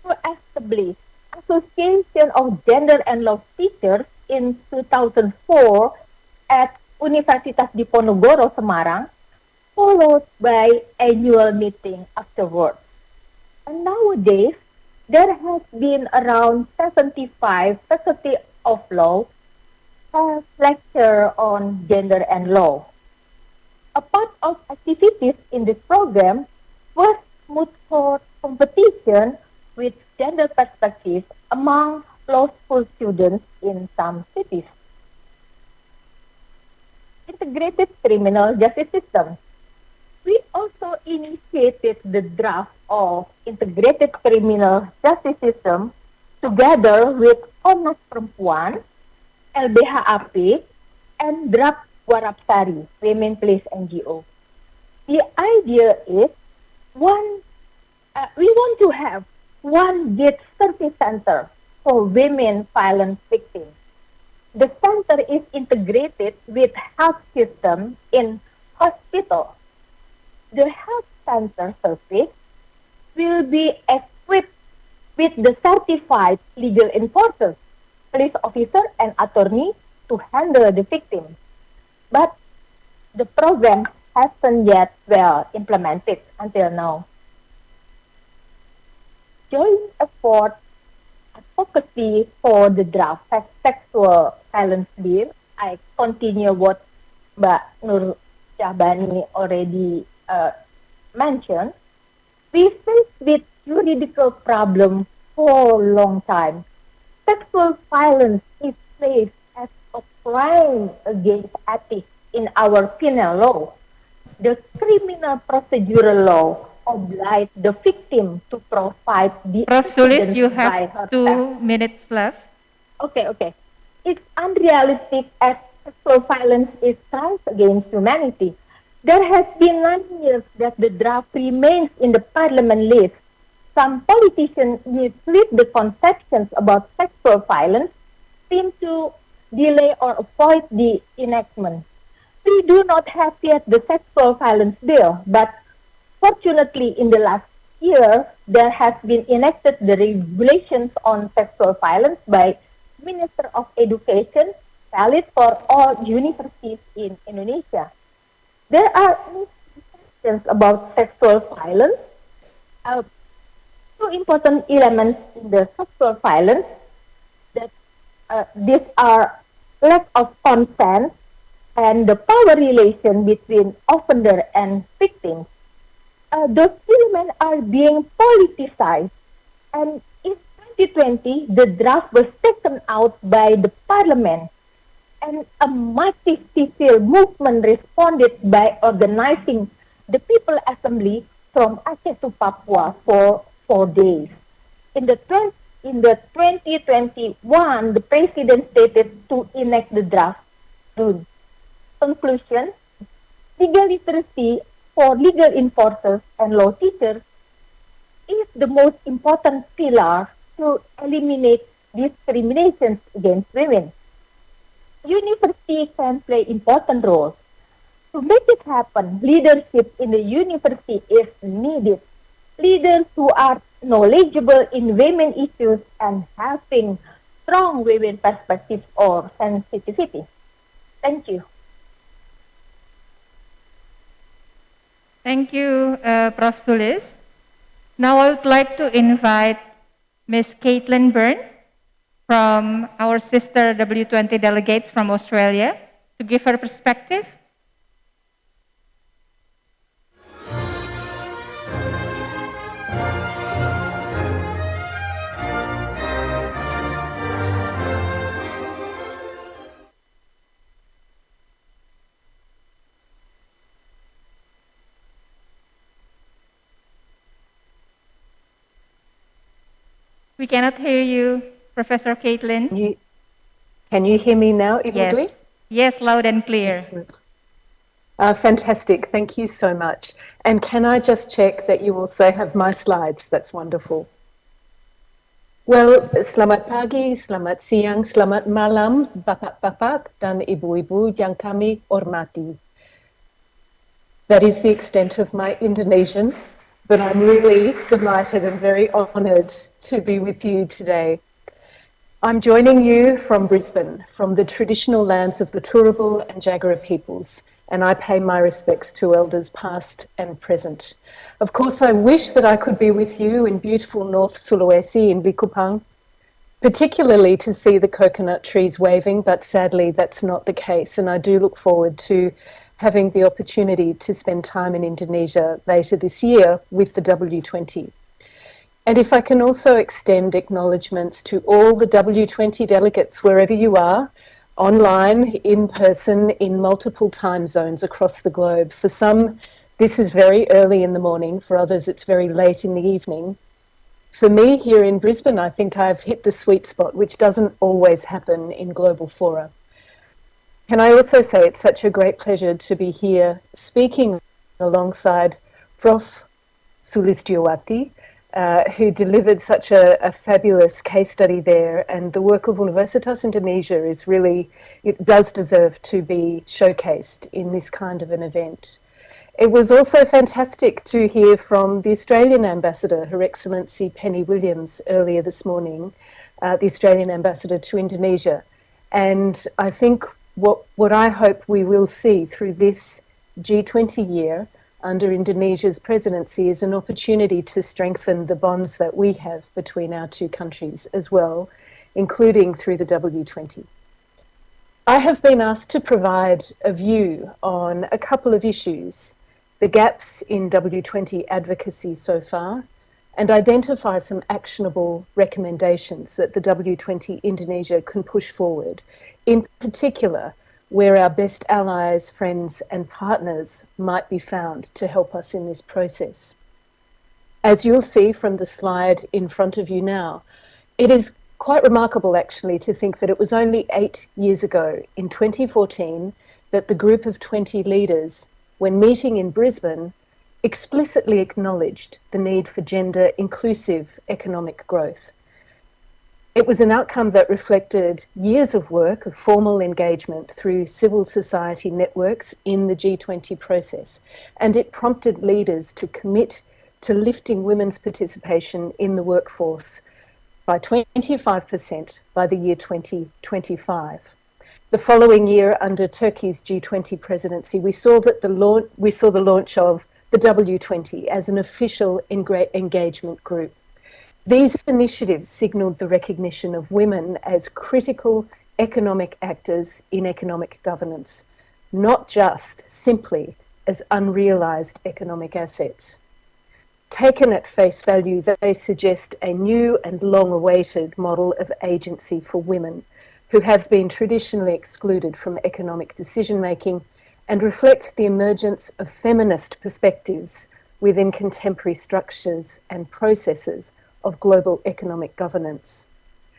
to establish Association of Gender and Law Teachers in 2004 at Universitas Diponegoro, Semarang, followed by annual meeting afterwards. And nowadays, there has been around 75 faculty of law have lecture on gender and law. A part of activities in this program was moot court competition with gender perspective among law school students in some cities. Integrated criminal justice system. We also initiated the draft of integrated criminal justice system together with Komnas Perempuan, LBHAP, and Draft Warapsari, Women Police NGO. The idea is we want to have one gate service center for women violence victims. The center is integrated with health system in hospital. The health center service will be equipped with the certified legal enforcers, police officer and attorney to handle the victim. But the program hasn't yet well implemented until now. Joint effort advocacy for the draft sexual violence bill. I continue what Mbak Nur Syahbani already mentioned. We faced with juridical problem for a long time. Sexual violence is placed as a crime against ethics in our penal law. The criminal procedural law oblige the victim to provide the Prof. Sulis, evidence you by have herself. 2 minutes left. Okay. It's unrealistic as sexual violence is crimes against humanity. There has been 9 years that the draft remains in the parliament list. Some politicians mislead the conceptions about sexual violence, seem to delay or avoid the enactment. We do not have yet the sexual violence bill, but fortunately in the last year, there has been enacted the regulations on sexual violence by Minister of Education, valid for all universities in Indonesia. There are questions about sexual violence. Two important elements in the sexual violence that these are lack of consent and the power relation between offender and victim. Those elements are being politicized, and in 2020, the draft was taken out by the parliament, and a massive civil movement responded by organizing the People Assembly from Aceh to Papua for 4 days. In the 2021, the president stated to enact the draft soon. Conclusion, legal literacy for legal enforcers and law teachers is the most important pillar to eliminate discriminations against women. University can play important roles. To make it happen, leadership in the university is needed. Leaders who are knowledgeable in women issues and having strong women perspective or sensitivity. Thank you. Thank you, Prof. Sulis. Now I would like to invite Ms. Caitlin Byrne from our sister W-20 delegates from Australia to give her perspective. We cannot hear you, Professor Caitlin. Can you hear me now, Ibudli? Yes. Yes, loud and clear. Excellent. Fantastic. Thank you so much. And can I just check that you also have my slides? That's wonderful. Well, selamat pagi, selamat siang, selamat malam, bapak-bapak dan ibu-ibu yang kami hormati. That is the extent of my Indonesian, but I'm really delighted and very honoured to be with you today. I'm joining you from Brisbane, from the traditional lands of the Turrbal and Jagera peoples, and I pay my respects to elders past and present. Of course, I wish that I could be with you in beautiful North Sulawesi in Likupang, particularly to see the coconut trees waving, but sadly that's not the case, and I do look forward to having the opportunity to spend time in Indonesia later this year with the W-20. And if I can also extend acknowledgements to all the W-20 delegates, wherever you are, online, in person, in multiple time zones across the globe. For some, this is very early in the morning. For others, it's very late in the evening. For me, here in Brisbane, I think I've hit the sweet spot, which doesn't always happen in global fora. Can I also say it's such a great pleasure to be here speaking alongside Prof. Sulistiowati, who delivered such a fabulous case study there, and the work of Universitas Indonesia is really, it does deserve to be showcased in this kind of an event. It was also fantastic to hear from the Australian Ambassador, Her Excellency Penny Williams, earlier this morning, the Australian Ambassador to Indonesia. And I think what I hope we will see through this G20 year under Indonesia's presidency is an opportunity to strengthen the bonds that we have between our two countries as well, including through the W20. I have been asked to provide a view on a couple of issues, the gaps in W20 advocacy so far, and identify some actionable recommendations that the W20 Indonesia can push forward, in particular where our best allies, friends and partners might be found to help us in this process. As you'll see from the slide in front of you now, it is quite remarkable actually to think that it was only 8 years ago, in 2014, that the group of 20 leaders, when meeting in Brisbane, explicitly acknowledged the need for gender-inclusive economic growth. It was an outcome that reflected years of work of formal engagement through civil society networks in the G20 process, and it prompted leaders to commit to lifting women's participation in the workforce by 25% by the year 2025. The following year, under Turkey's G20 presidency, we saw the launch of the W-20 as an official engagement group. These initiatives signalled the recognition of women as critical economic actors in economic governance, not just simply as unrealised economic assets. Taken at face value, they suggest a new and long-awaited model of agency for women who have been traditionally excluded from economic decision-making and reflect the emergence of feminist perspectives within contemporary structures and processes of global economic governance.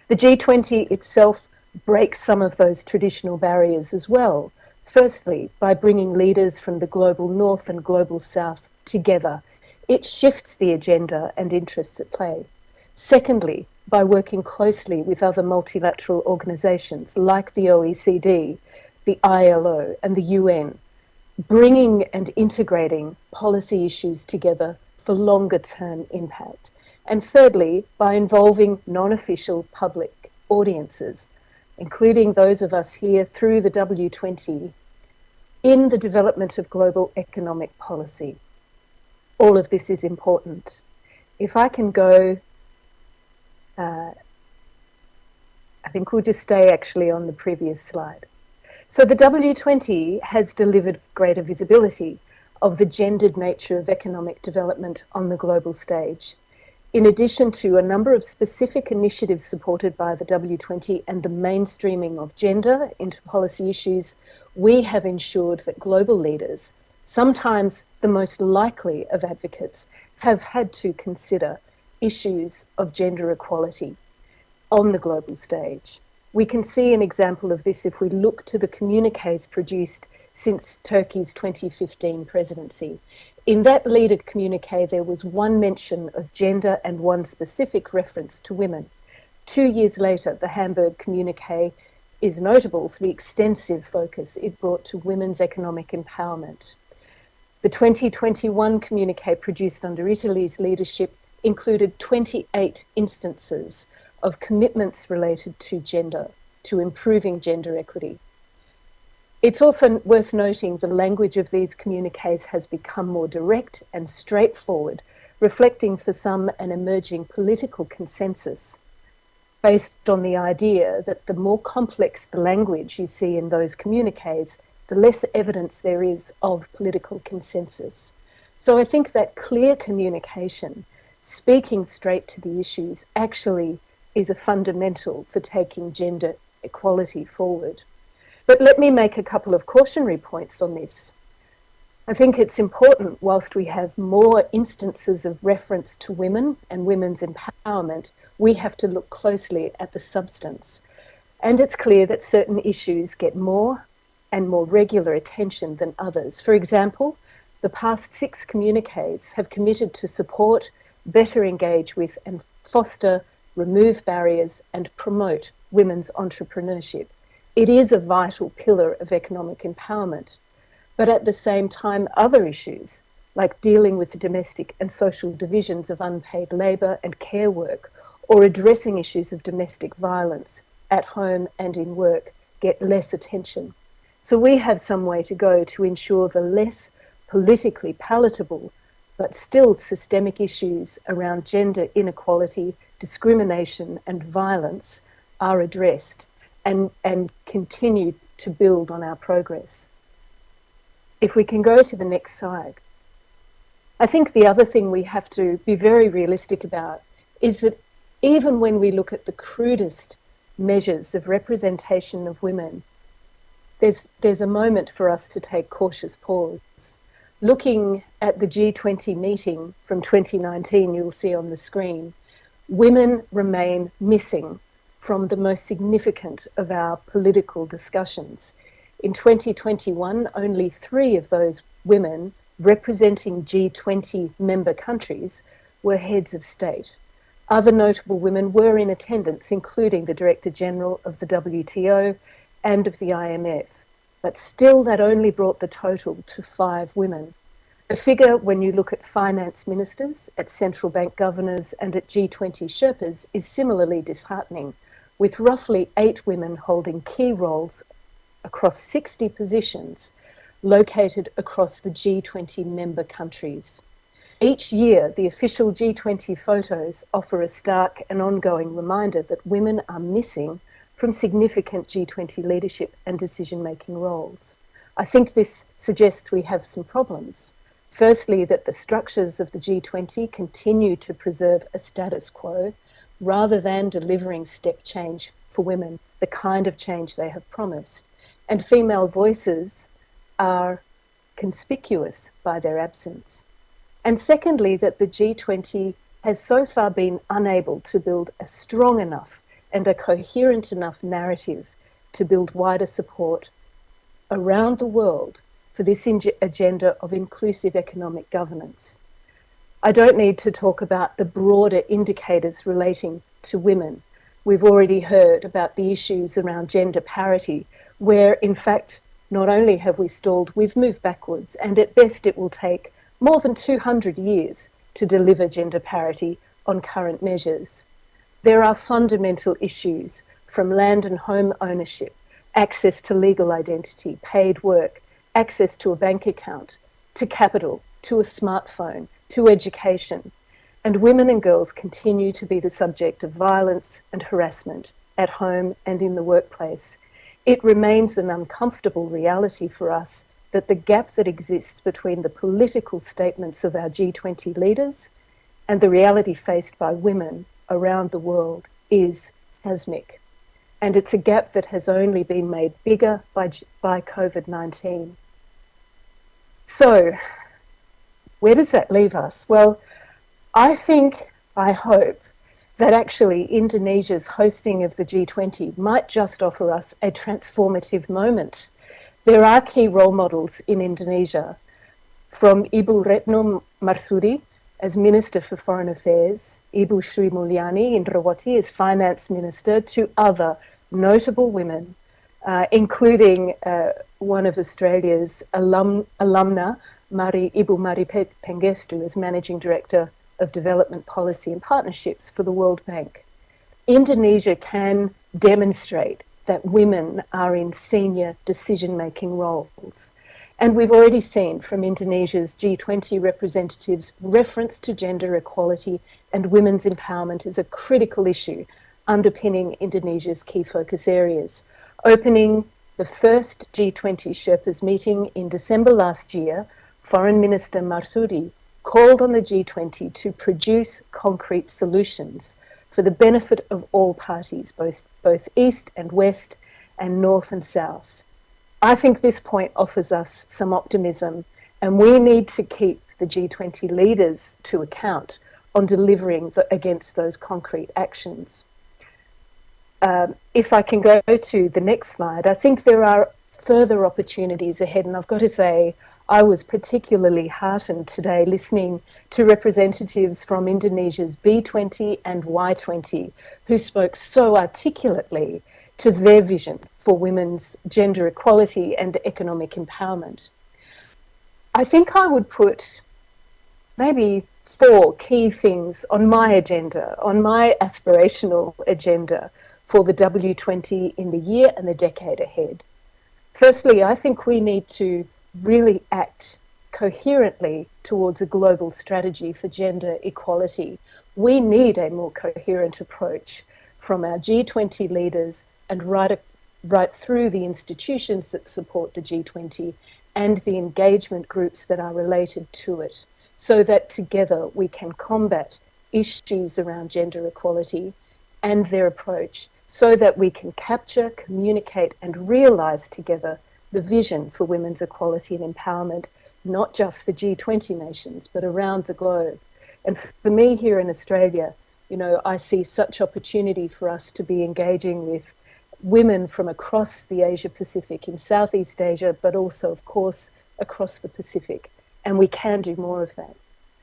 The G20 itself breaks some of those traditional barriers as well. Firstly, by bringing leaders from the global north and global south together, it shifts the agenda and interests at play. Secondly, by working closely with other multilateral organizations like the OECD, the ILO, and the UN, bringing and integrating policy issues together for longer-term impact. And thirdly, by involving non-official public audiences, including those of us here through the W20, in the development of global economic policy. All of this is important. If I can go, I think we'll just stay actually on the previous slide. So the W20 has delivered greater visibility of the gendered nature of economic development on the global stage. In addition to a number of specific initiatives supported by the W20 and the mainstreaming of gender into policy issues, we have ensured that global leaders, sometimes the most likely of advocates, have had to consider issues of gender equality on the global stage. We can see an example of this if we look to the communiques produced since Turkey's 2015 presidency. In that leader communique, there was one mention of gender and one specific reference to women. 2 years later, the Hamburg communique is notable for the extensive focus it brought to women's economic empowerment. The 2021 communique produced under Italy's leadership included 28 instances of commitments related to gender, to improving gender equity. It's also worth noting the language of these communiques has become more direct and straightforward, reflecting for some an emerging political consensus based on the idea that the more complex the language you see in those communiques, the less evidence there is of political consensus. So I think that clear communication, speaking straight to the issues, actually is a fundamental for taking gender equality forward. But let me make a couple of cautionary points on this. I think it's important, whilst we have more instances of reference to women and women's empowerment, we have to look closely at the substance. And it's clear that certain issues get more and more regular attention than others. For example, the past 6 communiques have committed to support, better engage with, and foster, remove barriers, and promote women's entrepreneurship. It is a vital pillar of economic empowerment. But at the same time, other issues, like dealing with the domestic and social divisions of unpaid labour and care work, or addressing issues of domestic violence at home and in work, get less attention. So we have some way to go to ensure the less politically palatable, but still systemic issues around gender inequality, discrimination, and violence are addressed and continue to build on our progress. If we can go to the next slide. I think the other thing we have to be very realistic about is that even when we look at the crudest measures of representation of women, there's a moment for us to take cautious pause. Looking at the G20 meeting from 2019, you'll see on the screen, women remain missing from the most significant of our political discussions. In 2021, only 3 of those women representing G20 member countries were heads of state. Other notable women were in attendance, including the Director General of the WTO and of the IMF. But still, that only brought the total to 5 women. The figure, when you look at finance ministers, at central bank governors, and at G20 Sherpas, is similarly disheartening, with roughly 8 women holding key roles across 60 positions located across the G20 member countries. Each year, the official G20 photos offer a stark and ongoing reminder that women are missing from significant G20 leadership and decision-making roles. I think this suggests we have some problems. Firstly, that the structures of the G20 continue to preserve a status quo rather than delivering step change for women, the kind of change they have promised. And female voices are conspicuous by their absence. And secondly, that the G20 has so far been unable to build a strong enough and a coherent enough narrative to build wider support around the world for this agenda of inclusive economic governance. I don't need to talk about the broader indicators relating to women. We've already heard about the issues around gender parity, where in fact, not only have we stalled, we've moved backwards, and at best it will take more than 200 years to deliver gender parity on current measures. There are fundamental issues from land and home ownership, access to legal identity, paid work, access to a bank account, to capital, to a smartphone, to education. And women and girls continue to be the subject of violence and harassment at home and in the workplace. It remains an uncomfortable reality for us that the gap that exists between the political statements of our G20 leaders and the reality faced by women around the world is hasmic. And it's a gap that has only been made bigger by COVID-19. So, where does that leave us? Well, I hope that actually Indonesia's hosting of the G20 might just offer us a transformative moment. There are key role models in Indonesia, from Ibu Retno Marsudi as Minister for Foreign Affairs, Ibu Sri Mulyani Indrawati as Finance Minister, to other notable women, including one of Australia's alumna, Ibu Mari Pengestu, as Managing Director of Development Policy and Partnerships for the World Bank. Indonesia can demonstrate that women are in senior decision-making roles. And we've already seen from Indonesia's G20 representatives reference to gender equality and women's empowerment as a critical issue underpinning Indonesia's key focus areas. Opening the first G20 Sherpas meeting in December last year, Foreign Minister Marsudi called on the G20 to produce concrete solutions for the benefit of all parties, both East and West and North and South. I think this point offers us some optimism, and we need to keep the G20 leaders to account on delivering against those concrete actions. If I can go to the next slide, I think there are further opportunities ahead, and I've got to say, I was particularly heartened today listening to representatives from Indonesia's B20 and Y20 who spoke so articulately to their vision for women's gender equality and economic empowerment. I think I would put maybe 4 key things on my agenda, on my aspirational agenda for the W20 in the year and the decade ahead. Firstly, I think we need to really act coherently towards a global strategy for gender equality. We need a more coherent approach from our G20 leaders and right through the institutions that support the G20 and the engagement groups that are related to it, so that together we can combat issues around gender equality and their approach, so that we can capture, communicate and realise together the vision for women's equality and empowerment, not just for G20 nations, but around the globe. And for me here in Australia, you know, I see such opportunity for us to be engaging with women from across the Asia-Pacific, in Southeast Asia, but also, of course, across the Pacific. And we can do more of that.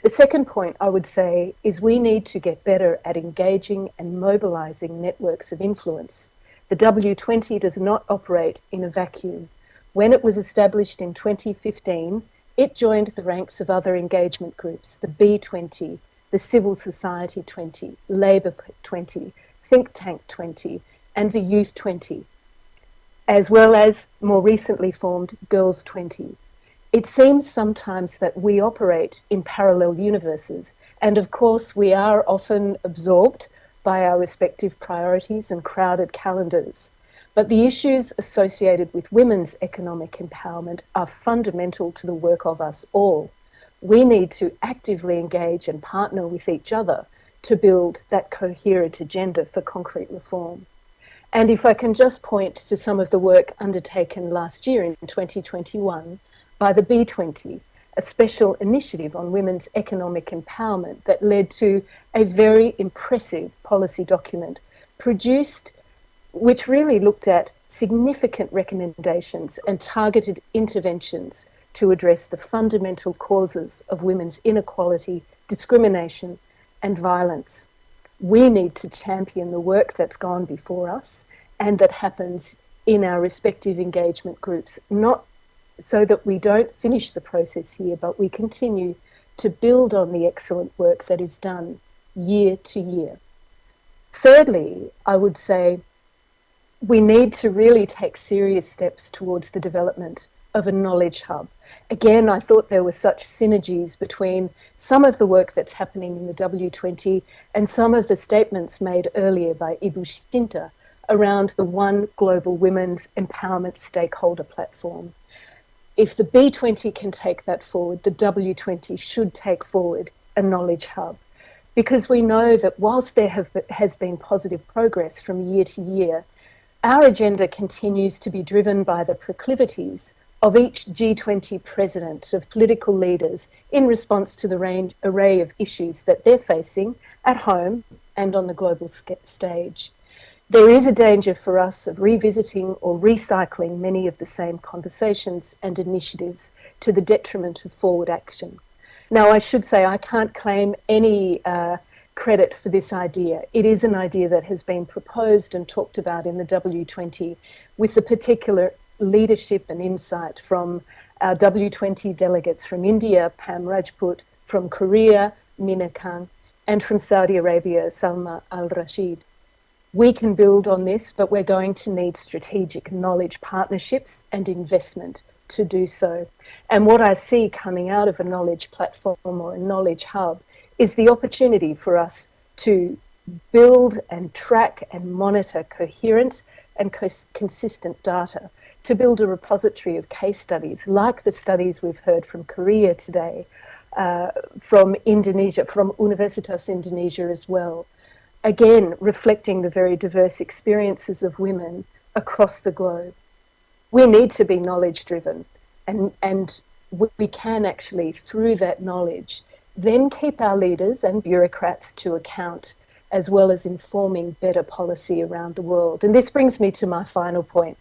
The second point I would say is we need to get better at engaging and mobilising networks of influence. The W20 does not operate in a vacuum. When it was established in 2015, it joined the ranks of other engagement groups, the B20, the Civil Society 20, Labour 20, Think Tank 20, and the Youth 20. as well as more recently formed Girls 20. It seems sometimes that we operate in parallel universes, and of course we are often absorbed by our respective priorities and crowded calendars. But the issues associated with women's economic empowerment are fundamental to the work of us all. We need to actively engage and partner with each other to build that coherent agenda for concrete reform. And if I can just point to some of the work undertaken last year in 2021 by the W-20, a special initiative on women's economic empowerment that led to a very impressive policy document produced, which really looked at significant recommendations and targeted interventions to address the fundamental causes of women's inequality, discrimination, and violence. We need to champion the work that's gone before us and that happens in our respective engagement groups, not so that we don't finish the process here, but we continue to build on the excellent work that is done year to year. Thirdly, I would say we need to really take serious steps towards the development of a knowledge hub. Again, I thought there were such synergies between some of the work that's happening in the W-20 and some of the statements made earlier by Ibu Shinta around the One Global Women's Empowerment Stakeholder Platform. If the B20 can take that forward, the W20 should take forward a knowledge hub, because we know that whilst there has been positive progress from year to year, our agenda continues to be driven by the proclivities of each G20 president, of political leaders, in response to the array of issues that they're facing at home and on the global stage. There is a danger for us of revisiting or recycling many of the same conversations and initiatives to the detriment of forward action. Now, I should say I can't claim any credit for this idea. It is an idea that has been proposed and talked about in the W20 with the particular leadership and insight from our W20 delegates from India, Pam Rajput, from Korea, Minahasa, and from Saudi Arabia, Salma Al-Rashid. We can build on this, but we're going to need strategic knowledge partnerships and investment to do so. And what I see coming out of a knowledge platform or a knowledge hub is the opportunity for us to build and track and monitor coherent and consistent data, to build a repository of case studies like the studies we've heard from Korea today, from Indonesia, from Universitas Indonesia as well. Again, reflecting the very diverse experiences of women across the globe. We need to be knowledge driven, and we can actually, through that knowledge, then keep our leaders and bureaucrats to account, as well as informing better policy around the world. And this brings me to my final point.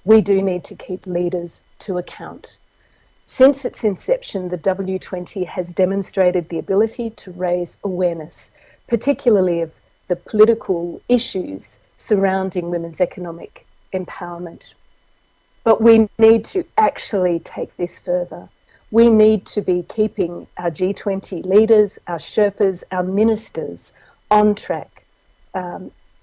We do need to keep leaders to account. Since its inception, the W20 has demonstrated the ability to raise awareness, particularly of the political issues surrounding women's economic empowerment. But we need to actually take this further. We need to be keeping our G20 leaders, our Sherpas, our ministers on track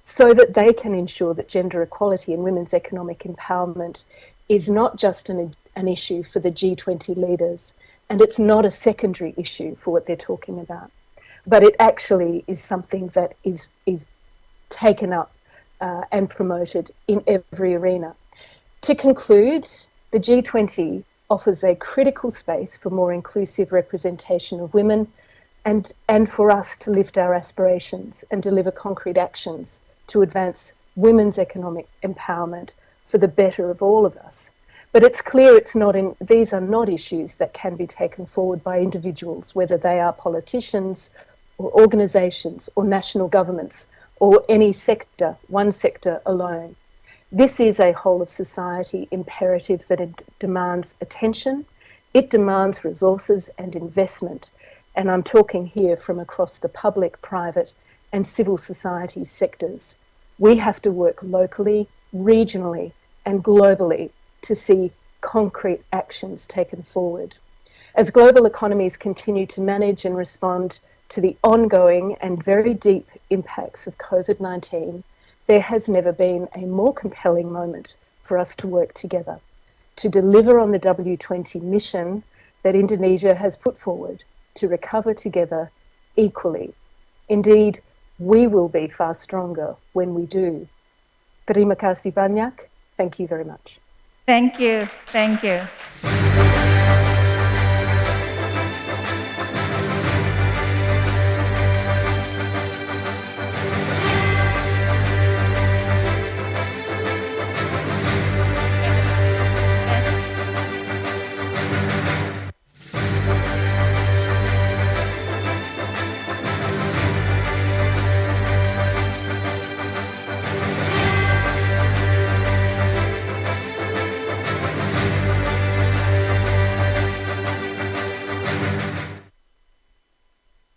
so that they can ensure that gender equality and women's economic empowerment is not just an issue for the G20 leaders, and it's not a secondary issue for what they're talking about, but it actually is something that is taken up and promoted in every arena. To conclude, the G20 offers a critical space for more inclusive representation of women and for us to lift our aspirations and deliver concrete actions to advance women's economic empowerment for the better of all of us. But it's clear these are not issues that can be taken forward by individuals, whether they are politicians or organisations or national governments or any sector, one sector alone. This is a whole of society imperative that it demands attention, it demands resources and investment. And I'm talking here from across the public, private and civil society sectors. We have to work locally, regionally and globally to see concrete actions taken forward. As global economies continue to manage and respond to the ongoing and very deep impacts of COVID-19, there has never been a more compelling moment for us to work together to deliver on the W20 mission that Indonesia has put forward to recover together equally. Indeed, we will be far stronger when we do. Terima kasih banyak. Thank you very much. Thank you. Thank you.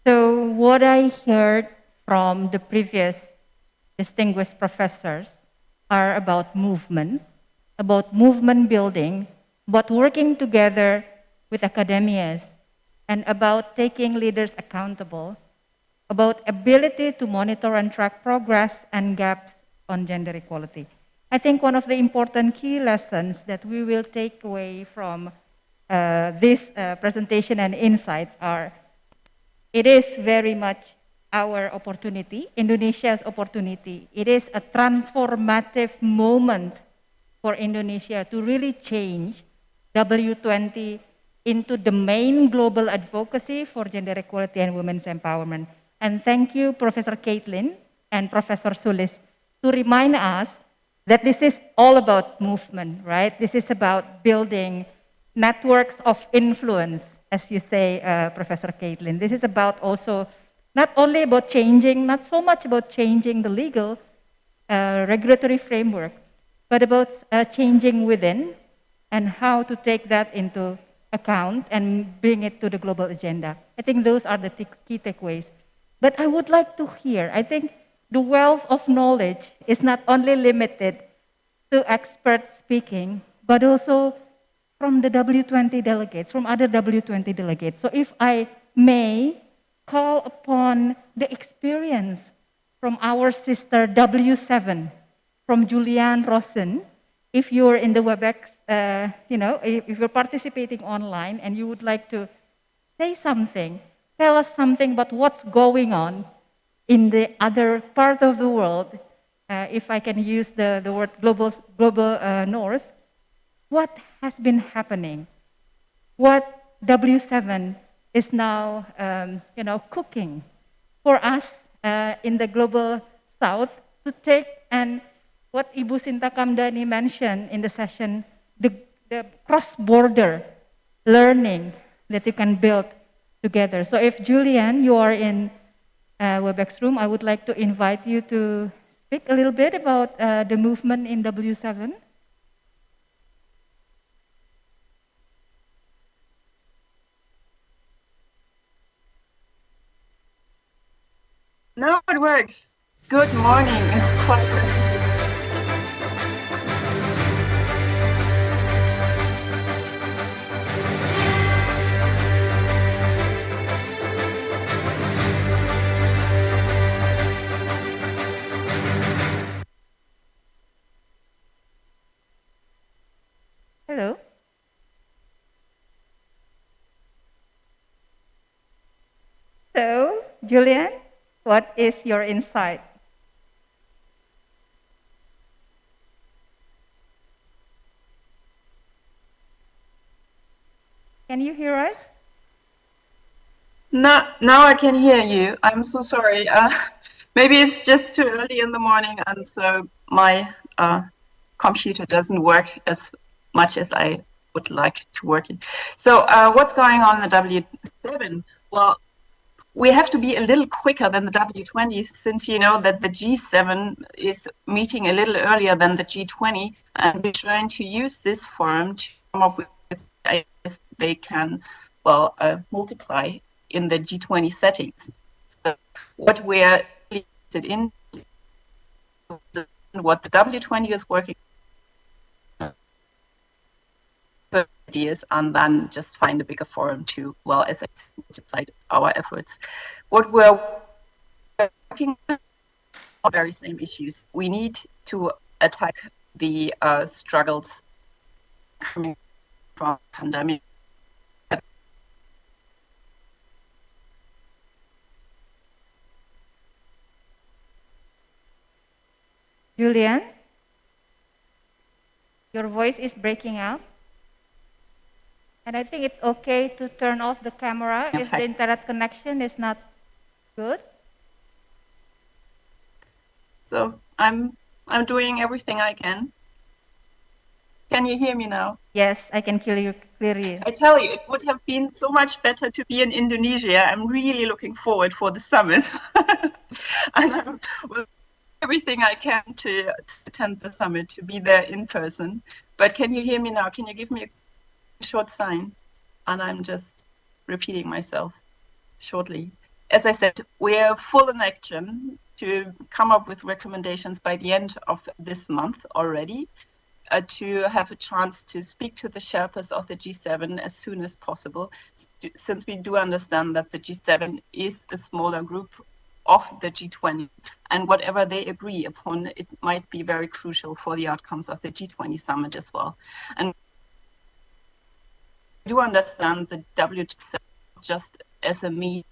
So what I heard from the previous distinguished professors are about movement building, about working together with academias, and about taking leaders accountable, about ability to monitor and track progress and gaps on gender equality. I think one of the important key lessons that we will take away from this presentation and insights are, it is very much our opportunity, Indonesia's opportunity. It is a transformative moment for Indonesia to really change W20 into the main global advocacy for gender equality and women's empowerment. And thank you, Professor Caitlin and Professor Sulis, to remind us that this is all about movement, right? This is about building networks of influence, as you say, Professor Caitlin. This is about also, not only about changing, not so much about changing the legal regulatory framework, but about changing within and how to take that into account and bring it to the global agenda. I think those are the key takeaways. But I would like to hear, I think the wealth of knowledge is not only limited to experts speaking, but also from the W20 delegates, from other W20 delegates. So if I may call upon the experience from our sister W7, from Julianne Rossen, if you're in the WebEx, if you're participating online and you would like to say something, tell us something about what's going on in the other part of the world, if I can use the word global north, what has been happening? What W7 is now, cooking for us in the global south to take, and what Ibu Sinta Kamdani mentioned in the session, the cross-border learning that you can build together. So if Julian, you are in WebEx room, I would like to invite you to speak a little bit about the movement in W7. No, it works. Good morning. It's quite Hello. So, Julian, what is your insight? Can you hear us? No, now I can hear you. I'm so sorry. Maybe it's just too early in the morning, and so my computer doesn't work as much as I would like to work it. So what's going on in the W7? Well, we have to be a little quicker than the W20, since you know that the G7 is meeting a little earlier than the G20, and we're trying to use this forum to come up with ideas they can, multiply in the G20 settings. So what we're interested in, what the W20 is working on, ideas, and then just find a bigger forum to, as I said, multiply our efforts. What we're working on are very same issues. We need to attack the struggles coming from pandemic. Julian, your voice is breaking out. And I think it's okay to turn off the camera if the internet connection is not good. So I'm doing everything I can. Can you hear me now? Yes, I can hear you clearly. I tell you, it would have been so much better to be in Indonesia. I'm really looking forward for the summit. And I'm doing everything I can to attend the summit, to be there in person. But can you hear me now? Can you give me a short sign? And I'm just repeating myself shortly. As I said, we're full in action to come up with recommendations by the end of this month already, to have a chance to speak to the Sherpas of the G7 as soon as possible, since we do understand that the G7 is a smaller group of the G20, and whatever they agree upon, it might be very crucial for the outcomes of the G20 summit as well. And I do understand the W7 just as a means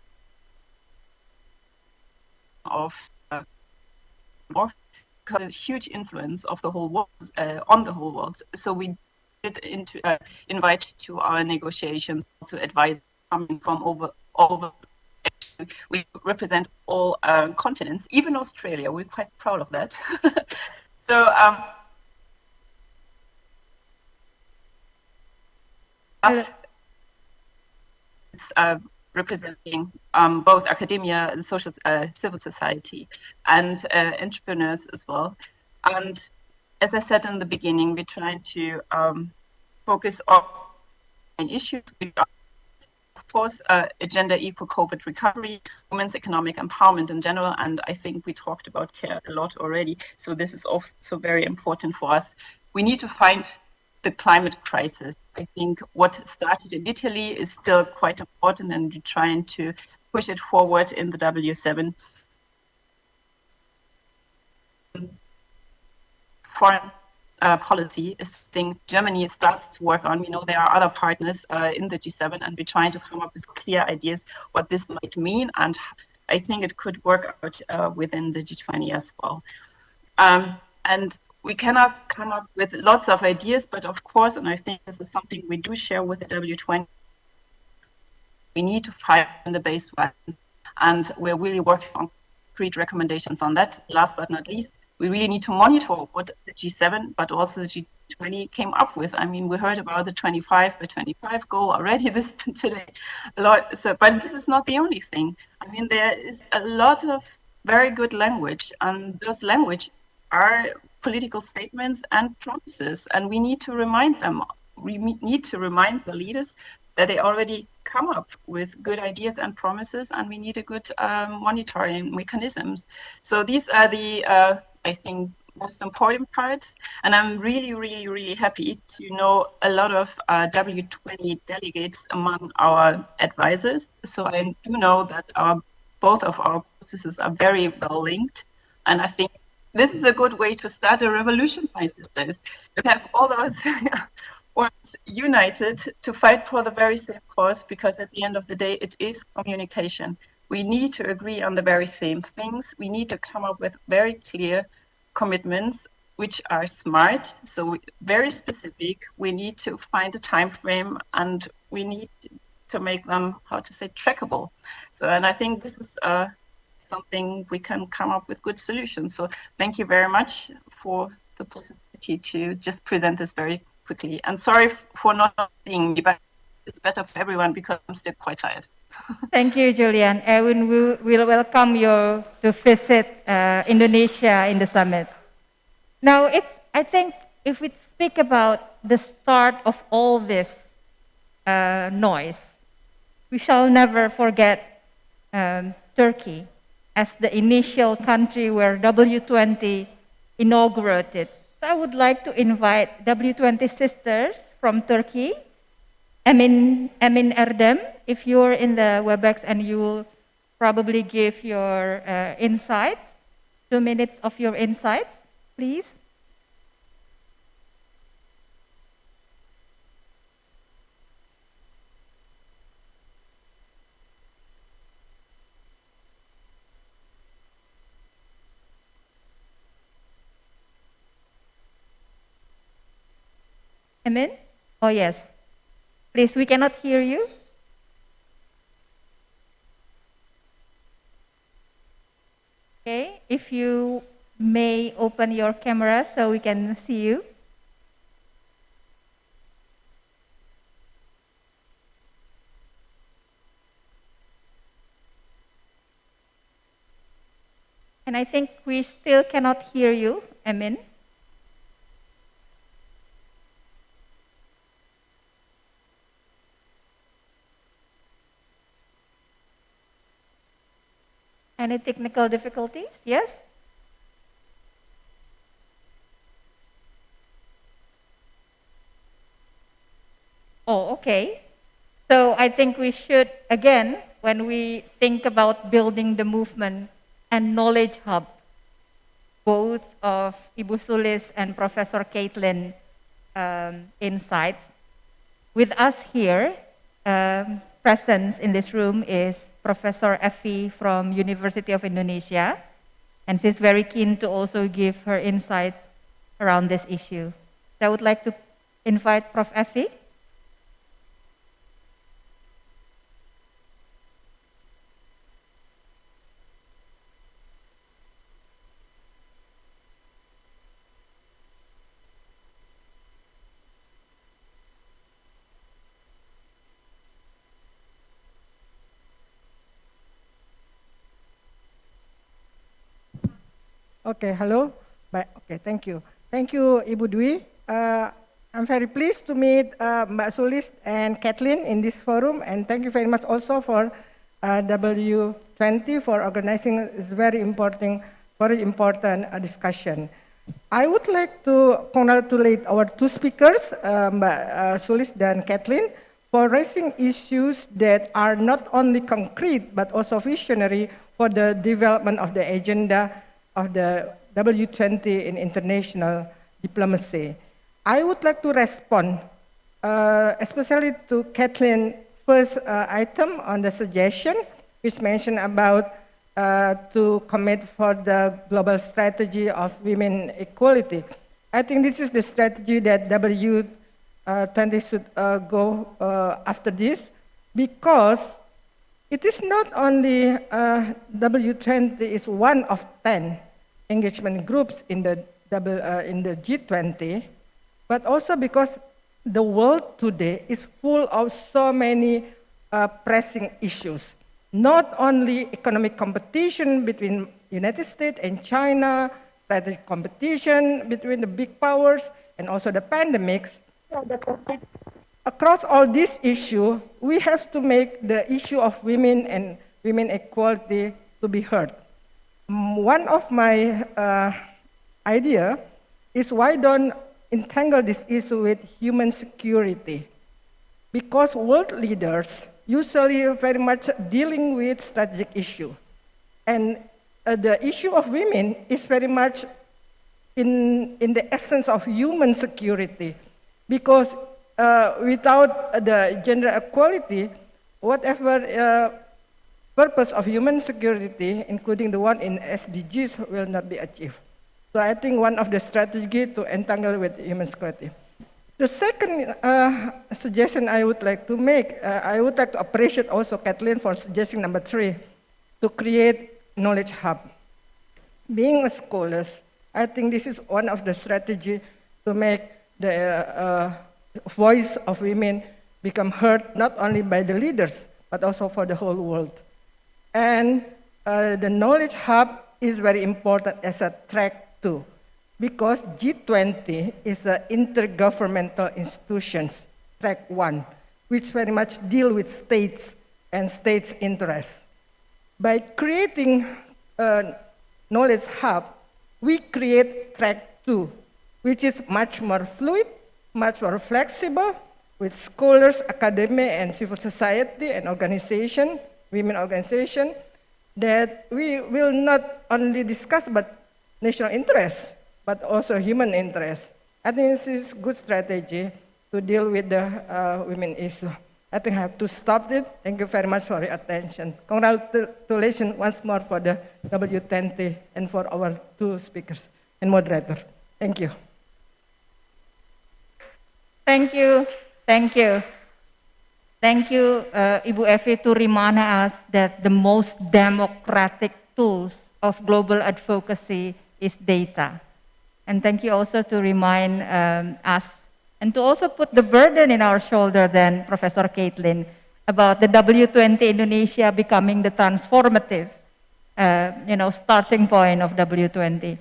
of a huge influence of the whole world on the whole world. So we did invite to our negotiations also advice coming from all over. We represent all continents, even Australia. We're quite proud of that. So it's representing both academia, social, civil society, and entrepreneurs as well. And as I said in the beginning, we're trying to focus on issues. Of course, a gender equal COVID recovery, women's economic empowerment in general, and I think we talked about care a lot already. So this is also very important for us. We need to find the climate crisis. I think what started in Italy is still quite important, and we're trying to push it forward in the W7. Foreign policy is thing Germany starts to work on. We know there are other partners in the G7, and we're trying to come up with clear ideas what this might mean, and I think it could work out within the G20 as well. And we cannot come up with lots of ideas, but of course, and I think this is something we do share with the W20, we need to fight in the base violence, and we're really working on concrete recommendations on that. Last but not least, we really need to monitor what the G7, but also the G20 came up with. I mean, we heard about the 25 by 25 goal already today a lot. So, but this is not the only thing. I mean, there is a lot of very good language, and those language are political statements and promises, and we need to remind them. We need to remind the leaders that they already come up with good ideas and promises, and we need a good monitoring mechanisms. So these are the, I think, most important parts. And I'm really, really, really happy to know a lot of W20 delegates among our advisors. So I do know that both of our processes are very well linked. And I think this is a good way to start a revolution, my sisters. To have all those ones united to fight for the very same cause, because at the end of the day, it is communication. We need to agree on the very same things. We need to come up with very clear commitments, which are smart, so very specific. We need to find a time frame, and we need to make them, how to say, trackable. So, and I think this is something we can come up with good solutions. So thank you very much for the possibility to just present this very quickly. And sorry for not being me, but it's better for everyone because I'm still quite tired. Thank you, Julian. And we will welcome you to visit Indonesia in the summit. Now, I think if we speak about the start of all this noise, we shall never forget Turkey as the initial country where W20 inaugurated. So I would like to invite W20 sisters from Turkey, Emin Erdem, if you're in the WebEx, and you will probably give your insights, 2 minutes of your insights, please. Amen? Oh, yes. Please, we cannot hear you. Okay, if you may open your camera so we can see you. And I think we still cannot hear you, Amen. Any technical difficulties? Yes? Oh, okay. So I think we should, again, when we think about building the movement and knowledge hub, both of Ibu Sulis and Professor Caitlin insights, with us here, present in this room is Professor Effie from University of Indonesia, and she's very keen to also give her insights around this issue. So I would like to invite Prof. Effie. Okay, hello. Okay, thank you. Thank you, Ibu Dwi. I'm very pleased to meet Mbak Sulis and Kathleen in this forum, and thank you very much also for W-20 for organizing this very important discussion. I would like to congratulate our two speakers, Mbak Sulis dan Kathleen, for raising issues that are not only concrete but also visionary for the development of the agenda of the W-20 in international diplomacy. I would like to respond, especially to Kathleen's first item on the suggestion, which mentioned about to commit for the global strategy of women equality. I think this is the strategy that W-20 should go after this, because it is not only W-20 is one of 10 engagement groups in the G20, but also because the world today is full of so many pressing issues. Not only economic competition between United States and China, strategic competition between the big powers, and also the pandemics. Across all these issues, we have to make the issue of women and women equality to be heard. One of my idea is, why don't entangle this issue with human security? Because world leaders usually very much dealing with strategic issue, and the issue of women is very much in the essence of human security, because without the gender equality, whatever purpose of human security, including the one in SDGs, will not be achieved. So I think one of the strategy to entangle with human security. The second suggestion I would like to make, I would like to appreciate also Kathleen for suggesting number 3, to create knowledge hub. Being a scholars, I think this is one of the strategy to make the voice of women become heard, not only by the leaders, but also for the whole world. And the knowledge hub is very important as a track too, because G20 is an intergovernmental institutions, track 1, which very much deal with states and states' interests. By creating a knowledge hub, we create track 2, which is much more fluid, much more flexible, with scholars, academia, and civil society and organization, women organization, that we will not only discuss about national interests, but also human interests. I think this is good strategy to deal with the women issue. I think I have to stop it. Thank you very much for your attention. Congratulations once more for the W20 and for our two speakers and moderator. Thank you. Thank you. Thank you. Thank you, Ibu Evi, to remind us that the most democratic tools of global advocacy is data. And thank you also to remind us and to also put the burden in our shoulder then, Professor Caitlin, about the W-20 Indonesia becoming the transformative starting point of W-20.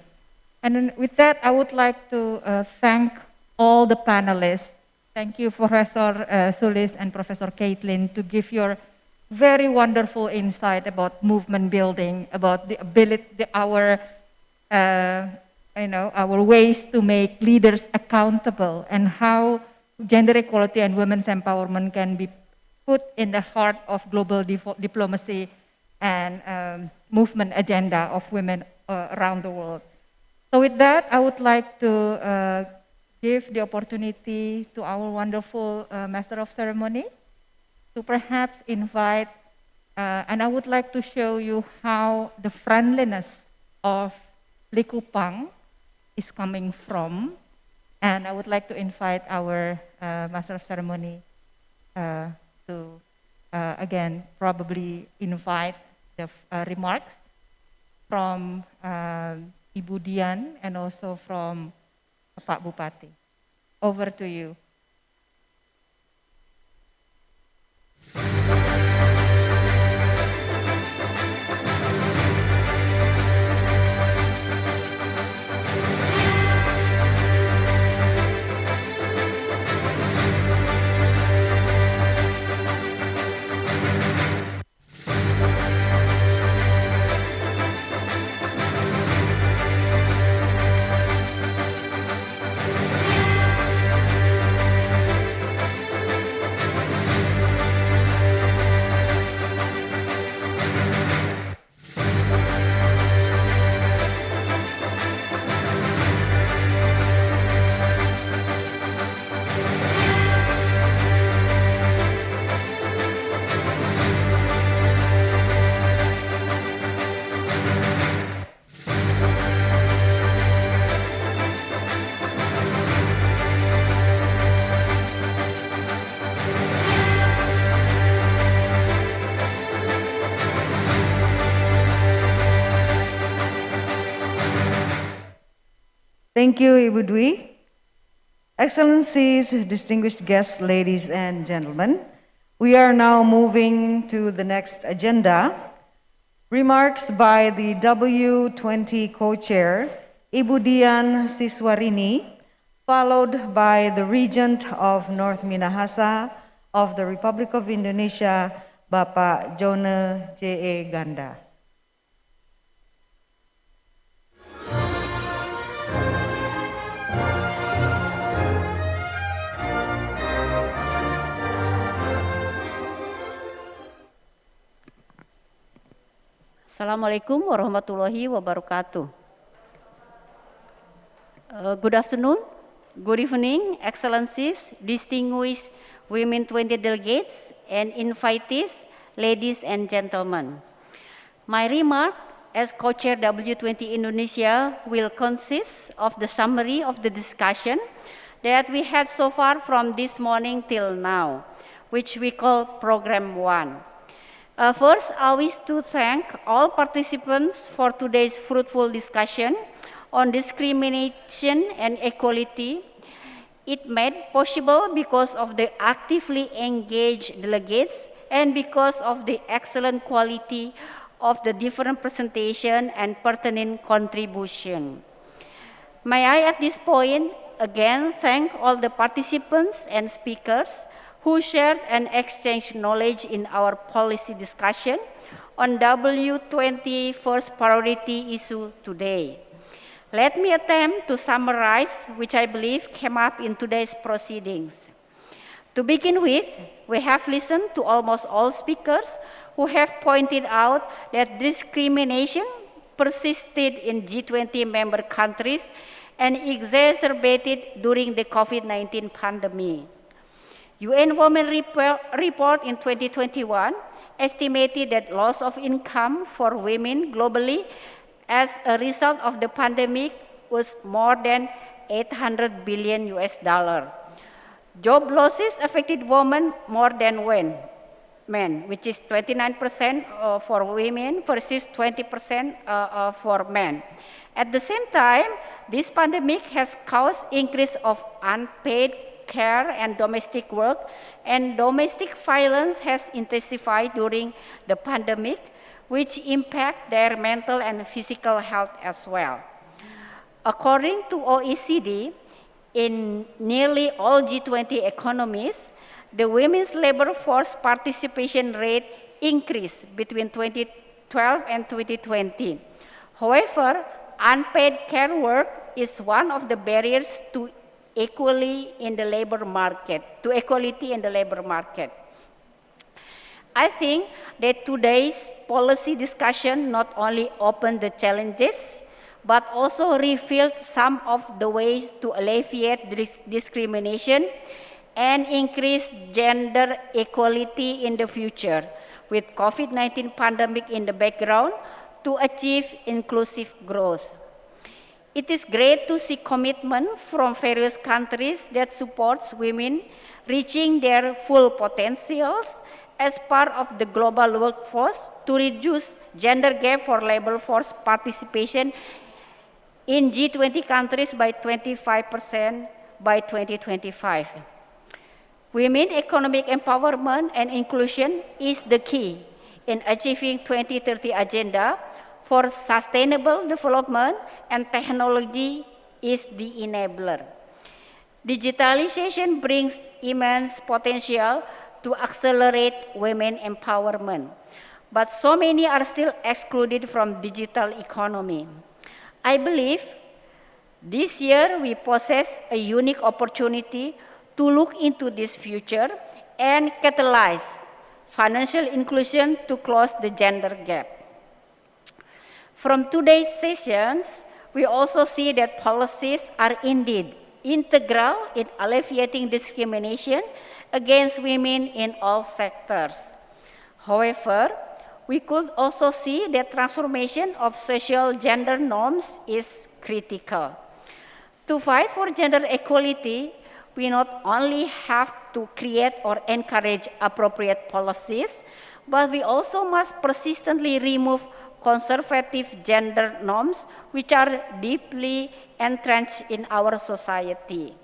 And then with that, I would like to thank all the panelists. Thank you, Professor Sulis and Professor Caitlin, to give your very wonderful insight about movement building, about the ability, our ways to make leaders accountable, and how gender equality and women's empowerment can be put in the heart of global diplomacy and movement agenda of women around the world. So with that, I would like to give the opportunity to our wonderful Master of Ceremony to perhaps invite, and I would like to show you how the friendliness of Likupang is coming from, and I would like to invite our Master of Ceremony to again probably invite the remarks from Ibu Dian and also from Pak Bupati. Over to you. Thank you, Ibu Dwi. Excellencies, distinguished guests, ladies and gentlemen, we are now moving to the next agenda. Remarks by the W-20 co-chair, Ibu Dian Siswarini, followed by the Regent of North Minahasa of the Republic of Indonesia, Bapak Jone J.E. Ganda. Assalamualaikum warahmatullahi wabarakatuh. Good afternoon, good evening, Excellencies, distinguished Women 20 delegates and invitees, ladies and gentlemen. My remark as co-chair W20 Indonesia will consist of the summary of the discussion that we had so far from this morning till now, which we call Program 1. First, I wish to thank all participants for today's fruitful discussion on discrimination and equality. It made possible because of the actively engaged delegates and because of the excellent quality of the different presentation and pertinent contribution. May I at this point again thank all the participants and speakers who shared and exchanged knowledge in our policy discussion on W20 first priority issue today. Let me attempt to summarize which I believe came up in today's proceedings. To begin with, we have listened to almost all speakers who have pointed out that discrimination persisted in G20 member countries and exacerbated during the COVID-19 pandemic. UN Women report in 2021 estimated that loss of income for women globally as a result of the pandemic was more than $800 billion. Job losses affected women more than men, which is 29% for women versus 20% for men. At the same time, this pandemic has caused increase of unpaid care and domestic work, and domestic violence has intensified during the pandemic, which impact their mental and physical health as well. According to OECD, in nearly all G20 economies, the women's labor force participation rate increased between 2012 and 2020. However, unpaid care work is one of the barriers to equality in the labor market. I think that today's policy discussion not only opened the challenges, but also revealed some of the ways to alleviate discrimination and increase gender equality in the future, with COVID-19 pandemic in the background, to achieve inclusive growth. It is great to see commitment from various countries that supports women reaching their full potentials as part of the global workforce to reduce gender gap for labor force participation in G20 countries by 25% by 2025. Women economic empowerment and inclusion is the key in achieving 2030 agenda for sustainable development, and technology is the enabler. Digitalization brings immense potential to accelerate women empowerment, but so many are still excluded from digital economy. I believe this year we possess a unique opportunity to look into this future and catalyze financial inclusion to close the gender gap. From today's sessions, we also see that policies are indeed integral in alleviating discrimination against women in all sectors. However, we could also see that transformation of social gender norms is critical. To fight for gender equality, we not only have to create or encourage appropriate policies, but we also must persistently remove conservative gender norms which are deeply entrenched in our society.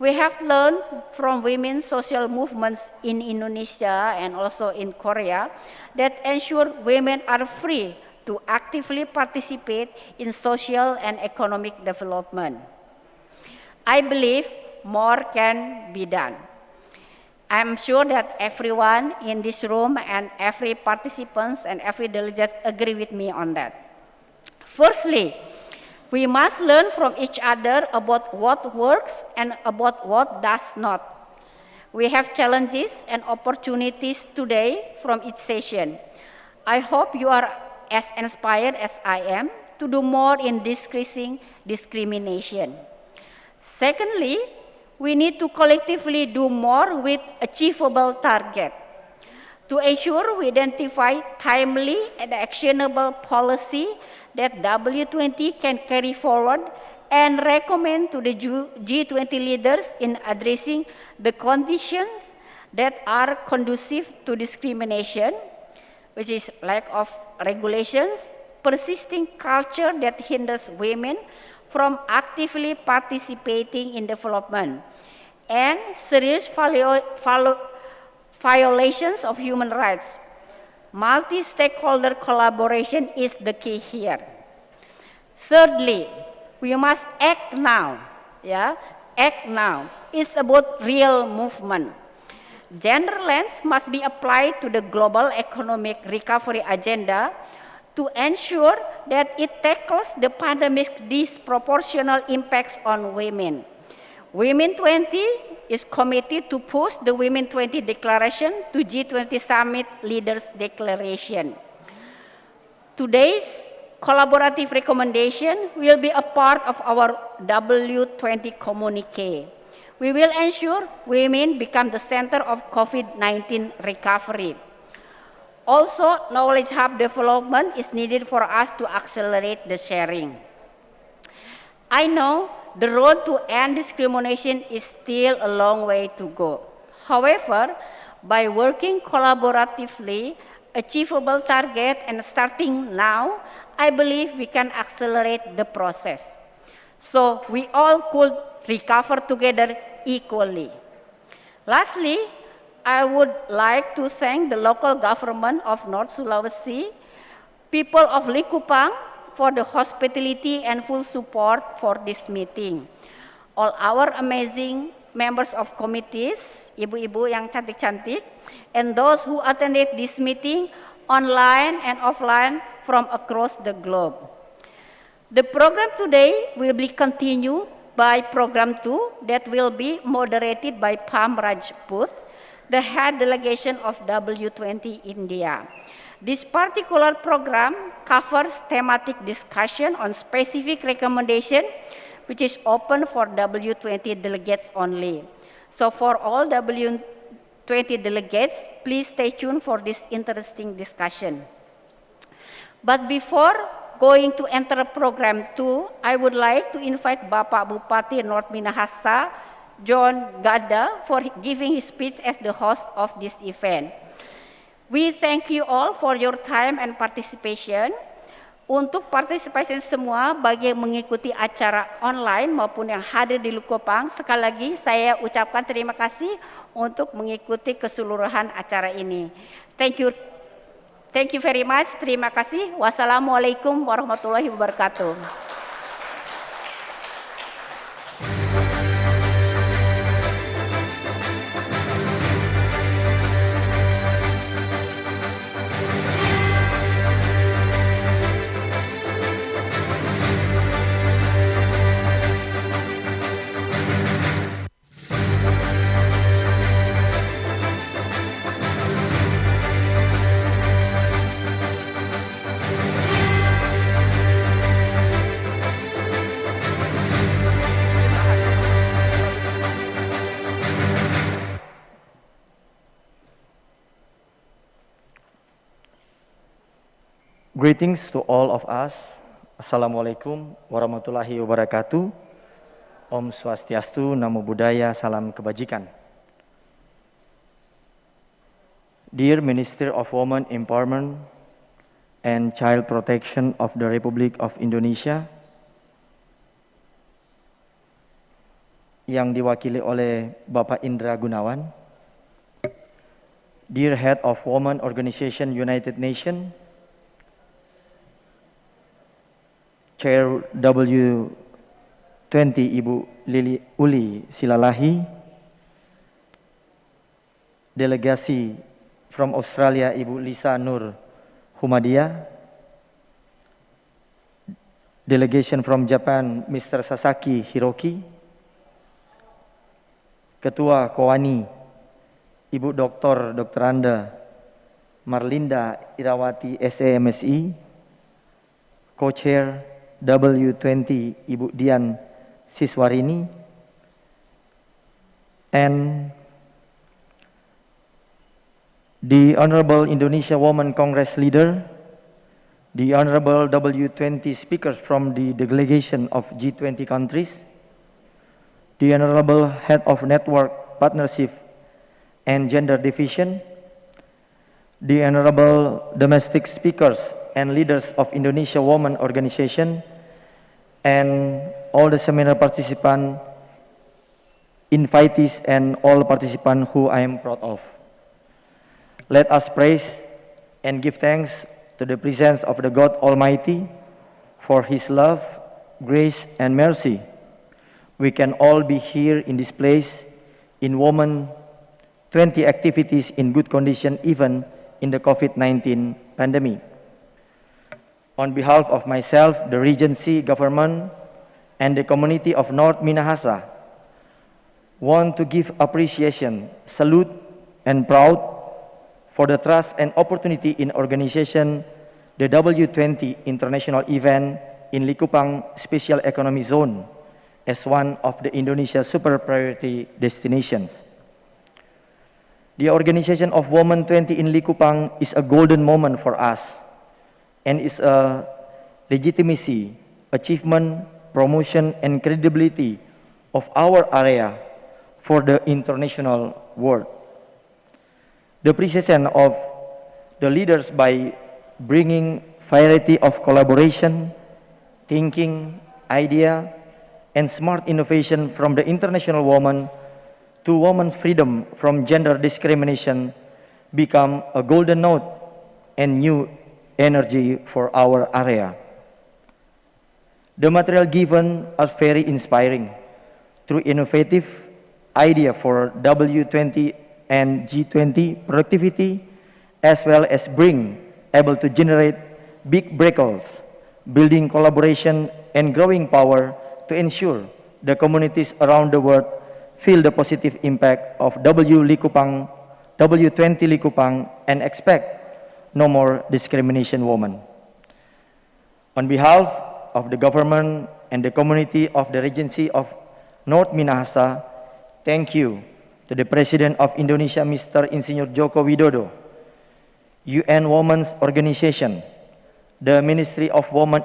We have learned from women's social movements in Indonesia and also in Korea that ensure women are free to actively participate in social and economic development. I believe more can be done. I'm sure that everyone in this room and every participant and every delegate agree with me on that. Firstly, we must learn from each other about what works and about what does not. We have challenges and opportunities today from each session. I hope you are as inspired as I am to do more in decreasing discrimination. Secondly, we need to collectively do more with achievable targets. To ensure we identify timely and actionable policy that W20 can carry forward and recommend to the G20 leaders in addressing the conditions that are conducive to discrimination, which is lack of regulations, persisting culture that hinders women from actively participating in development, and serious violations of human rights. Multi-stakeholder collaboration is the key here. Thirdly, we must act now. Act now. It's about real movement. Gender lens must be applied to the global economic recovery agenda to ensure that it tackles the pandemic's disproportional impacts on women. Women 20 is committed to push the Women 20 Declaration to G20 Summit Leaders Declaration. Today's collaborative recommendation will be a part of our W20 communique. We will ensure women become the center of COVID-19 recovery. Also, knowledge hub development is needed for us to accelerate the sharing. I know the road to end discrimination is still a long way to go. However, by working collaboratively, achievable target and starting now, I believe we can accelerate the process. So we all could recover together equally. Lastly, I would like to thank the local government of North Sulawesi, people of Likupang for the hospitality and full support for this meeting. All our amazing members of committees, ibu-ibu yang cantik-cantik, and those who attended this meeting online and offline from across the globe. The program today will be continued by program 2 that will be moderated by Pam Rajput, the head delegation of W-20 India. This particular program covers thematic discussion on specific recommendation, which is open for W-20 delegates only. So for all W-20 delegates, please stay tuned for this interesting discussion. But before going to enter program 2, I would like to invite Bapak Bupati North Minahasa, John Gada, for giving his speech as the host of this event. We thank you all for your time and participation. Untuk partisipasi semua bagi yang mengikuti acara online maupun yang hadir di Likupang, sekali lagi saya ucapkan terima kasih untuk mengikuti keseluruhan acara ini. Thank you very much. Terima kasih. Wassalamualaikum warahmatullahi wabarakatuh. Greetings to all of us. Assalamualaikum warahmatullahi wabarakatuh. Om Swastiastu, Namo Buddhaya, Salam Kebajikan. Dear Minister of Women Empowerment and Child Protection of the Republic of Indonesia, yang diwakili oleh Bapak Indra Gunawan, Dear Head of Women Organization United Nations, Chair W-20 Ibu Lili Uli Silalahi, Delegasi from Australia Ibu Lisa Nur Humadia, Delegation from Japan Mr. Sasaki Hiroki, Ketua Kowani Ibu Dr. Anda Marlinda Irawati SAMSI, Co-Chair W-20 Ibu Dian Siswarini, and the Honorable Indonesia Women Congress Leader, the Honorable W-20 speakers from the delegation of G20 countries, the Honorable Head of Network Partnership and Gender Division, the Honorable Domestic Speakers and leaders of Indonesia Women Organization, and all the seminar participants, invitees, and all participants who I am proud of. Let us praise and give thanks to the presence of the God Almighty for His love, grace, and mercy. We can all be here in this place in Women 20 activities in good condition even in the COVID-19 pandemic. On behalf of myself, the Regency government, and the community of North Minahasa, want to give appreciation, salute, and proud for the trust and opportunity in organization the W-20 international event in Likupang Special Economic Zone as one of the Indonesia super priority destinations. The organization of Women 20 in Likupang is a golden moment for us, and is a legitimacy, achievement, promotion and credibility of our area for the international world. The appreciation of the leaders by bringing variety of collaboration, thinking, idea, and smart innovation from the international woman to women's freedom from gender discrimination become a golden note and new energy for our area. The material given are very inspiring through innovative idea for W-20 and G20 productivity, as well as bring able to generate big breakthroughs, building collaboration and growing power to ensure the communities around the world feel the positive impact of W-20 Likupang and expect no more discrimination women. On behalf of the government and the community of the Regency of North Minahasa, thank you to the President of Indonesia, Mr. Insinyur Joko Widodo, UN Women's Organization, the Ministry of Women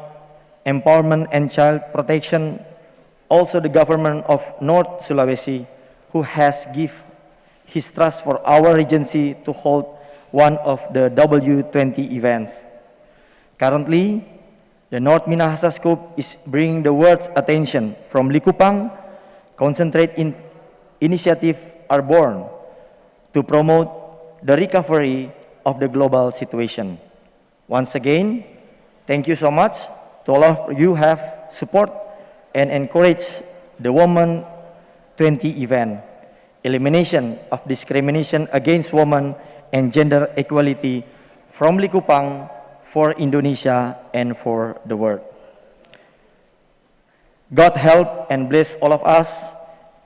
Empowerment and Child Protection, also the government of North Sulawesi, who has given his trust for our Regency to hold one of the W-20 events. Currently, the North Minahasa scope is bringing the world's attention from Likupang. Concentrate in initiatives are born to promote the recovery of the global situation. Once again, thank you so much to all of you have support and encourage the Women 20 event, elimination of discrimination against women and gender equality from Likupang for Indonesia and for the world. God help and bless all of us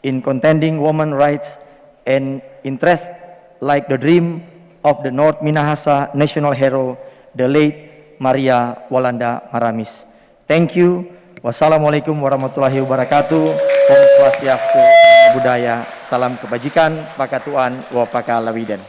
in contending women's rights and interests like the dream of the North Minahasa national hero, the late Maria Walanda Maramis. Thank you. Wassalamualaikum warahmatullahi wabarakatuh. Om Swastiastu, Namo Buddhaya. Salam kebajikan, pakatuan, wapakalawidan.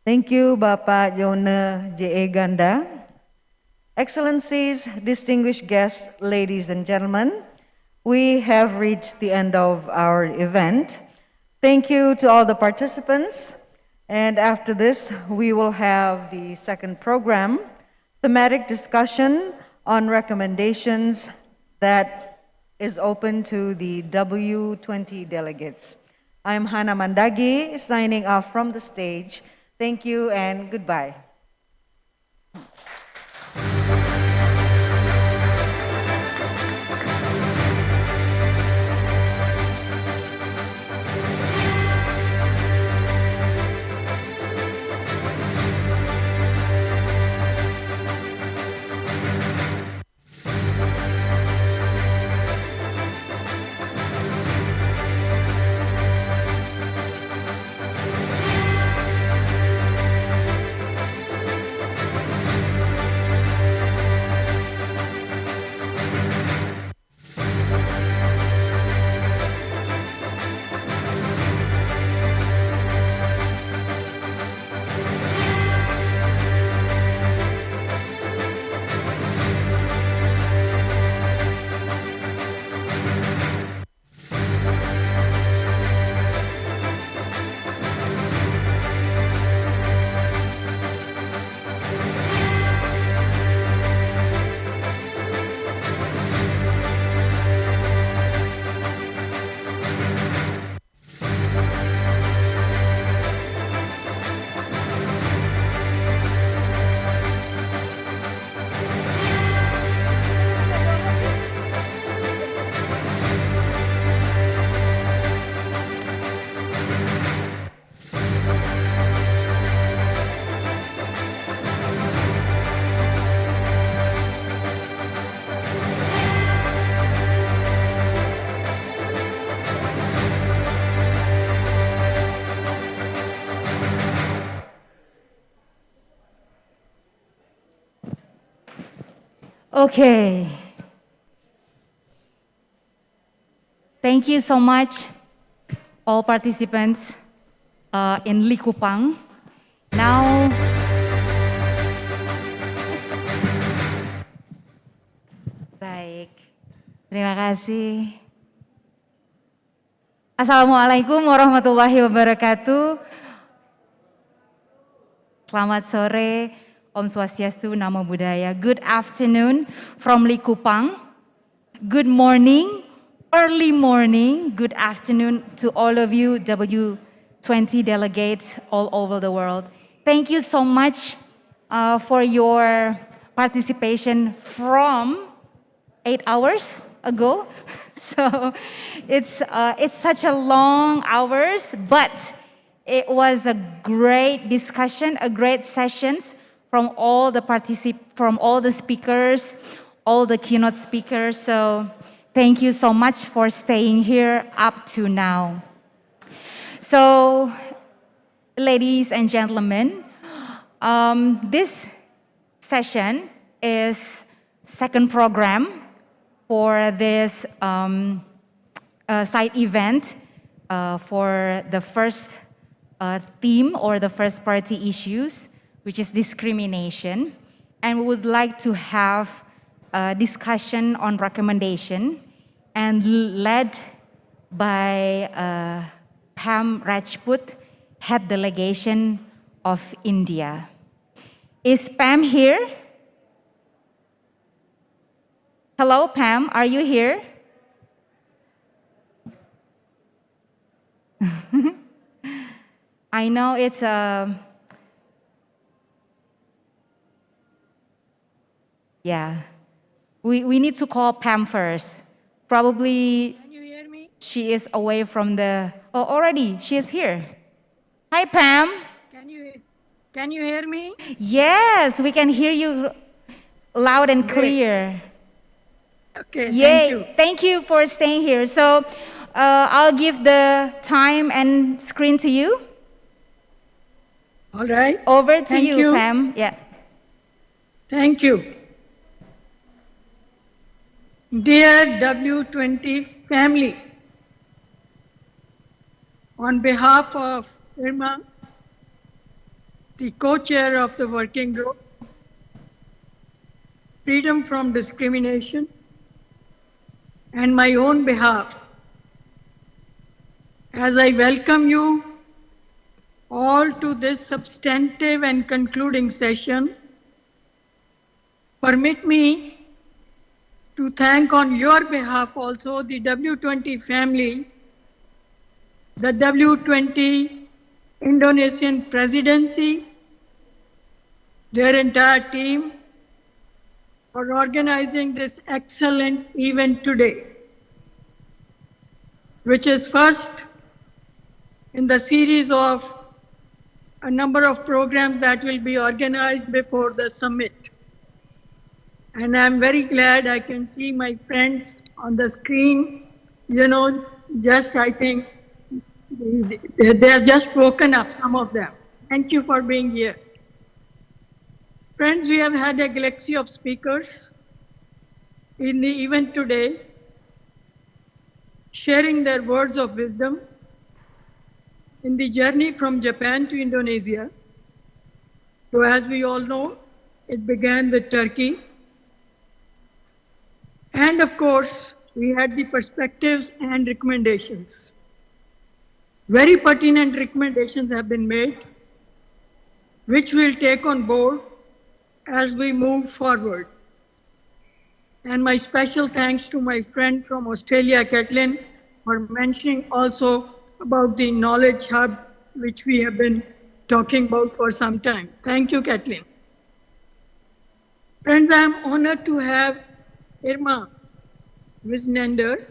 Thank you, Bapak Yona J.E. Ganda. Excellencies, distinguished guests, ladies and gentlemen, we have reached the end of our event. Thank you to all the participants. And after this, we will have the second program, thematic discussion on recommendations that is open to the W-20 delegates. I'm Hana Mandagi, signing off from the stage. Thank you and goodbye. Okay. Thank you so much, all participants in Likupang. Now, baik. Terima kasih. Assalamualaikum warahmatullahi wabarakatuh. Selamat sore. Om Swastiastu, Namo Buddhaya. Good afternoon from Likupang. Good morning, early morning, good afternoon to all of you W-20 delegates all over the world. Thank you so much for your participation from 8 hours ago. So it's such a long hours, but it was a great discussion, a great sessions from all the speakers, all the keynote speakers. So thank you so much for staying here up to now. So, ladies and gentlemen, this session is second program for this side event for the first theme or the first priority issues, which is discrimination. And we would like to have a discussion on recommendation and led by Pam Rajput, head delegation of India. Is Pam here? Hello, Pam, are you here? I know it's yeah. We need to call Pam first. Probably Can you hear me? she is away from the, oh, already, she is here. Hi, Pam. Can you hear me? Yes, we can hear you loud and clear. Okay, Yay. thank you. Thank you for staying here. So I'll give the time and screen to you. All right. Over to Thank you, Pam. Yeah. Thank you. Dear W-20 family, on behalf of Irma, the co-chair of the working group, Freedom from Discrimination, and my own behalf, as I welcome you all to this substantive and concluding session, permit me to thank on your behalf also the W-20 family, the W-20 Indonesian presidency, their entire team, for organizing this excellent event today, which is first in the series of a number of programs that will be organized before the summit. And I'm very glad I can see my friends on the screen, just I think they have just woken up, some of them. Thank you for being here. Friends, we have had a galaxy of speakers in the event today, sharing their words of wisdom in the journey from Japan to Indonesia. So as we all know, it began with Turkey. And of course, we had the perspectives and recommendations. Very pertinent recommendations have been made, which we'll take on board as we move forward. And my special thanks to my friend from Australia, Kathleen, for mentioning also about the knowledge hub, which we have been talking about for some time. Thank you, Kathleen. Friends, I am honored to have Irma Wisnander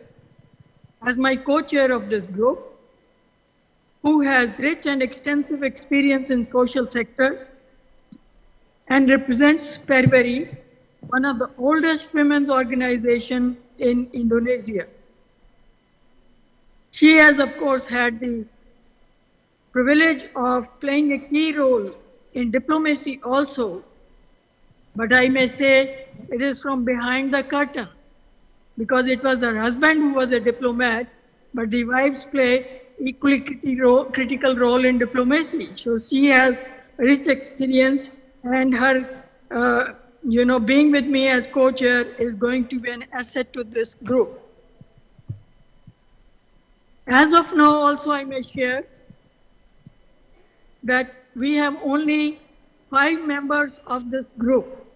as my co-chair of this group, who has rich and extensive experience in social sector and represents Perveri, one of the oldest women's organizations in Indonesia. She has, of course, had the privilege of playing a key role in diplomacy also, but I may say it is from behind the curtain, because it was her husband who was a diplomat, but the wives play equally critical role in diplomacy. So she has rich experience, and her being with me as co-chair is going to be an asset to this group. As of now, also I may share that we have only 5 members of this group.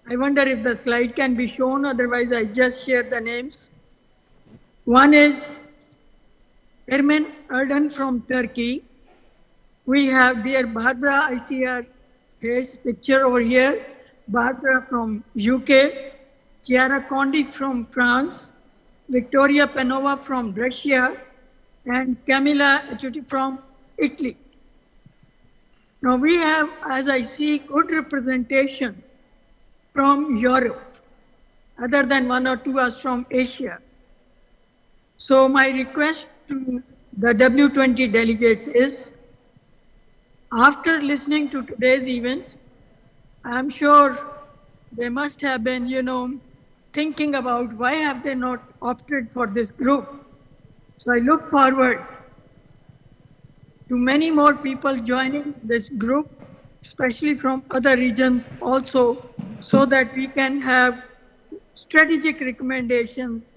I wonder if the slide can be shown, otherwise I just share the names. One is Ermen Erden from Turkey. We have dear Barbara, I see her face picture over here. Barbara from UK, Chiara Condi from France, Victoria Penova from Russia, and Camilla Achuti from Italy. Now we have, as I see, good representation from Europe, other than 1 or 2 are from Asia. So my request to the W20 delegates is, after listening to today's event, I'm sure they must have been, thinking about why have they not opted for this group. So I look forward to many more people joining this group, especially from other regions also, so that we can have strategic recommendations,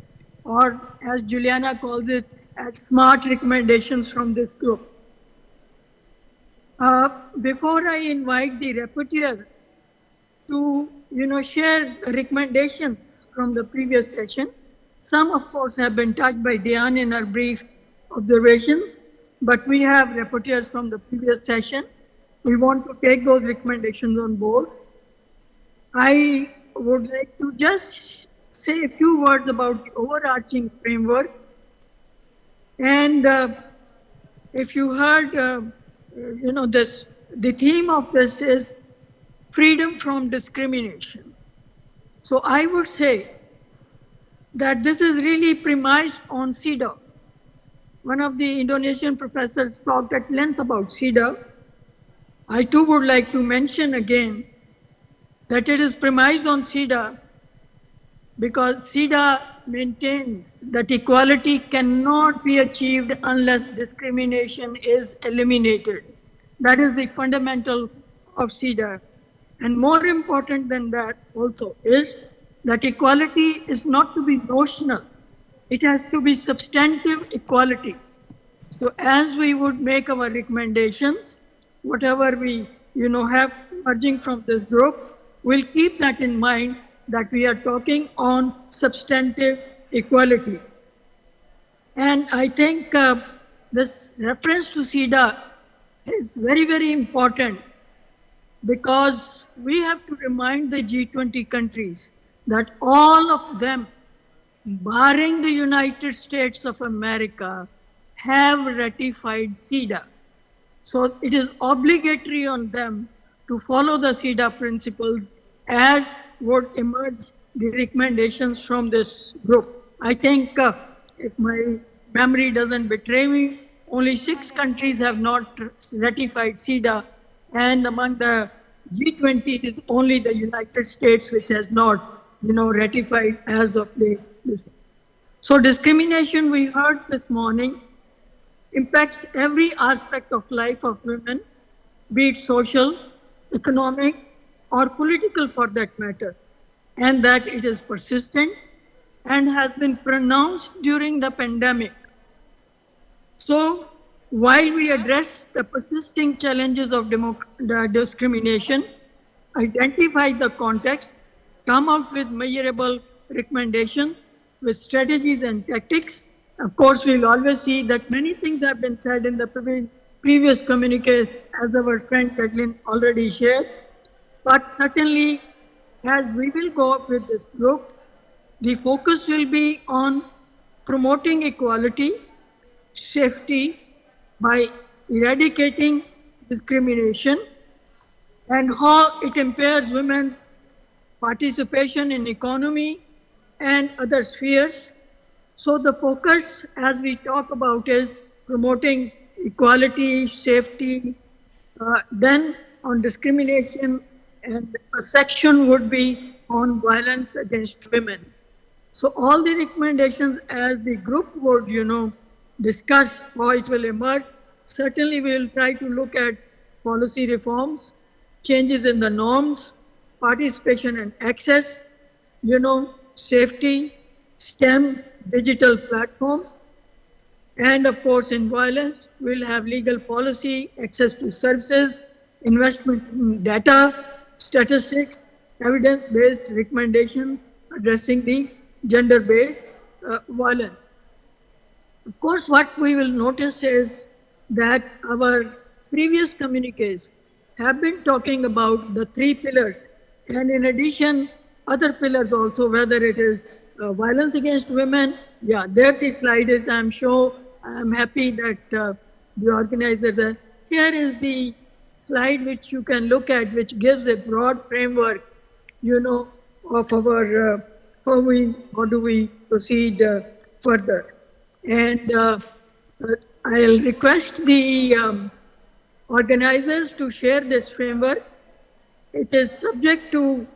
or as Juliana calls it, as smart recommendations from this group. Before I invite the rapporteur to share recommendations from the previous session, some of course have been touched by Diane in her brief observations, but we have rapporteurs from the previous session. We want to take those recommendations on board. I would like to just say a few words about the overarching framework. And if you heard, the theme of this is freedom from discrimination. So I would say that this is really premised on CEDAW. One of the Indonesian professors talked at length about CEDAW. I too would like to mention again that it is premised on CEDAW because CEDAW maintains that equality cannot be achieved unless discrimination is eliminated. That is the fundamental of CEDA. And more important than that also is that equality is not to be notional. It has to be substantive equality. So as we would make our recommendations, whatever we have emerging from this group, we'll keep that in mind that we are talking on substantive equality. And I think this reference to CEDA is very, very important because we have to remind the G20 countries that all of them, barring the United States of America, have ratified CEDA. So it is obligatory on them to follow the CEDA principles as would emerge the recommendations from this group. I think if my memory doesn't betray me, only 6 countries have not ratified CEDA, and among the G20 it is only the United States which has not ratified as of this. So discrimination, we heard this morning, impacts every aspect of life of women, be it social, economic, or political for that matter, and that it is persistent and has been pronounced during the pandemic. So while we address the persisting challenges of discrimination, identify the context, come out with measurable recommendations, with strategies and tactics. Of course, we'll always see that many things have been said in the previous communique, as our friend Kathleen already shared. But certainly, as we will go up with this group, the focus will be on promoting equality, safety, by eradicating discrimination, and how it impairs women's participation in economy and other spheres. So the focus, as we talk about, is promoting equality, safety, then on discrimination, and a section would be on violence against women. So all the recommendations as the group would, discuss how it will emerge. Certainly we will try to look at policy reforms, changes in the norms, participation and access, safety, STEM, digital platform, and of course in violence, we'll have legal policy, access to services, investment in data, statistics, evidence-based recommendation addressing the gender-based violence. Of course, what we will notice is that our previous communiques have been talking about the 3 pillars, and in addition, other pillars also, whether it is violence against women. Yeah, there the slide is. I'm sure, I'm happy that the organizers, here is the slide which you can look at, which gives a broad framework, of our, how do we proceed further. And I'll request the organizers to share this framework. It is subject to,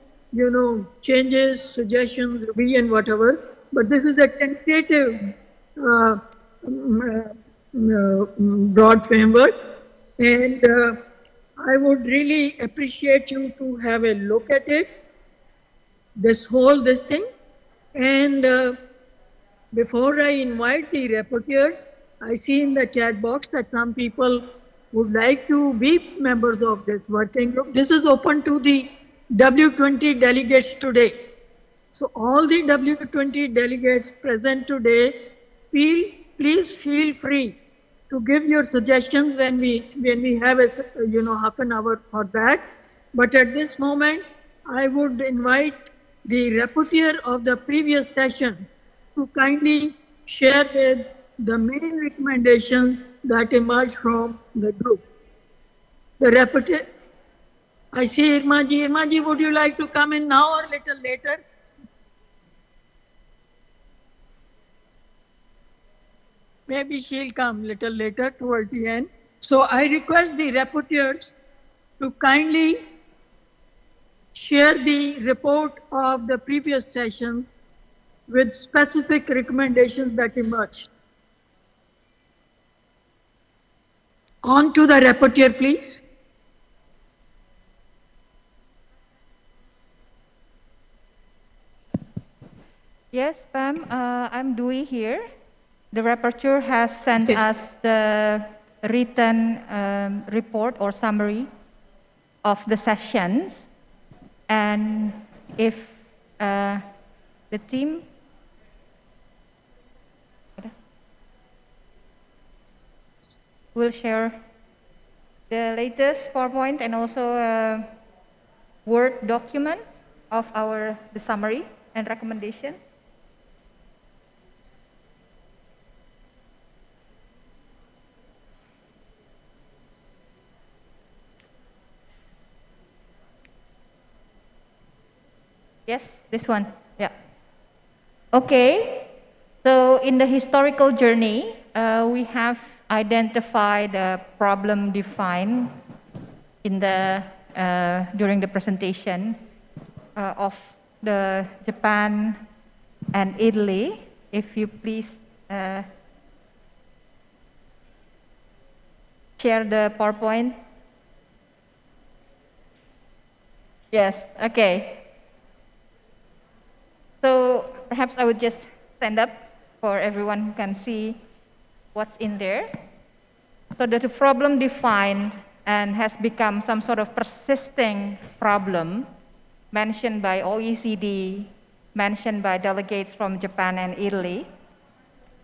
changes, suggestions, revision, whatever, but this is a tentative broad framework, and I would really appreciate you to have a look at it, this thing, and before I invite the rapporteurs, I see in the chat box that some people would like to be members of this working group. This is open to the W-20 delegates today. So all the W-20 delegates present today, please feel free to give your suggestions when we have a half an hour for that. But at this moment, I would invite the rapporteur of the previous session to kindly share with the main recommendations that emerge from the group. The rapporteur, I see Irmaji. Irmaji, would you like to come in now or little later? Maybe she'll come little later towards the end. So I request the rapporteurs to kindly share the report of the previous sessions with specific recommendations that emerged. On to the rapporteur, please. Yes, Pam, I'm Dewey here. The rapporteur has sent us the written report or summary of the sessions. And if the team will share the latest PowerPoint and also a Word document of the summary and recommendation. Yes, this one. Yeah. Okay. So in the historical journey, we have identified a problem defined in the during the presentation of the Japan and Italy. If you please share the PowerPoint. Yes. Okay. So perhaps I would just stand up for everyone who can see what's in there. So that the problem defined and has become some sort of persisting problem mentioned by OECD, mentioned by delegates from Japan and Italy.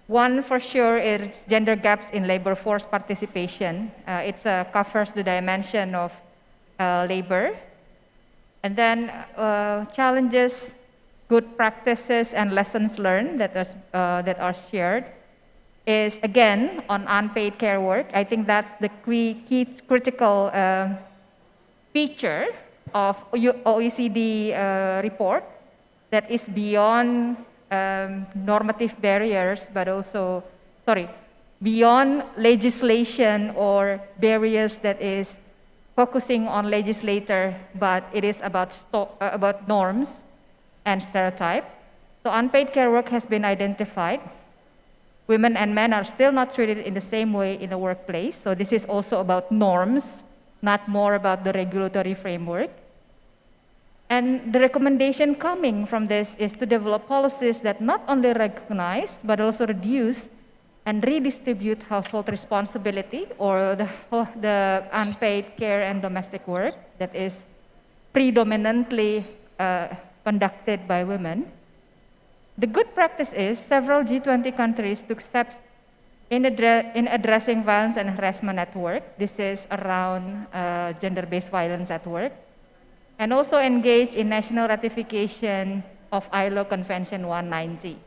One for sure is gender gaps in labor force participation. It covers the dimension of labor. And then challenges, good practices and lessons learned that are shared is again on unpaid care work. I think that's the key critical feature of OECD report that is beyond normative barriers, but also, beyond legislation or barriers that is focusing on legislator, but it is about norms and stereotype. So unpaid care work has been identified. Women and men are still not treated in the same way in the workplace. So this is also about norms, not more about the regulatory framework. And the recommendation coming from this is to develop policies that not only recognize, but also reduce and redistribute household responsibility or the unpaid care and domestic work that is predominantly conducted by women. The good practice is several G20 countries took steps in addressing violence and harassment at work. This is around gender-based violence at work. And also engage in national ratification of ILO Convention 190.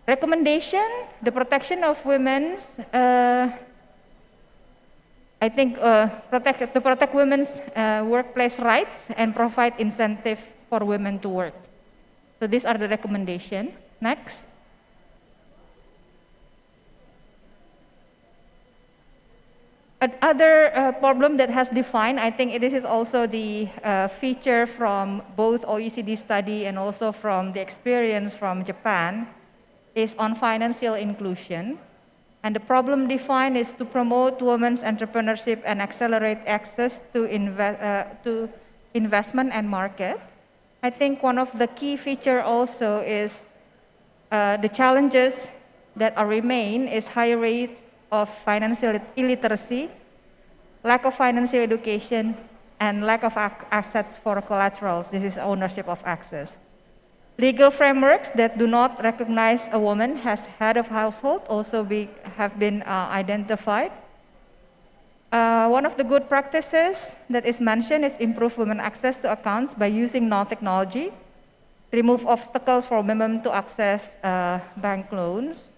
Recommendation, the protection of women's, to protect women's workplace rights and provide incentive for women to work. So these are the recommendations. Next. Another problem that has defined, I think this is also the feature from both OECD study and also from the experience from Japan, is on financial inclusion. And the problem defined is to promote women's entrepreneurship and accelerate access to investment and market. I think one of the key feature also is the challenges that remain is high rates of financial illiteracy, lack of financial education, and lack of assets for collaterals. This is ownership of access. Legal frameworks that do not recognize a woman as head of household also have been identified. One of the good practices that is mentioned is improve women access to accounts by using non-technology, remove obstacles for women to access bank loans.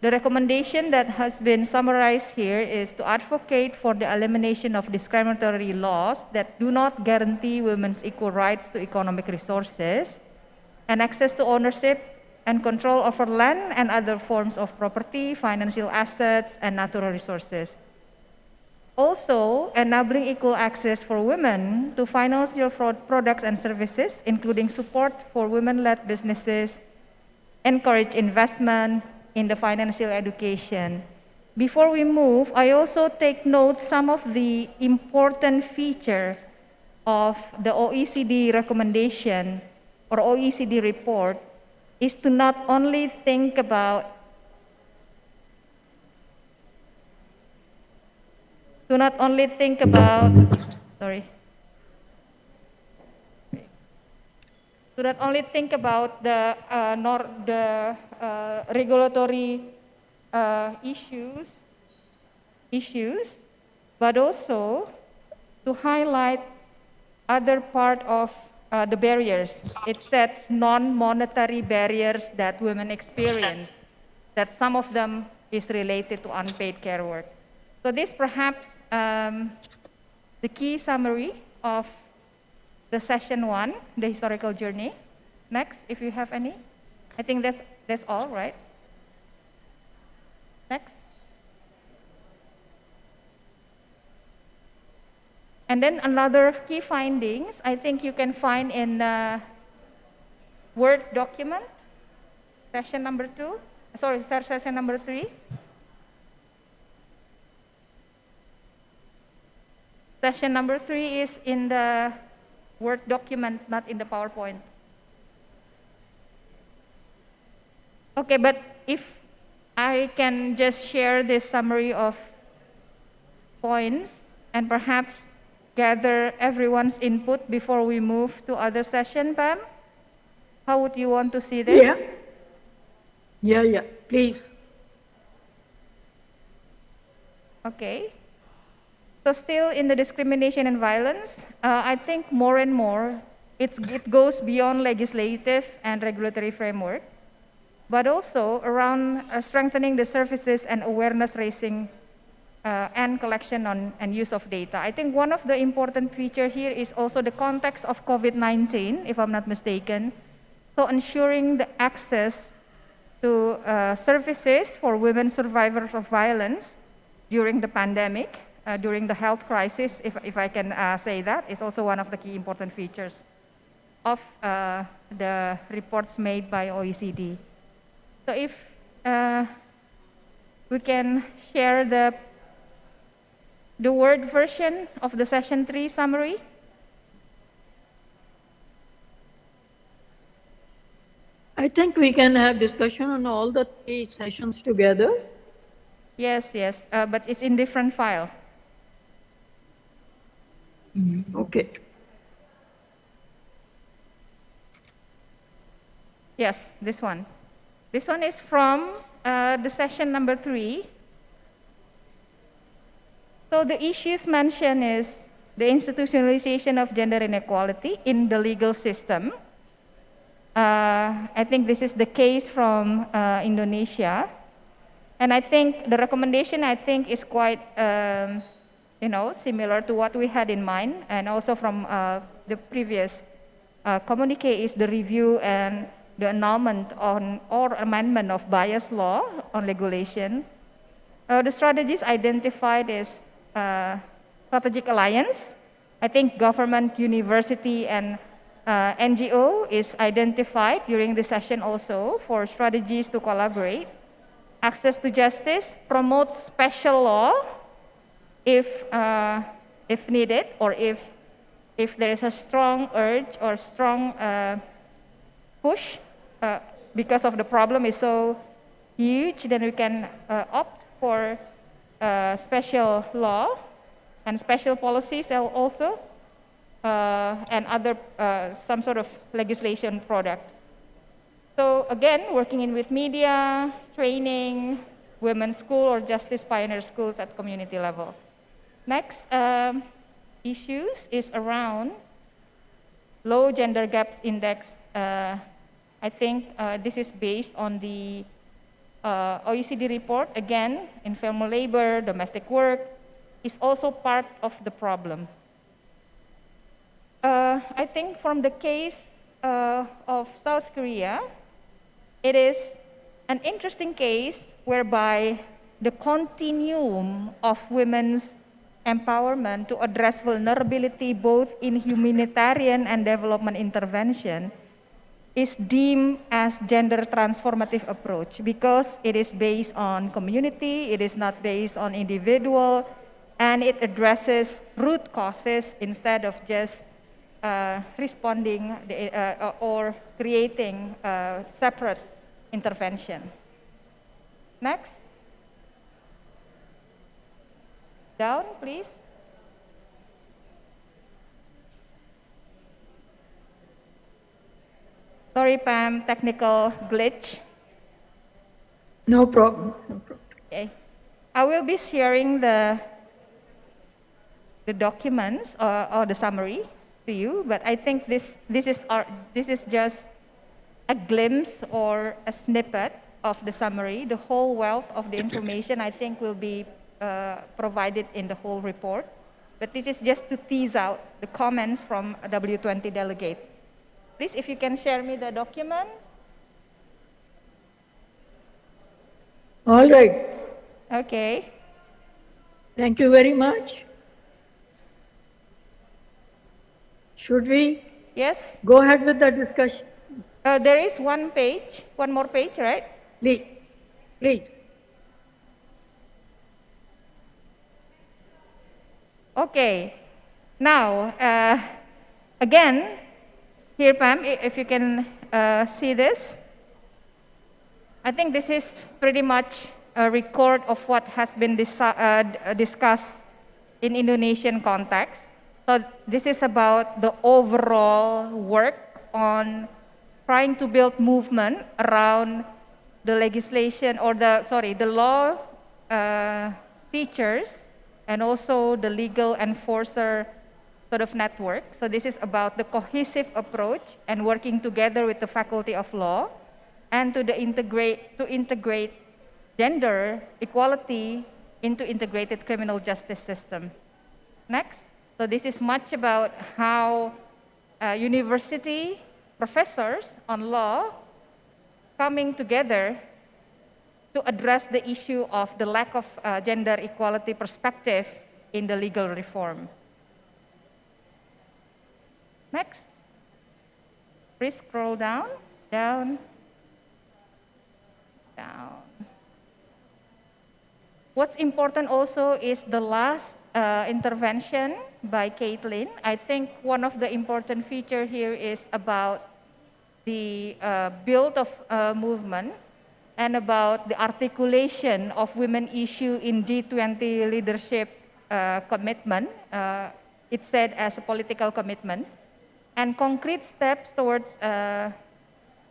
The recommendation that has been summarized here is to advocate for the elimination of discriminatory laws that do not guarantee women's equal rights to economic resources and access to ownership and control over land and other forms of property, financial assets, and natural resources. Also, enabling equal access for women to financial products and services, including support for women-led businesses, encourage investment in the financial education, before we move, I also take note some of the important feature of the OECD recommendation or OECD report is to not only think about sorry, to not only think about the regulatory issues, but also to highlight other part of the barriers. It sets non-monetary barriers that women experience, that some of them is related to unpaid care work. So this perhaps the key summary of the session 1, the historical journey. Next, if you have any. I think that's all, right? Next. And then another key findings, I think you can find in the Word document, session number 2, sorry, session number 3. Session number 3 is in the Word document, not in the PowerPoint. Okay, but if I can just share this summary of points and perhaps gather everyone's input before we move to other session, Pam? How would you want to see this? Yeah, please. Okay. So still in the discrimination and violence, I think more and more it goes beyond legislative and regulatory framework, but also around strengthening the services and awareness raising and collection on and use of data. I think one of the important feature here is also the context of COVID-19, if I'm not mistaken. So ensuring the access to services for women survivors of violence during the pandemic, during the health crisis, if I can say that, is also one of the key important features of the reports made by OECD. So if we can share the Word version of the session 3 summary. I think we can have discussion on all the 3 sessions together. Yes, but it's in different file. Okay. Yes, this one. This one is from the session number 3. So the issues mentioned is the institutionalization of gender inequality in the legal system. I think this is the case from Indonesia. And I think the recommendation, is quite, similar to what we had in mind. And also from the previous communique is the review and the annulment on or amendment of bias law on regulation. The strategies identified is strategic alliance. I think government, university, and NGO is identified during the session also for strategies to collaborate. Access to justice, promote special law if needed, or if there is a strong urge or strong push because of the problem is so huge, then we can opt for special law and special policies also, and other some sort of legislation products. So again, working in with media, training, women's school or justice pioneer schools at community level. Next issues is around low gender gaps index. I think this is based on the OECD report. Again, informal labor, domestic work is also part of the problem. I think from the case of South Korea, it is an interesting case whereby the continuum of women's empowerment to address vulnerability both in humanitarian and development intervention is deemed as gender transformative approach because it is based on community, it is not based on individual, and it addresses root causes instead of just responding or creating a separate intervention. Next. Down, please. Sorry, Pam, technical glitch. No problem. No problem. Okay. I will be sharing the documents or the summary to you, but I think this is just a glimpse or a snippet of the summary. The whole wealth of the information I think will be provided in the whole report, but this is just to tease out the comments from W-20 delegates. Please, if you can share me the documents. All right. Okay. Thank you very much. Should we? Yes. Go ahead with the discussion. There is one more page, right? Please. Okay. Now, again, here, Pam, if you can see this. I think this is pretty much a record of what has been discussed in Indonesian context. So this is about the overall work on trying to build movement around the legislation or the law teachers and also the legal enforcer sort of network. So this is about the cohesive approach and working together with the Faculty of Law and to integrate gender equality into integrated criminal justice system. Next. So this is much about how university professors on law coming together to address the issue of the lack of gender equality perspective in the legal reform. Next. Please scroll down. What's important also is the last intervention by Caitlin. I think one of the important feature here is about the build of movement and about the articulation of women issue in G20 leadership commitment. It's said as a political commitment. And concrete steps towards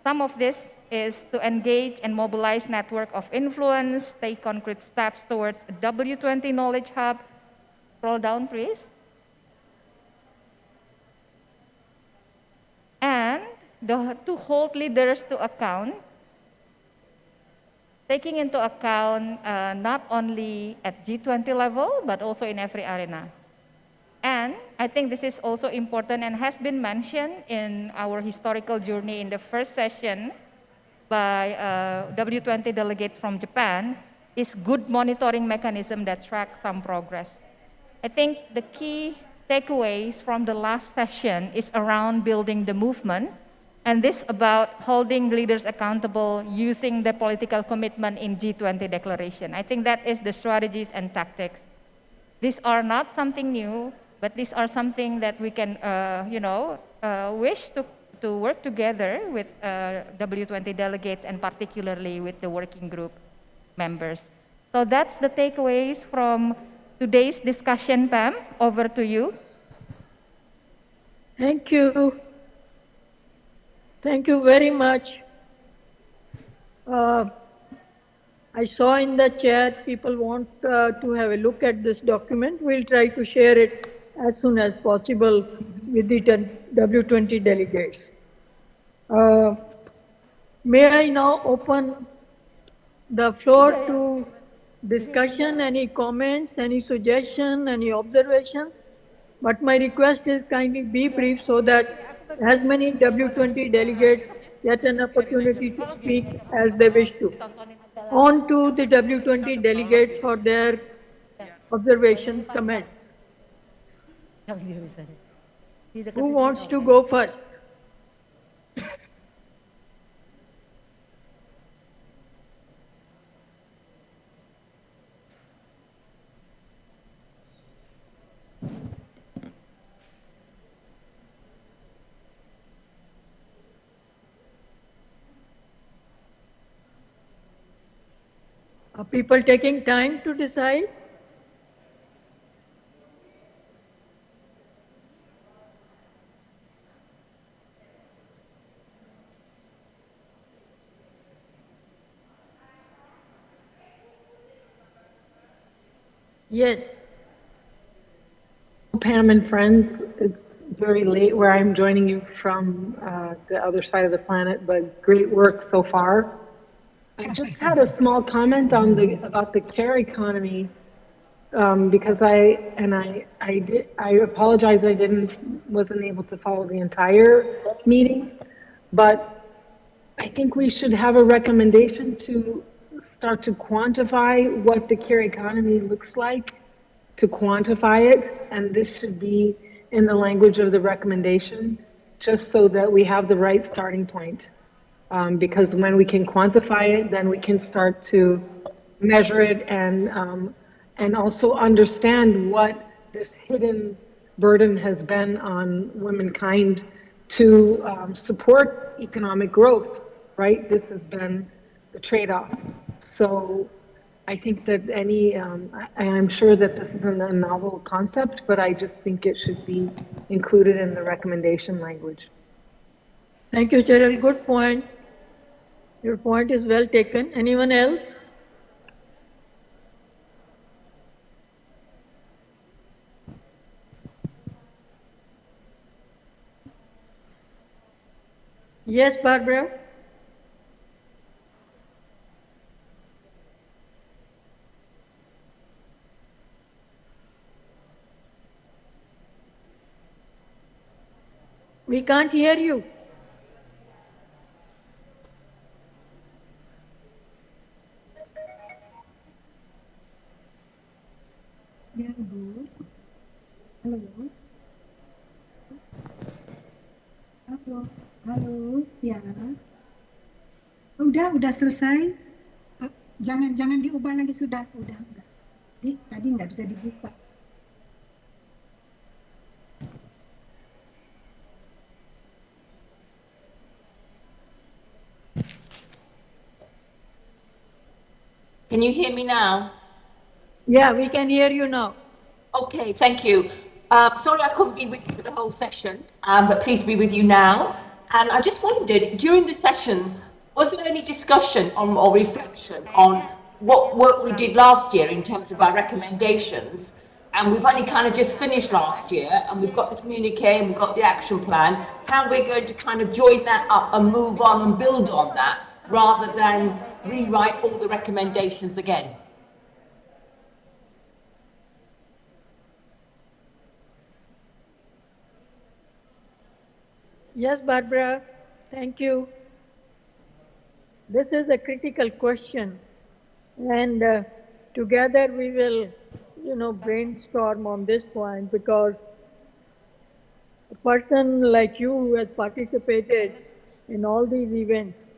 some of this is to engage and mobilize network of influence, take concrete steps towards a W20 knowledge hub. Scroll down, please. And to hold leaders to account, taking into account not only at G20 level, but also in every arena. And I think this is also important and has been mentioned in our historical journey in the first session by W20 delegates from Japan, is good monitoring mechanism that tracks some progress. I think the key takeaways from the last session is around building the movement, and this about holding leaders accountable using the political commitment in G20 declaration. I think that is the strategies and tactics. These are not something new, but these are something that we can, wish to work together with W20 delegates and particularly with the working group members. So that's the takeaways from today's discussion, Pam. Over to you. Thank you. Thank you very much. I saw in the chat people want to have a look at this document. We'll try to share it as soon as possible with the W20 delegates. May I now open the floor to discussion, any comments, any suggestion, any observations? But my request is kindly be brief so that as many W20 delegates get an opportunity to speak as they wish to. On to the W20 delegates for their observations, comments. Who wants to go first? Are people taking time to decide? Yes. Pam and friends, it's very late where I'm joining you from the other side of the planet, but great work so far. I just had a small comment on about the care economy because I apologize I wasn't able to follow the entire meeting, but I think we should have a recommendation to start to quantify what the care economy looks like, to quantify it, and this should be in the language of the recommendation, just so that we have the right starting point. Because when we can quantify it, then we can start to measure it and also understand what this hidden burden has been on womankind to support economic growth, right? This has been the trade-off. So I think that I'm sure that this isn't a novel concept, but I just think it should be included in the recommendation language. Thank you, Cheryl. Good point. Your point is well taken. Anyone else? Yes, Barbara? We can't hear you. Ya, Bu. Halo. Halo. Halo. Ya. Udah selesai. Jangan diubah lagi, sudah. Tadi nggak bisa dibuka. Can you hear me now? Yeah, we can hear you now. Okay, thank you. Sorry I couldn't be with you for the whole session, but pleased to be with you now. And I just wondered, during the session, was there any discussion on or reflection on what work we did last year in terms of our recommendations? And we've only kind of just finished last year, and we've got the communique and we've got the action plan. How we're going to kind of join that up and move on and build on that, rather than rewrite all the recommendations again? Yes, Barbara, thank you. This is a critical question, and together we will, brainstorm on this point, because a person like you who has participated in all these events,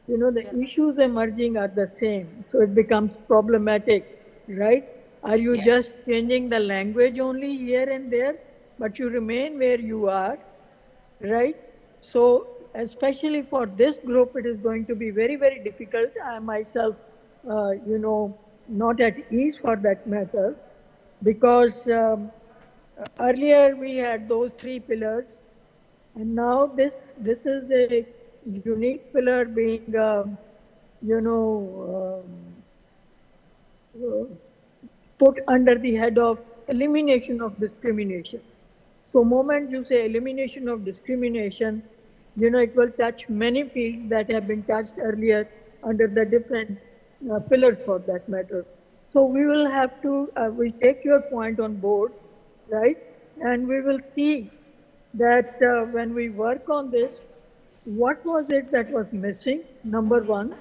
the issues emerging are the same, so it becomes problematic, right? Are you just changing the language only here and there, but you remain where you are? Right? So, especially for this group, it is going to be very, very difficult. I myself, not at ease for that matter, because earlier we had those 3 pillars, and now this is a unique pillar being, put under the head of elimination of discrimination. So moment you say elimination of discrimination, it will touch many fields that have been touched earlier under the different pillars for that matter. So we will have to, we take your point on board, right? And we will see that when we work on this, what was it that was missing, number one?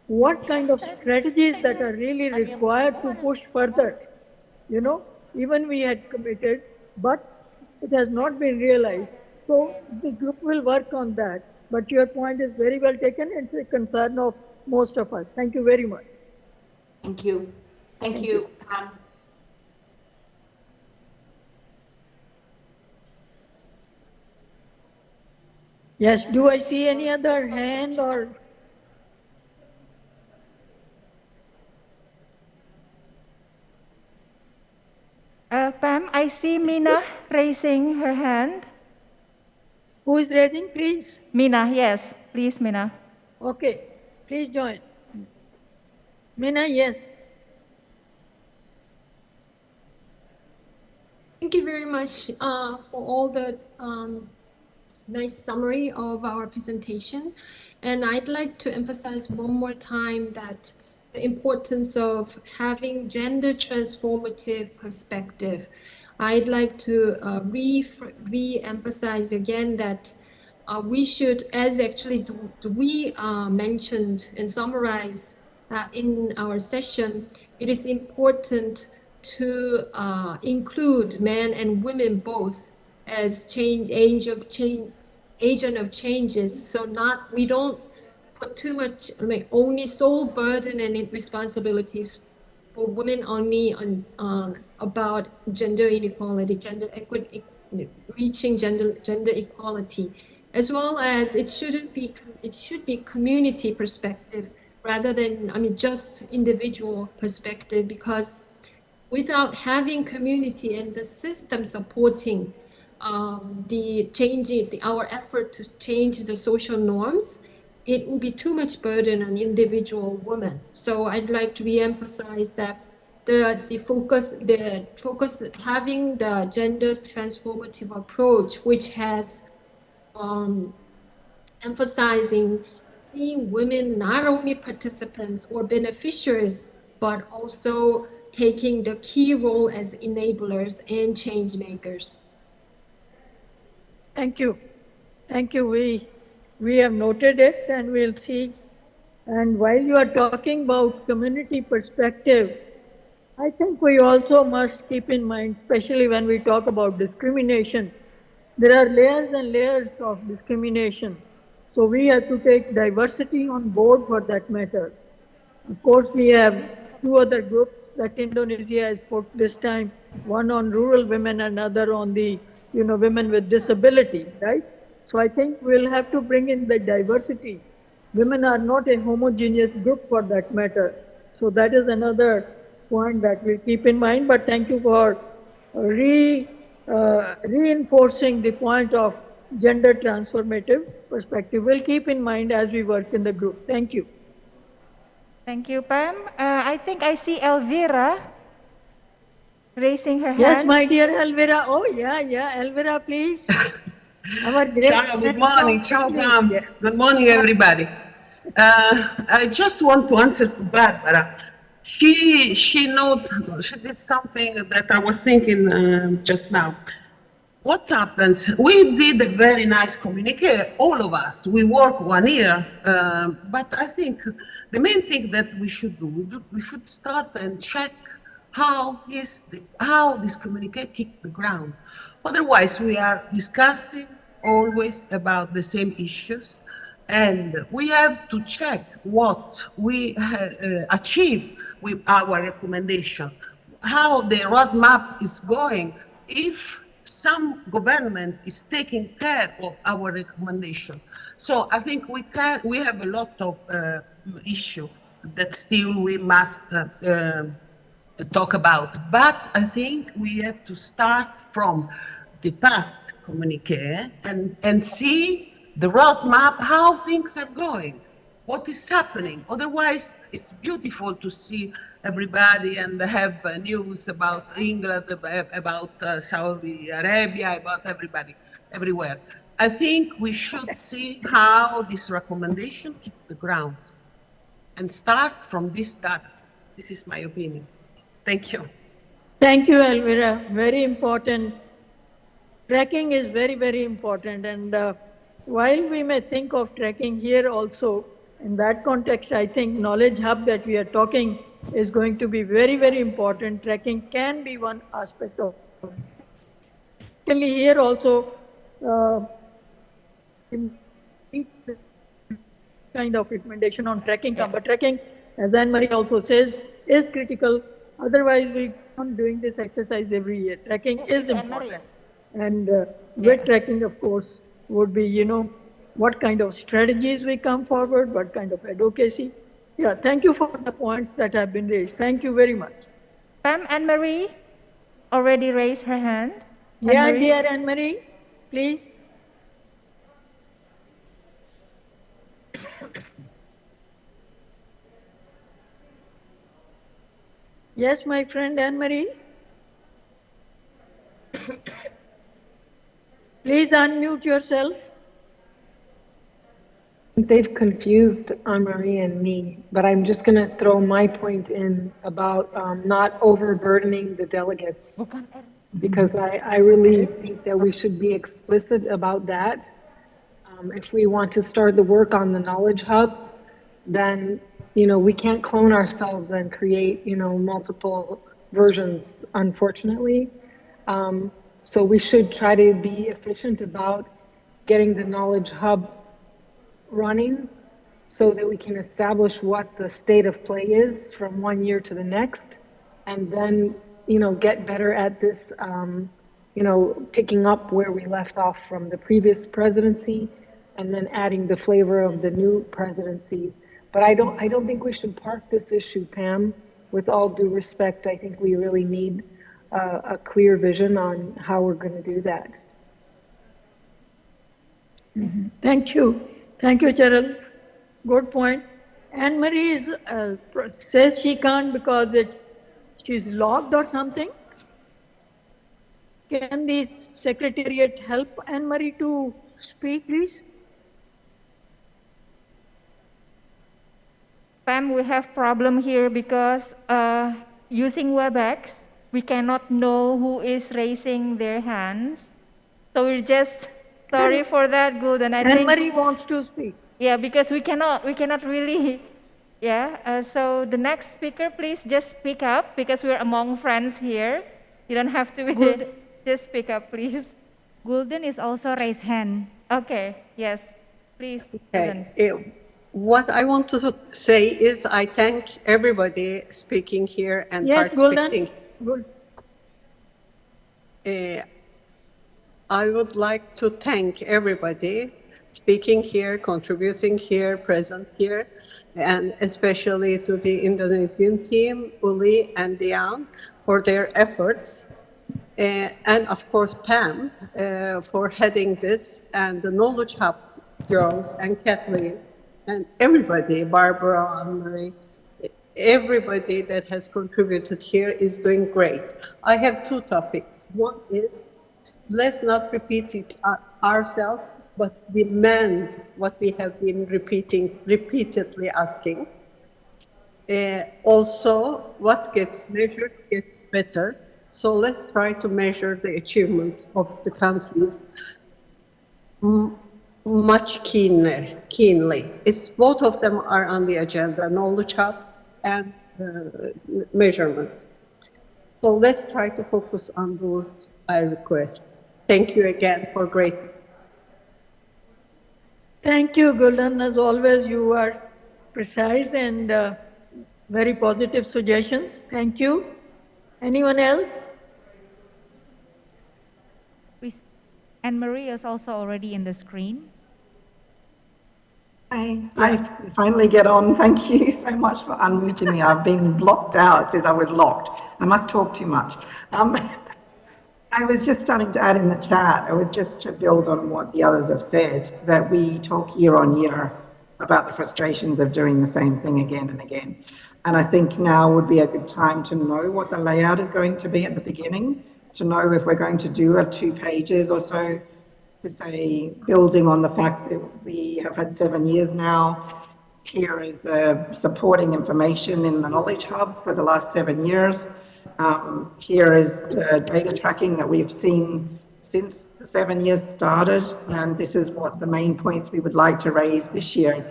What kind of strategies that are really required to push further? Even we had committed, but it has not been realized. So the group will work on that. But your point is very well taken. It's a concern of most of us. Thank you very much. Thank you. Thank you. Yes, do I see any other hand or? I see Mina raising her hand. Who is raising, please? Mina, yes. Please, Mina. Okay, please join. Mina, yes. Thank you very much for all the nice summary of our presentation. And I'd like to emphasize one more time that the importance of having gender transformative perspective. I'd like to re-emphasize again that we should, as actually we mentioned and summarized in our session, it is important to include men and women both as agent of changes. So we don't put too much, only sole burden and responsibilities for women only on about gender inequality, gender equity, reaching gender equality, as well as it should be community perspective rather than just individual perspective, because without having community and the system supporting our effort to change the social norms, it will be too much burden on individual women. So I'd like to re-emphasize that the focus having the gender transformative approach, which has emphasizing seeing women not only participants or beneficiaries, but also taking the key role as enablers and change makers. Thank you. Thank you. We have noted it and we'll see. And while you are talking about community perspective, I think we also must keep in mind, especially when we talk about discrimination, there are layers and layers of discrimination. So we have to take diversity on board for that matter. Of course, we have two other groups that Indonesia has put this time, one on rural women, another on the women with disability, right? So I think we'll have to bring in the diversity. Women are not a homogeneous group for that matter. So that is another point that we'll keep in mind. But thank you for reinforcing the point of gender transformative perspective. We'll keep in mind as we work in the group. Thank you. Thank you, Pam. I think I see Elvira raising her hand. Yes, my dear Elvira. Oh, yeah, Elvira, please. Ciao, good morning. Ciao, Pam. Good morning, everybody. I just want to answer to Barbara. She did something that I was thinking just now. What happens? We did a very nice communique, all of us. We work 1 year, but I think the main thing that we should do, we should start and check how this communique kicked the ground. Otherwise, we are discussing always about the same issues, and we have to check what we achieve with our recommendation, how the roadmap is going, if some government is taking care of our recommendation. So I think we have a lot of issue that still we must talk about. But I think we have to start from the past communique and see the roadmap, how things are going, what is happening. Otherwise, it's beautiful to see everybody and have news about England, about Saudi Arabia, about everybody, everywhere. I think we should see how this recommendation hit the ground and start from this data. This is my opinion. Thank you. Thank you, Elvira. Very important. Tracking is very, very important. And while we may think of tracking here also, in that context, I think Knowledge Hub that we are talking is going to be very, very important. Tracking can be one aspect of it. Secondly, here also, kind of recommendation on tracking, but tracking, as Anne-Marie also says, is critical. Otherwise, we aren't doing this exercise every year. Tracking is important. And with tracking, of course, would be, what kind of strategies we come forward, what kind of advocacy. Yeah, thank you for the points that have been raised. Thank you very much. Pam, Anne-Marie? already raised her hand? Yeah, Anne-Marie? dear Anne-Marie, please. Yes, my friend Anne-Marie. Please unmute yourself. They've confused Anne-Marie and me, but I'm just going to throw my point in about not overburdening the delegates, because I really think that we should be explicit about that. If we want to start the work on the Knowledge Hub, then, we can't clone ourselves and create, multiple versions, unfortunately. So we should try to be efficient about getting the Knowledge Hub running so that we can establish what the state of play is from one year to the next, and then, get better at this, picking up where we left off from the previous presidency, and then adding the flavor of the new presidency. But I don't think we should park this issue, Pam. With all due respect, I think we really need a clear vision on how we're going to do that. Thank you. Thank you, Cheryl. Good point. Anne-Marie is, says she can't because she's locked or something. Can the Secretariat help Anne-Marie to speak, please? Pam, we have problem here because using WebEx, we cannot know who is raising their hands. So we're just sorry for that, good. And I think Anne-Marie wants to speak. Yeah, because we cannot really. Yeah. So the next speaker, please just speak up because we're among friends here. You don't have to just speak up, please. Gulden is also raised hand. Okay. Yes. Please. Okay. What I want to say is I thank everybody speaking here and participating. Gulden. I would like to thank everybody speaking here, contributing here, present here, and especially to the Indonesian team, Uli and Dian, for their efforts. And of course, Pam, for heading this, and the Knowledge Hub girls, and Kathleen, and everybody, Barbara, Anne-Marie, everybody that has contributed here is doing great. I have two topics. One is, let's not repeat it ourselves, but demand what we have been repeatedly asking. Also, what gets measured gets better. So let's try to measure the achievements of the countries much keenly. It's both of them are on the agenda, Knowledge Hub and measurement. So let's try to focus on those, I request. Thank you again for great. Thank you, Gulden. As always, you are precise and very positive suggestions. Thank you. Anyone else? Anne-Marie is also already in the screen. Hi, I finally get on. Thank you so much for unmuting me. I've been blocked out since I was locked. I must talk too much. I was just starting to add in the chat. It was just to build on what the others have said, that we talk year on year about the frustrations of doing the same thing again and again. And I think now would be a good time to know what the layout is going to be at the beginning, to know if we're going to do 2 pages or so, to say, building on the fact that we have had 7 years now. Here is the supporting information in the Knowledge Hub for the last 7 years. Here is the data tracking that we've seen since the 7 years started, and this is what the main points we would like to raise this year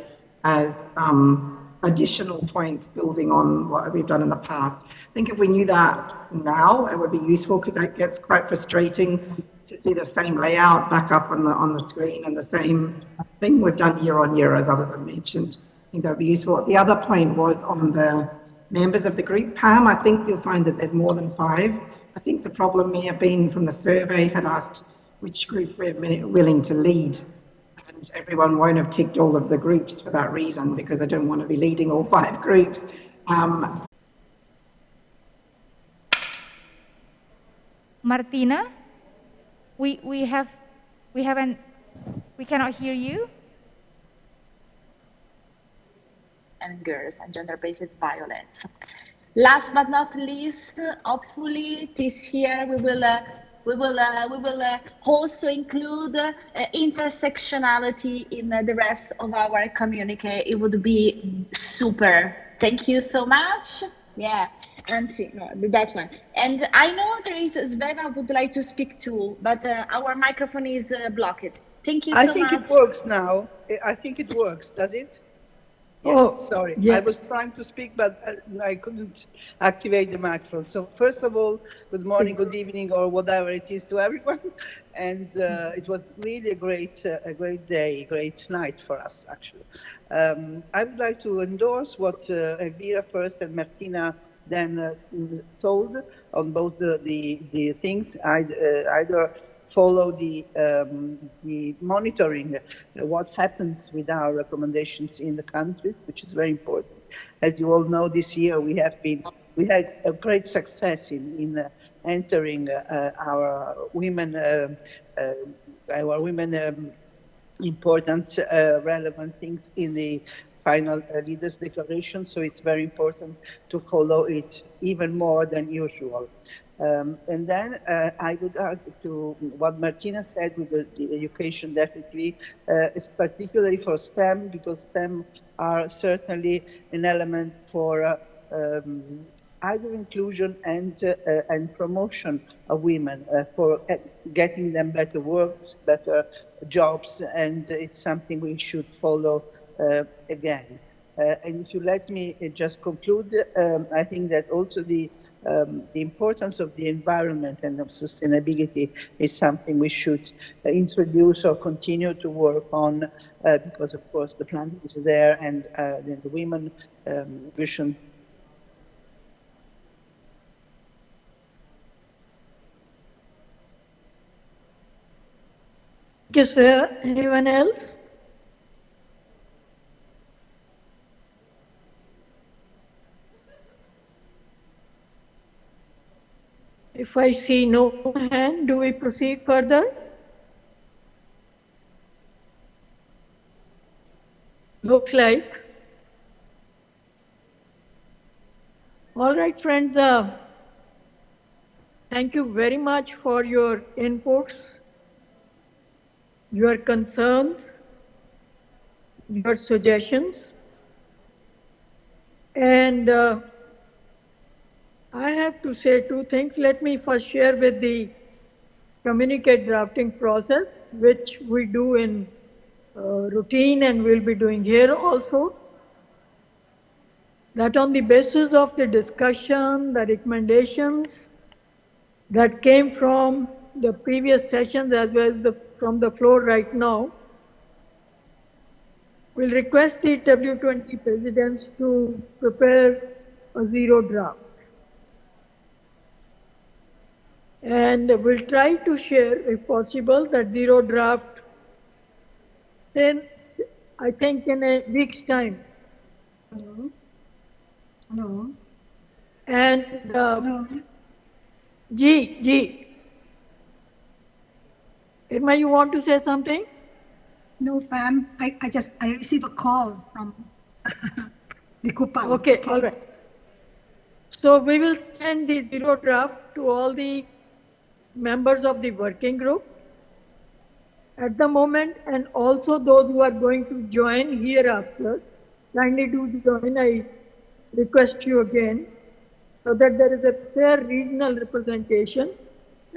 as additional points building on what we've done in the past. I think if we knew that now, it would be useful, because that gets quite frustrating to see the same layout back up on the screen and the same thing we've done year on year, as others have mentioned. I think that would be useful. The other point was on the members of the group. Pam, I think you'll find that there's more than 5. I think the problem may have been from the survey had asked which group we're willing to lead. And everyone won't have ticked all of the groups for that reason, because I don't want to be leading all 5 groups. Martina, we cannot hear you. And girls and gender-based violence. Last but not least, hopefully this year we will also include intersectionality in the rest of our communique. It would be super. Thank you so much. Yeah, and no, that one. And I know there is Sveva would like to speak too, but our microphone is blocked. Thank you so much. I think it works now. I think it works. Does it? Yes, Oh, sorry. yeah. I was trying to speak, but I couldn't activate the microphone. So first of all, good morning, good evening, or whatever it is to everyone. And it was really a great day, great night for us, actually. I would like to endorse what Elvira first and Martina then told on both the things. Either follow the monitoring what happens with our recommendations in the countries, which is very important. As you all know, this year we had a great success in entering our women important relevant things in the final leaders declaration. So it's very important to follow it even more than usual. And then I would argue to what Martina said with the education definitely, is particularly for STEM, because STEM are certainly an element for either inclusion and promotion of women, for getting them better works, better jobs, and it's something we should follow again. And if you let me just conclude, I think that also the importance of the environment and of sustainability is something we should introduce or continue to work on, because of course the planet is there, and the women vision. Is there anyone else? If I see no hand, do we proceed further? Looks like. All right, friends. Thank you very much for your inputs, your concerns, your suggestions. And I have to say two things. Let me first share with the communique drafting process, which we do in routine and we'll be doing here also. That on the basis of the discussion, the recommendations that came from the previous sessions as well as from the floor right now, we'll request the W-20 presidents to prepare a zero draft. And we'll try to share, if possible, that zero draft since I think in a week's time. Hello? Hello? And Hello? G. Irma, you want to say something? No, ma'am. I received a call from Likupang. Okay, all right. So we will send the zero draft to all the members of the working group at the moment, and also those who are going to join hereafter. Kindly do join, I request you again, so that there is a fair regional representation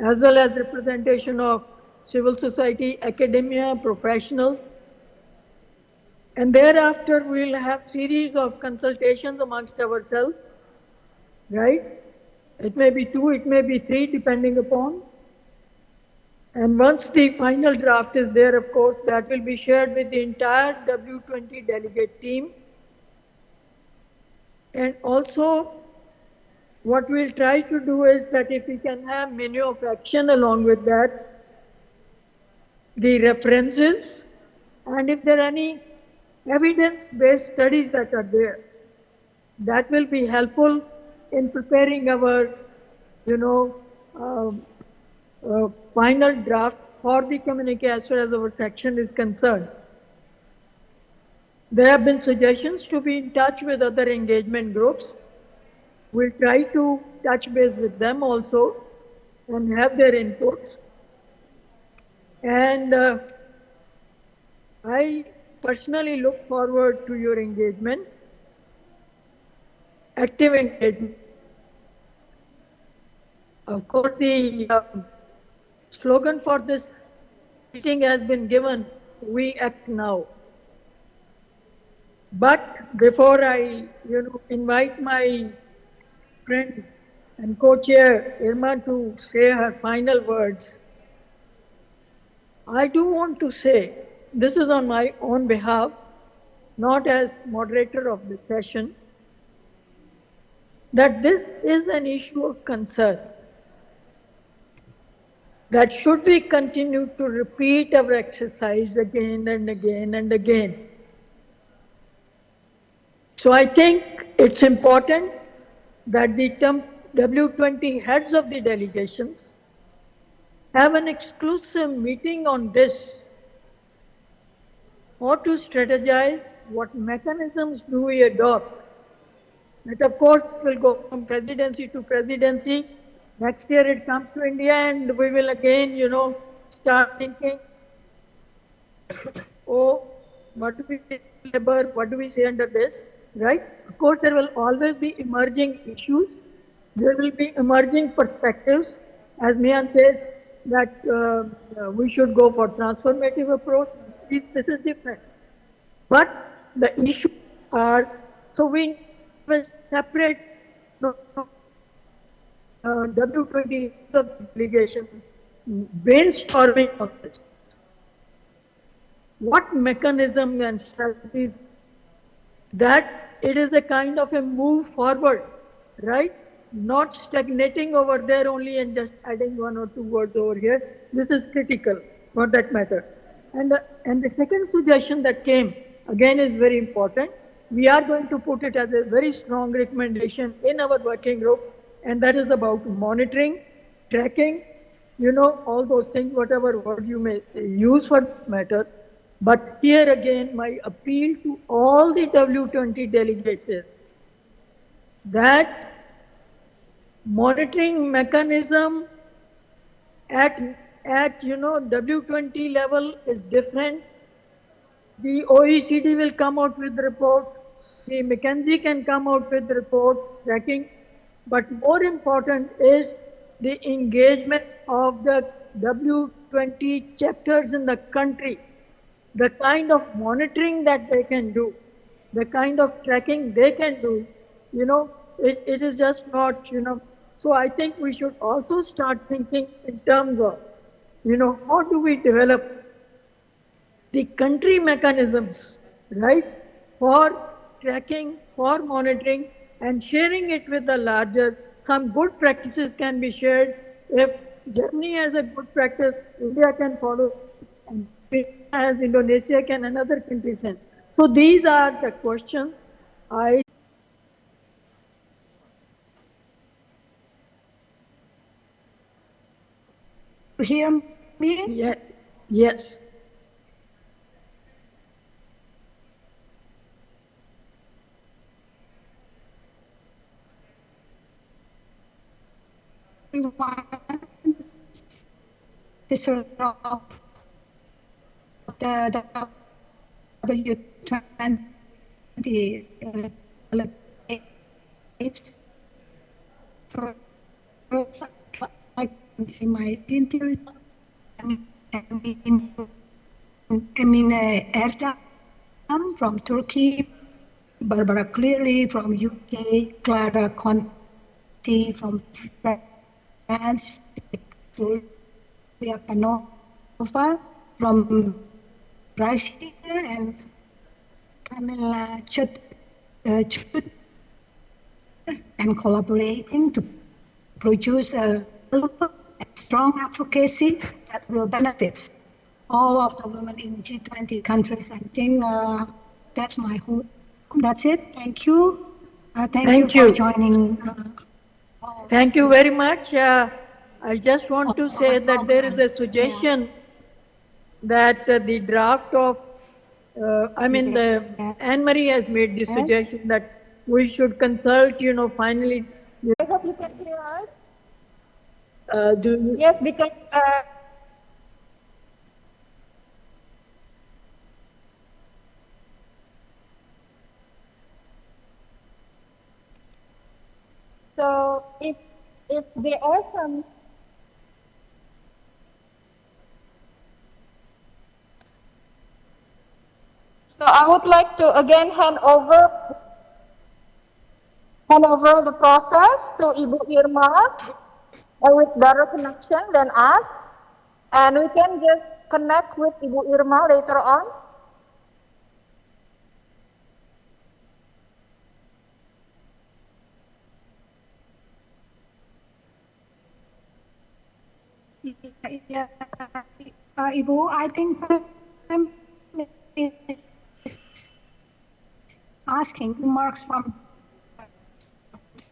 as well as representation of civil society, academia, professionals. And thereafter we'll have series of consultations amongst ourselves, right? It may be 2, it may be 3, depending upon. And once the final draft is there, of course, that will be shared with the entire W-20 delegate team. And also, what we'll try to do is that if we can have menu of action along with that, the references, and if there are any evidence-based studies that are there, that will be helpful in preparing our, final draft for the communique as far as our section is concerned. There have been suggestions to be in touch with other engagement groups. We'll try to touch base with them also and have their inputs. And I personally look forward to your engagement, active engagement. Of course, the slogan for this meeting has been given, "We act now." But before I, invite my friend and co-chair Irma to say her final words, I do want to say, this is on my own behalf, not as moderator of the session, that this is an issue of concern. That should we continue to repeat our exercise again and again and again. So I think it's important that the W-20 heads of the delegations have an exclusive meeting on this, or to strategize what mechanisms do we adopt. That of course will go from presidency to presidency. Next year it comes to India and we will again, start thinking, oh, what do we say labor, what do we say under this, right? Of course, there will always be emerging issues. There will be emerging perspectives. As Mian says, that we should go for transformative approach. This is different. But the issues are, so we will separate W-20 of delegation brainstorming on this. What mechanism and strategies that it is a kind of a move forward, right? Not stagnating over there only and just adding one or two words over here. This is critical for that matter. And the second suggestion that came, again, is very important. We are going to put it as a very strong recommendation in our working group, and that is about monitoring, tracking, all those things, whatever word you may use for that matter. But here again, my appeal to all the W-20 delegates is that monitoring mechanism at W-20 level is different. The OECD will come out with the report. The McKinsey can come out with the report tracking. But more important is the engagement of the W-20 chapters in the country. The kind of monitoring that they can do, the kind of tracking they can do, it is just not, So I think we should also start thinking in terms of, how do we develop the country mechanisms, right, for tracking, for monitoring, and sharing it with the larger. Some good practices can be shared. If Germany has a good practice, India can follow, and as Indonesia can, another country send. So these are the questions You hear me? Yes. Yes. This of the W-20 it's for like in my interior. Erdogan from Turkey, Barbara Cleary from UK, Clara Conti from France, Victoria Panova from Russia, and Camilla Chut, and collaborating to produce a strong advocacy that will benefit all of the women in G20 countries. I think that's my whole. That's it. Thank you. Thank you for joining. Thank you very much. I just want to say that there is a suggestion that the draft of, Anne-Marie has made the suggestion that we should consult, finally. I hope you can hear us. Do Yes, because so if there are some so I would like to again hand over the process to Ibu Irma with better connection than us, and we can just connect with Ibu Irma later on. Yeah, Ibu, I think is asking remarks from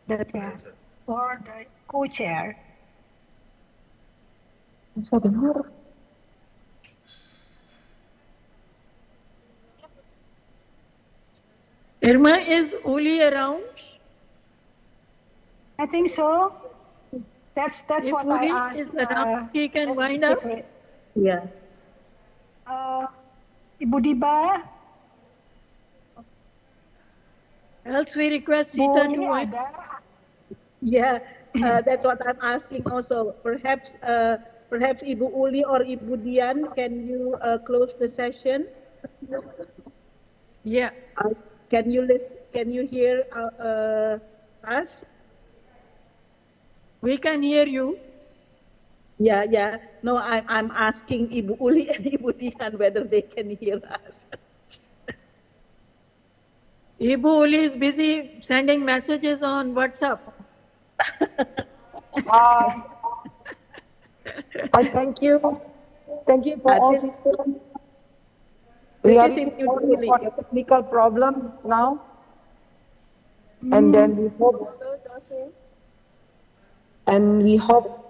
the chair or the co-chair. Irma, is Uli around? I think so. That's If what I Uli asked. is around, he can wind up. Secret. Yeah. Ibu Diba. Else we request Sita to wind. Yeah, that's what I'm asking also. Perhaps Ibu Uli or Ibu Dian, can you close the session? Yeah. Can you hear us? We can hear you. Yeah. No, I'm asking Ibu Uli and Ibu Dian whether they can hear us. Ibu Uli is busy sending messages on WhatsApp. I thank you. Thank you for all systems. We are in a technical problem now. And then we hope